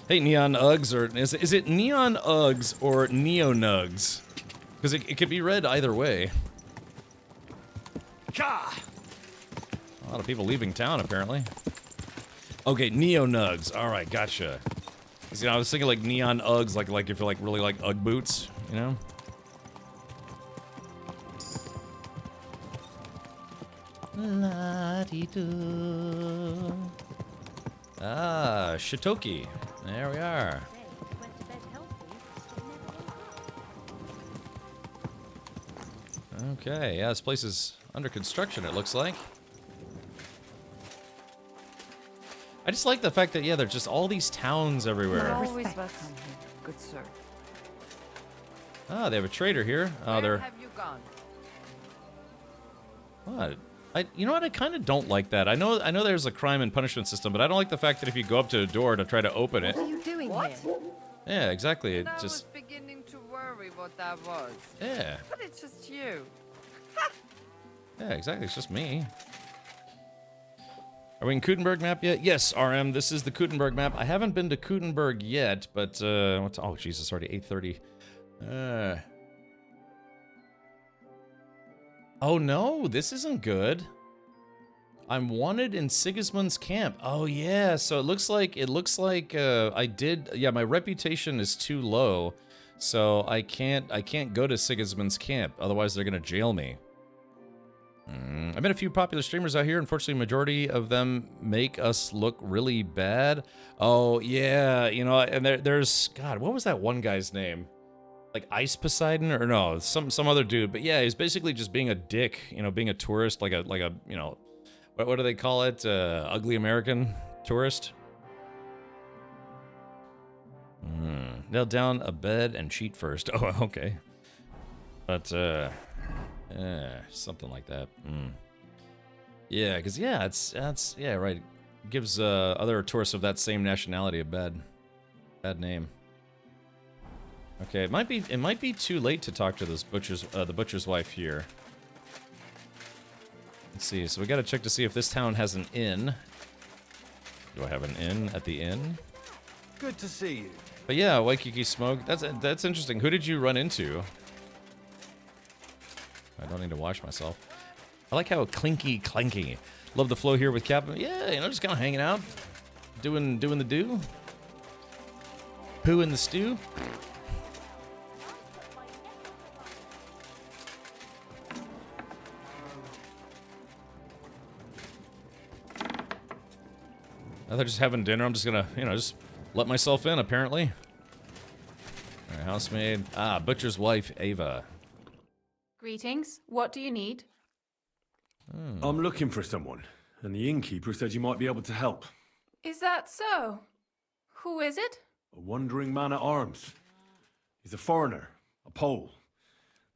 Hey, Neon Uggs, or is it Neon Uggs or Neo Nugs? Because it could be read either way. A lot of people leaving town, apparently. Okay, Neo Nugs. All right, gotcha. I was thinking like Neon Uggs, like if you like really like Ugg boots, you know? La-dee-doo. Ah, Shitoki. There we are. Okay, yeah, this place is under construction, it looks like. I just like the fact that, yeah, there's just all these towns everywhere. Always welcome, good sir. Ah, they have a trader here. Oh, they're... Have you gone? What? You know what? I kind of don't like that. I know there's a crime and punishment system, but I don't like the fact that if you go up to a door to try to open it... What are you doing here? Yeah, exactly. It I just... was beginning to worry what that was. Yeah. But it's just you. Yeah, exactly. It's just me. Are we in Kutenberg map yet? Yes, RM. This is the Kutenberg map. I haven't been to Kutenberg yet, but what's... Oh, Jesus, already 8:30. Oh no, this isn't good. I'm wanted in Sigismund's camp. Oh yeah, so it looks like I did. Yeah, my reputation is too low, so I can't go to Sigismund's camp. Otherwise, they're gonna jail me. I met a few popular streamers out here. Unfortunately, majority of them make us look really bad. Oh yeah, you know, and there's God. What was that one guy's name? Like Ice Poseidon, or no, some other dude. But yeah, he's basically just being a dick. You know, being a tourist, like a you know, what do they call it? Ugly American tourist. Nail down a bed and cheat first. Oh, okay. But something like that. Yeah, because yeah, that's yeah, right. It gives other tourists of that same nationality a bad name. Okay, it might be too late to talk to this the butcher's wife here. Let's see. So we got to check to see if this town has an inn. Do I have an inn at the inn? Good to see you. But yeah, Waikiki Smoke. That's interesting. Who did you run into? I don't need to wash myself. I like how clinky clanky. Love the flow here with Captain. Yeah, you know, just kind of hanging out, doing the do. Poo in the stew. They're just having dinner. I'm just gonna, you know, just let myself in, apparently. All right, housemaid. Ah, butcher's wife, Ava. Greetings. What do you need? I'm looking for someone, and the innkeeper said you might be able to help. Is that so? Who is it? A wandering man at arms. He's a foreigner, a Pole.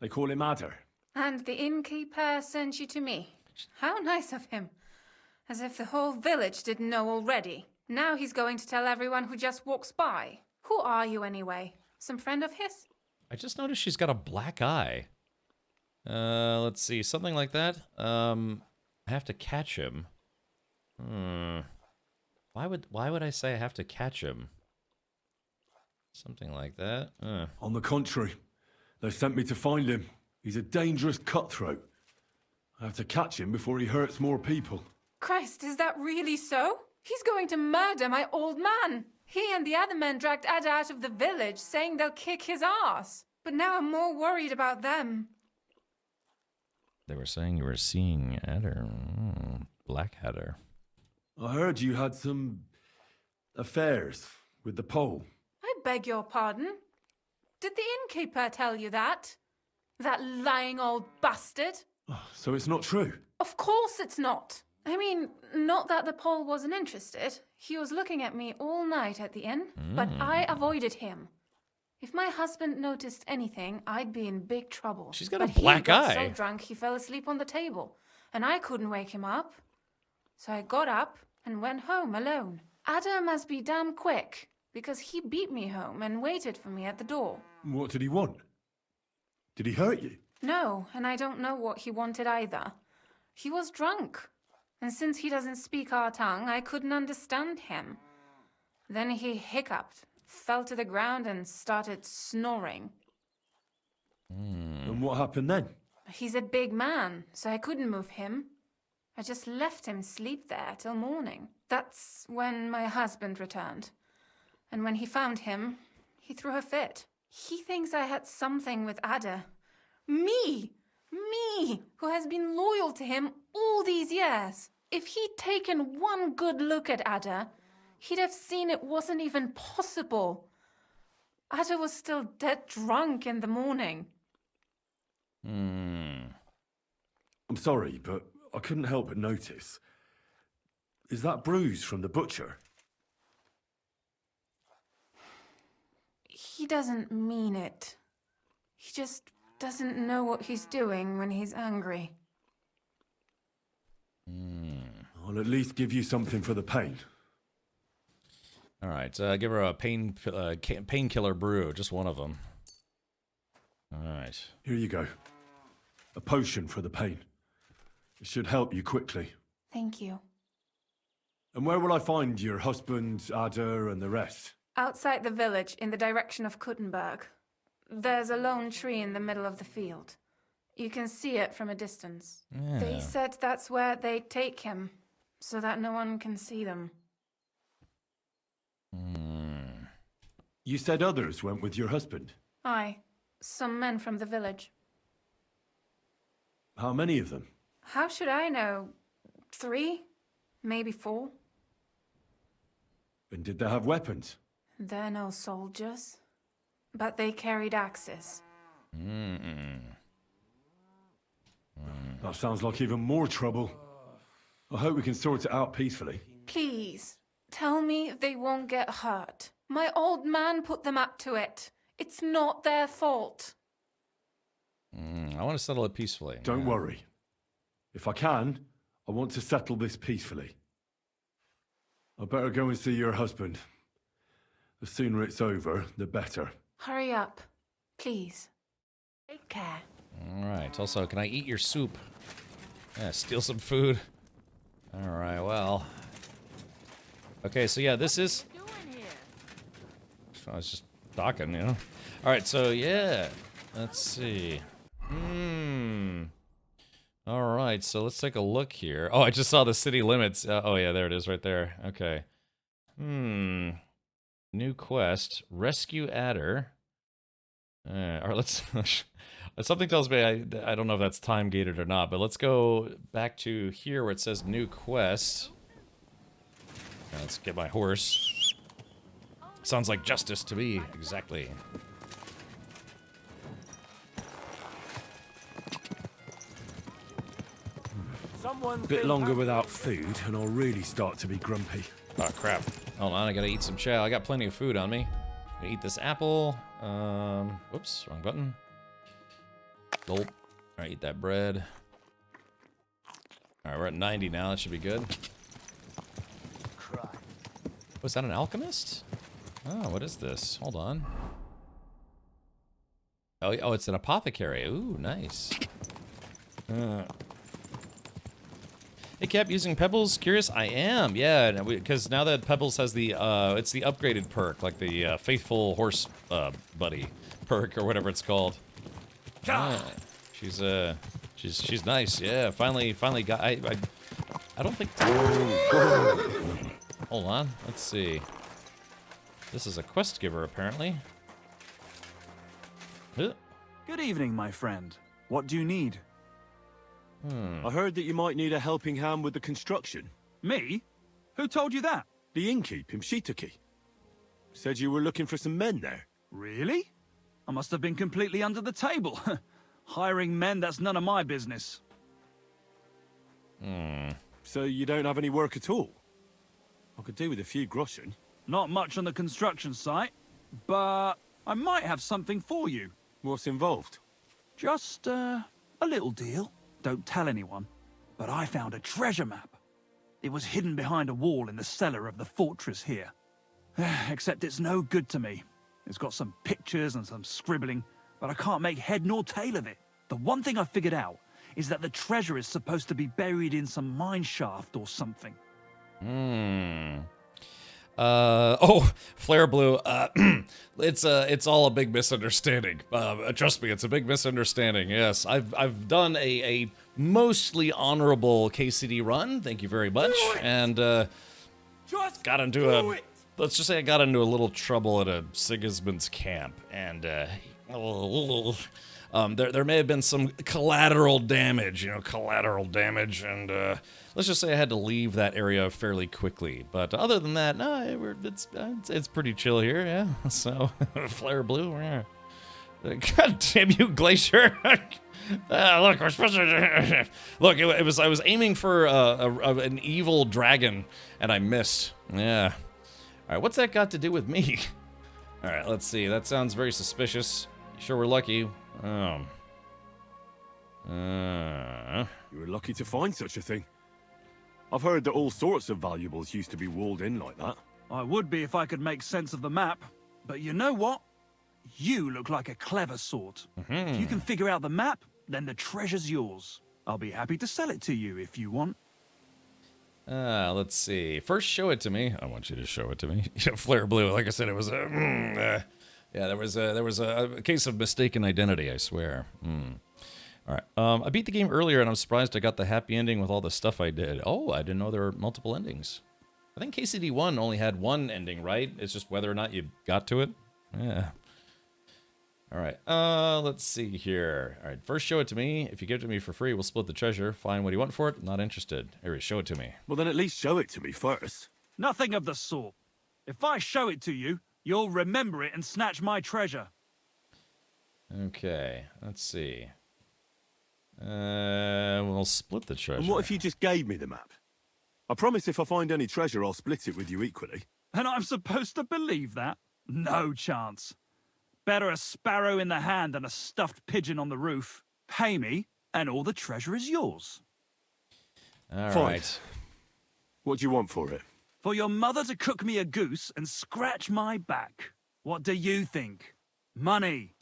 They call him Adder. And the innkeeper sent you to me. How nice of him. As if the whole village didn't know already. Now he's going to tell everyone who just walks by. Who are you anyway? Some friend of his? I just noticed she's got a black eye. Let's see, something like that. I have to catch him. Why would I say I have to catch him? Something like that. On the contrary, they sent me to find him. He's a dangerous cutthroat. I have to catch him before he hurts more people. Christ, is that really so? He's going to murder my old man. He and the other men dragged Ada out of the village, saying they'll kick his ass. But now I'm more worried about them. They were saying you were seeing Adder. Blackadder. I heard you had some affairs with the Pole. I beg your pardon? Did the innkeeper tell you that? That lying old bastard? Oh, so it's not true? Of course it's not. I mean, not that the Pole wasn't interested. He was looking at me all night at the inn, but I avoided him. If my husband noticed anything, I'd be in big trouble. She's got a black eye. He got so drunk he fell asleep on the table, and I couldn't wake him up. So I got up and went home alone. Ada must be damn quick, because he beat me home and waited for me at the door. What did he want? Did he hurt you? No, and I don't know what he wanted either. He was drunk. And since he doesn't speak our tongue, I couldn't understand him. Then he hiccuped, fell to the ground, and started snoring. And what happened then? He's a big man, so I couldn't move him. I just left him sleep there till morning. That's when my husband returned. And when he found him, he threw a fit. He thinks I had something with Ada. Me! Me, who has been loyal to him all these years. If he'd taken one good look at Ada, he'd have seen it wasn't even possible. Ada was still dead drunk in the morning. I'm sorry, but I couldn't help but notice. Is that bruise from the butcher? He doesn't mean it. He just doesn't know what he's doing when he's angry. I'll at least give you something for the pain. All right, give her a painkiller brew, just one of them. All right. Here you go. A potion for the pain. It should help you quickly. Thank you. And where will I find your husband, Ada, and the rest? Outside the village, in the direction of Kuttenberg. There's a lone tree in the middle of the field. You can see it from a distance. Yeah. They said that's where they'd take him, so that no one can see them. You said others went with your husband. Aye, some men from the village. How many of them? How should I know? 3? Maybe 4? And did they have weapons? They're no soldiers, but they carried axes. That sounds like even more trouble. I hope we can sort it out peacefully. Please, tell me they won't get hurt. My old man put them up to it. It's not their fault. I want to settle it peacefully. Don't worry. If I can, I want to settle this peacefully. I better go and see your husband. The sooner it's over, the better. Hurry up, please. Take care. All right. Also, can I eat your soup? Yeah, steal some food. All right, well. Okay, so yeah, this is... I was just talking, you know? All right, so yeah. Let's see. All right, so let's take a look here. Oh, I just saw the city limits. Oh, yeah, there it is right there. Okay. New quest. Rescue Adder. Or let's... Something tells me, I don't know if that's time gated or not, but let's go back to here where it says new quest. Let's get my horse. Sounds like justice to me, exactly. Bit longer without food, and I'll really start to be grumpy. Oh, crap. Hold on, I gotta eat some chow. I got plenty of food on me. I'm gonna eat this apple. Whoops, wrong button. Gulp. Alright, eat that bread. Alright, we're at 90 now. That should be good. Was that an alchemist? Oh, what is this? Hold on. Oh, it's an apothecary. Ooh, nice. Hey, Cap, using Pebbles? Curious? I am, yeah, because now that Pebbles has the, it's the upgraded perk, like the Faithful Horse Buddy perk, or whatever it's called. Yeah, she's nice, yeah, finally got, I don't think, hold on, let's see. This is a quest giver, apparently. Good evening, my friend. What do you need? I heard that you might need a helping hand with the construction. Me? Who told you that? The innkeep in Shitaki. Said you were looking for some men there. Really? I must have been completely under the table. Hiring men, that's none of my business. So you don't have any work at all? I could do with a few groschen. Not much on the construction site, but I might have something for you. What's involved? Just, a little deal. Don't tell anyone, but I found a treasure map. It was hidden behind a wall in the cellar of the fortress here. Except it's no good to me. It's got some pictures and some scribbling, but I can't make head nor tail of it. The one thing I figured out is that the treasure is supposed to be buried in some mine shaft or something. Oh, Flare Blue, it's all a big misunderstanding. Trust me, it's a big misunderstanding, yes. I've done a mostly honorable KCD run, thank you very much, and, got into let's just say I got into a little trouble at a Sigismund's camp, and, There may have been some collateral damage, collateral damage, and let's just say I had to leave that area fairly quickly. But other than that, no, it's pretty chill here, yeah. So, flare blue, yeah. God damn you, Glacier! Look, we're supposed to. Look, it was. I was aiming for an evil dragon, and I missed. Yeah. All right, what's that got to do with me? All right, let's see. That sounds very suspicious. Sure, we're lucky. You were lucky to find such a thing. I've heard that all sorts of valuables used to be walled in like that. I would be if I could make sense of the map. But you know what? You look like a clever sort. If you can figure out the map, then the treasure's yours. I'll be happy to sell it to you if you want. Let's see. First, show it to me. I want you to show it to me. Flare blue. Like I said, it was a. Yeah, there was a case of mistaken identity. I swear. All right. I beat the game earlier, and I'm surprised I got the happy ending with all the stuff I did. Oh, I didn't know there were multiple endings. I think KCD1 only had one ending, right? It's just whether or not you got to it. Yeah. All right, let's see here. All right, first show it to me. If you give it to me for free, we'll split the treasure. Fine, what do you want for it? Not interested. Here, show it to me. Well, then at least show it to me first. Nothing of the sort. If I show it to you, you'll remember it and snatch my treasure. Okay, let's see. We'll split the treasure. And what if you just gave me the map? I promise if I find any treasure, I'll split it with you equally. And I'm supposed to believe that? No chance. Better a sparrow in the hand than a stuffed pigeon on the roof. Pay me, and all the treasure is yours. All Fine. right. What do you want for it? For your mother to cook me a goose and scratch my back. What do you think? Money.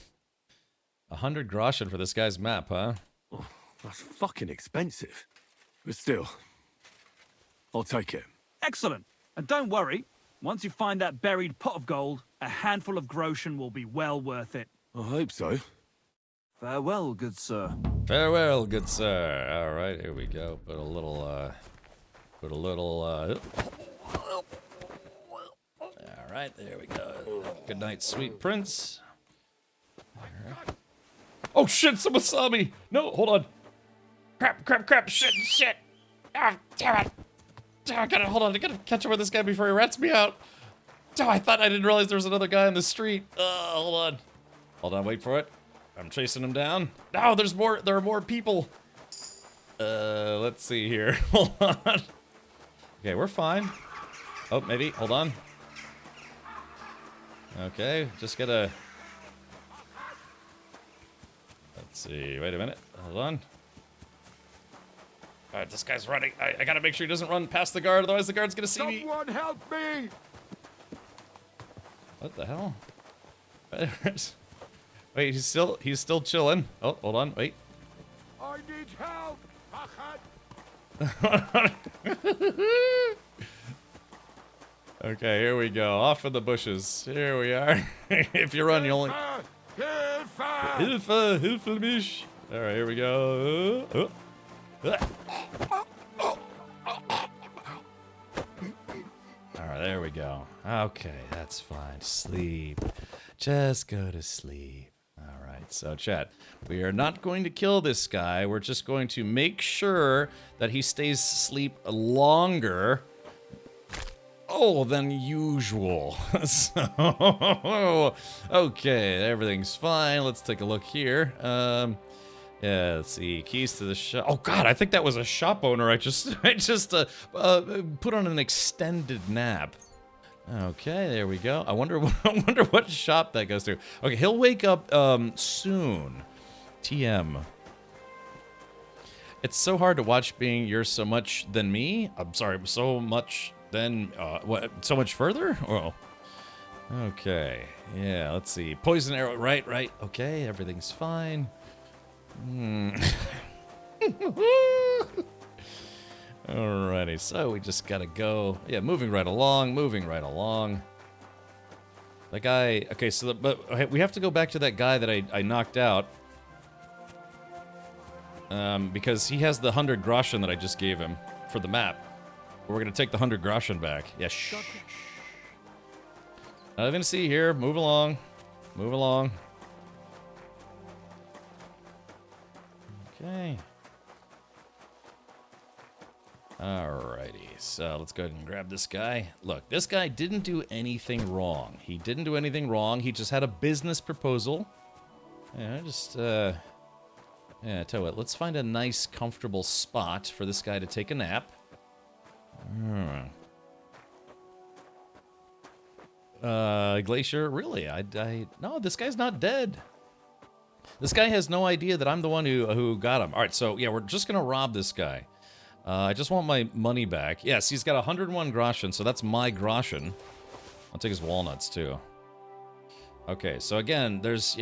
100 groschen for this guy's map, huh? Oh, that's fucking expensive. But still, I'll take it. Excellent. And don't worry, once you find that buried pot of gold, a handful of groschen will be well worth it. I hope so. Farewell, good sir. Farewell, good sir. All right, here we go. Put a little, all right, there we go. Good night, sweet prince. All right. Oh, shit, someone saw me. No, hold on. Crap, shit. Ah, damn it. I gotta, hold on, I gotta catch up with this guy before he rats me out. Oh, I didn't realize there was another guy on the street. Hold on, wait for it. I'm chasing him down. No, there are more people. Let's see here. Hold on. Okay, we're fine. Oh, maybe, hold on. Okay, just gotta... Let's see, wait a minute, hold on. All right, this guy's running. I gotta make sure he doesn't run past the guard, otherwise the guard's gonna see me. Someone help me! What the hell? Wait, he's still chilling. Oh, hold on, wait. I need help! Okay, here we go. Off in the bushes. Here we are. If you run, you only... Hilfe mich. All right, here we go. Alright, there we go. Okay, that's fine. Sleep. Just go to sleep. Alright, so chat. We are not going to kill this guy. We're just going to make sure that he stays asleep longer than usual. So, okay, everything's fine. Let's take a look here. Yeah, let's see. Keys to the shop. Oh God, I think that was a shop owner. I just put on an extended nap. Okay, there we go. I wonder what shop that goes to. Okay, he'll wake up soon. TM. It's so hard to watch being you're so much than me. I'm sorry, so much than what? So much further? Oh. Okay. Yeah. Let's see. Poison arrow. Right. Okay. Everything's fine. Alrighty, so we just gotta go. Yeah, moving right along. That guy. Okay, so but we have to go back to that guy that I knocked out. Because he has the 100 groschen that I just gave him for the map. We're gonna take the 100 groschen back. Yeah, shh. Nothing to see here. Move along. Okay. Alrighty, so let's go ahead and grab this guy. Look, this guy didn't do anything wrong. He didn't do anything wrong. He just had a business proposal. Yeah, yeah, tell you what, let's find a nice, comfortable spot for this guy to take a nap. Glacier, really? No, this guy's not dead. This guy has no idea that I'm the one who got him. All right, so yeah, we're just gonna rob this guy. I just want my money back. Yes, he's got 101 groschen, so that's my groschen. I'll take his walnuts, too. Okay, so again, this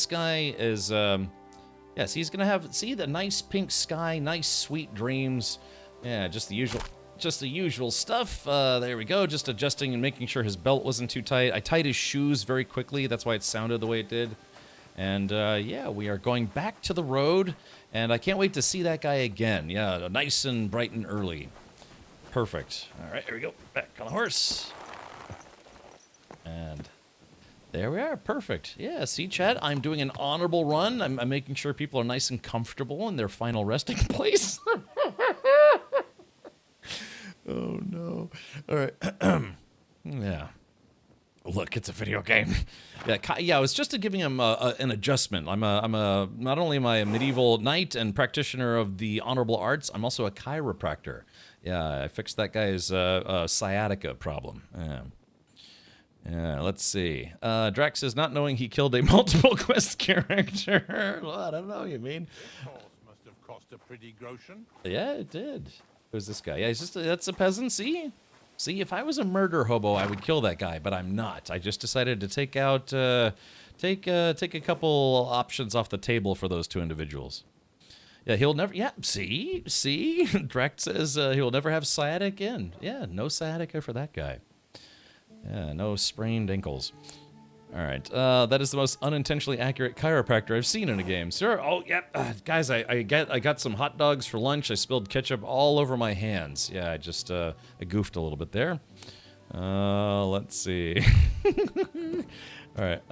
guy is, yes, he's gonna have, see, the nice pink sky, nice sweet dreams. Yeah, just the usual stuff. There we go, just adjusting and making sure his belt wasn't too tight. I tied his shoes very quickly, that's why it sounded the way it did. And, yeah, we are going back to the road, and I can't wait to see that guy again. Yeah, nice and bright and early. Perfect. All right, here we go. Back on the horse. And there we are. Perfect. Yeah, see, Chad, I'm doing an honorable run. I'm making sure people are nice and comfortable in their final resting place. Oh, no. All right. Yeah. Look, it's a video game. Yeah, I was just giving him an adjustment. Not only am I a medieval knight and practitioner of the honorable arts, I'm also a chiropractor. Yeah, I fixed that guy's sciatica problem. Yeah, let's see. Drax says not knowing he killed a multiple quest character. Well, I don't know, you mean? Must have cost a pretty groschen. Yeah, it did. Who's this guy? Yeah, that's a peasant, see? See, if I was a murder hobo, I would kill that guy, but I'm not. I just decided to take out, take a couple options off the table for those two individuals. Yeah, he'll never, yeah, see? Drax says he'll never have sciatica in. Yeah, no sciatica for that guy. Yeah, no sprained ankles. All right, that is the most unintentionally accurate chiropractor I've seen in a game. Sir, oh, yeah, guys, I got some hot dogs for lunch. I spilled ketchup all over my hands. Yeah, I goofed a little bit there. Let's see. All right,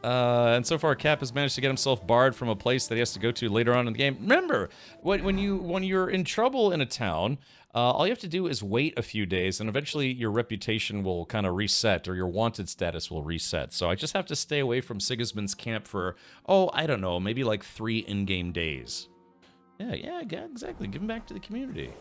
and so far, Cap has managed to get himself barred from a place that he has to go to later on in the game. Remember, when you're in trouble in a town, all you have to do is wait a few days, and eventually your reputation will kind of reset, or your wanted status will reset. So I just have to stay away from Sigismund's camp for, oh, I don't know, maybe like 3 in-game days. Yeah, exactly. Give him back to the community.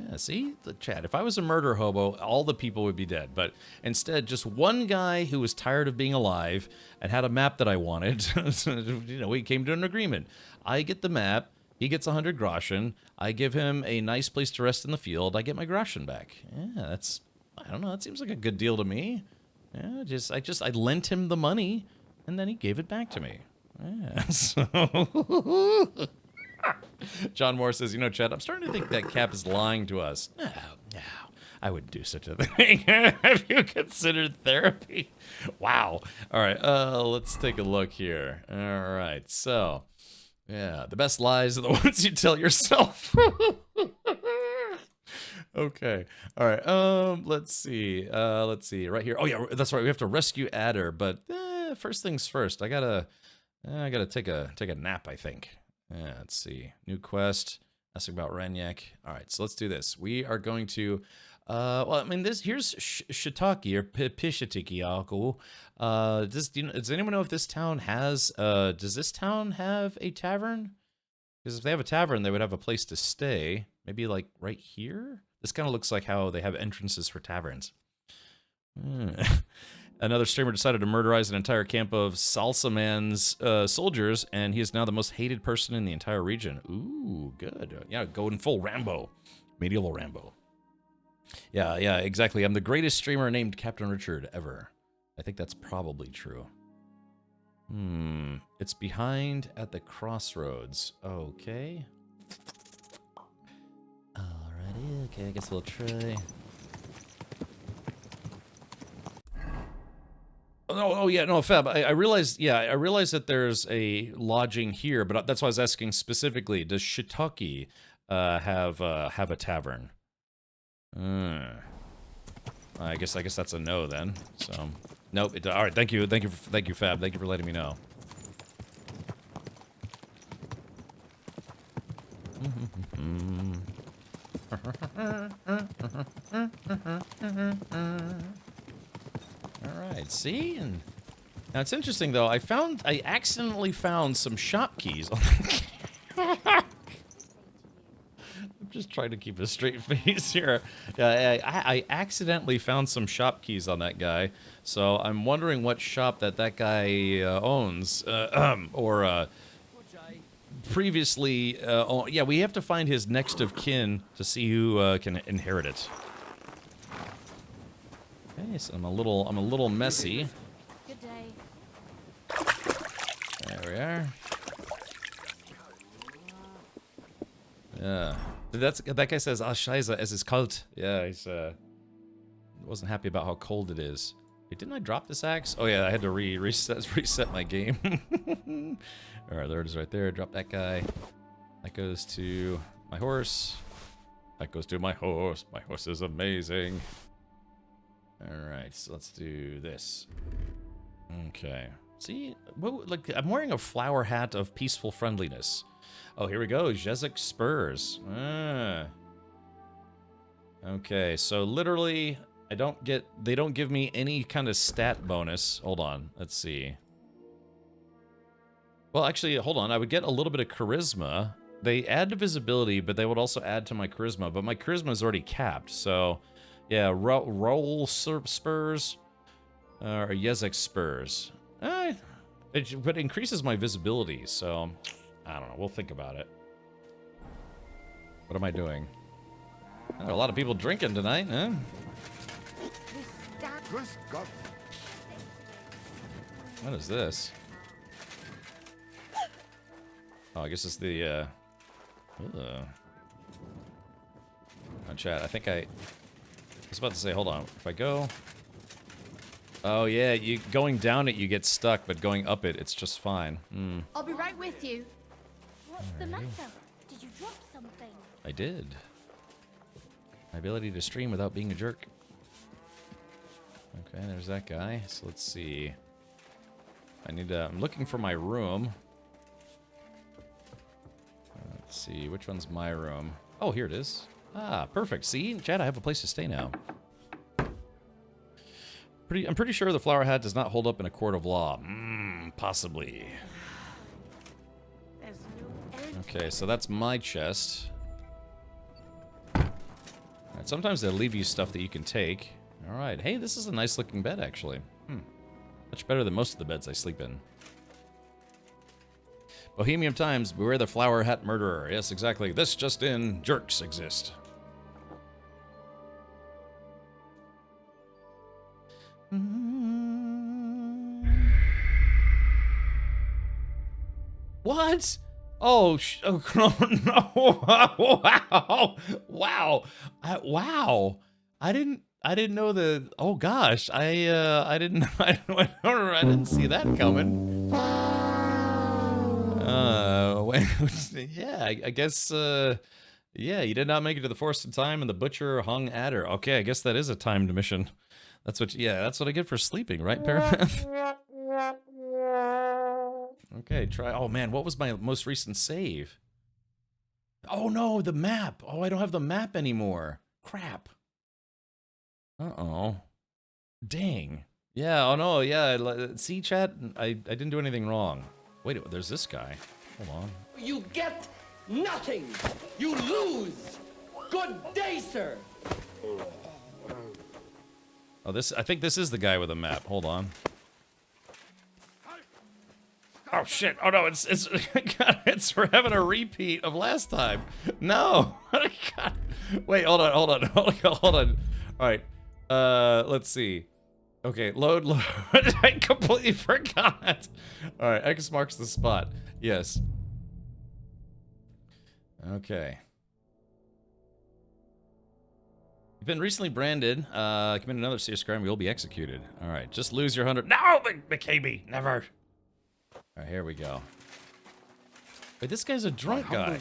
Yeah, see? The chat. If I was a murder hobo, all the people would be dead. But instead, just one guy who was tired of being alive and had a map that I wanted. You know, we came to an agreement. I get the map. He gets 100 groschen. I give him a nice place to rest in the field. I get my groschen back. Yeah, I don't know, that seems like a good deal to me. Yeah, I lent him the money, and then he gave it back to me. Yeah, so... John Moore says, you know, Chad, I'm starting to think that Cap is lying to us. No, I wouldn't do such a thing. Have you considered therapy? Wow. All right, let's take a look here. All right, so... yeah, the best lies are the ones you tell yourself. Okay. All right. Let's see. Right here. Oh yeah, that's right. We have to rescue Adder, but first things first. I gotta take a nap, I think. Yeah, let's see. New quest. Asking about Renyak. All right, so let's do this. We are going to well, I mean, here's Shiitake or Pishitikiaku. Does anyone know if this town has, does this town have a tavern? Because if they have a tavern, they would have a place to stay. Maybe like right here? This kind of looks like how they have entrances for taverns. Another streamer decided to murderize an entire camp of Salsa Man's soldiers, and he is now the most hated person in the entire region. Ooh, good. Yeah, going full Rambo. Medieval Rambo. Yeah, exactly. I'm the greatest streamer named Captain Richard ever. I think that's probably true. It's behind at the crossroads. Okay. Alrighty, okay, I guess we'll try. Oh yeah, no, Fab. I realized that there's a lodging here, but that's why I was asking specifically. Does Shiitake have a tavern? I guess that's a no then. So nope. All right. Thank you, Fab. Thank you for letting me know. Alright, see? And now it's interesting though, I accidentally found some shop keys on I'm just trying to keep a straight face here. I accidentally found some shop keys on that guy, so I'm wondering what shop that guy owns, or previously. Yeah, we have to find his next of kin to see who can inherit it. Okay, so I'm a little messy. Good day. There we are. Yeah. That guy says, "Ah, scheiße, es ist kalt." Yeah, he's wasn't happy about how cold it is. Wait, didn't I drop this axe? Oh yeah, I had to reset my game. All right, there it is right there. Drop that guy. That goes to my horse. That goes to my horse. My horse is amazing. All right, so let's do this. Okay. See, like I'm wearing a flower hat of peaceful friendliness. Oh, here we go. Jezek Spurs. Ah. Okay, so literally, they don't give me any kind of stat bonus. Hold on, let's see. Well, actually, hold on. I would get a little bit of charisma. They add to visibility, but they would also add to my charisma. But my charisma is already capped, so yeah. Roll Spurs or Jezek Spurs. But it increases my visibility, so I don't know. We'll think about it. What am I doing? Oh, a lot of people drinking tonight, huh? What is this? Oh, I guess it's the, oh, chat, I think I was about to say, hold on. If I go... Oh, yeah, going down it, you get stuck, but going up it, it's just fine. I'll be right with you. What's the matter? Did you drop something? I did. My ability to stream without being a jerk. Okay, there's that guy. So let's see. I'm looking for my room. Let's see, which one's my room? Oh, here it is. Ah, perfect. See, Chad, I have a place to stay now. I'm pretty sure the flower hat does not hold up in a court of law. Possibly. Okay, so that's my chest. Alright, sometimes they'll leave you stuff that you can take. Alright, hey, this is a nice looking bed, actually. Much better than most of the beds I sleep in. Bohemian Times, beware the flower hat murderer. Yes, exactly. This just in, jerks exist. What? Oh, no. Wow. Wow. Wow. I didn't know the... Oh, gosh. I didn't see that coming. Yeah, I guess, yeah, you did not make it to the forest in time, and the butcher hung at her. Okay, I guess that is a timed mission. That's what I get for sleeping, right, Parapath? Okay, try. Oh man, what was my most recent save? Oh no, the map. Oh, I don't have the map anymore. Crap. Uh-oh. Dang. Yeah, oh no, yeah. See, chat, I didn't do anything wrong. Wait, there's this guy. Hold on. You get nothing. You lose. Good day, sir. Oh, I think this is the guy with a map. Hold on. Oh shit! Oh no! It's we're having a repeat of last time. No! God. Wait, hold on. All right. Let's see. Okay, load. I completely forgot. All right, X marks the spot. Yes. Okay. You've been recently branded. Commit another serious crime, you'll be executed. All right, just lose your 100. No, McCabe, never. All right, here we go. Wait, this guy's a drunk guy.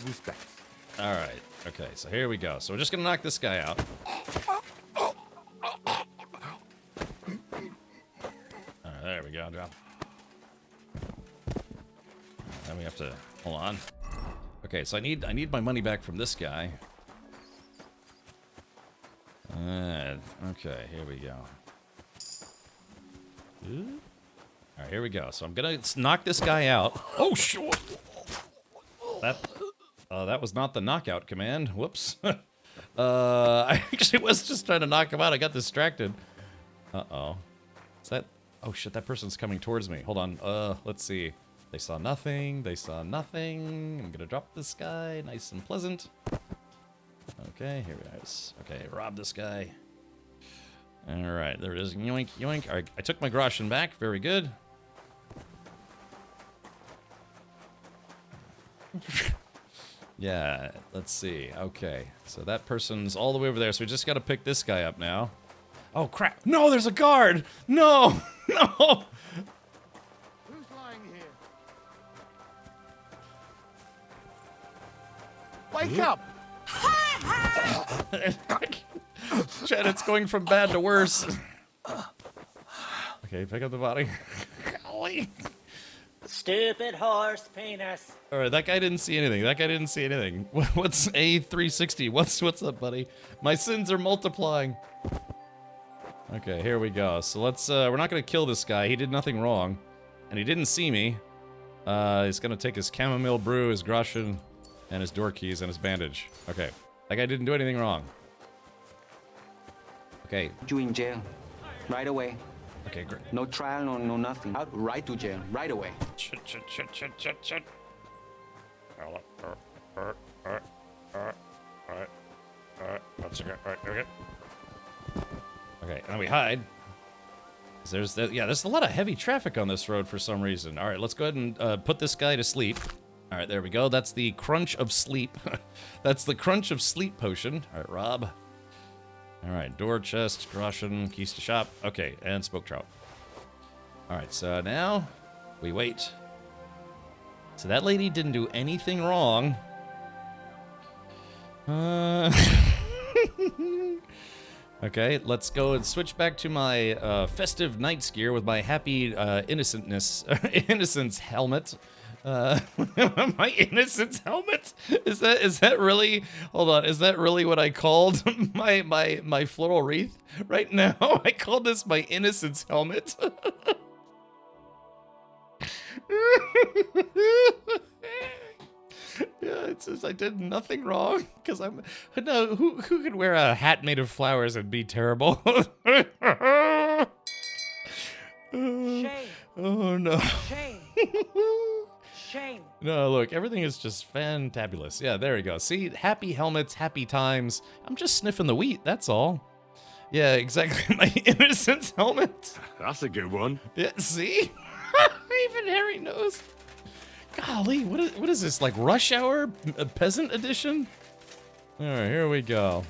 All right, okay, so here we go. So we're just gonna knock this guy out. All right, there we go. Then we have to hold on. Okay, so I need my money back from this guy. Okay, here we go. All right, here we go. So I'm gonna knock this guy out. Oh, sure. That was not the knockout command. Whoops. I actually was just trying to knock him out. I got distracted. Uh-oh. Is that... Oh, shit, that person's coming towards me. Hold on. Let's see. They saw nothing. They saw nothing. I'm gonna drop this guy. Nice and pleasant. Okay, here it is. Okay, rob this guy. Alright, there it is. Yoink, yoink. Alright, I took my groschen back. Very good. Yeah, let's see. Okay, so that person's all the way over there, so we just gotta pick this guy up now. Oh, crap. No, there's a guard! No! No! Who's lying here? Wake up! Chad, it's going from bad to worse. Okay, pick up the body. Golly. Stupid horse penis. Alright, that guy didn't see anything. That guy didn't see anything. What's A360? What's up, buddy? My sins are multiplying. Okay, here we go. So let's, we're not gonna kill this guy. He did nothing wrong. And he didn't see me. He's gonna take his chamomile brew, his groschen, and his door keys, and his bandage. Okay. That guy didn't do anything wrong. Okay. You in jail. Right away. Okay, great. No trial, no nothing. Out right to jail. Right away. Shit. That's okay. Alright, okay. Okay, and then we hide. There's a lot of heavy traffic on this road for some reason. Alright, let's go ahead and put this guy to sleep. Alright, there we go. That's the crunch of sleep. That's the crunch of sleep potion. Alright, Rob. Alright, door, chest, groschen, keys to shop. Okay, and smoke trout. Alright, so now we wait. So that lady didn't do anything wrong. Okay, let's go and switch back to my festive knight's gear with my happy innocence helmet. My innocence helmet? Is that really? Hold on, is that really what I called my floral wreath right now? I called this my innocence helmet. Yeah, it says I did nothing wrong because I'm no. Who could wear a hat made of flowers and be terrible? Shame. Oh no. Shame. Shame. No, look, everything is just fantabulous. Yeah, there we go. See, happy helmets, happy times. I'm just sniffing the wheat, that's all. Yeah, exactly. My innocence helmet. That's a good one. Yeah, see? Even Harry knows. Golly, what is this, like Rush Hour Peasant Edition? Alright, here we go.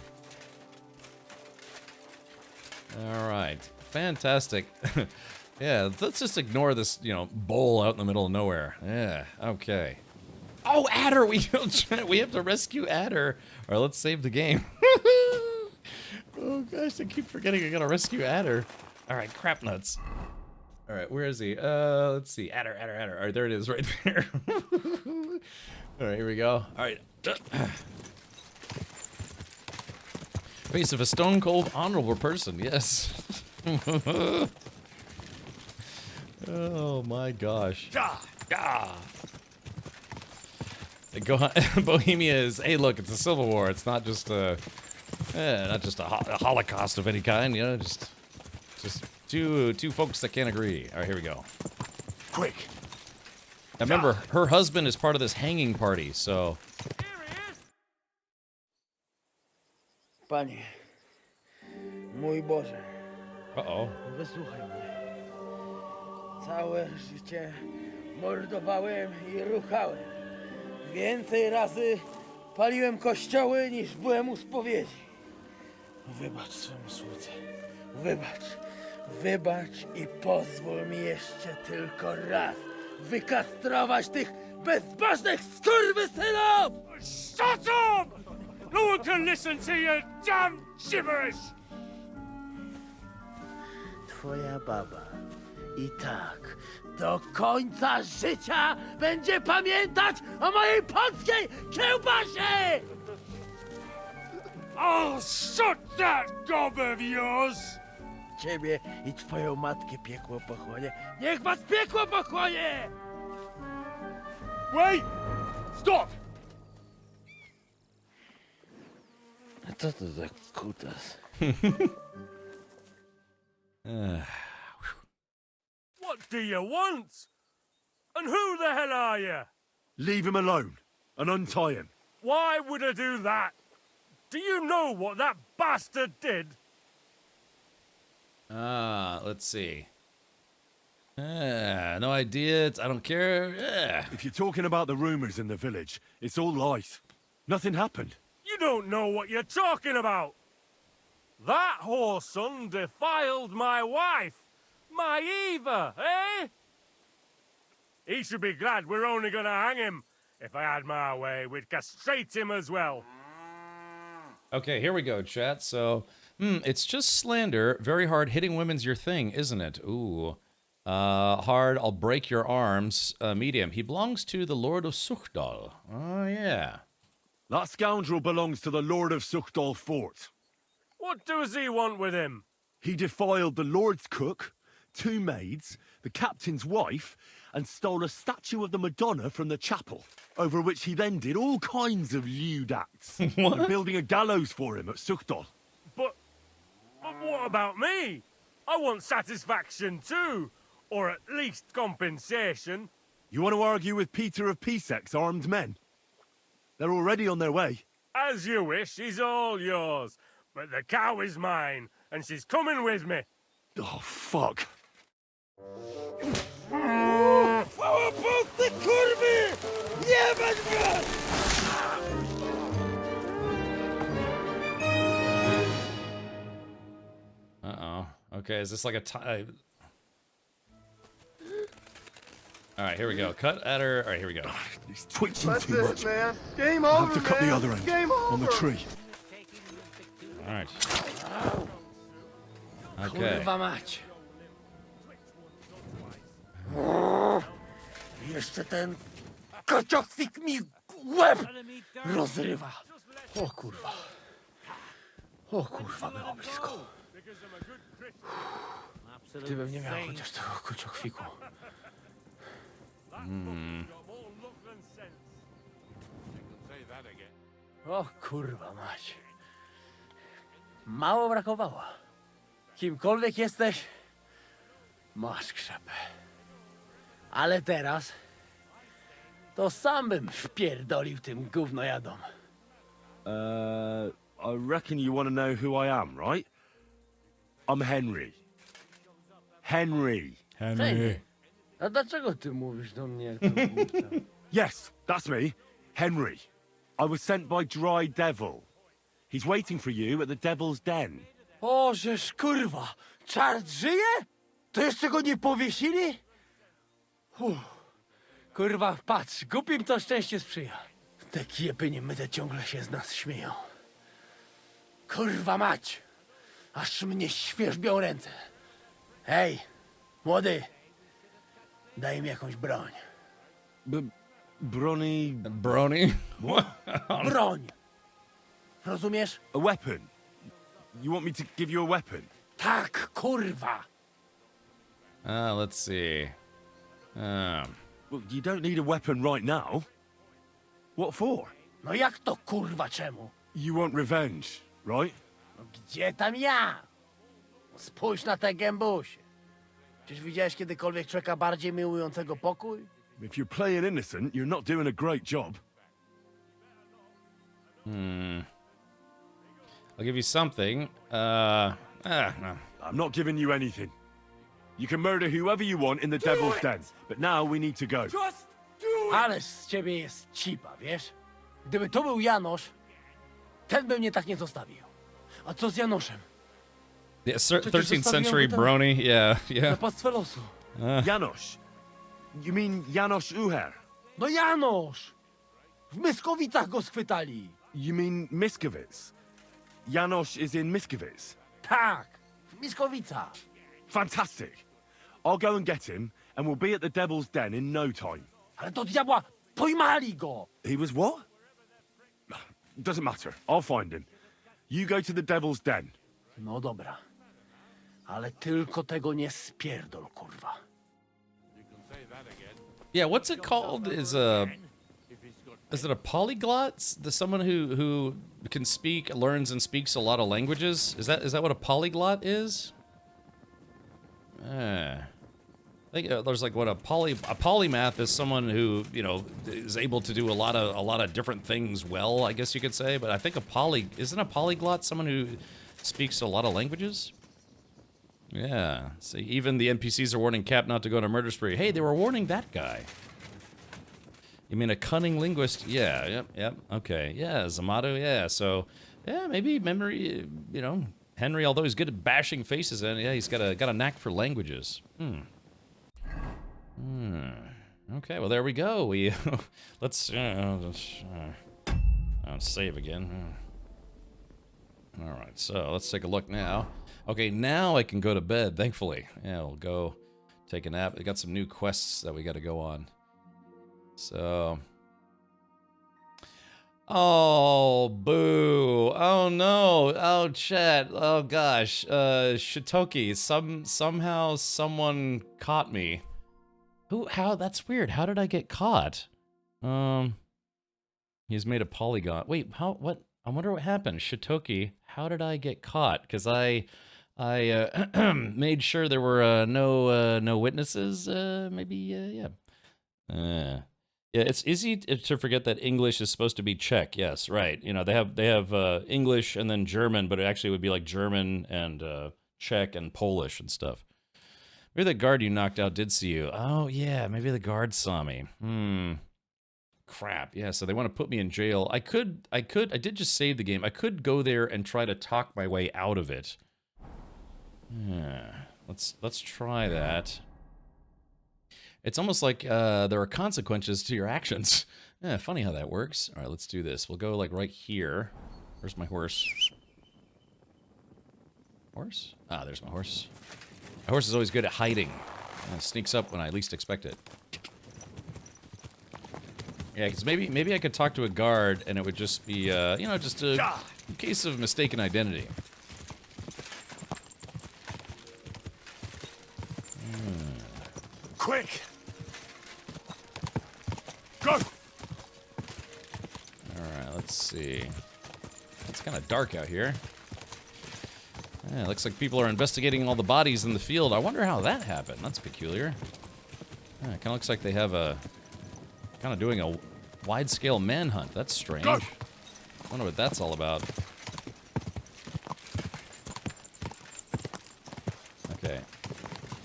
Alright, fantastic. Yeah, let's just ignore this, bowl out in the middle of nowhere. Yeah, okay. Oh, Adder! We have to rescue Adder. Alright, let's save the game. Oh gosh, I keep forgetting I gotta rescue Adder. Alright, crap nuts. Alright, where is he? Let's see. Adder. Alright, there it is right there. Alright, here we go. Alright. Face of a stone cold honorable person, yes. Oh my gosh. Bohemia is, hey look, it's a civil war. It's not just a holocaust of any kind, just two folks that can't agree. All right, here we go. Quick. Now remember, her husband is part of this hanging party, so. Panie, mój Boże. Uh-oh. Wysłuchaj mnie. Całe życie mordowałem i ruchałem. Więcej razy paliłem kościoły, niż byłem u spowiedzi. Wybacz swemu słudze. Wybacz i pozwól mi jeszcze tylko raz wykastrować tych bezbożnych skurwysynów! Shut up! No one can listen to your damn gibberish! Twoja baba i tak Do końca życia będzie pamiętać o mojej polskiej kiełbasie! I'll shut that gob of yours! Ciebie i twoją matkę piekło pochłonie. Niech was piekło pochłonie! Wait! Stop! A co to za kutas? What do you want? And who the hell are you? Leave him alone and untie him. Why would I do that? Do you know what that bastard did? Let's see. No idea. I don't care. If you're talking about the rumors in the village, it's all lies. Nothing happened. You don't know what you're talking about. That whoreson defiled my wife. My Eva, eh? He should be glad we're only gonna hang him. If I had my way, we'd castrate him as well. Okay, here we go, chat. So, it's just slander. Very hard. Hitting women's your thing, isn't it? Ooh. Hard. I'll break your arms. Medium. He belongs to the Lord of Suchdal. Oh, yeah. That scoundrel belongs to the Lord of Suchdal Fort. What does he want with him? He defiled the Lord's cook, 2 maids, the captain's wife, and stole a statue of the Madonna from the chapel, over which he then did all kinds of lewd acts. They're building a gallows for him at Suchdal. But what about me? I want satisfaction too, or at least compensation. You want to argue with Peter of Pisek's armed men? They're already on their way. As you wish, she's all yours. But the cow is mine, and she's coming with me. Oh, fuck. Uh-oh. Okay, is this like a All right, here we go. Cut at her. All right, here we go. He's twitching too much. Man. Game over, I have to cut the other end. Game over. On the tree. All right. Okay. Kurwa mać. Jeszcze ten kociokwik mi łeb rozrywa. O kurwa. O kurwa, było blisko. Gdybym nie miał chociaż tego kociokwiku. O kurwa mać. Mało brakowało. Kimkolwiek jesteś, masz krzepę. Ale teraz to sam bym wpierdolił tym gównojadom. I reckon you want to know who I am, right? I'm Henry. Henry. Henry. A dlaczego ty mówisz do mnie jak to głupca? Yes, that's me. Henry. I was sent by Dry Devil. He's waiting for you at the Devil's Den. O, żeż kurwa! Czart żyje? To jeszcze go nie powiesili? Kurwa, patrz, głupim to szczęście sprzyja. Te kiepy niemyte ciągle się z nas śmieją. Kurwa mać! Aż mnie świerzbią ręce. Hej, młody! Daj mi jakąś broń. Brony... Brony? Broń! Rozumiesz? A weapon? You want me to give you a weapon? Tak, kurwa! Let's see. Well, you don't need a weapon right now. What for? No jak to kurwa czemu? You want revenge, right? No gdzie tam ja? Spójrz na te gębusie. Czyż widziałeś kiedykolwiek człowieka bardziej miłującego pokój? If you're playing innocent, you're not doing a great job. I'll give you something. No. I'm not giving you anything. You can murder whoever you want in the Devil's Den, but now we need to go. Ależ z ciebie jest cipa, wiesz? Gdyby to był Janosz, ten by mnie tak nie zostawił. A co z Janoszem? Yeah, 13th century brony. Yeah. Na pastwę losu. Janosz. You mean Janosz Uher? No Janosz! W Myskowicach go schwytali. You mean Miskowic? Janosz is in Miskowic? Tak, w Myskowicach. Fantastic. I'll go and get him, and we'll be at the Devil's Den in no time. Ale do diabła, pojmali go! He was what? Doesn't matter. I'll find him. You go to the Devil's Den. No dobra. Ale tylko tego nie spierdol, kurwa. Yeah, what's it called? Is it a polyglot? Someone who can speak, learns and speaks a lot of languages? Is that what a polyglot is? I think there's like what a polymath is someone who, you know, is able to do a lot of different things well, I guess you could say. But I think isn't a polyglot someone who speaks a lot of languages? Yeah. See, even the NPCs are warning Cap not to go on a murder spree. Hey, they were warning that guy. You mean a cunning linguist? Yeah, yep, okay. Yeah, Zamato, yeah, so, yeah, maybe memory, you know, Henry, although he's good at bashing faces, and yeah, he's got a knack for languages. Okay, well, there we go. We, let's save again. Alright, so let's take a look now. Okay, now I can go to bed, thankfully. Yeah, we'll go take a nap. We got some new quests that we got to go on. So... Oh, boo. Oh, no. Oh, chat. Oh, gosh. Shitoki, somehow someone caught me. How? That's weird. How did I get caught? He's made a polygon. Wait, what? I wonder what happened. Shitoki, how did I get caught? Because I made sure there were no witnesses. Maybe yeah. Yeah, it's easy to forget that English is supposed to be Czech. Yes, right. You know, they have English and then German, but it actually would be like German and Czech and Polish and stuff. Maybe the guard you knocked out did see you. Oh yeah, maybe the guard saw me. Crap. Yeah, so they want to put me in jail. I did just save the game. I could go there and try to talk my way out of it. Yeah. Let's try that. It's almost like there are consequences to your actions. Yeah, funny how that works. All right, let's do this. We'll go like right here. Where's my horse? Horse? Ah, there's my horse. My horse is always good at hiding. It sneaks up when I least expect it. Yeah, because maybe I could talk to a guard and it would just be, you know, just a case of mistaken identity. Quick! Go! Alright, let's see. It's kind of dark out here. Yeah, looks like people are investigating all the bodies in the field. I wonder how that happened. That's peculiar. Yeah, it kind of looks like they have a... kind of doing a wide-scale manhunt. That's strange. I wonder what that's all about. Okay.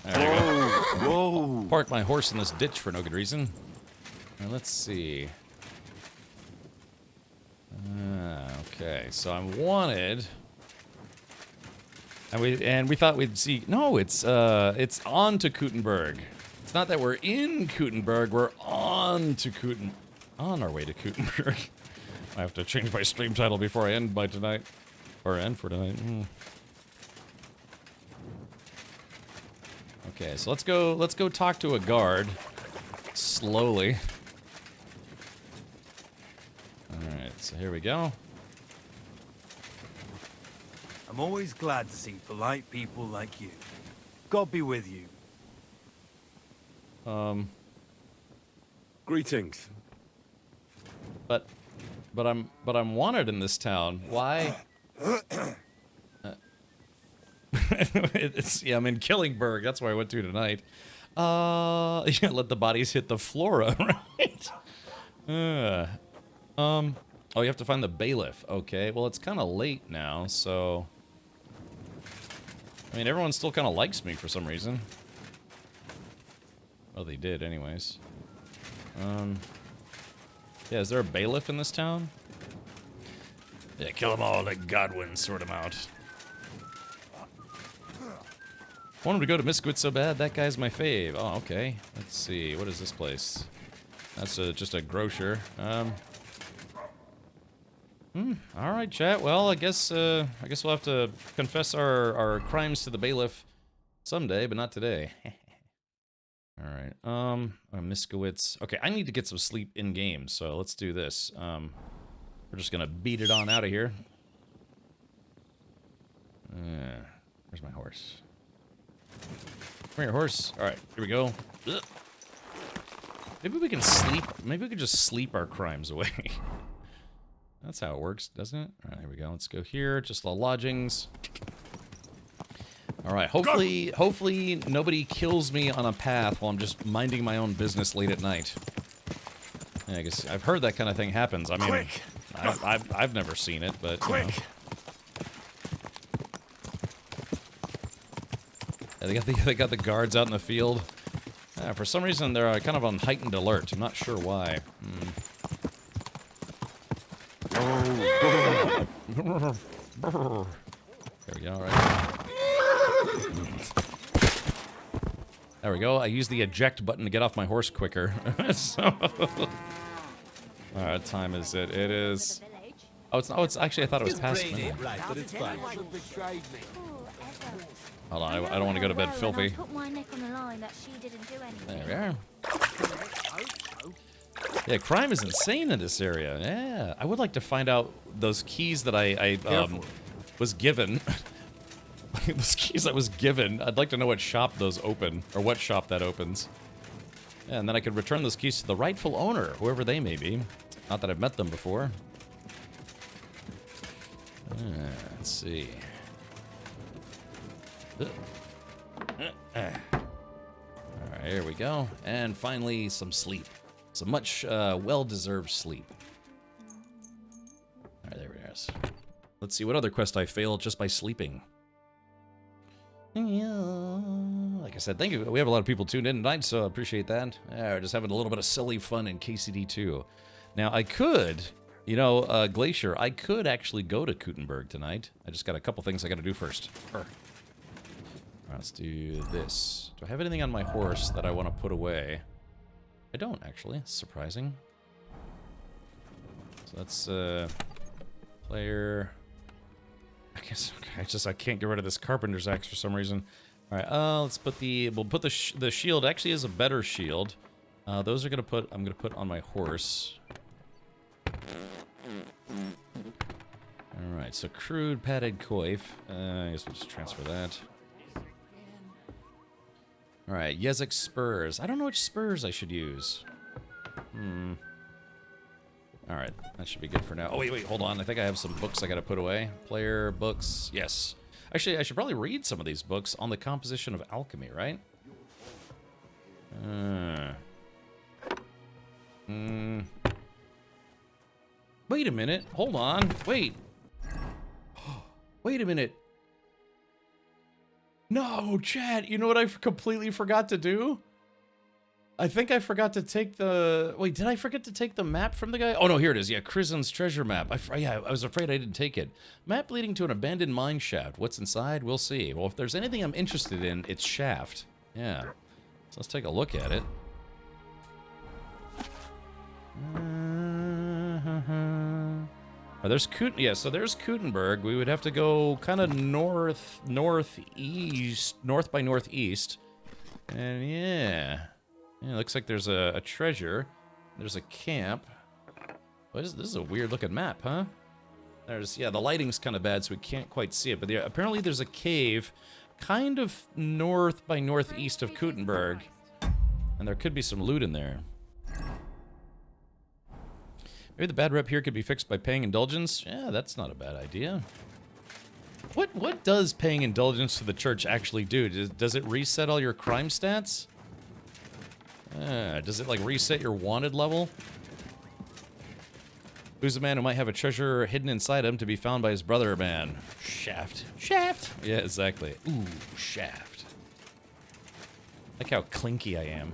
There we go. Whoa! Parked my horse in this ditch for no good reason. Now, let's see. Okay, so I'm wanted. And we thought we'd see... No, it's on to Kuttenberg. It's not that we're in Kuttenberg, we're on our way to Kuttenberg. I have to change my stream title before I end by tonight. Or end for tonight. Okay, so let's go talk to a guard. Slowly. Alright, so here we go. I'm always glad to see polite people like you. God be with you. Greetings. But I'm wanted in this town. Why? Yeah, I'm in Killingburg. That's where I went to tonight. Yeah, let the bodies hit the flora, right? Oh, you have to find the bailiff. Okay, well, it's kind of late now, so... I mean, everyone still kind of likes me for some reason. Well, they did, anyways. Yeah, is there a bailiff in this town? Yeah, kill them all, let Godwin sort them out. I want him to go to Misquit so bad, that guy's my fave. Oh, okay. Let's see, what is this place? That's just a grocer. Alright, chat. Well, I guess we'll have to confess our crimes to the bailiff someday, but not today. All right. Miskowitz. Okay, I need to get some sleep in game, so let's do this. We're just gonna beat it on out of here. Where's my horse? Come here, horse. All right, here we go. Ugh. Maybe we can sleep. Maybe we can just sleep our crimes away. That's how it works, doesn't it? All right, here we go. Let's go here. Just the lodgings. All right. Hopefully nobody kills me on a path while I'm just minding my own business late at night. Yeah, I guess I've heard that kind of thing happens. I mean, I've never seen it, but you know. Yeah, they got the guards out in the field. For some reason, they're kind of on heightened alert. I'm not sure why. There we go. All right. There we go. I used the eject button to get off my horse quicker. So, all right, what time is it? It is. Oh, it's actually. I thought it was past me. Right, but it's fine. Hold on, I don't want to go to bed filthy. Put my neck on the line that she didn't do anything. There we are. Yeah, crime is insane in this area. Yeah, I would like to find out those keys that I was given. Those keys I was given. I'd like to know what shop those open, or what shop that opens. Yeah, and then I could return those keys to the rightful owner, whoever they may be. Not that I've met them before. Let's see. Alright, here we go. And finally, some sleep. Some much well-deserved sleep. Alright, there it is. Let's see what other quest I failed just by sleeping. Like I said, thank you. We have a lot of people tuned in tonight, so I appreciate that. We're just having a little bit of silly fun in KCD2. Now, I could, you know, Glacier, I could actually go to Kuttenberg tonight. I just got a couple things I gotta do first. Let's do this. Do I have anything on my horse that I want to put away? I don't, actually. It's surprising. So that's, player... I guess, okay, I can't get rid of this carpenter's axe for some reason. Alright, let's put we'll put the shield. Actually is a better shield. Those are I'm gonna put on my horse. Alright, so crude padded coif. I guess we'll just transfer that. Alright, Yezek spurs. I don't know which spurs I should use. Alright, that should be good for now. Oh, wait, hold on. I think I have some books I gotta put away. Player, books, yes. Actually, I should probably read some of these books on the composition of alchemy, right? Wait a minute. Hold on. Wait. Wait a minute. No, Chad, you know what I completely forgot to do? I think I forgot to take the... Wait, did I forget to take the map from the guy? Oh, no, here it is. Yeah, Krizen's treasure map. I was afraid I didn't take it. Map leading to an abandoned mine shaft. What's inside? We'll see. Well, if there's anything I'm interested in, it's shaft. Yeah. So let's take a look at it. Oh, there's so there's Kuttenberg. We would have to go kind of north by northeast. And yeah, it looks like there's a treasure. There's a camp. This is a weird looking map, huh? The lighting's kind of bad, so we can't quite see it. But apparently there's a cave kind of north by northeast of Kuttenberg. And there could be some loot in there. Maybe the bad rep here could be fixed by paying indulgence? Yeah, that's not a bad idea. What does paying indulgence to the church actually do? Does it reset all your crime stats? Does it, like, reset your wanted level? Who's the man who might have a treasure hidden inside him to be found by his brother man? Shaft. Shaft! Yeah, exactly. Ooh, shaft. Like how clinky I am.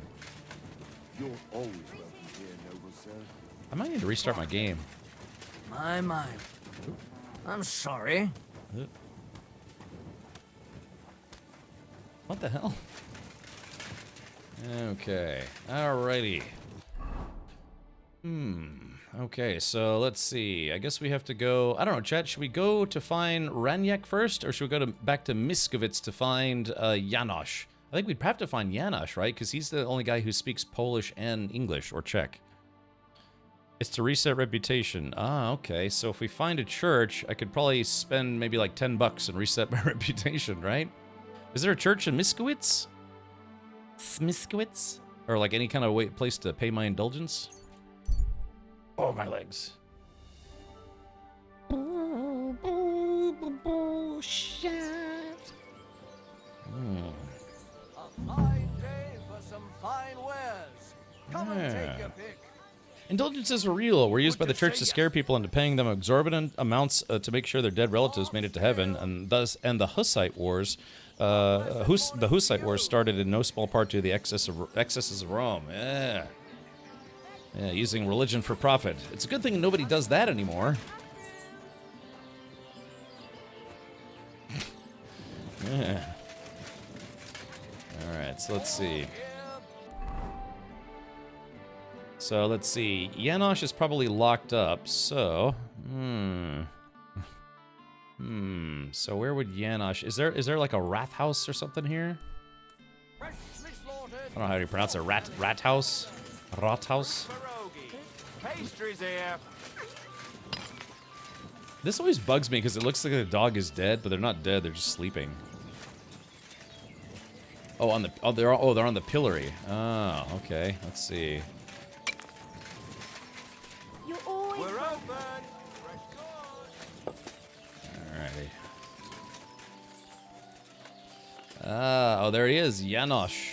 You're always welcome here, noble sir. I might need to restart my game. My. I'm sorry. What the hell? Okay. Alrighty. Okay, so let's see. I guess we have to go... I don't know, chat. Should we go to find Ranyak first, or should we go back to Miskovitz to find Janosch? I think we'd have to find Janosch, right? Because he's the only guy who speaks Polish and English, or Czech. It's to reset reputation. Ah, okay. So if we find a church, I could probably spend maybe like $10 and reset my reputation, right? Is there a church in Miskowitz? Smiskowitz? Or like any kind of place to pay my indulgence? Oh, my legs. A fine day for some fine wares. Come and take your pick. Indulgences were real, were used by the church to scare people into paying them exorbitant amounts to make sure their dead relatives made it to heaven, and the Hussite Wars, the Hussite Wars started in no small part due to the excesses of Rome. Yeah, using religion for profit. It's a good thing nobody does that anymore. Yeah. All right, so let's see. Janosch is probably locked up, so... So where would Janosch... Is there like a rat house or something here? I don't know how you pronounce it. Rat house? Rat house? Pastries here. This always bugs me because it looks like the dog is dead, but they're not dead, they're just sleeping. Oh, they're on the pillory. Oh, okay. Let's see. You're always We're open. Alrighty. Oh, there he is, Janosch.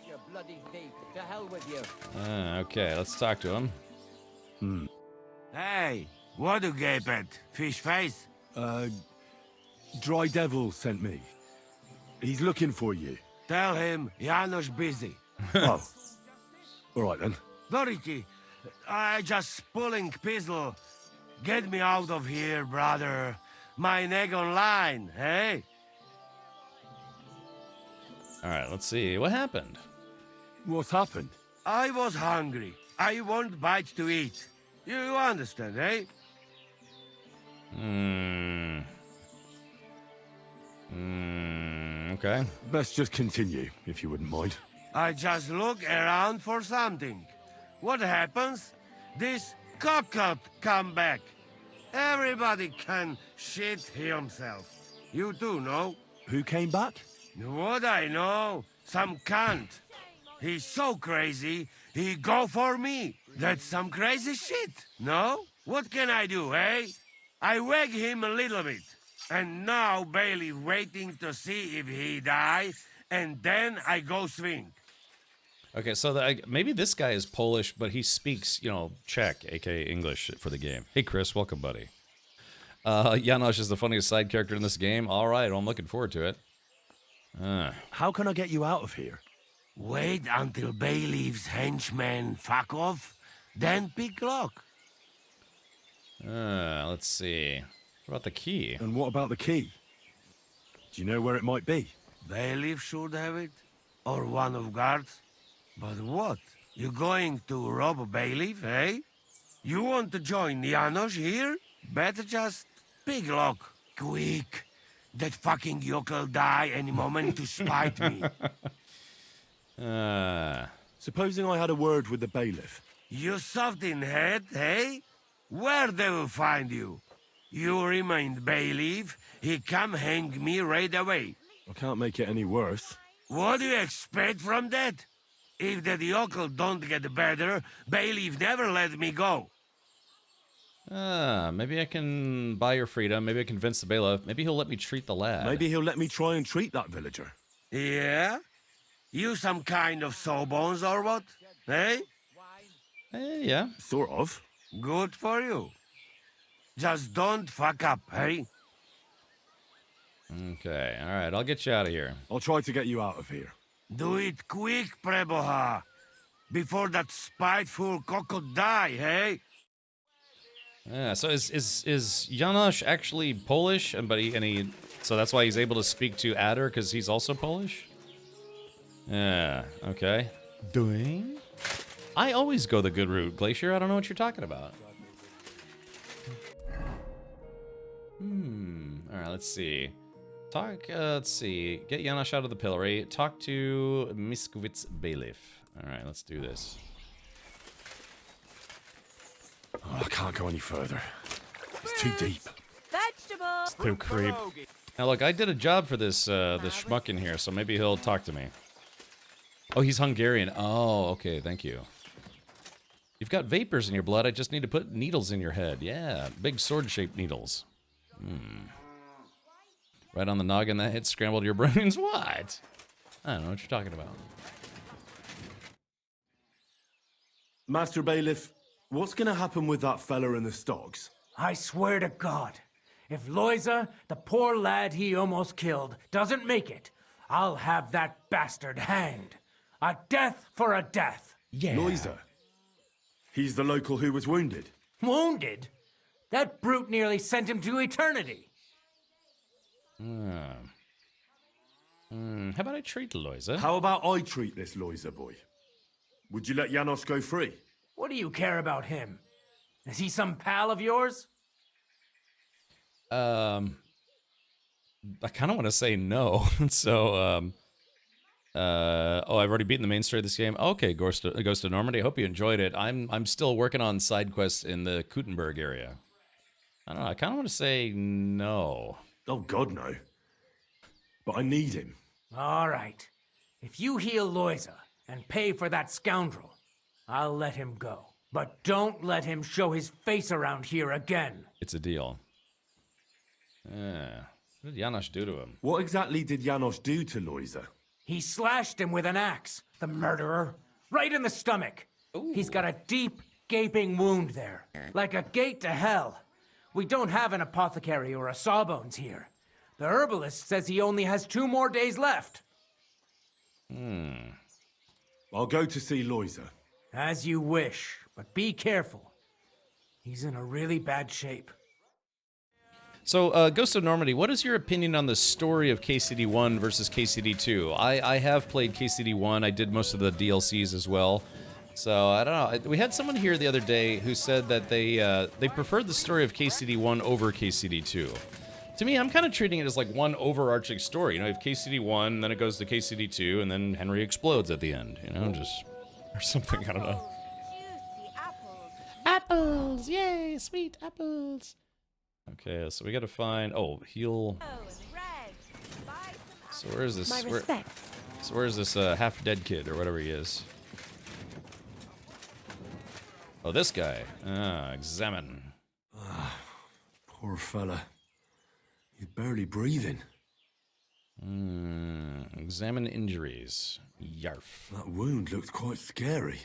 You bloody thief. To hell with you. Okay, let's talk to him. Hey, what do you gape at? Fish face? Dry Devil sent me. He's looking for you. Tell him Janos busy. Oh. All right, then. Dority, I just pulling pistol. Get me out of here, brother. My neck on line, hey? Alright, let's see. What happened? What's happened? I was hungry. I want bite to eat. You understand, eh? Okay. Best just continue, if you wouldn't mind. I just look around for something. What happens? This cockot come back. Everybody can shit himself. You too, no? Who came back? What I know? Some cunt. He's so crazy, he go for me. That's some crazy shit, no? What can I do, eh? I wag him a little bit. And now Bailey waiting to see if he die, and then I go swing. Okay, so maybe this guy is Polish, but he speaks, Czech, aka English, for the game. Hey, Chris, welcome, buddy. Janosch is the funniest side character in this game. All right, well, I'm looking forward to it. How can I get you out of here? Wait until Bailey's henchmen fuck off, then pick lock. Let's see. What about the key? And what about the key? Do you know where it might be? Bailey should have it, or one of guards. But what? You going to rob a bailiff, eh? You want to join Janosch here? Better just pick lock. Quick. That fucking yokel die any moment to spite me. Supposing I had a word with the bailiff. You soft in head, eh? Where they will find you? You remain bailiff, he come hang me right away. I can't make it any worse. What do you expect from that? If the yokel don't get better, bailiff never let me go. Maybe I can buy your freedom. Maybe I convince the bailiff. Maybe he'll let me treat the lad. Maybe he'll let me try and treat that villager. Yeah? You some kind of sawbones or what? Eh? Yeah. Sort of. Good for you. Just don't fuck up, hey? Okay, alright, I'll get you out of here. I'll try to get you out of here. Do it quick, Preboha. Before that spiteful cockle die, hey? Yeah, so is Janosch actually Polish? So that's why he's able to speak to Adder, because he's also Polish? Yeah, okay. Doing? I always go the good route, Glacier. I don't know what you're talking about. Alright, let's see. Let's see. Get Janosch out of the pillory. Talk to Miskowitz Bailiff. Alright, let's do this. Oh, I can't go any further. It's too deep. Vegetables. Still creep. Now look, I did a job for this this schmuck in here, so maybe he'll talk to me. Oh, he's Hungarian. Oh, okay, thank you. You've got vapors in your blood. I just need to put needles in your head. Yeah, big sword-shaped needles. Right on the noggin, that hit scrambled your brains. What? I don't know what you're talking about. Master Bailiff, what's gonna happen with that fella in the stocks? I swear to God, if Loiza, the poor lad he almost killed, doesn't make it, I'll have that bastard hanged. A death for a death. Yeah. Loiza? He's the local who was wounded. Wounded? That brute nearly sent him to eternity. How about I treat Loiza? How about I treat this Loiza boy? Would you let Janosch go free? What do you care about him? Is he some pal of yours? I kind of want to say no. So, oh, I've already beaten the main story of this game. Okay, Ghost of Normandy. I hope you enjoyed it. I'm still working on side quests in the Kuttenberg area. I don't know. I kind of want to say no. Oh, God, no. But I need him. All right. If you heal Loiza and pay for that scoundrel, I'll let him go. But don't let him show his face around here again. It's a deal. Yeah. What did Janosch do to him? What exactly did Janosch do to Loiza? He slashed him with an axe, the murderer, right in the stomach. Ooh. He's got a deep, gaping wound there, like a gate to hell. We don't have an apothecary or a sawbones here. The herbalist says he only has 2 more days left. I'll go to see Loiza. As you wish, but be careful. He's in a really bad shape. So, Ghost of Normandy, what is your opinion on the story of KCD1 versus KCD2? I have played KCD1. I did most of the DLCs as well. So, I don't know. We had someone here the other day who said that they preferred the story of KCD1 over KCD2. To me, I'm kind of treating it as like one overarching story. You know, you have KCD1, then it goes to KCD2, and then Henry explodes at the end. You know, just... or something, I don't know. Apples! Yay! Sweet apples! Okay, so we gotta find... Oh, heal... So where is this... where is this half-dead kid, or whatever he is? Oh, this guy. Examine. Poor fella. He's barely breathing. Examine injuries. Yarf. That wound looked quite scary.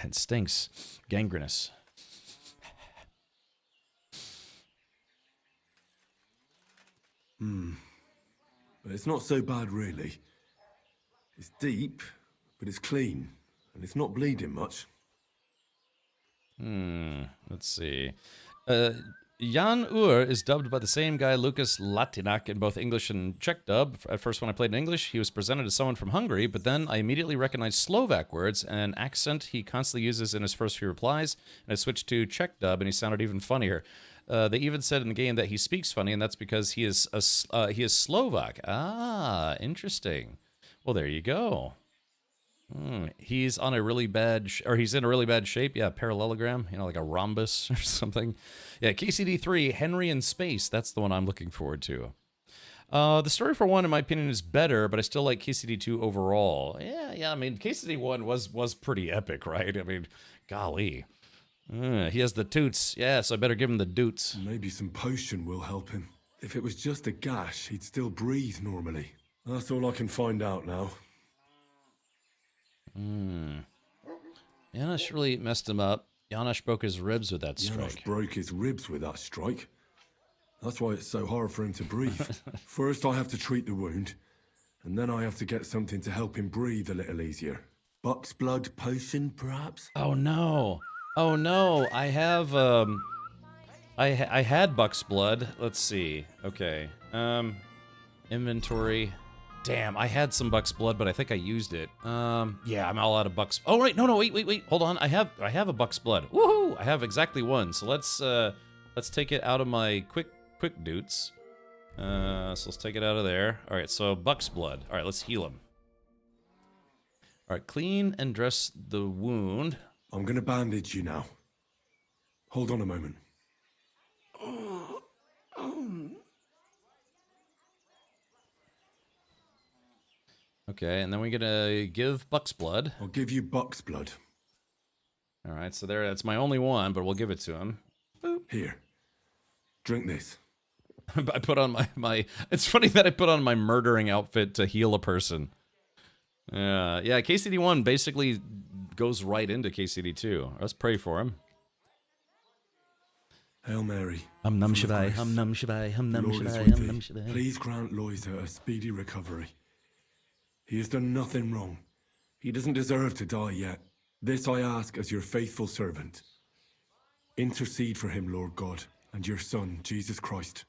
It stinks. Gangrenous. But it's not so bad, really. It's deep, but it's clean. And it's not bleeding much. Let's see. Jan Ur is dubbed by the same guy, Lucas Latinak, in both English and Czech dub. At first, when I played in English, he was presented as someone from Hungary, but then I immediately recognized Slovak words and an accent he constantly uses in his first few replies, and I switched to Czech dub, and he sounded even funnier. They even said in the game that he speaks funny, and that's because he is Slovak. Ah, interesting. Well, there you go. He's on a really bad, he's in a really bad shape. Yeah, parallelogram, you know, like a rhombus or something. Yeah, KCD3, Henry in Space. That's the one I'm looking forward to. The story for 1, in my opinion, is better, but I still like KCD2 overall. Yeah. I mean, KCD1 was pretty epic, right? I mean, golly. He has the toots. Yeah, so I better give him the doots. Maybe some potion will help him. If it was just a gash, he'd still breathe normally. That's all I can find out now. Janosch really messed him up. Janosch broke his ribs with that strike. Janosch broke his ribs with that strike. That's why it's so hard for him to breathe. First I have to treat the wound, and then I have to get something to help him breathe a little easier. Buck's blood potion, perhaps? Oh no. Oh no. I have I had Buck's blood. Let's see. Okay. Inventory. Damn, I had some Buck's blood, but I think I used it. Yeah, I'm all out of Buck's. Oh, right, no, wait, hold on. I have a Buck's blood. Woohoo! I have exactly 1. So let's Let's take it out of my quick doots. So let's take it out of there. All right, so Buck's blood. All right, let's heal him. All right, clean and dress the wound. I'm gonna bandage you now. Hold on a moment. Okay, and then we're gonna give Buck's blood. I'll give you Buck's blood. All right, so there, that's my only one, but we'll give it to him. Boop. Here, drink this. I put on my. It's funny that I put on my murdering outfit to heal a person. Yeah, KCD1 basically goes right into KCD2. Let's pray for him. Hail Mary. Hum num shivai, hum num shivai, hum num Lord is shivai, with hum thee. num shivai. Please grant Loiza a speedy recovery. He has done nothing wrong. He doesn't deserve to die yet. This I ask as your faithful servant. Intercede for him, Lord God, and your Son, Jesus Christ.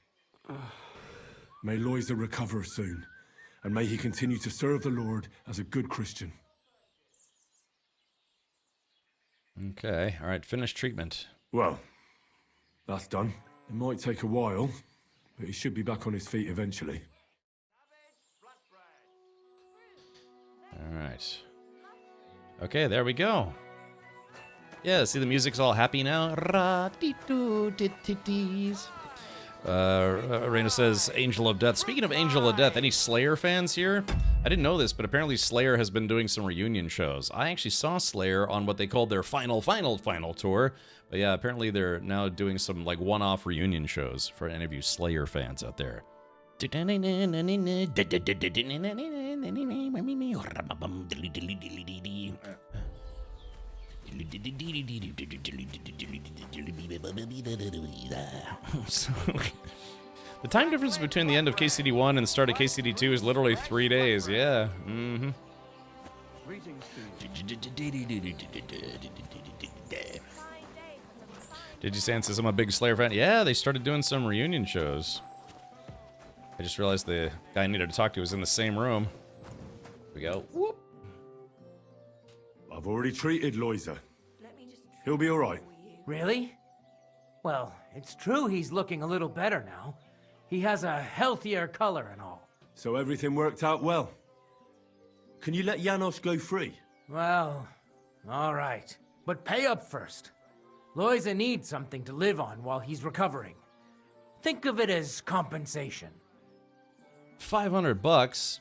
May Loiza recover soon, and may he continue to serve the Lord as a good Christian. Okay, all right, finish treatment. Well, that's done. It might take a while, but he should be back on his feet eventually. All right. Okay, there we go. Yeah, see the music's all happy now. Arena says Angel of Death. Speaking of Angel of Death, any Slayer fans here? I didn't know this, but apparently Slayer has been doing some reunion shows. I actually saw Slayer on what they called their final tour. But yeah, apparently they're now doing some like one-off reunion shows for any of you Slayer fans out there. The time difference between the end of KCD1 and the start of KCD2 is literally 3 days. Yeah. Mm-hmm. Did you say says I'm a big Slayer fan? Yeah, they started doing some reunion shows. I just realized the guy I needed to talk to was in the same room. Here we go. Whoop. I've already treated Loiza. He'll be all right. Really? Well, it's true he's looking a little better now. He has a healthier color and all. So everything worked out well. Can you let Janos go free? Well, all right. But pay up first. Loiza needs something to live on while he's recovering. Think of it as compensation. $500.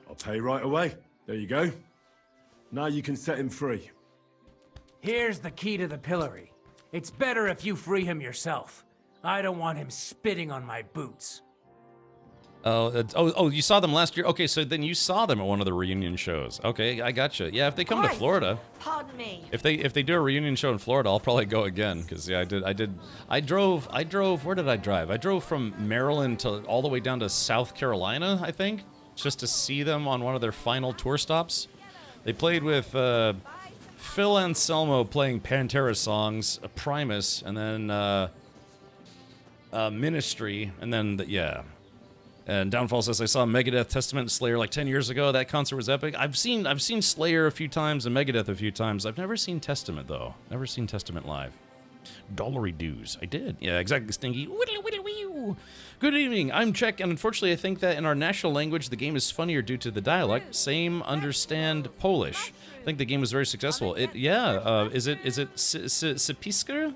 I'll pay right away. There you go. Now you can set him free. Here's the key to the pillory. It's better if you free him yourself. I don't want him spitting on my boots. Oh, you saw them last year? Okay, so then you saw them at one of the reunion shows. Okay, I gotcha. Yeah, if they come to Florida. Pardon me. If they do a reunion show in Florida, I'll probably go again, because yeah, I drove, where did I drive? I drove from Maryland to all the way down to South Carolina, I think, just to see them on one of their final tour stops. They played with Phil Anselmo playing Pantera songs, Primus, and then Ministry, and then yeah. And Downfall says I saw Megadeth, Testament, and Slayer like 10 years ago. That concert was epic. I've seen Slayer a few times and Megadeth a few times. I've never seen Testament though. Never seen Testament live. Dollary dues. I did. Yeah, exactly. Stinky. Good evening. I'm Czech, and unfortunately, I think that in our national language, the game is funnier due to the dialect. Same. Understand Polish. I think the game was very successful. Is it Sipisker?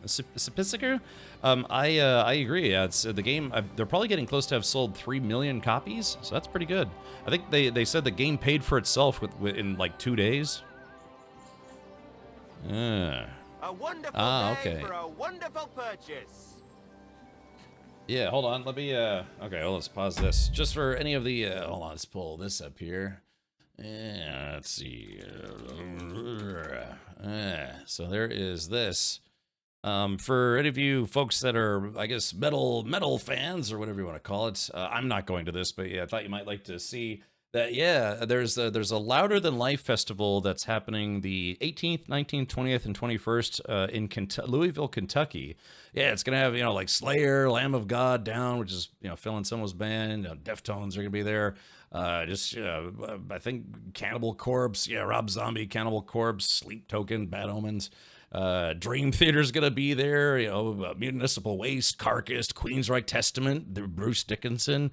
Sipisker? I agree. Yeah, it's the game. They're probably getting close to have sold 3 million copies, so that's pretty good. I think they said the game paid for itself in like 2 days. A wonderful day for a wonderful purchase. Yeah, hold on. Let me. Okay, well, let's pause this just for any of the. Hold on, let's pull this up here. Yeah, let's see. So there is this. For any of you folks that are, I guess, metal fans or whatever you want to call it, I'm not going to this, but yeah, I thought you might like to see that. Yeah, there's a Louder Than Life festival that's happening the 18th, 19th, 20th, and 21st in Louisville, Kentucky. Yeah, it's gonna have like Slayer, Lamb of God, Down, which is Phil Anselmo's band. Deftones are gonna be there. I think Cannibal Corpse, yeah, Rob Zombie, Cannibal Corpse, Sleep Token, Bad Omens. Dream Theater's gonna be there. You know, Municipal Waste, Carcass, Queensryche Testament, the Bruce Dickinson.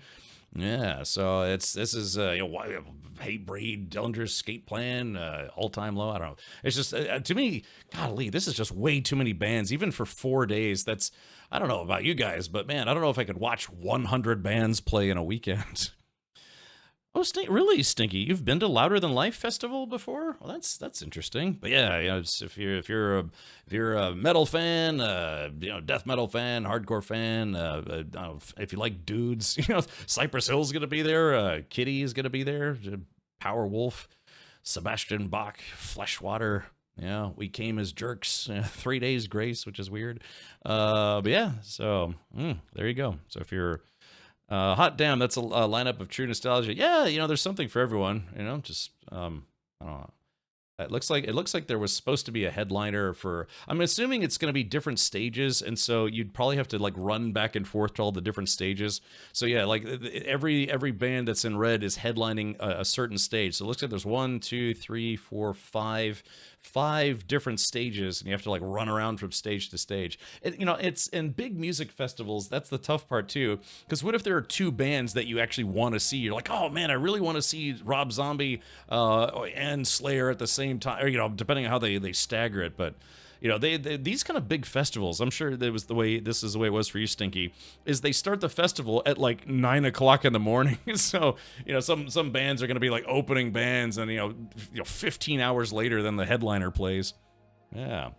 Yeah, so this is Hatebreed, Dillinger's Escape Plan, All Time Low. I don't know. It's just to me, golly, this is just way too many bands, even for 4 days. That's I don't know about you guys, but man, I don't know if I could watch 100 bands play in a weekend. Oh, really, Stinky? You've been to Louder Than Life Festival before? Well, that's interesting. But yeah, you know, if you're a metal fan, death metal fan, hardcore fan, if you like dudes, you know, Cypress Hill's gonna be there, Kitty is gonna be there, Power Wolf, Sebastian Bach, Fleshwater. Yeah, We Came as Jerks, 3 Days Grace, which is weird. But yeah, so there you go. So if you're hot damn, that's a lineup of true nostalgia. Yeah, you know, there's something for everyone. You know, just I don't know. It looks like there was supposed to be a headliner for. I'm assuming it's going to be different stages, and so you'd probably have to like run back and forth to all the different stages. So yeah, like every band that's in red is headlining a certain stage. So it looks like there's 1, 2, 3, 4, 5 different stages, and you have to like run around from stage to stage. You know, it's in big music festivals. That's the tough part too, because what if there are 2 bands that you actually want to see? You're like, oh man, I really want to see Rob Zombie and Slayer at the same time, or, you know, depending on how they stagger it. But you know, these kind of big festivals, I'm sure this is the way it was for you, Stinky, is they start the festival at like 9 o'clock in the morning. So, you know, some bands are going to be like opening bands, and, you know, 15 hours later than the headliner plays. Yeah.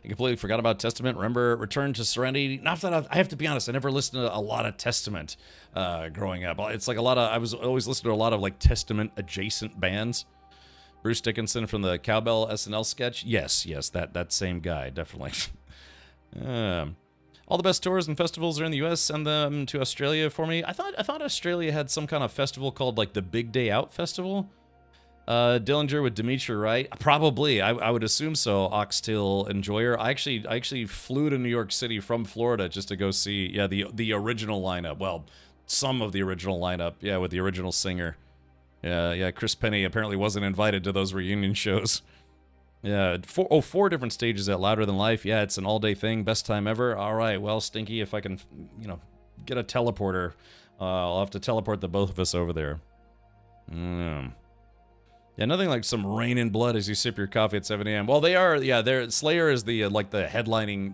I completely forgot about Testament. Remember Return to Serenity? Not that I have to be honest, I never listened to a lot of Testament growing up. It's like I was always listening to a lot of like Testament adjacent bands. Bruce Dickinson from the Cowbell SNL sketch? Yes, that same guy, definitely. All the best tours and festivals are in the U.S. Send them to Australia for me. I thought Australia had some kind of festival called like the Big Day Out Festival. Dillinger with Dimitri, right? Probably. I would assume so. Oxtail Enjoyer. I actually flew to New York City from Florida just to go see the original lineup. Well, some of the original lineup. Yeah, with the original singer. Yeah, Chris Penny apparently wasn't invited to those reunion shows. Yeah, 4 different stages at Louder Than Life. Yeah, it's an all-day thing. Best time ever. All right, well, Stinky, if I can, you know, get a teleporter, I'll have to teleport the both of us over there. Yeah, nothing like some rain and blood as you sip your coffee at 7 a.m. Well, Slayer is the like the headlining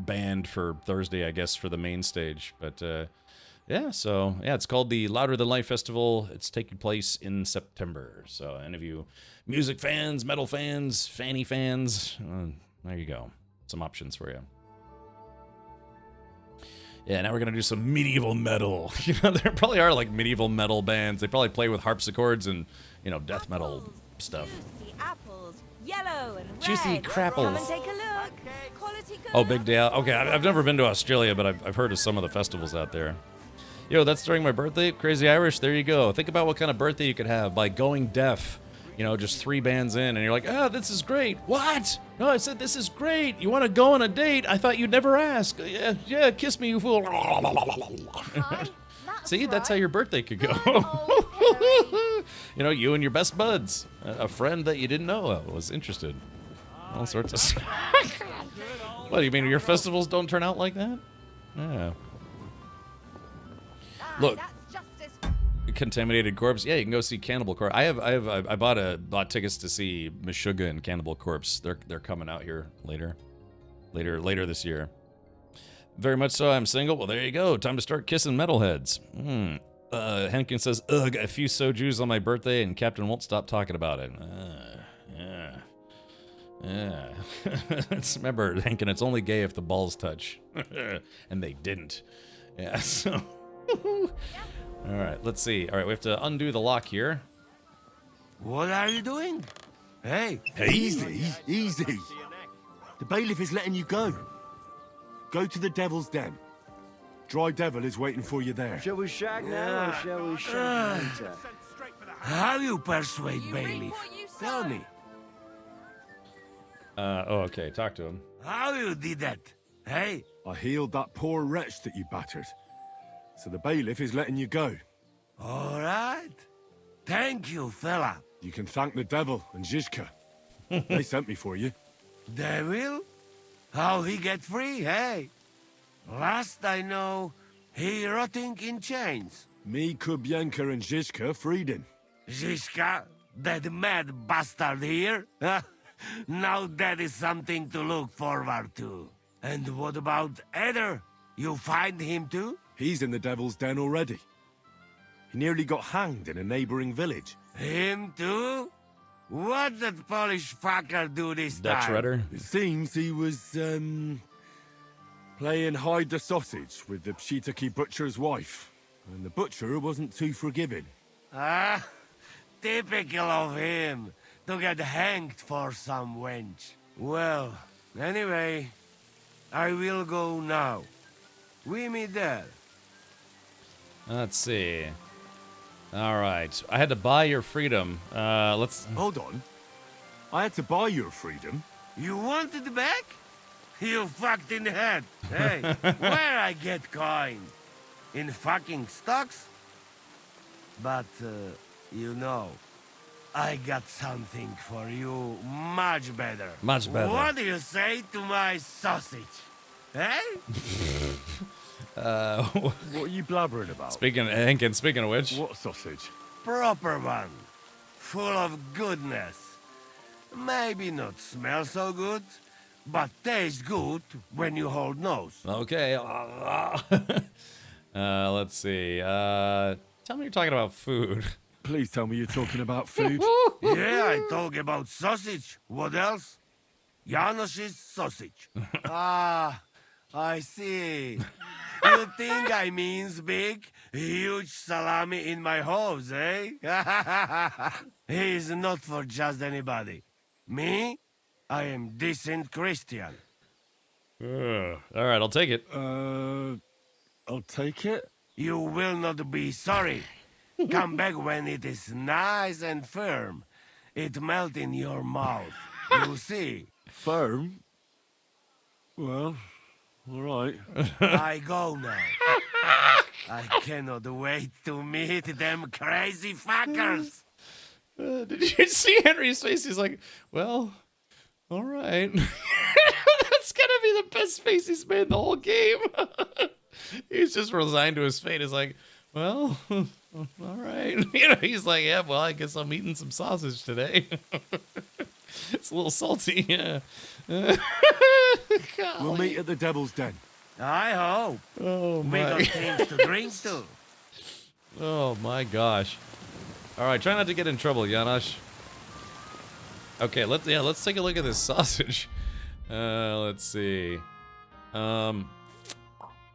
band for Thursday, I guess, for the main stage. But it's called the Louder Than Life Festival. It's taking place in September. So any of you music fans, metal fans, fanny fans, there you go. Some options for you. Yeah, now we're going to do some medieval metal. You know, there probably are like medieval metal bands. They probably play with harpsichords and, you know, death metal stuff. Juicy apples, yellow and red. Juicy crapples. Come and take a look. Quality good. Oh, Big Day Out. Okay, I've never been to Australia, but I've heard of some of the festivals out there. Yo, that's during my birthday. Crazy Irish, there you go. Think about what kind of birthday you could have by going deaf. You know, just 3 bands in, and you're like, this is great. What? No, I said this is great. You want to go on a date? I thought you'd never ask. Yeah, kiss me, you fool. See, that's how your birthday could go. You know, you and your best buds. A friend that you didn't know was interested. All sorts of stuff. What, do you mean your festivals don't turn out like that? Yeah. Look, Contaminated Corpse. Yeah, you can go see Cannibal Corpse. I bought tickets to see Meshuggah and Cannibal Corpse. They're coming out here later this year. Very much so. I'm single. Well, there you go. Time to start kissing metalheads. Henkin says, ugh, a few soju's on my birthday, and Captain won't stop talking about it. Yeah. Remember, Henkin, it's only gay if the balls touch, and they didn't. Yeah. So. All right, let's see. All right, we have to undo the lock here. What are you doing? Hey. Easy. The bailiff is letting you go. Go to the Devil's Den. Dry Devil is waiting for you there. Shall we shag now or shall we shag later? How you persuade bailiff? Tell me. Okay, talk to him. How you did that? Hey? I healed that poor wretch that you battered. So the bailiff is letting you go. All right. Thank you, fella. You can thank the devil and Zizka. They sent me for you. Devil? How he get free, hey? Last I know, he rotting in chains. Me, Kubyanka, and Zizka freed him. Zizka? That mad bastard here? Now that is something to look forward to. And what about Eder? You find him too? He's in the Devil's Den already. He nearly got hanged in a neighboring village. Him too? What did Polish fucker do this Dutch time? rudder. It seems he was, playing hide the sausage with the Pshitaki butcher's wife. And the butcher wasn't too forgiving. Ah, typical of him, to get hanged for some wench. Well, anyway, I will go now. We meet there. Let's see. All right. I had to buy your freedom. Let's... Hold on. I had to buy your freedom? You want it back? You fucked in the head. Hey, where I get coin? In fucking stocks? But, you know, I got something for you much better. Much better. What do you say to my sausage? Hey? What are you blabbering about? Speaking of which... What sausage? Proper one. Full of goodness. Maybe not smell so good, but taste good when you hold nose. Okay. Let's see. Tell me you're talking about food. Please tell me you're talking about food. Yeah, I talk about sausage. What else? Janosch's sausage. Ah, I see. You think I means big, huge salami in my hose, eh? He's not for just anybody. Me? I am decent Christian. All right, I'll take it. I'll take it. You will not be sorry. Come back when it is nice and firm. It melt in your mouth. You see. Firm? Well, all right. I go now. I cannot wait to meet them crazy fuckers. Did you see Henry's face? He's like, well, all right. That's gonna be the best face he's made in the whole game. He's just resigned to his fate. He's like, well, all right. You know, he's like, yeah, well, I guess I'm eating some sausage today. It's a little salty, yeah. We'll meet at the Devil's Den. I hope. Oh, We my. got things to drink to. Oh, my gosh. All right, try not to get in trouble, Janosch. Okay, let's take a look at this sausage. Let's see.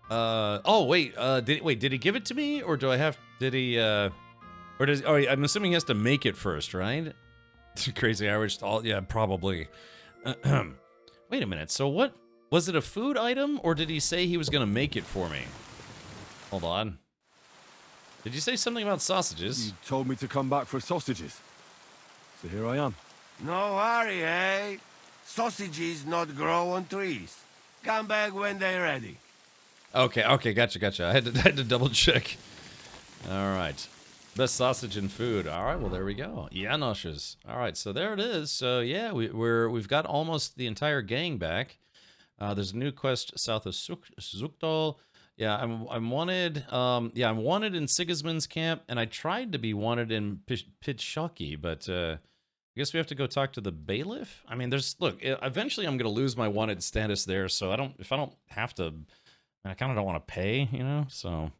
Oh wait, did he give it to me, or do I have? Did he? Or does? Oh, I'm assuming he has to make it first, right? Crazy Irish. Yeah, probably. Wait a minute. So what? Was it a food item, or did he say he was gonna make it for me? Hold on. Did you say something about sausages? You told me to come back for sausages. So here I am. No worry, eh? Sausages not grow on trees. Come back when they're ready. Okay, gotcha. I had to double check. All right. Best sausage and food. All right, well, there we go. Janosch's. All right, so there it is. So, yeah, we've got almost the entire gang back. There's a new quest south of Zukdal. Yeah, I'm wanted. Yeah, I'm wanted in Sigismund's camp, and I tried to be wanted in Pitshaki, but I guess we have to go talk to the bailiff. I mean, look. Eventually, I'm gonna lose my wanted status there, so if I don't have to, I kind of don't want to pay, you know. So, all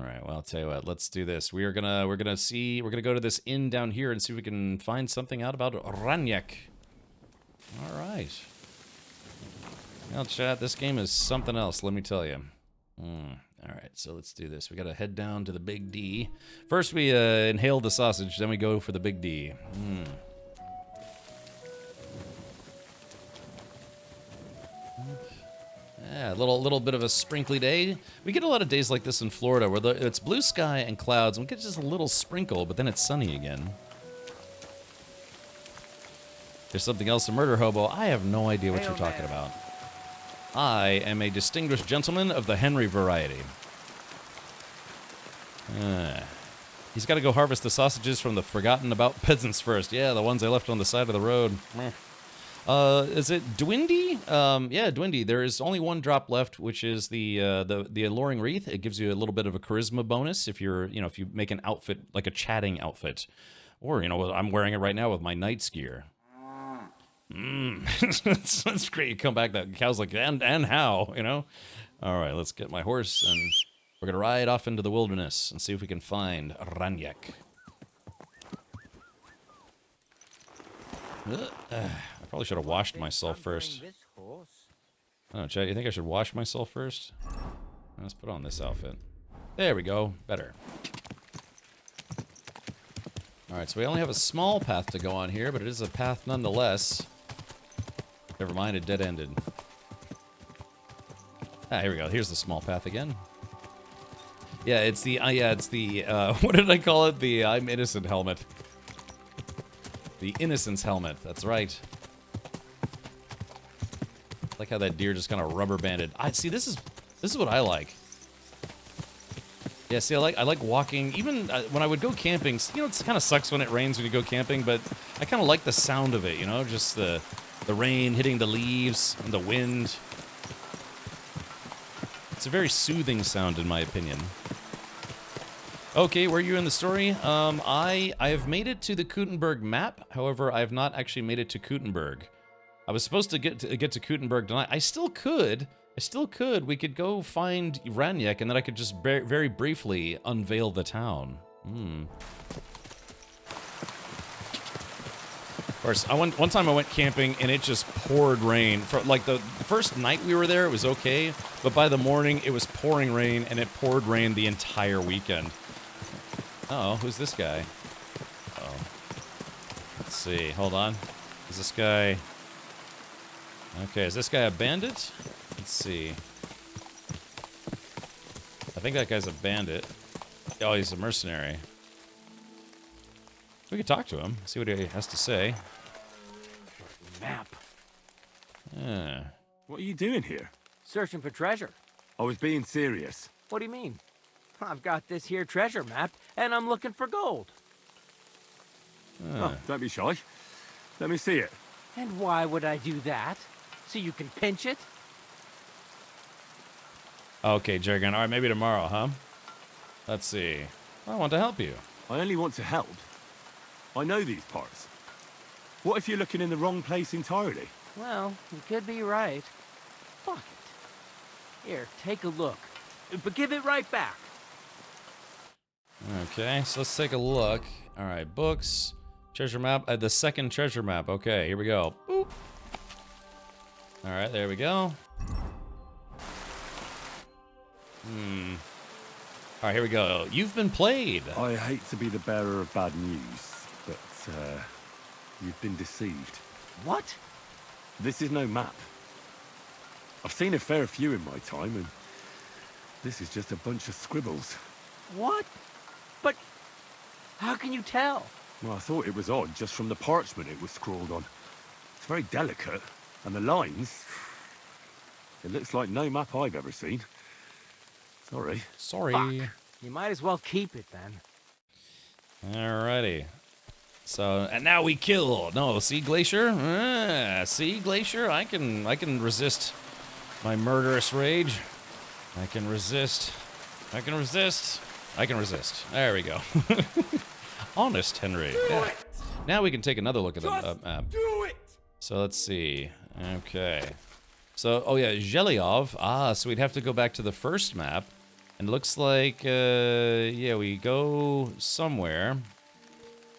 right. Well, I'll tell you what. Let's do this. We're gonna go to this inn down here and see if we can find something out about Ranyak. All right. Well, chat, this game is something else, let me tell you. All right, so let's do this. We got to head down to the Big D. First, we inhale the sausage, then we go for the Big D. Yeah, a little bit of a sprinkly day. We get a lot of days like this in Florida where it's blue sky and clouds, and we get just a little sprinkle, but then it's sunny again. There's something else, a murder hobo. I have no idea what you're talking about. I am a distinguished gentleman of the Henry variety. He's got to go harvest the sausages from the forgotten about peasants first. Yeah, the ones I left on the side of the road. Is it Dwindy? Yeah, Dwindy. There is only one drop left, which is the alluring wreath. It gives you a little bit of a charisma bonus if you're, if you make an outfit like a chatting outfit, or I'm wearing it right now with my knight's gear. That's great. You come back, that cow's like, and how, All right, let's get my horse, and we're gonna ride off into the wilderness and see if we can find Ranyak. I probably should have washed myself first. Oh, Chad, you think I should wash myself first? Let's put on this outfit. There we go. Better. Alright, so we only have a small path to go on here, but it is a path nonetheless. Never mind, it dead-ended. Ah, here we go. Here's the small path again. Yeah, it's the, what did I call it? The I'm innocent helmet. The innocence helmet, that's right. I like how that deer just kind of rubber banded. See, this is what I like. Yeah, see, I like walking, even when I would go camping, it kind of sucks when it rains when you go camping, but I kind of like the sound of it, just the rain hitting the leaves and the wind. It's a very soothing sound, in my opinion. Okay, where are you in the story? I have made it to the Kutenberg map. However, I have not actually made it to Kutenberg. I was supposed to get to Kutenberg tonight. I still could. We could go find Ranyak, and then I could just very briefly unveil the town. Of course, one time I went camping, and it just poured rain. For like the first night we were there, it was okay, but by the morning, it was pouring rain, and it poured rain the entire weekend. Oh, who's this guy? Oh. Let's see. Hold on. Is this guy... Okay, is this guy a bandit? Let's see. I think that guy's a bandit. Oh, he's a mercenary. We could talk to him, see what he has to say. Map. Yeah. What are you doing here? Searching for treasure. I was being serious. What do you mean? I've got this here treasure map, and I'm looking for gold. Oh, don't be shy. Let me see it. And why would I do that? So you can pinch it? Okay, Jergen. All right, maybe tomorrow, huh? Let's see. I want to help you. I only want to help. I know these parts. What if you're looking in the wrong place entirely? Well, you could be right. Fuck it. Here, take a look. But give it right back. Okay, so let's take a look. All right, books, treasure map. The second treasure map. Okay, here we go. Boop. All right, there we go. All right, here we go. You've been played. I hate to be the bearer of bad news, but you've been deceived. What? This is no map. I've seen a fair few in my time, and this is just a bunch of scribbles. What? But how can you tell? Well, I thought it was odd just from the parchment it was scrawled on. It's very delicate, and the lines... It looks like no map I've ever seen. Sorry. Sorry. Fuck. You might as well keep it then. Alrighty. So, and now we kill. No, see, Glacier? See, Glacier? I can resist my murderous rage. I can resist. I can resist. I can resist. There we go. Honest Henry. Yeah. Now we can take another look at the map. Do it! So let's see. Okay. So, oh yeah, Zhelyov. Ah, so we'd have to go back to the first map. And it looks like, yeah, we go somewhere.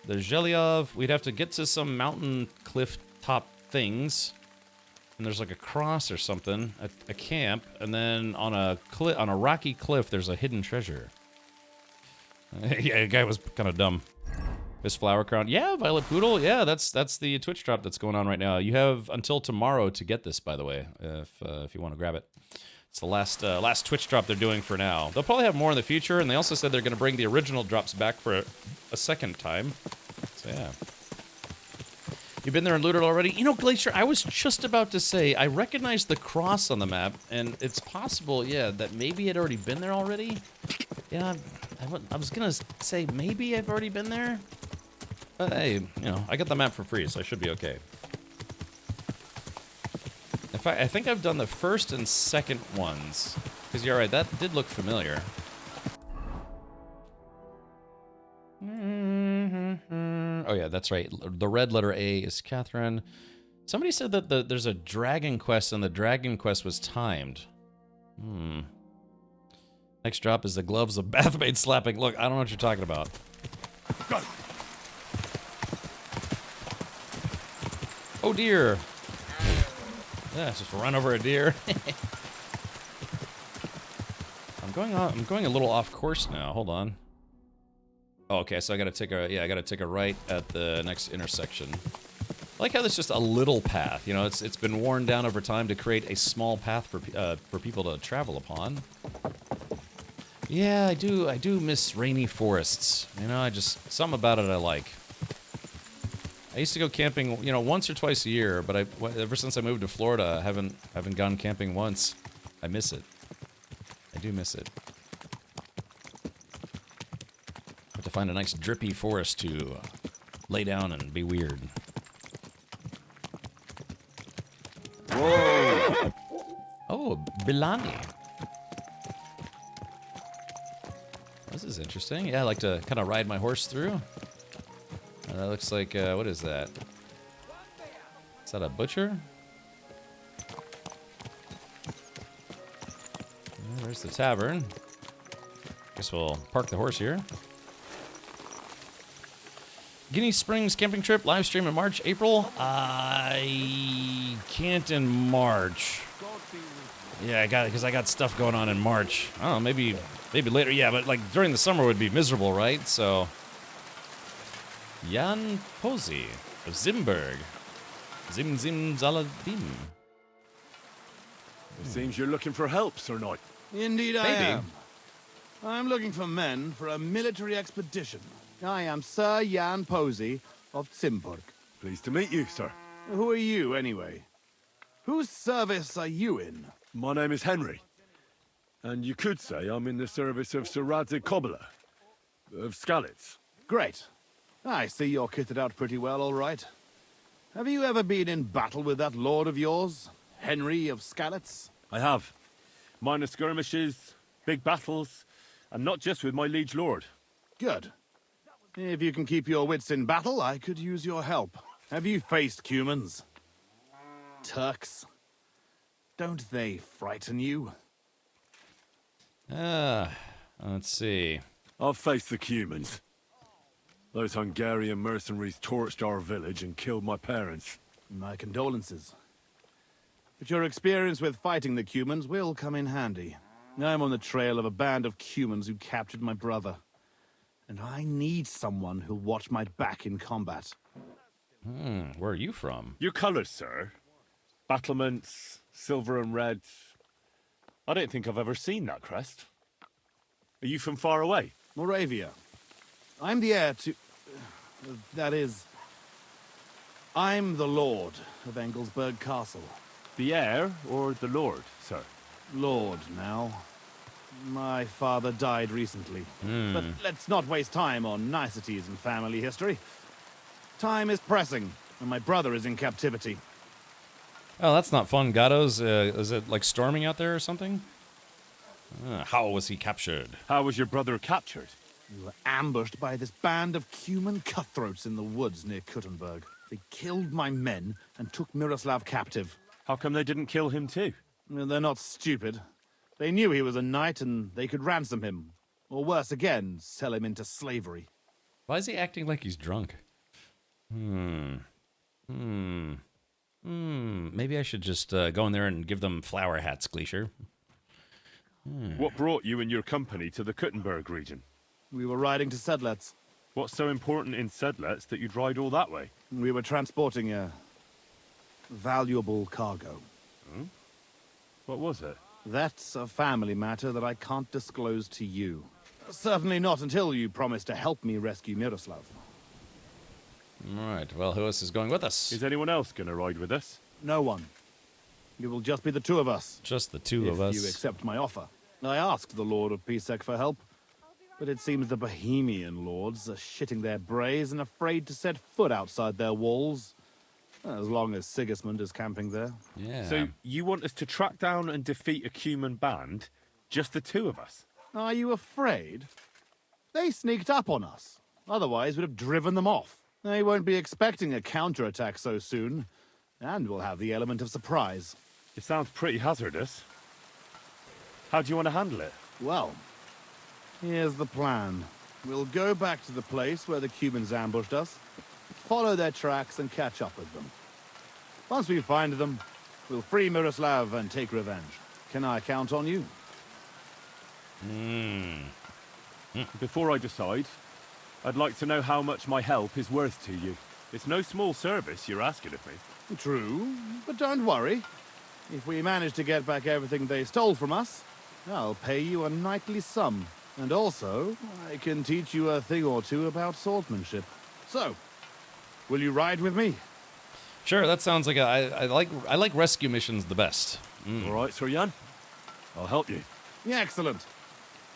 The Zhelyov, we'd have to get to some mountain cliff top things. And there's like a cross or something, a camp, and then on a rocky cliff, there's a hidden treasure. Yeah, the guy was kind of dumb. This flower crown, yeah, Violet Poodle, yeah, that's the Twitch drop that's going on right now. You have until tomorrow to get this, by the way, if you want to grab it. It's the last Twitch drop they're doing for now. They'll probably have more in the future, and they also said they're going to bring the original drops back for a second time. So yeah. You've been there and looted already? You know, Glacier, I was just about to say, I recognize the cross on the map, and it's possible, yeah, that maybe I'd already been there already. Yeah, I was gonna say maybe I've already been there. But hey, you know, I got the map for free, so I should be okay. fact, I think I've done the first and second ones. Because you're right, that did look familiar. Oh yeah, that's right. The red letter A is Catherine. Somebody said that there's a dragon quest and the dragon quest was timed. Next drop is the gloves of bathmaid slapping. Look, I don't know what you're talking about. Go. Oh dear. Yeah, just run over a deer. I'm going a little off course now. Hold on. Oh, okay, so I gotta take a right at the next intersection. I like how there's just a little path. You know, it's been worn down over time to create a small path for people to travel upon. Yeah, I do miss rainy forests. You know, something about it I like. I used to go camping, you know, once or twice a year, but ever since I moved to Florida, I haven't gone camping once. I miss it. I do miss it. Have to find a nice drippy forest to lay down and be weird. Whoa! Oh, Bilani. This is interesting. Yeah, I like to kind of ride my horse through. That looks like, what is that? Is that a butcher? There's the tavern. Guess we'll park the horse here. Guinea Springs camping trip, live stream in March, April. I can't in March. Yeah, because I got stuff going on in March. I don't know, maybe later. Yeah, but like during the summer would be miserable, right? So, Jan Posey of Zimberg. Zim Zaladim. It seems you're looking for help, Sir Knight. Indeed I am. I'm looking for men for a military expedition. I am Sir Jan Posey of Zimburg. Pleased to meet you, sir. Who are you, anyway? Whose service are you in? My name is Henry. And you could say I'm in the service of Sir Radzig Kobyla of Skalitz. Great. I see you're kitted out pretty well, all right. Have you ever been in battle with that lord of yours, Henry of Skalitz? I have. Minor skirmishes, big battles, and not just with my liege lord. Good. If you can keep your wits in battle, I could use your help. Have you faced Cumans? Turks? Don't they frighten you? Let's see. I've faced the Cumans. Those Hungarian mercenaries torched our village and killed my parents. My condolences. But your experience with fighting the Cumans will come in handy. I'm on the trail of a band of Cumans who captured my brother. And I need someone who'll watch my back in combat. Where are you from? Your colours, sir. Battlements, silver and red. I don't think I've ever seen that crest. Are you from far away? Moravia. I'm the heir to... that is... I'm the lord of Engelsberg Castle. The heir or the lord, sir? Lord, now. My father died recently. But let's not waste time on niceties in family history. Time is pressing, and my brother is in captivity. Oh, that's not fun. Gatos, is it like storming out there or something? How was he captured? How was your brother captured? We were ambushed by this band of Cuman cutthroats in the woods near Kuttenberg. They killed my men and took Miroslav captive. How come they didn't kill him too? They're not stupid. They knew he was a knight and they could ransom him. Or worse again, sell him into slavery. Why is he acting like he's drunk? Maybe I should just go in there and give them flower hats, Glacier. What brought you and your company to the Kuttenberg region? We were riding to Sedlets. What's so important in Sedlets that you'd ride all that way? We were transporting a valuable cargo. What was it? That's a family matter that I can't disclose to you. Certainly not until you promise to help me rescue Miroslav. All right, well, who else is going with us? Is anyone else going to ride with us? No one. It will just be the two of us. Just the two of us? If you accept my offer. I asked the Lord of Pisek for help, but it seems the Bohemian lords are shitting their brays and afraid to set foot outside their walls. As long as Sigismund is camping there. Yeah. So you want us to track down and defeat a Cuman band? Just the two of us? Are you afraid? They sneaked up on us. Otherwise, we'd have driven them off. They won't be expecting a counterattack so soon. And we'll have the element of surprise. It sounds pretty hazardous. How do you want to handle it? Well, here's the plan. We'll go back to the place where the Cumans ambushed us, follow their tracks and catch up with them. Once we find them, we'll free Miroslav and take revenge. Can I count on you? Before I decide, I'd like to know how much my help is worth to you. It's no small service you're asking of me. True, but don't worry. If we manage to get back everything they stole from us, I'll pay you a knightly sum. And also, I can teach you a thing or two about swordsmanship. So, will you ride with me? Sure, that sounds like I like rescue missions the best. All right, Sir Jan. I'll help you. Yeah, excellent.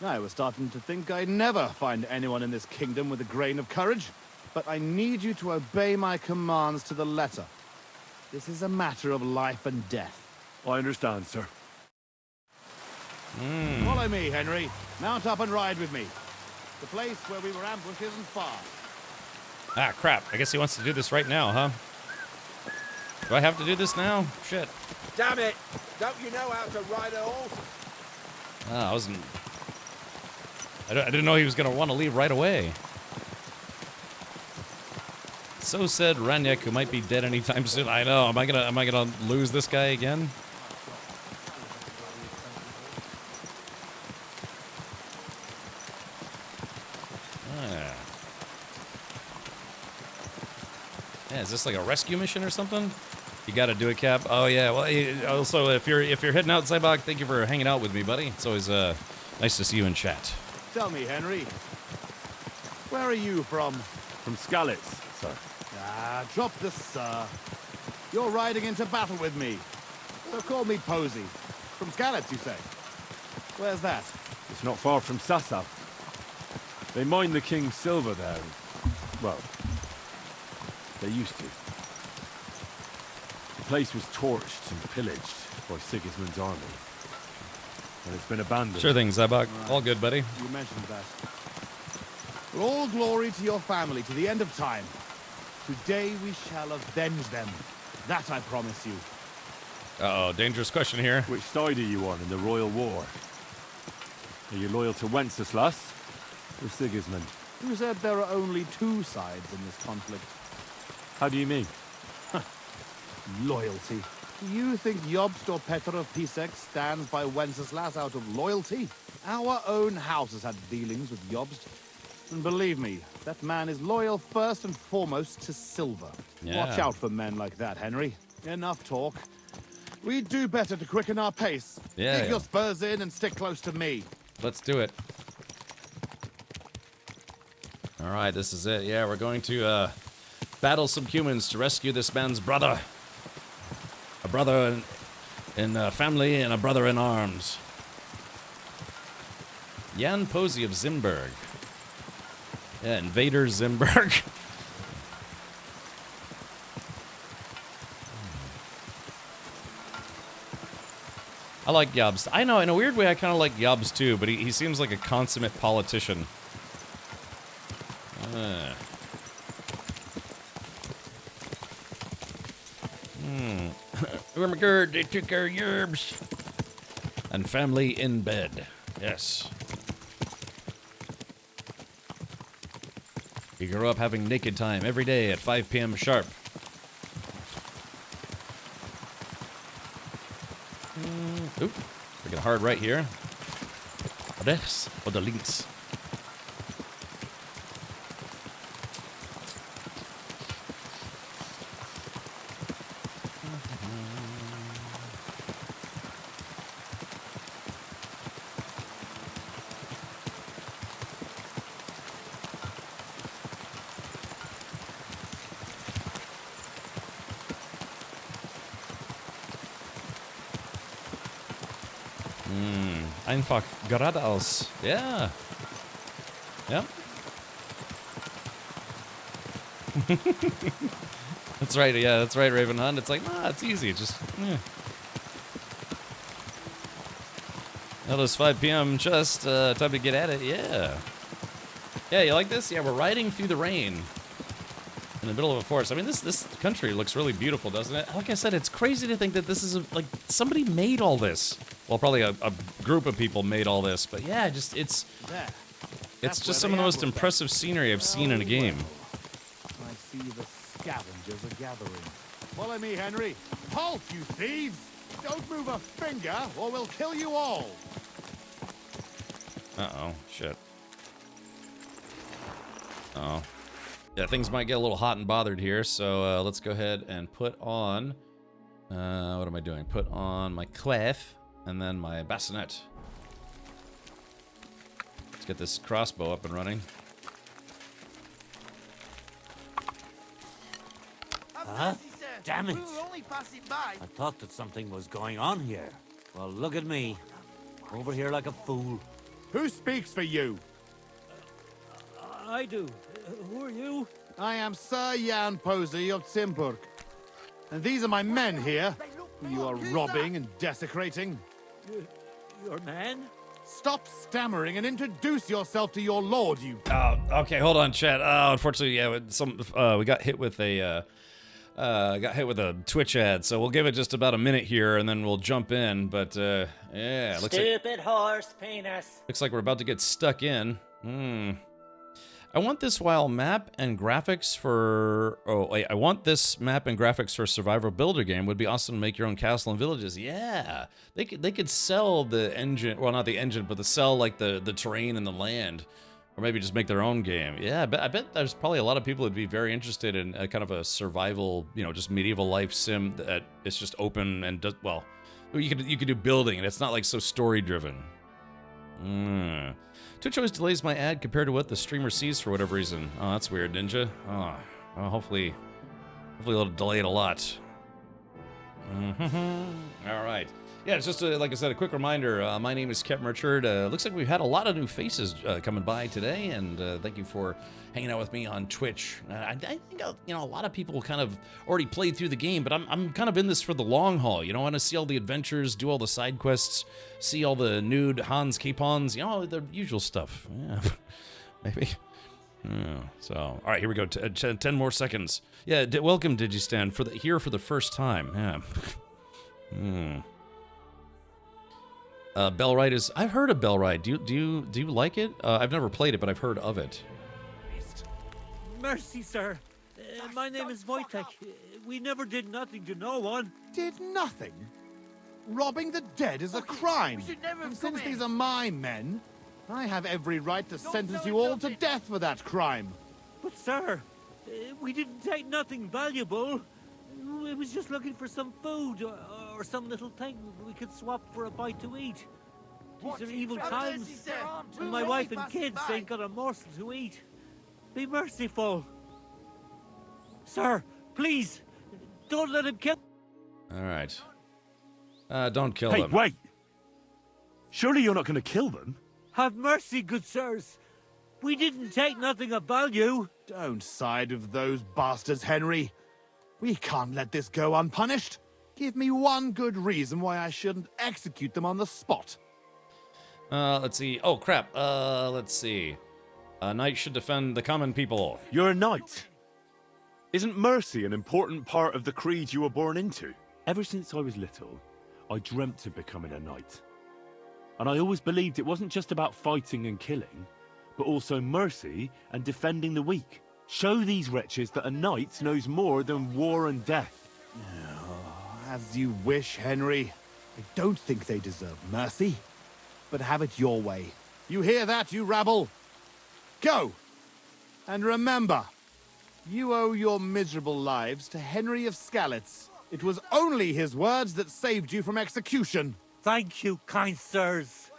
I was starting to think I'd never find anyone in this kingdom with a grain of courage. But I need you to obey my commands to the letter. This is a matter of life and death. I understand, sir. Follow me, Henry. Mount up and ride with me. The place where we were ambushed isn't far. Ah, crap. I guess he wants to do this right now, huh? Do I have to do this now? Shit. Damn it! Don't you know how to ride a horse? Ah, I didn't know he was going to want to leave right away. So said Ranyek, who might be dead anytime soon. I know. Am I gonna lose this guy again? Ah. Yeah, is this like a rescue mission or something? You got to do it, Cap. Oh yeah. Well, also if you're heading out, Zybok, thank you for hanging out with me, buddy. It's always nice to see you in chat. Tell me, Henry. Where are you from? From Skalitz, sir. Ah, drop the sir. You're riding into battle with me. So call me Posey. From Skalitz, you say? Where's that? It's not far from Sasau. They mine the king's silver there. Well, they used to. The place was torched and pillaged by Sigismund's army. And it's been abandoned. Sure thing, Zybok. All good, buddy. You mentioned that. Well, all glory to your family to the end of time. Today we shall avenge them. That I promise you. Uh-oh, dangerous question here. Which side are you on in the royal war? Are you loyal to Wenceslas or Sigismund? Who said there are only two sides in this conflict? How do you mean? Loyalty. Do you think Jobst or Petr of Pisek stands by Wenceslas out of loyalty? Our own house has had dealings with Jobst. And believe me, that man is loyal first and foremost to silver. Yeah. Watch out for men like that, Henry. Enough talk. We'd do better to quicken our pace. Yeah, Dig yeah. your spurs in and stick close to me. Let's do it. All right, this is it. Yeah, we're going to battle some humans to rescue this man's brother. A brother in family and a brother in arms. Jan Posey of Zimberg. Yeah, Invader Zimberg. I like Jobst. I know, in a weird way, I kind of like Jobst too, but he seems like a consummate politician. Oh my god, they took our yerbs. And family in bed. Yes. He grew up having naked time every day at 5 p.m. sharp. Oop, we get a hard right here. Rechts oder links? Einfach geradeaus. Yeah. Yeah. That's right, yeah, that's right, Raven Hunt. It's like, nah, it's easy. Just, yeah. Now it's 5 p.m. Just time to get at it. Yeah. Yeah, you like this? Yeah, we're riding through the rain in the middle of a forest. I mean, this country looks really beautiful, doesn't it? Like I said, it's crazy to think that this is like somebody made all this. Well, probably a group of people made all this, but yeah, just it's just some of the most impressive scenery I've seen in a game. I see the scavengers are gathering. Follow me, Henry. Halt, you thieves! Don't move a finger, or we'll kill you all. Uh-oh, shit. Uh-oh. Yeah, things might get a little hot and bothered here, so let's go ahead and put on... what am I doing? Put on my clef, and then my bassinet. Let's get this crossbow up and running. Huh? Damn it! I thought that something was going on here. Well, look at me. Over here like a fool. Who speaks for you? I do. Who are you? I am Sir Jan Posey of Timburg. And these are my men here, who you are robbing and desecrating. Your man? Stop stammering and introduce yourself to your lord, you... Oh, okay, hold on, chat. Unfortunately, yeah, we got hit with a... Twitch ad, so we'll give it just about a minute here, and then we'll jump in. But yeah, Stupid horse penis. Looks like we're about to get stuck in. I want this map and graphics for. Oh wait, I want this map and graphics for a survival builder game. Would be awesome to make your own castle and villages. Yeah, they could sell the engine. Well, not the engine, but sell like the terrain and the land. Or maybe just make their own game. Yeah, I bet there's probably a lot of people who'd be very interested in a kind of a survival, just medieval life sim that it's just open and does, well, you could do building and it's not like so story driven. Twitch always delays my ad compared to what the streamer sees for whatever reason. Oh, that's weird, Ninja. Oh, well, hopefully it'll delay it a lot. All right. Yeah, it's just, like I said, a quick reminder. My name is Captain Richard. Looks like we've had a lot of new faces coming by today, and thank you for hanging out with me on Twitch. I think, a lot of people kind of already played through the game, but I'm kind of in this for the long haul. I want to see all the adventures, do all the side quests, see all the nude Hans Capons, the usual stuff. Yeah, maybe. So, all right, here we go. 10 more seconds. Yeah, welcome, Digistan, here for the first time. Yeah. Bellrite is... I've heard of Bellrite. Do you like it? I've never played it, but I've heard of it. Mercy, sir. My name is Wojtek. We never did nothing to no one. Did nothing? Robbing the dead is a crime. And since these are my men, I have every right to sentence you all to death for that crime. But, sir, we didn't take nothing valuable. We was just looking for some food or some little thing we could swap for a bite to eat. These are evil times, and my wife and kids ain't got a morsel to eat. Be merciful. Sir, please, don't let him kill... All right. Don't kill them. them. Hey, wait! Surely you're not going to kill them? Have mercy, good sirs. We didn't take nothing of value. Don't side with those bastards, Henry. We can't let this go unpunished. Give me one good reason why I shouldn't execute them on the spot. Let's see. Oh, crap. Let's see. A knight should defend the common people. You're a knight. Isn't mercy an important part of the creed you were born into? Ever since I was little, I dreamt of becoming a knight. And I always believed it wasn't just about fighting and killing, but also mercy and defending the weak. Show these wretches that a knight knows more than war and death. As you wish, Henry. I don't think they deserve mercy, but have it your way. You hear that, you rabble? Go! And remember, you owe your miserable lives to Henry of Skalitz. It was only his words that saved you from execution. Thank you, kind sirs.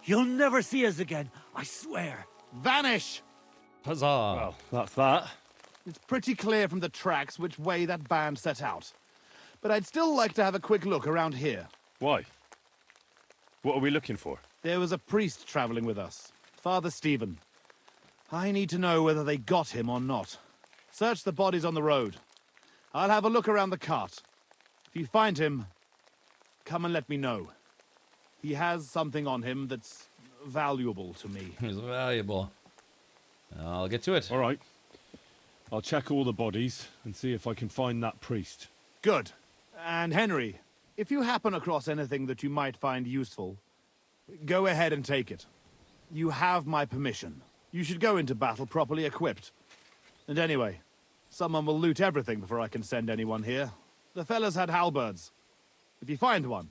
You'll never see us again, I swear. Vanish! Huzzah! Well, that's that. It's pretty clear from the tracks which way that band set out. But I'd still like to have a quick look around here. Why? What are we looking for? There was a priest traveling with us, Father Stephen. I need to know whether they got him or not. Search the bodies on the road. I'll have a look around the cart. If you find him, come and let me know. He has something on him that's valuable to me. He's valuable. I'll get to it. All right. I'll check all the bodies and see if I can find that priest. Good. And Henry, if you happen across anything that you might find useful, go ahead and take it. You have my permission. You should go into battle properly equipped. And anyway, someone will loot everything before I can send anyone here. The fellas had halberds. If you find one,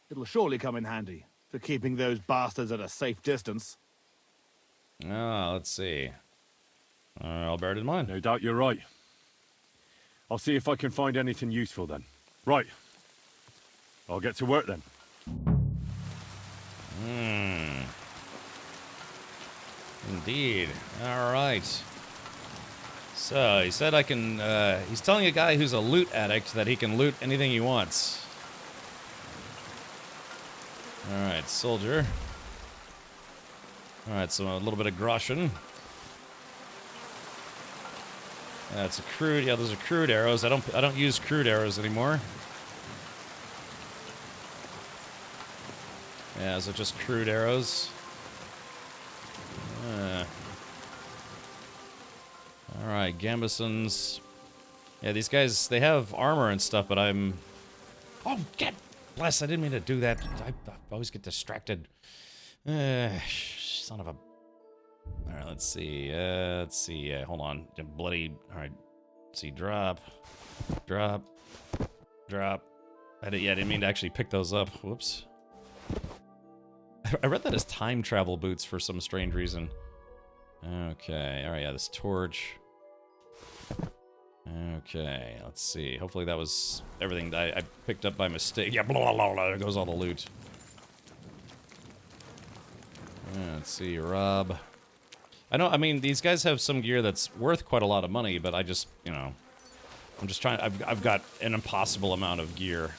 it'll surely come in handy for keeping those bastards at a safe distance. Let's see. I'll bear it in mind. No doubt you're right. I'll see if I can find anything useful then. Right. I'll get to work then. Indeed. All right. So, he said I can, he's telling a guy who's a loot addict that he can loot anything he wants. All right, soldier. All right, so a little bit of groschen. That's a crude. Yeah, those are crude arrows. I don't use crude arrows anymore. Yeah, those are just crude arrows. All right, gambesons. Yeah, these guys, they have armor and stuff, but I'm... Oh, get... Bless, I didn't mean to do that. I always get distracted. Son of a... Alright, let's see. Hold on. Bloody... Alright. Let's see. Drop. Drop. Drop. I didn't mean to actually pick those up. Whoops. I read that as time travel boots for some strange reason. Okay. Alright, yeah, this torch. Okay, let's see. Hopefully that was everything that I picked up by mistake. Yeah, blah, blah, blah. There goes all the loot. Yeah, let's see. Rob. I mean, these guys have some gear that's worth quite a lot of money, but I just, you know, I'm just trying. I've got an impossible amount of gear.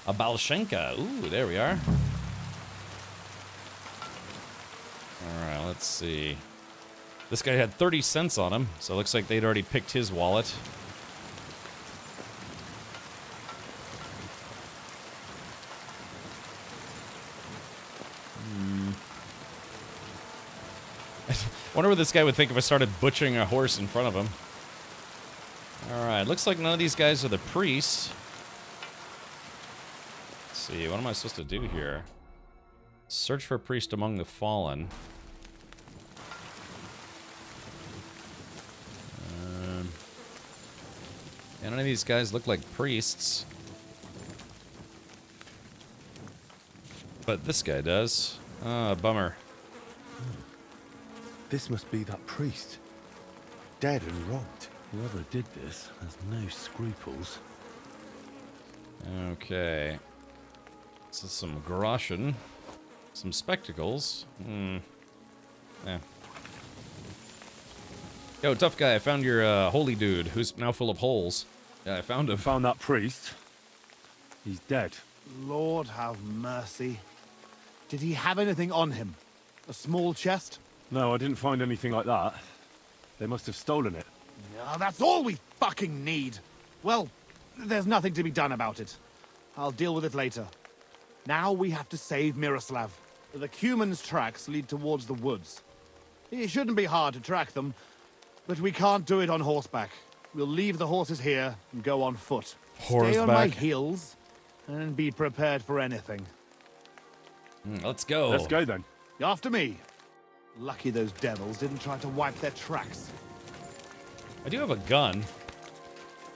A Balshenka. Ooh, there we are. All right, let's see. This guy had 30 cents on him, so it looks like they'd already picked his wallet. I wonder what this guy would think if I started butchering a horse in front of him. Alright, looks like none of these guys are the priests. Let's see, what am I supposed to do here? Search for a priest among the fallen. Yeah, none of these guys look like priests. But this guy does. Ah, bummer. This must be that priest. Dead and robbed. Whoever did this has no scruples. Okay. So some groschen. Some spectacles. Yeah. Yo, tough guy, I found your holy dude, who's now full of holes. Yeah, I found him. Found that priest. He's dead. Lord have mercy. Did he have anything on him? A small chest? No, I didn't find anything like that. They must have stolen it. Yeah, that's all we fucking need. Well, there's nothing to be done about it. I'll deal with it later. Now we have to save Miroslav. The Cuman's tracks lead towards the woods. It shouldn't be hard to track them, but we can't do it on horseback. We'll leave the horses here and go on foot. Stay on my heels and be prepared for anything. Let's go. Let's go then. After me. Lucky those devils didn't try to wipe their tracks. I do have a gun.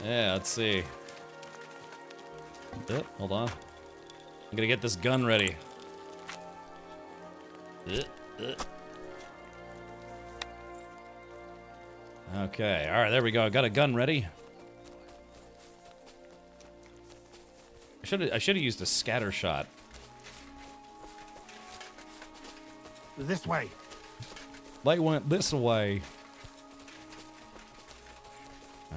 Yeah, let's see. Hold on. I'm gonna get this gun ready. Okay, alright, there we go. I got a gun ready. I should have used a scatter shot. This way. They went this way.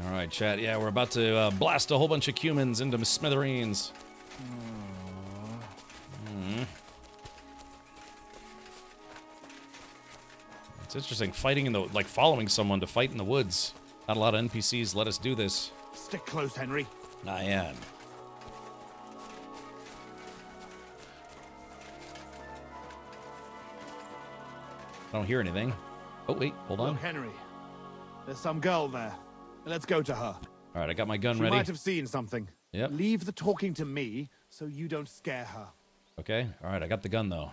Alright, chat. Yeah, we're about to blast a whole bunch of Cumans into smithereens. It's interesting, fighting in the, like, following someone to fight in the woods. Not a lot of NPCs let us do this. Stick close, Henry. I am. I don't hear anything. Oh, wait, hold on. Look, Henry. There's some girl there. Let's go to her. All right, I got my gun She ready. might have seen something. Yep. Leave the talking to me so you don't scare her. Okay, all right, I got the gun, though.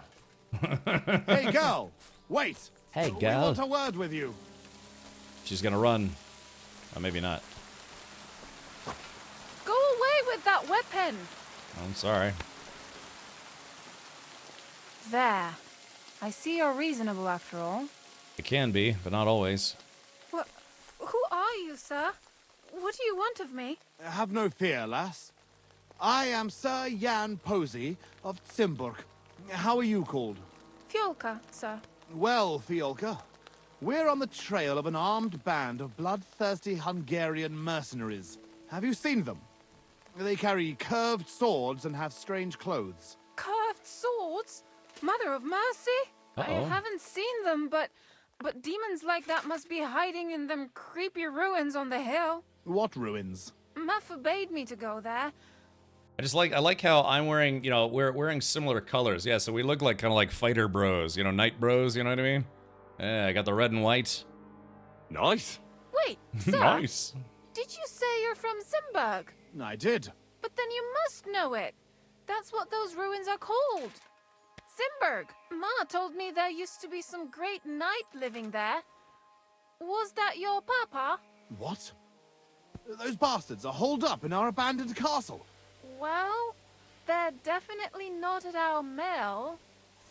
Hey, girl! Wait! Hey, We girl. want a word with you. She's gonna run. Oh, maybe not. Go away with that weapon! I'm sorry. There. I see you're reasonable after all. It can be, but not always. What? Who are you, sir? What do you want of me? Have no fear, lass. I am Sir Jan Posey of Zimburg. How are you called? Fiolka, sir. Well, Fiolka, we're on the trail of an armed band of bloodthirsty Hungarian mercenaries. Have you seen them? They carry curved swords and have strange clothes. Curved swords? Mother of mercy? I haven't seen them, but demons like that must be hiding in them creepy ruins on the hill. What ruins? Ma forbade me to go there. I like how I'm wearing, you know, we're wearing similar colors. Yeah, so we look like kind of like fighter bros, you know, night bros, you know what I mean? Yeah, I got the red and white. Nice. Wait, sir? Nice. Did you say you're from Zimburg? I did. But then you must know it. That's what those ruins are called. Zimburg. Ma told me there used to be some great knight living there. Was that your papa? What? Those bastards are holed up in our abandoned castle. Well, they're definitely not at our mill.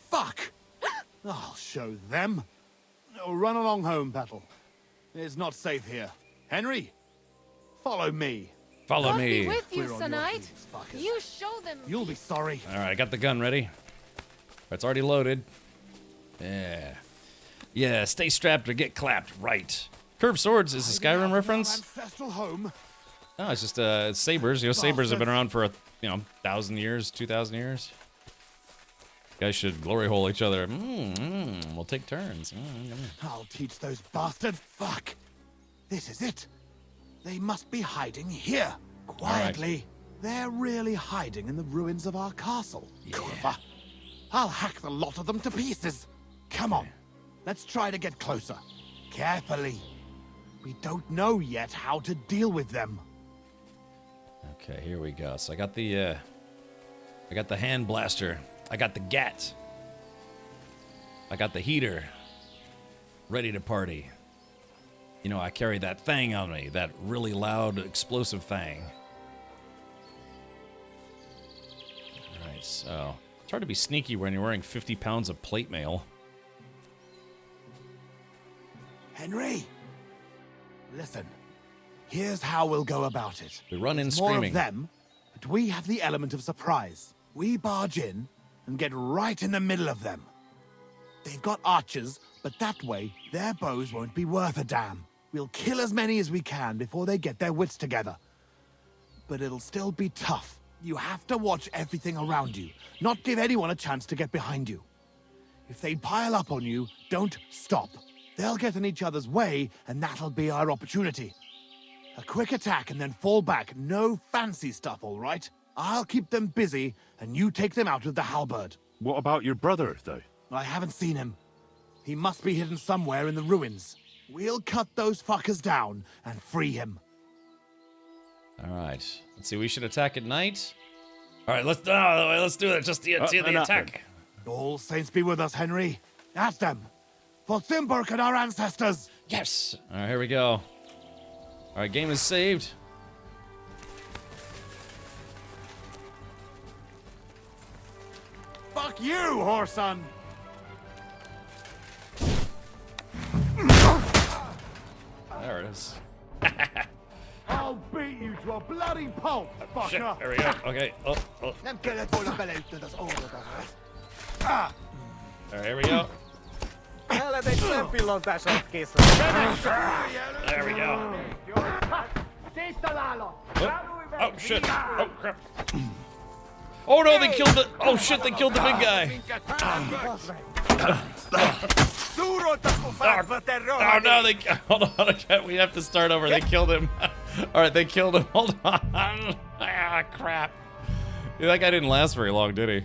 Fuck! I'll show them. Run along home, Petal. It's not safe here. Henry, follow me. Follow I'll me. be with you, We're on Sir your Knight. heels, fuckers. You show them. You'll be sorry. All right, I got the gun ready. It's already loaded. Yeah. Yeah, stay strapped or get clapped. Right. Curved swords is a Skyrim reference. Ancestral home. No, it's just it's sabers. You know, sabers have been around for 1,000 years, 2,000 years. Guys should glory hole each other. We'll take turns. I'll teach those bastards. Fuck. This is it. They must be hiding here. Quietly. They're really hiding in the ruins of our castle. Kurva. I'll hack the lot of them to pieces. Come on. Let's try to get closer. Carefully. We don't know yet how to deal with them. Okay, here we go. So I got the hand blaster. I got the gat. I got the heater. Ready to party. You know, I carry that thing on me, that really loud, explosive thing. All right, so it's hard to be sneaky when you're wearing 50 pounds of plate mail. Henry, listen. Here's how we'll go about it. We run in There's more screaming. of them, but we have the element of surprise. We barge in and get right in the middle of them. They've got archers, but that way their bows won't be worth a damn. We'll kill as many as we can before they get their wits together. But it'll still be tough. You have to watch everything around you, not give anyone a chance to get behind you. If they pile up on you, don't stop. They'll get in each other's way, and that'll be our opportunity. A quick attack and then fall back. No fancy stuff, all right? I'll keep them busy, and you take them out with the halberd. What about your brother, though? I haven't seen him. He must be hidden somewhere in the ruins. We'll cut those fuckers down and free him. All right. Let's see. We should attack at night. All right. Let's do it. Just the attack. All saints be with us, Henry. At them. For Zimburg and our ancestors. Yes. All right. Here we go. All right. Game is saved. Fuck you, whoreson. There it is. I'll beat you to a bloody pulp, fucker. Shit. There we go. Okay. Oh. Ah. All right. Here we go. There we go. Oh shit. Oh crap. Oh no, they killed the. Oh shit, they killed the big guy. Oh no, they. Hold on, we have to start over. They killed him. All right, they killed him. Hold on. Ah, crap. Yeah, that guy didn't last very long, did he?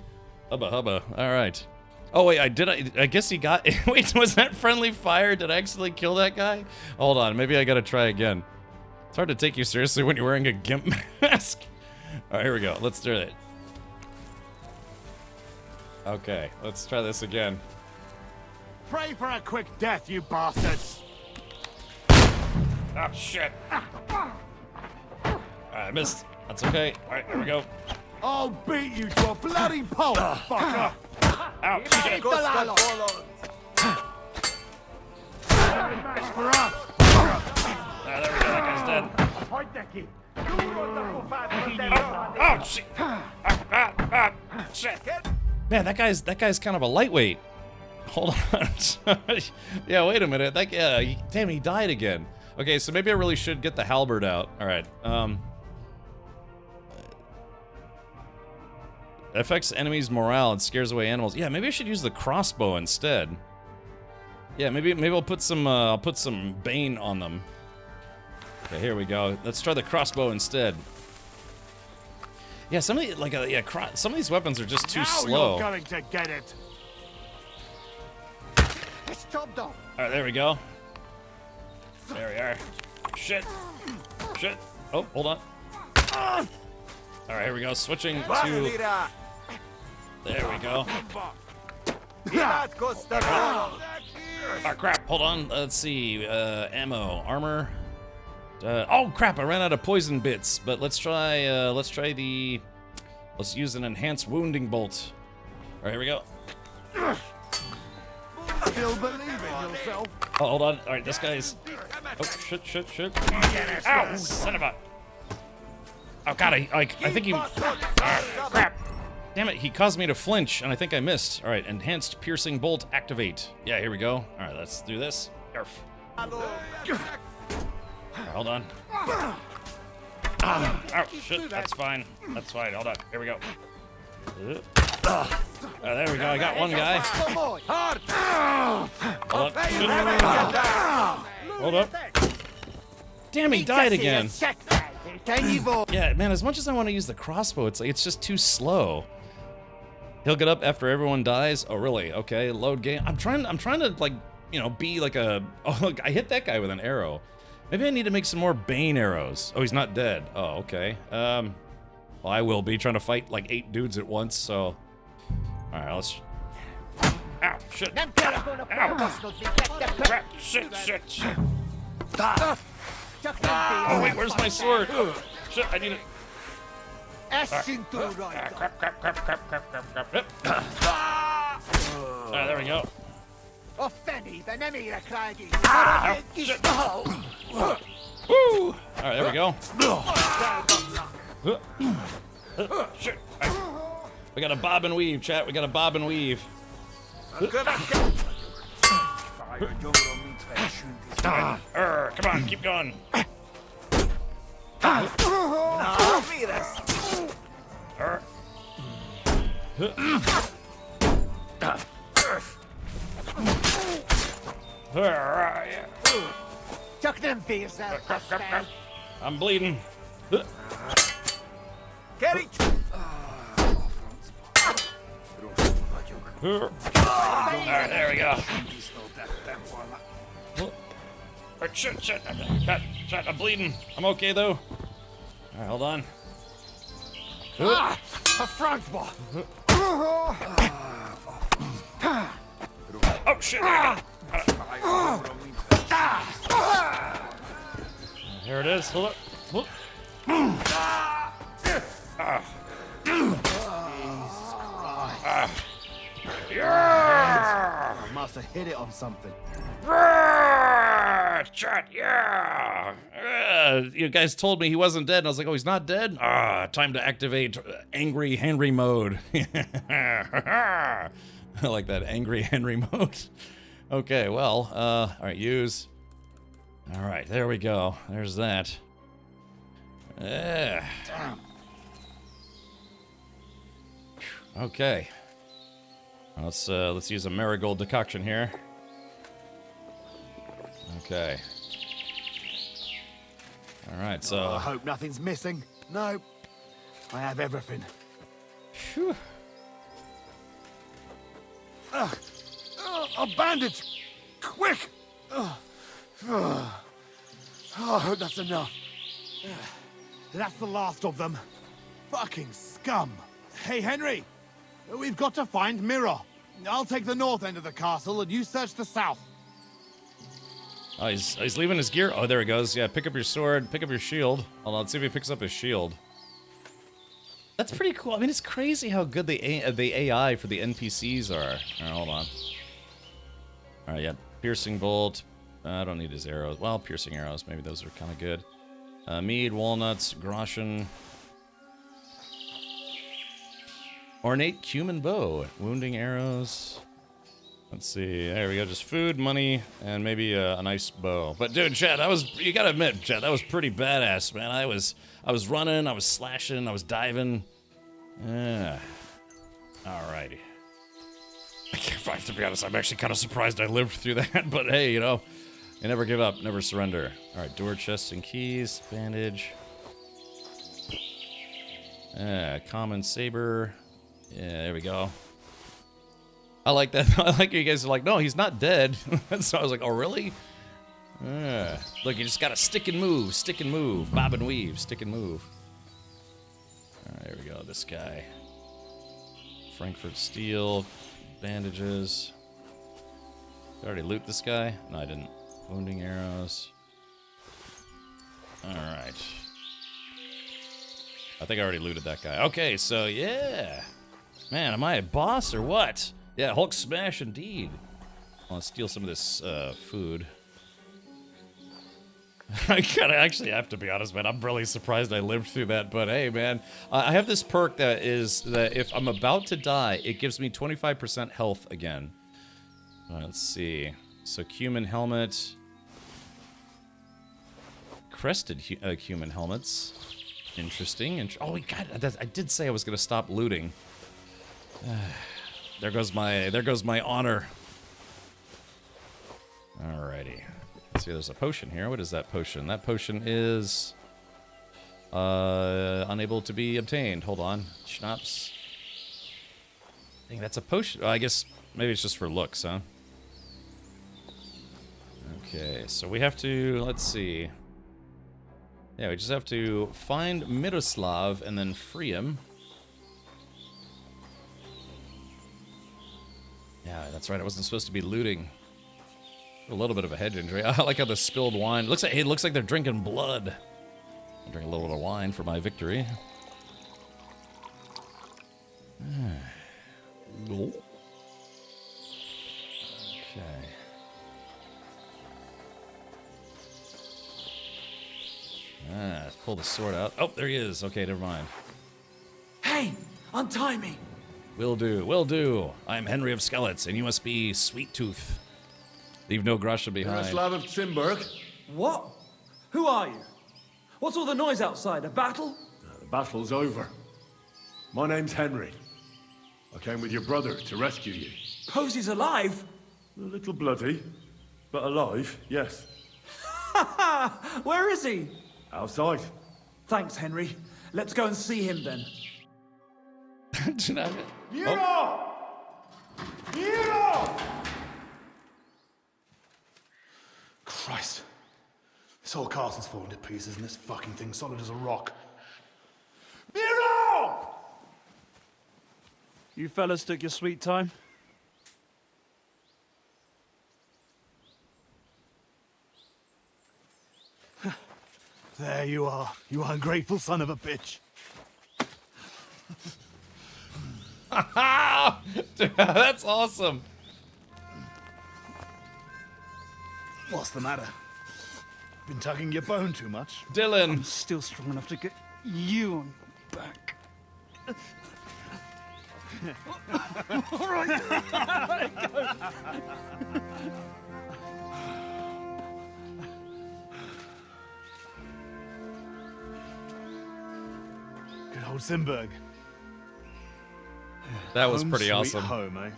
Hubba hubba. All right. Oh wait, I guess he got. Wait, was that friendly fire? Did I accidentally kill that guy? Hold on, maybe I gotta try again. It's hard to take you seriously when you're wearing a gimp mask. All right, here we go. Let's do it. Okay, let's try this again. Pray for a quick death, you bastards! Oh shit! I missed. That's okay. All right, here we go. I'll beat you to a bloody pulp, fucker! Ow, shit! It's for us! There we go. That guy's dead. Oh shit! Shit! Man, that guy's kind of a lightweight. Hold on. Yeah, wait a minute. That damn, he died again. Okay, so maybe I really should get the halberd out. All right. Affects enemies' morale and scares away animals. Yeah, maybe I should use the crossbow instead. Yeah, maybe I'll put some bane on them. Okay, here we go. Let's try the crossbow instead. Yeah, some of these weapons are just too slow. You're going to get it. It's chopped off. All right, there we go. There we are. Shit. Shit. Oh, hold on. All right, here we go. Switching to. There we go. Oh crap! Hold on. Let's see. Ammo, armor. Oh crap! I ran out of poison bits. But let's try the. Let's use an enhanced wounding bolt. All right, here we go. Still believe in yourself. Oh, hold on. All right, this guy's. Oh shit! Ow! Son of a. Oh god! I think he. Crap! Damn it! He caused me to flinch, and I think I missed. All right, enhanced piercing bolt activate. Yeah, here we go. All right, let's do this. Arf. Hold on. Oh, shit. That's fine. That's fine. Hold on. Here we go. There we go. I got one guy. Hold on. Hold up. Damn, he died again. Yeah, man, as much as I want to use the crossbow, it's just too slow. He'll get up after everyone dies. Oh, really? Okay, load game. I'm trying to, like, you know, be like a... Oh, look, I hit that guy with an arrow. Maybe I need to make some more Bane arrows. Oh, he's not dead. Oh, okay. Well, I will be trying to fight like 8 dudes at once, so... Alright, let's... Ow, shit. Ow. Crap, shit. Oh, wait, where's my sword? Shit, I need it. Crap. There we go. Oh, shit. Woo! Alright, there we go. Shit. We got a bob and weave, chat. We got a bob and weave. Come on, keep going. Chuck them for yourself. I'm bleeding. Carry. Alright, there we go. Shit. I'm bleeding. I'm okay though. Alright, hold on. A front one. Oh shit! Here it is. Hold up. Yeah! I must have hit it on something. Chat, yeah! You guys told me he wasn't dead, and I was like, oh, he's not dead? Time to activate Angry Henry mode. I like that, Angry Henry mode. Okay, well, alright, use. Alright, there we go. There's that. Damn. Okay. Let's use a marigold decoction here. Okay. All right, so... Oh, I hope nothing's missing. No, I have everything. Phew. A bandage! Quick! I hope that's enough. That's the last of them. Fucking scum. Hey, Henry, we've got to find Mirror. I'll take the north end of the castle and you search the south. Oh, he's leaving his gear. Oh, there he goes. Yeah, pick up your sword, pick up your shield. Hold on, let's see if he picks up his shield. That's pretty cool. I mean, it's crazy how good the AI for the NPCs are. All right, hold on. All right, yeah, piercing bolt. I don't need his arrows. Well, piercing arrows. Maybe those are kind of good. Mead, walnuts, groschen. Ornate cumin bow. Wounding arrows. Let's see. There we go. Just food, money, and maybe a nice bow. But dude, Chad, you gotta admit, Chad, that was pretty badass, man. I was running, I was slashing, I was diving. Yeah. Alrighty. To be honest, I'm actually kind of surprised I lived through that, but hey, you know, you never give up, never surrender. Alright, door, chest, and keys, bandage. Common saber. Yeah, there we go. I like that. I like you guys are like, no, he's not dead. So I was like, oh, really? Look, you just gotta stick and move, bob and weave, stick and move. All right, there we go, this guy. Frankfurt steel, bandages. Did I already loot this guy? No, I didn't. Wounding arrows. All right. I think I already looted that guy. Okay, so yeah. Man, am I a boss or what? Yeah, Hulk smash indeed. I want to steal some of this food. I kind of actually have to be honest, man. I'm really surprised I lived through that. But hey, man, I have this perk that is that if I'm about to die, it gives me 25% health again. Let's see. So cumin helmet, crested cumin helmets. Interesting. Oh, we got. I did say I was gonna stop looting. There goes my honor. Alrighty. Let's see, there's a potion here. What is that potion? That potion is unable to be obtained. Hold on. Schnapps. I think that's a potion. I guess maybe it's just for looks, huh? Okay, so we have to, let's see. Yeah, we just have to find Miroslav and then free him. Yeah, that's right. I wasn't supposed to be looting. A little bit of a head injury. I like how the spilled wine. It looks like they're drinking blood. I'll drink a little bit of wine for my victory. Okay. Let's pull the sword out. Oh, there he is. Okay, never mind. Hey, untie me. Will do, will do. I'm Henry of Skellets, and you must be Sweet Tooth. Leave no groschen behind. Miroslav of Cimberg. What? Who are you? What's all the noise outside? A battle? The battle's over. My name's Henry. I came with your brother to rescue you. Posey's alive? A little bloody, but alive, yes. Where is he? Outside. Thanks, Henry. Let's go and see him then. Nero! Nero! Christ. This whole castle's falling to pieces and this fucking thing's solid as a rock. Nero! You fellas took your sweet time? There you are, you ungrateful son of a bitch. That's awesome. What's the matter? Been tugging your bone too much? Dylan. I'm still strong enough to get you on back. All right. Good old Cimberg. That was Home pretty sweet awesome. Home, eh?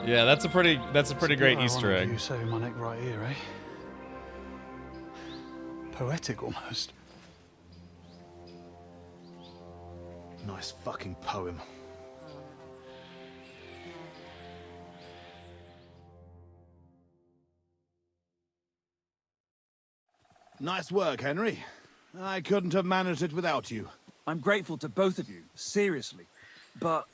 Yeah, that's a pretty great Easter egg. You saving my neck right here, eh? Poetic, almost. Nice fucking poem. Nice work, Henry. I couldn't have managed it without you. I'm grateful to both of you, seriously. But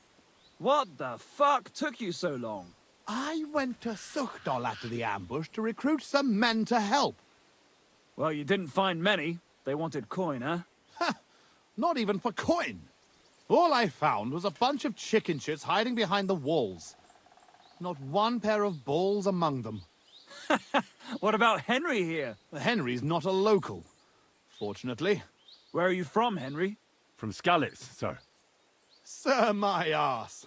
what the fuck took you so long? I went to Suchdol after the ambush to recruit some men to help. Well, you didn't find many. They wanted coin, huh? Ha! Not even for coin. All I found was a bunch of chicken shits hiding behind the walls. Not one pair of balls among them. What about Henry here? Henry's not a local, fortunately. Where are you from, Henry? From Skalitz, sir. Sir, my arse.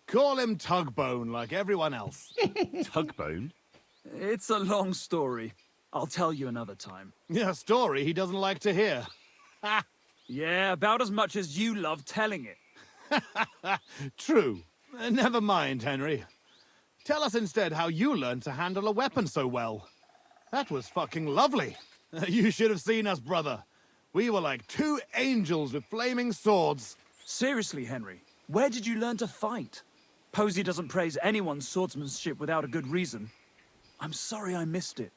Call him Tugbone like everyone else. Tugbone? It's a long story. I'll tell you another time. Yeah, a story he doesn't like to hear. Yeah, about as much as you love telling it. True. Never mind, Henry. Tell us instead how you learned to handle a weapon so well. That was fucking lovely. You should have seen us, brother. We were like two angels with flaming swords. Seriously, Henry, where did you learn to fight? Posey doesn't praise anyone's swordsmanship without a good reason. I'm sorry I missed it.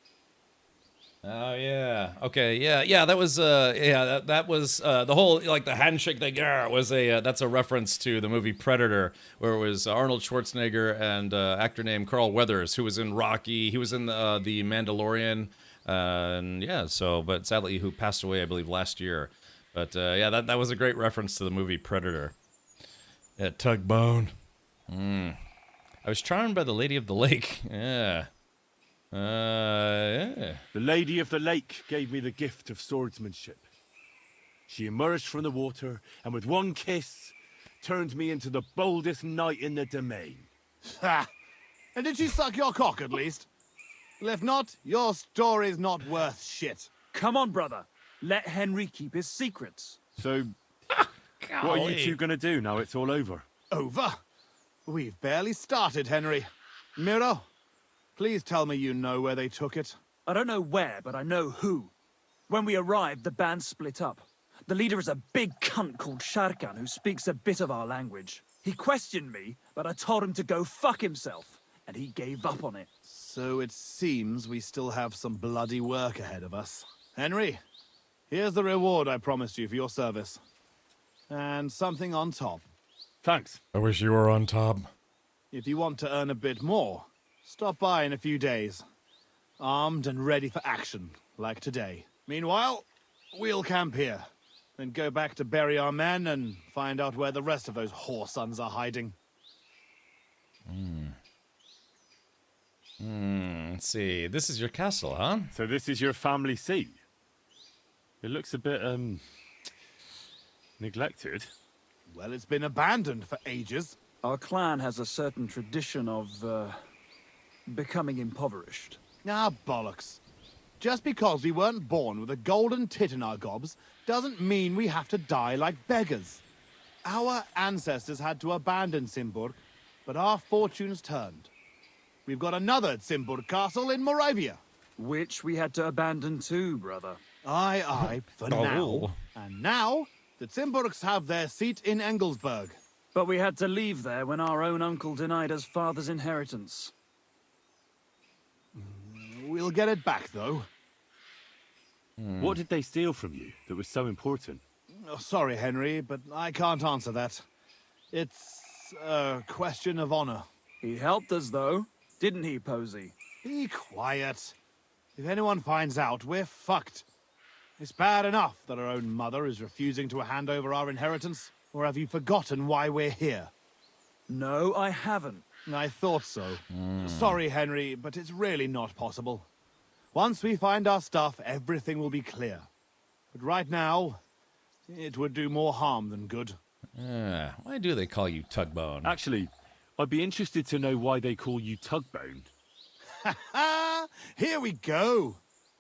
Oh yeah. Okay. Yeah. That was. That was the whole like the handshake thing. Yeah, was a. That's a reference to the movie Predator, where it was Arnold Schwarzenegger and actor named Carl Weathers, who was in Rocky. He was in the Mandalorian, and yeah. So, but sadly, who passed away, I believe, last year. But yeah, that was a great reference to the movie Predator. Yeah, Tugbone. I was charmed by the Lady of the Lake. Yeah. Yeah. The Lady of the Lake gave me the gift of swordsmanship. She emerged from the water, and with one kiss, turned me into the boldest knight in the domain. Ha! And did she suck your cock, at least? Well, if not, your story's not worth shit. Come on, brother. Let Henry keep his secrets. So, what are you two gonna do now it's all over? Over? We've barely started, Henry. Miro, please tell me you know where they took it. I don't know where, but I know who. When we arrived, the band split up. The leader is a big cunt called Sharkan who speaks a bit of our language. He questioned me, but I told him to go fuck himself, and he gave up on it. So it seems we still have some bloody work ahead of us. Henry, here's the reward I promised you for your service. And something on top. Thanks. I wish you were on top. If you want to earn a bit more, stop by in a few days. Armed and ready for action, like today. Meanwhile, we'll camp here. Then go back to bury our men and find out where the rest of those whoresons are hiding. Let's see. This is your castle, huh? So this is your family seat? It looks a bit, neglected. Well, it's been abandoned for ages. Our clan has a certain tradition of, becoming impoverished. Ah, bollocks. Just because we weren't born with a golden tit in our gobs doesn't mean we have to die like beggars. Our ancestors had to abandon Simburg, but our fortunes turned. We've got another Simburg castle in Moravia. Which we had to abandon too, brother. Aye, for now. And now, the Simburgs have their seat in Engelsberg. But we had to leave there when our own uncle denied us father's inheritance. We'll get it back, though. What did they steal from you that was so important? Oh, sorry, Henry, but I can't answer that. It's a question of honor. He helped us, though. Didn't he, Posey? Be quiet. If anyone finds out, we're fucked. It's bad enough that our own mother is refusing to hand over our inheritance. Or have you forgotten why we're here? No, I haven't. I thought so. Sorry, Henry, but it's really not possible. Once we find our stuff, everything will be clear. But right now, it would do more harm than good. Why do they call you Tugbone? Actually, I'd be interested to know why they call you Tugbone. Here we go.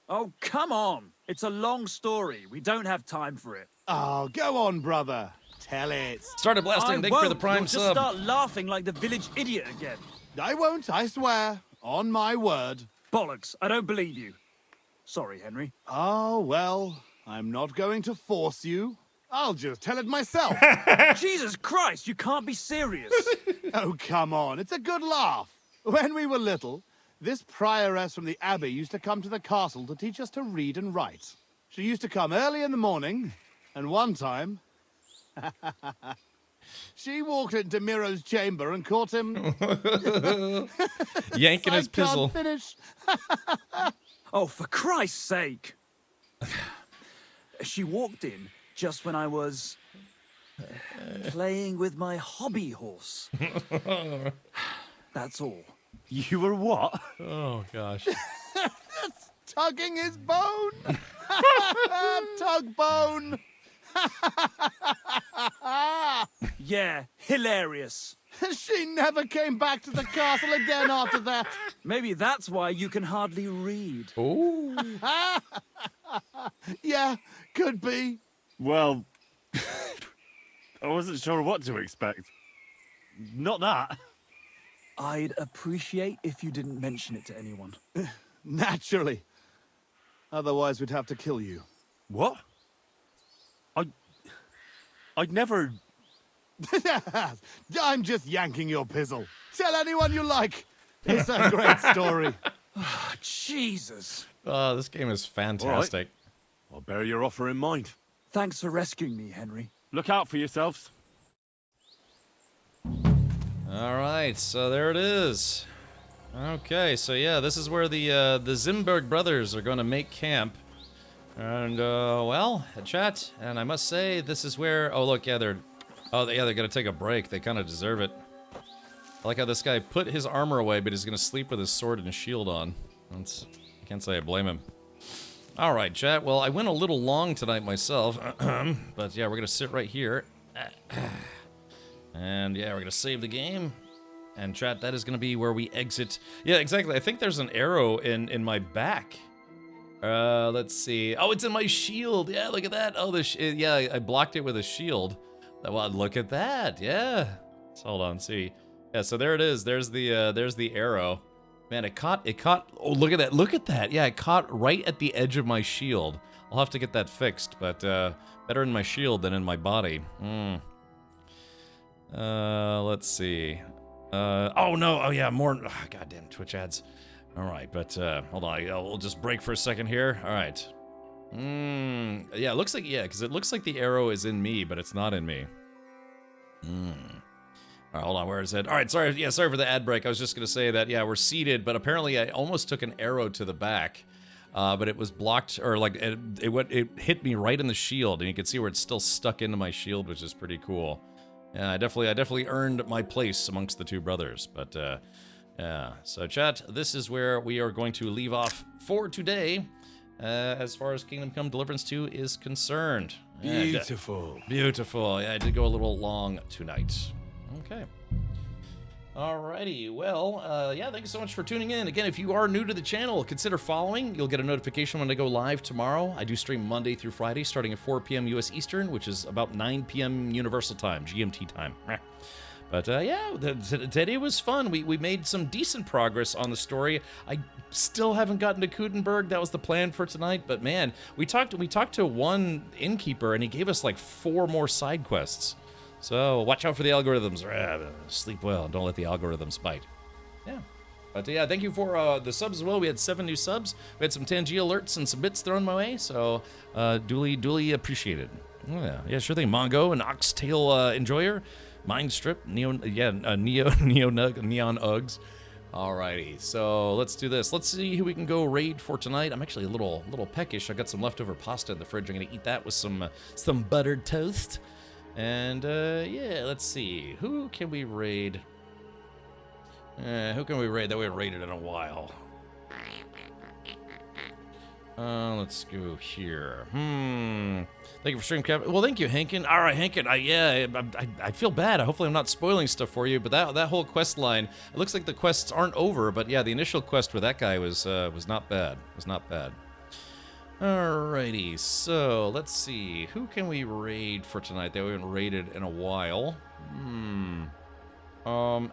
Oh, come on. It's a long story. We don't have time for it. Oh, go on, brother. Tell it. Started blasting. Thank you for the prime You'll sub. just start laughing like the village idiot again. I won't, I swear. On my word. Bollocks. I don't believe you. Sorry, Henry. Oh, well, I'm not going to force you. I'll just tell it myself. Jesus Christ, you can't be serious. Oh, come on. It's a good laugh. When we were little, this prioress from the abbey used to come to the castle to teach us to read and write. She used to come early in the morning, and one time... she walked into Miro's chamber and caught him... yanking his pizzle. I can't finish. Oh, for Christ's sake. She walked in just when I was playing with my hobby horse. That's all. You were what? Oh, gosh. That's tugging his bone. Tug bone. Yeah, hilarious. She never came back to the castle again after that. Maybe that's why you can hardly read. Ooh. Yeah, could be. Well, I wasn't sure what to expect. Not that. I'd appreciate if you didn't mention it to anyone. Naturally. Otherwise, we'd have to kill you. What? I'd never... I'm just yanking your pizzle. Tell anyone you like. It's a great story. Jesus. Oh, this game is fantastic. Right. I'll bear your offer in mind. Thanks for rescuing me, Henry. Look out for yourselves. All right, so there it is. Okay, so yeah, this is where the Zimberg brothers are going to make camp. And, well, chat, and I must say, this is where... Oh, look, yeah, they're going to take a break. They kind of deserve it. I like how this guy put his armor away, but he's going to sleep with his sword and his shield on. I can't say I blame him. All right, chat, well, I went a little long tonight myself, but yeah, we're going to sit right here. And yeah, we're going to save the game. And chat, that is going to be where we exit. Yeah, exactly. I think there's an arrow in my back. Let's see. Oh, it's in my shield. Yeah, look at that. Oh, yeah, I blocked it with a shield. Well, look at that. Yeah. Let's hold on, see. Yeah, so there it is. There's the arrow. Man, it caught. Oh, look at that. Look at that. Yeah, it caught right at the edge of my shield. I'll have to get that fixed, but better in my shield than in my body. Let's see. Oh no. Oh yeah, more. Oh, goddamn Twitch ads. All right, but hold on. We'll just break for a second here. All right. Yeah, it looks like because it looks like the arrow is in me, but it's not in me. All right, hold on. Where is it? All right, sorry. Yeah, sorry for the ad break. I was just gonna say that. Yeah, we're seated, but apparently I almost took an arrow to the back, but it was blocked, or like it hit me right in the shield, and you can see where it's still stuck into my shield, which is pretty cool. Yeah, I definitely earned my place amongst the two brothers, but. Yeah, so chat, this is where we are going to leave off for today, as far as Kingdom Come Deliverance 2 is concerned. Beautiful. Beautiful. Yeah, I did go a little long tonight. Okay. Alrighty, well, yeah, thank you so much for tuning in. Again, if you are new to the channel, consider following. You'll get a notification when I go live tomorrow. I do stream Monday through Friday, starting at 4 p.m. U.S. Eastern, which is about 9 p.m. Universal Time, GMT time. But yeah, today was fun. We made some decent progress on the story. I still haven't gotten to Kudenberg. That was the plan for tonight. But man, we talked to one innkeeper, and he gave us like 4 more side quests. So watch out for the algorithms. Sleep well. Don't let the algorithms bite. Yeah. But yeah, thank you for the subs as well. We had 7 new subs. We had some Tangia alerts and some bits thrown my way. So duly appreciated. Oh, yeah, sure thing. Mongo, an Oxtail enjoyer. Mind Strip, Neon Uggs. Alrighty, so let's do this. Let's see who we can go raid for tonight. I'm actually a little peckish. I got some leftover pasta in the fridge. I'm gonna eat that with some buttered toast. And yeah, let's see. Who can we raid? Who can we raid that we haven't raided in a while? Let's go here. Thank you for stream, Kevin. Well, thank you, Hankin. All right, Hankin. I feel bad. Hopefully, I'm not spoiling stuff for you. But that whole quest line, it looks like the quests aren't over. But yeah, the initial quest with that guy was not bad. Was not bad. Alrighty. So let's see. Who can we raid for tonight that we haven't raided in a while?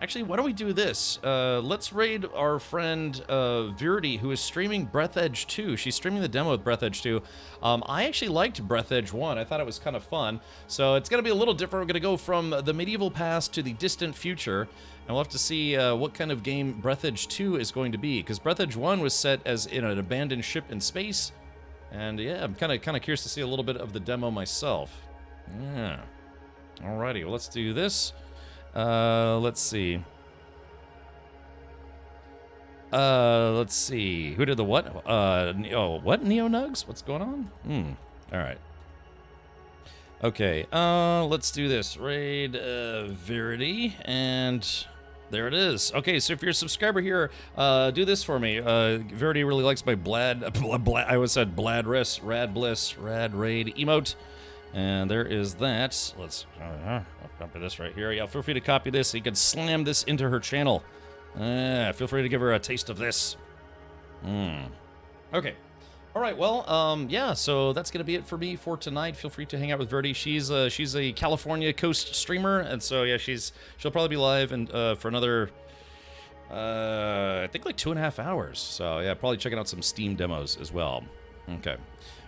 Actually, why don't we do this? Let's raid our friend Verity, who is streaming Breath Edge 2. She's streaming the demo with Breath Edge 2. I actually liked Breath Edge 1. I thought it was kind of fun. So it's going to be a little different. We're going to go from the medieval past to the distant future. And we'll have to see what kind of game Breath Edge 2 is going to be. Because Breath Edge 1 was set as in an abandoned ship in space. And yeah, I'm kind of curious to see a little bit of the demo myself. Yeah. Alrighty, well, let's do this. Let's see. Let's see. Who did the what? What? Neo Nugs? What's going on? Alright. Okay, let's do this. Raid, Verity, and there it is. Okay, so if you're a subscriber here, do this for me. Verity really likes my I always said Bladris, Rad Bliss, Rad Raid emote. And there is that. Let's I'll copy this right here. Yeah, feel free to copy this so you can slam this into her channel. Feel free to give her a taste of this. Okay. All right, well, yeah, so that's going to be it for me for tonight. Feel free to hang out with Verity. She's a California coast streamer, and so, yeah, she'll probably be live and for another, I think like 2.5 hours. So, yeah, probably checking out some Steam demos as well. Okay.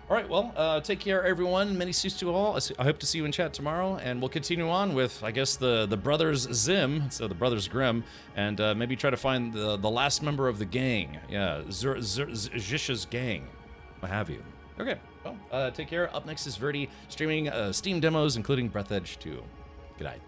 All right, well, take care, everyone. Many suits to all. I hope to see you in chat tomorrow, and we'll continue on with, I guess, the brothers Zim, so the brothers Grimm, and maybe try to find the last member of the gang. Yeah, Zish's gang, what have you. Okay, well, take care. Up next is Verity streaming Steam demos, including Breath Edge 2. Good night.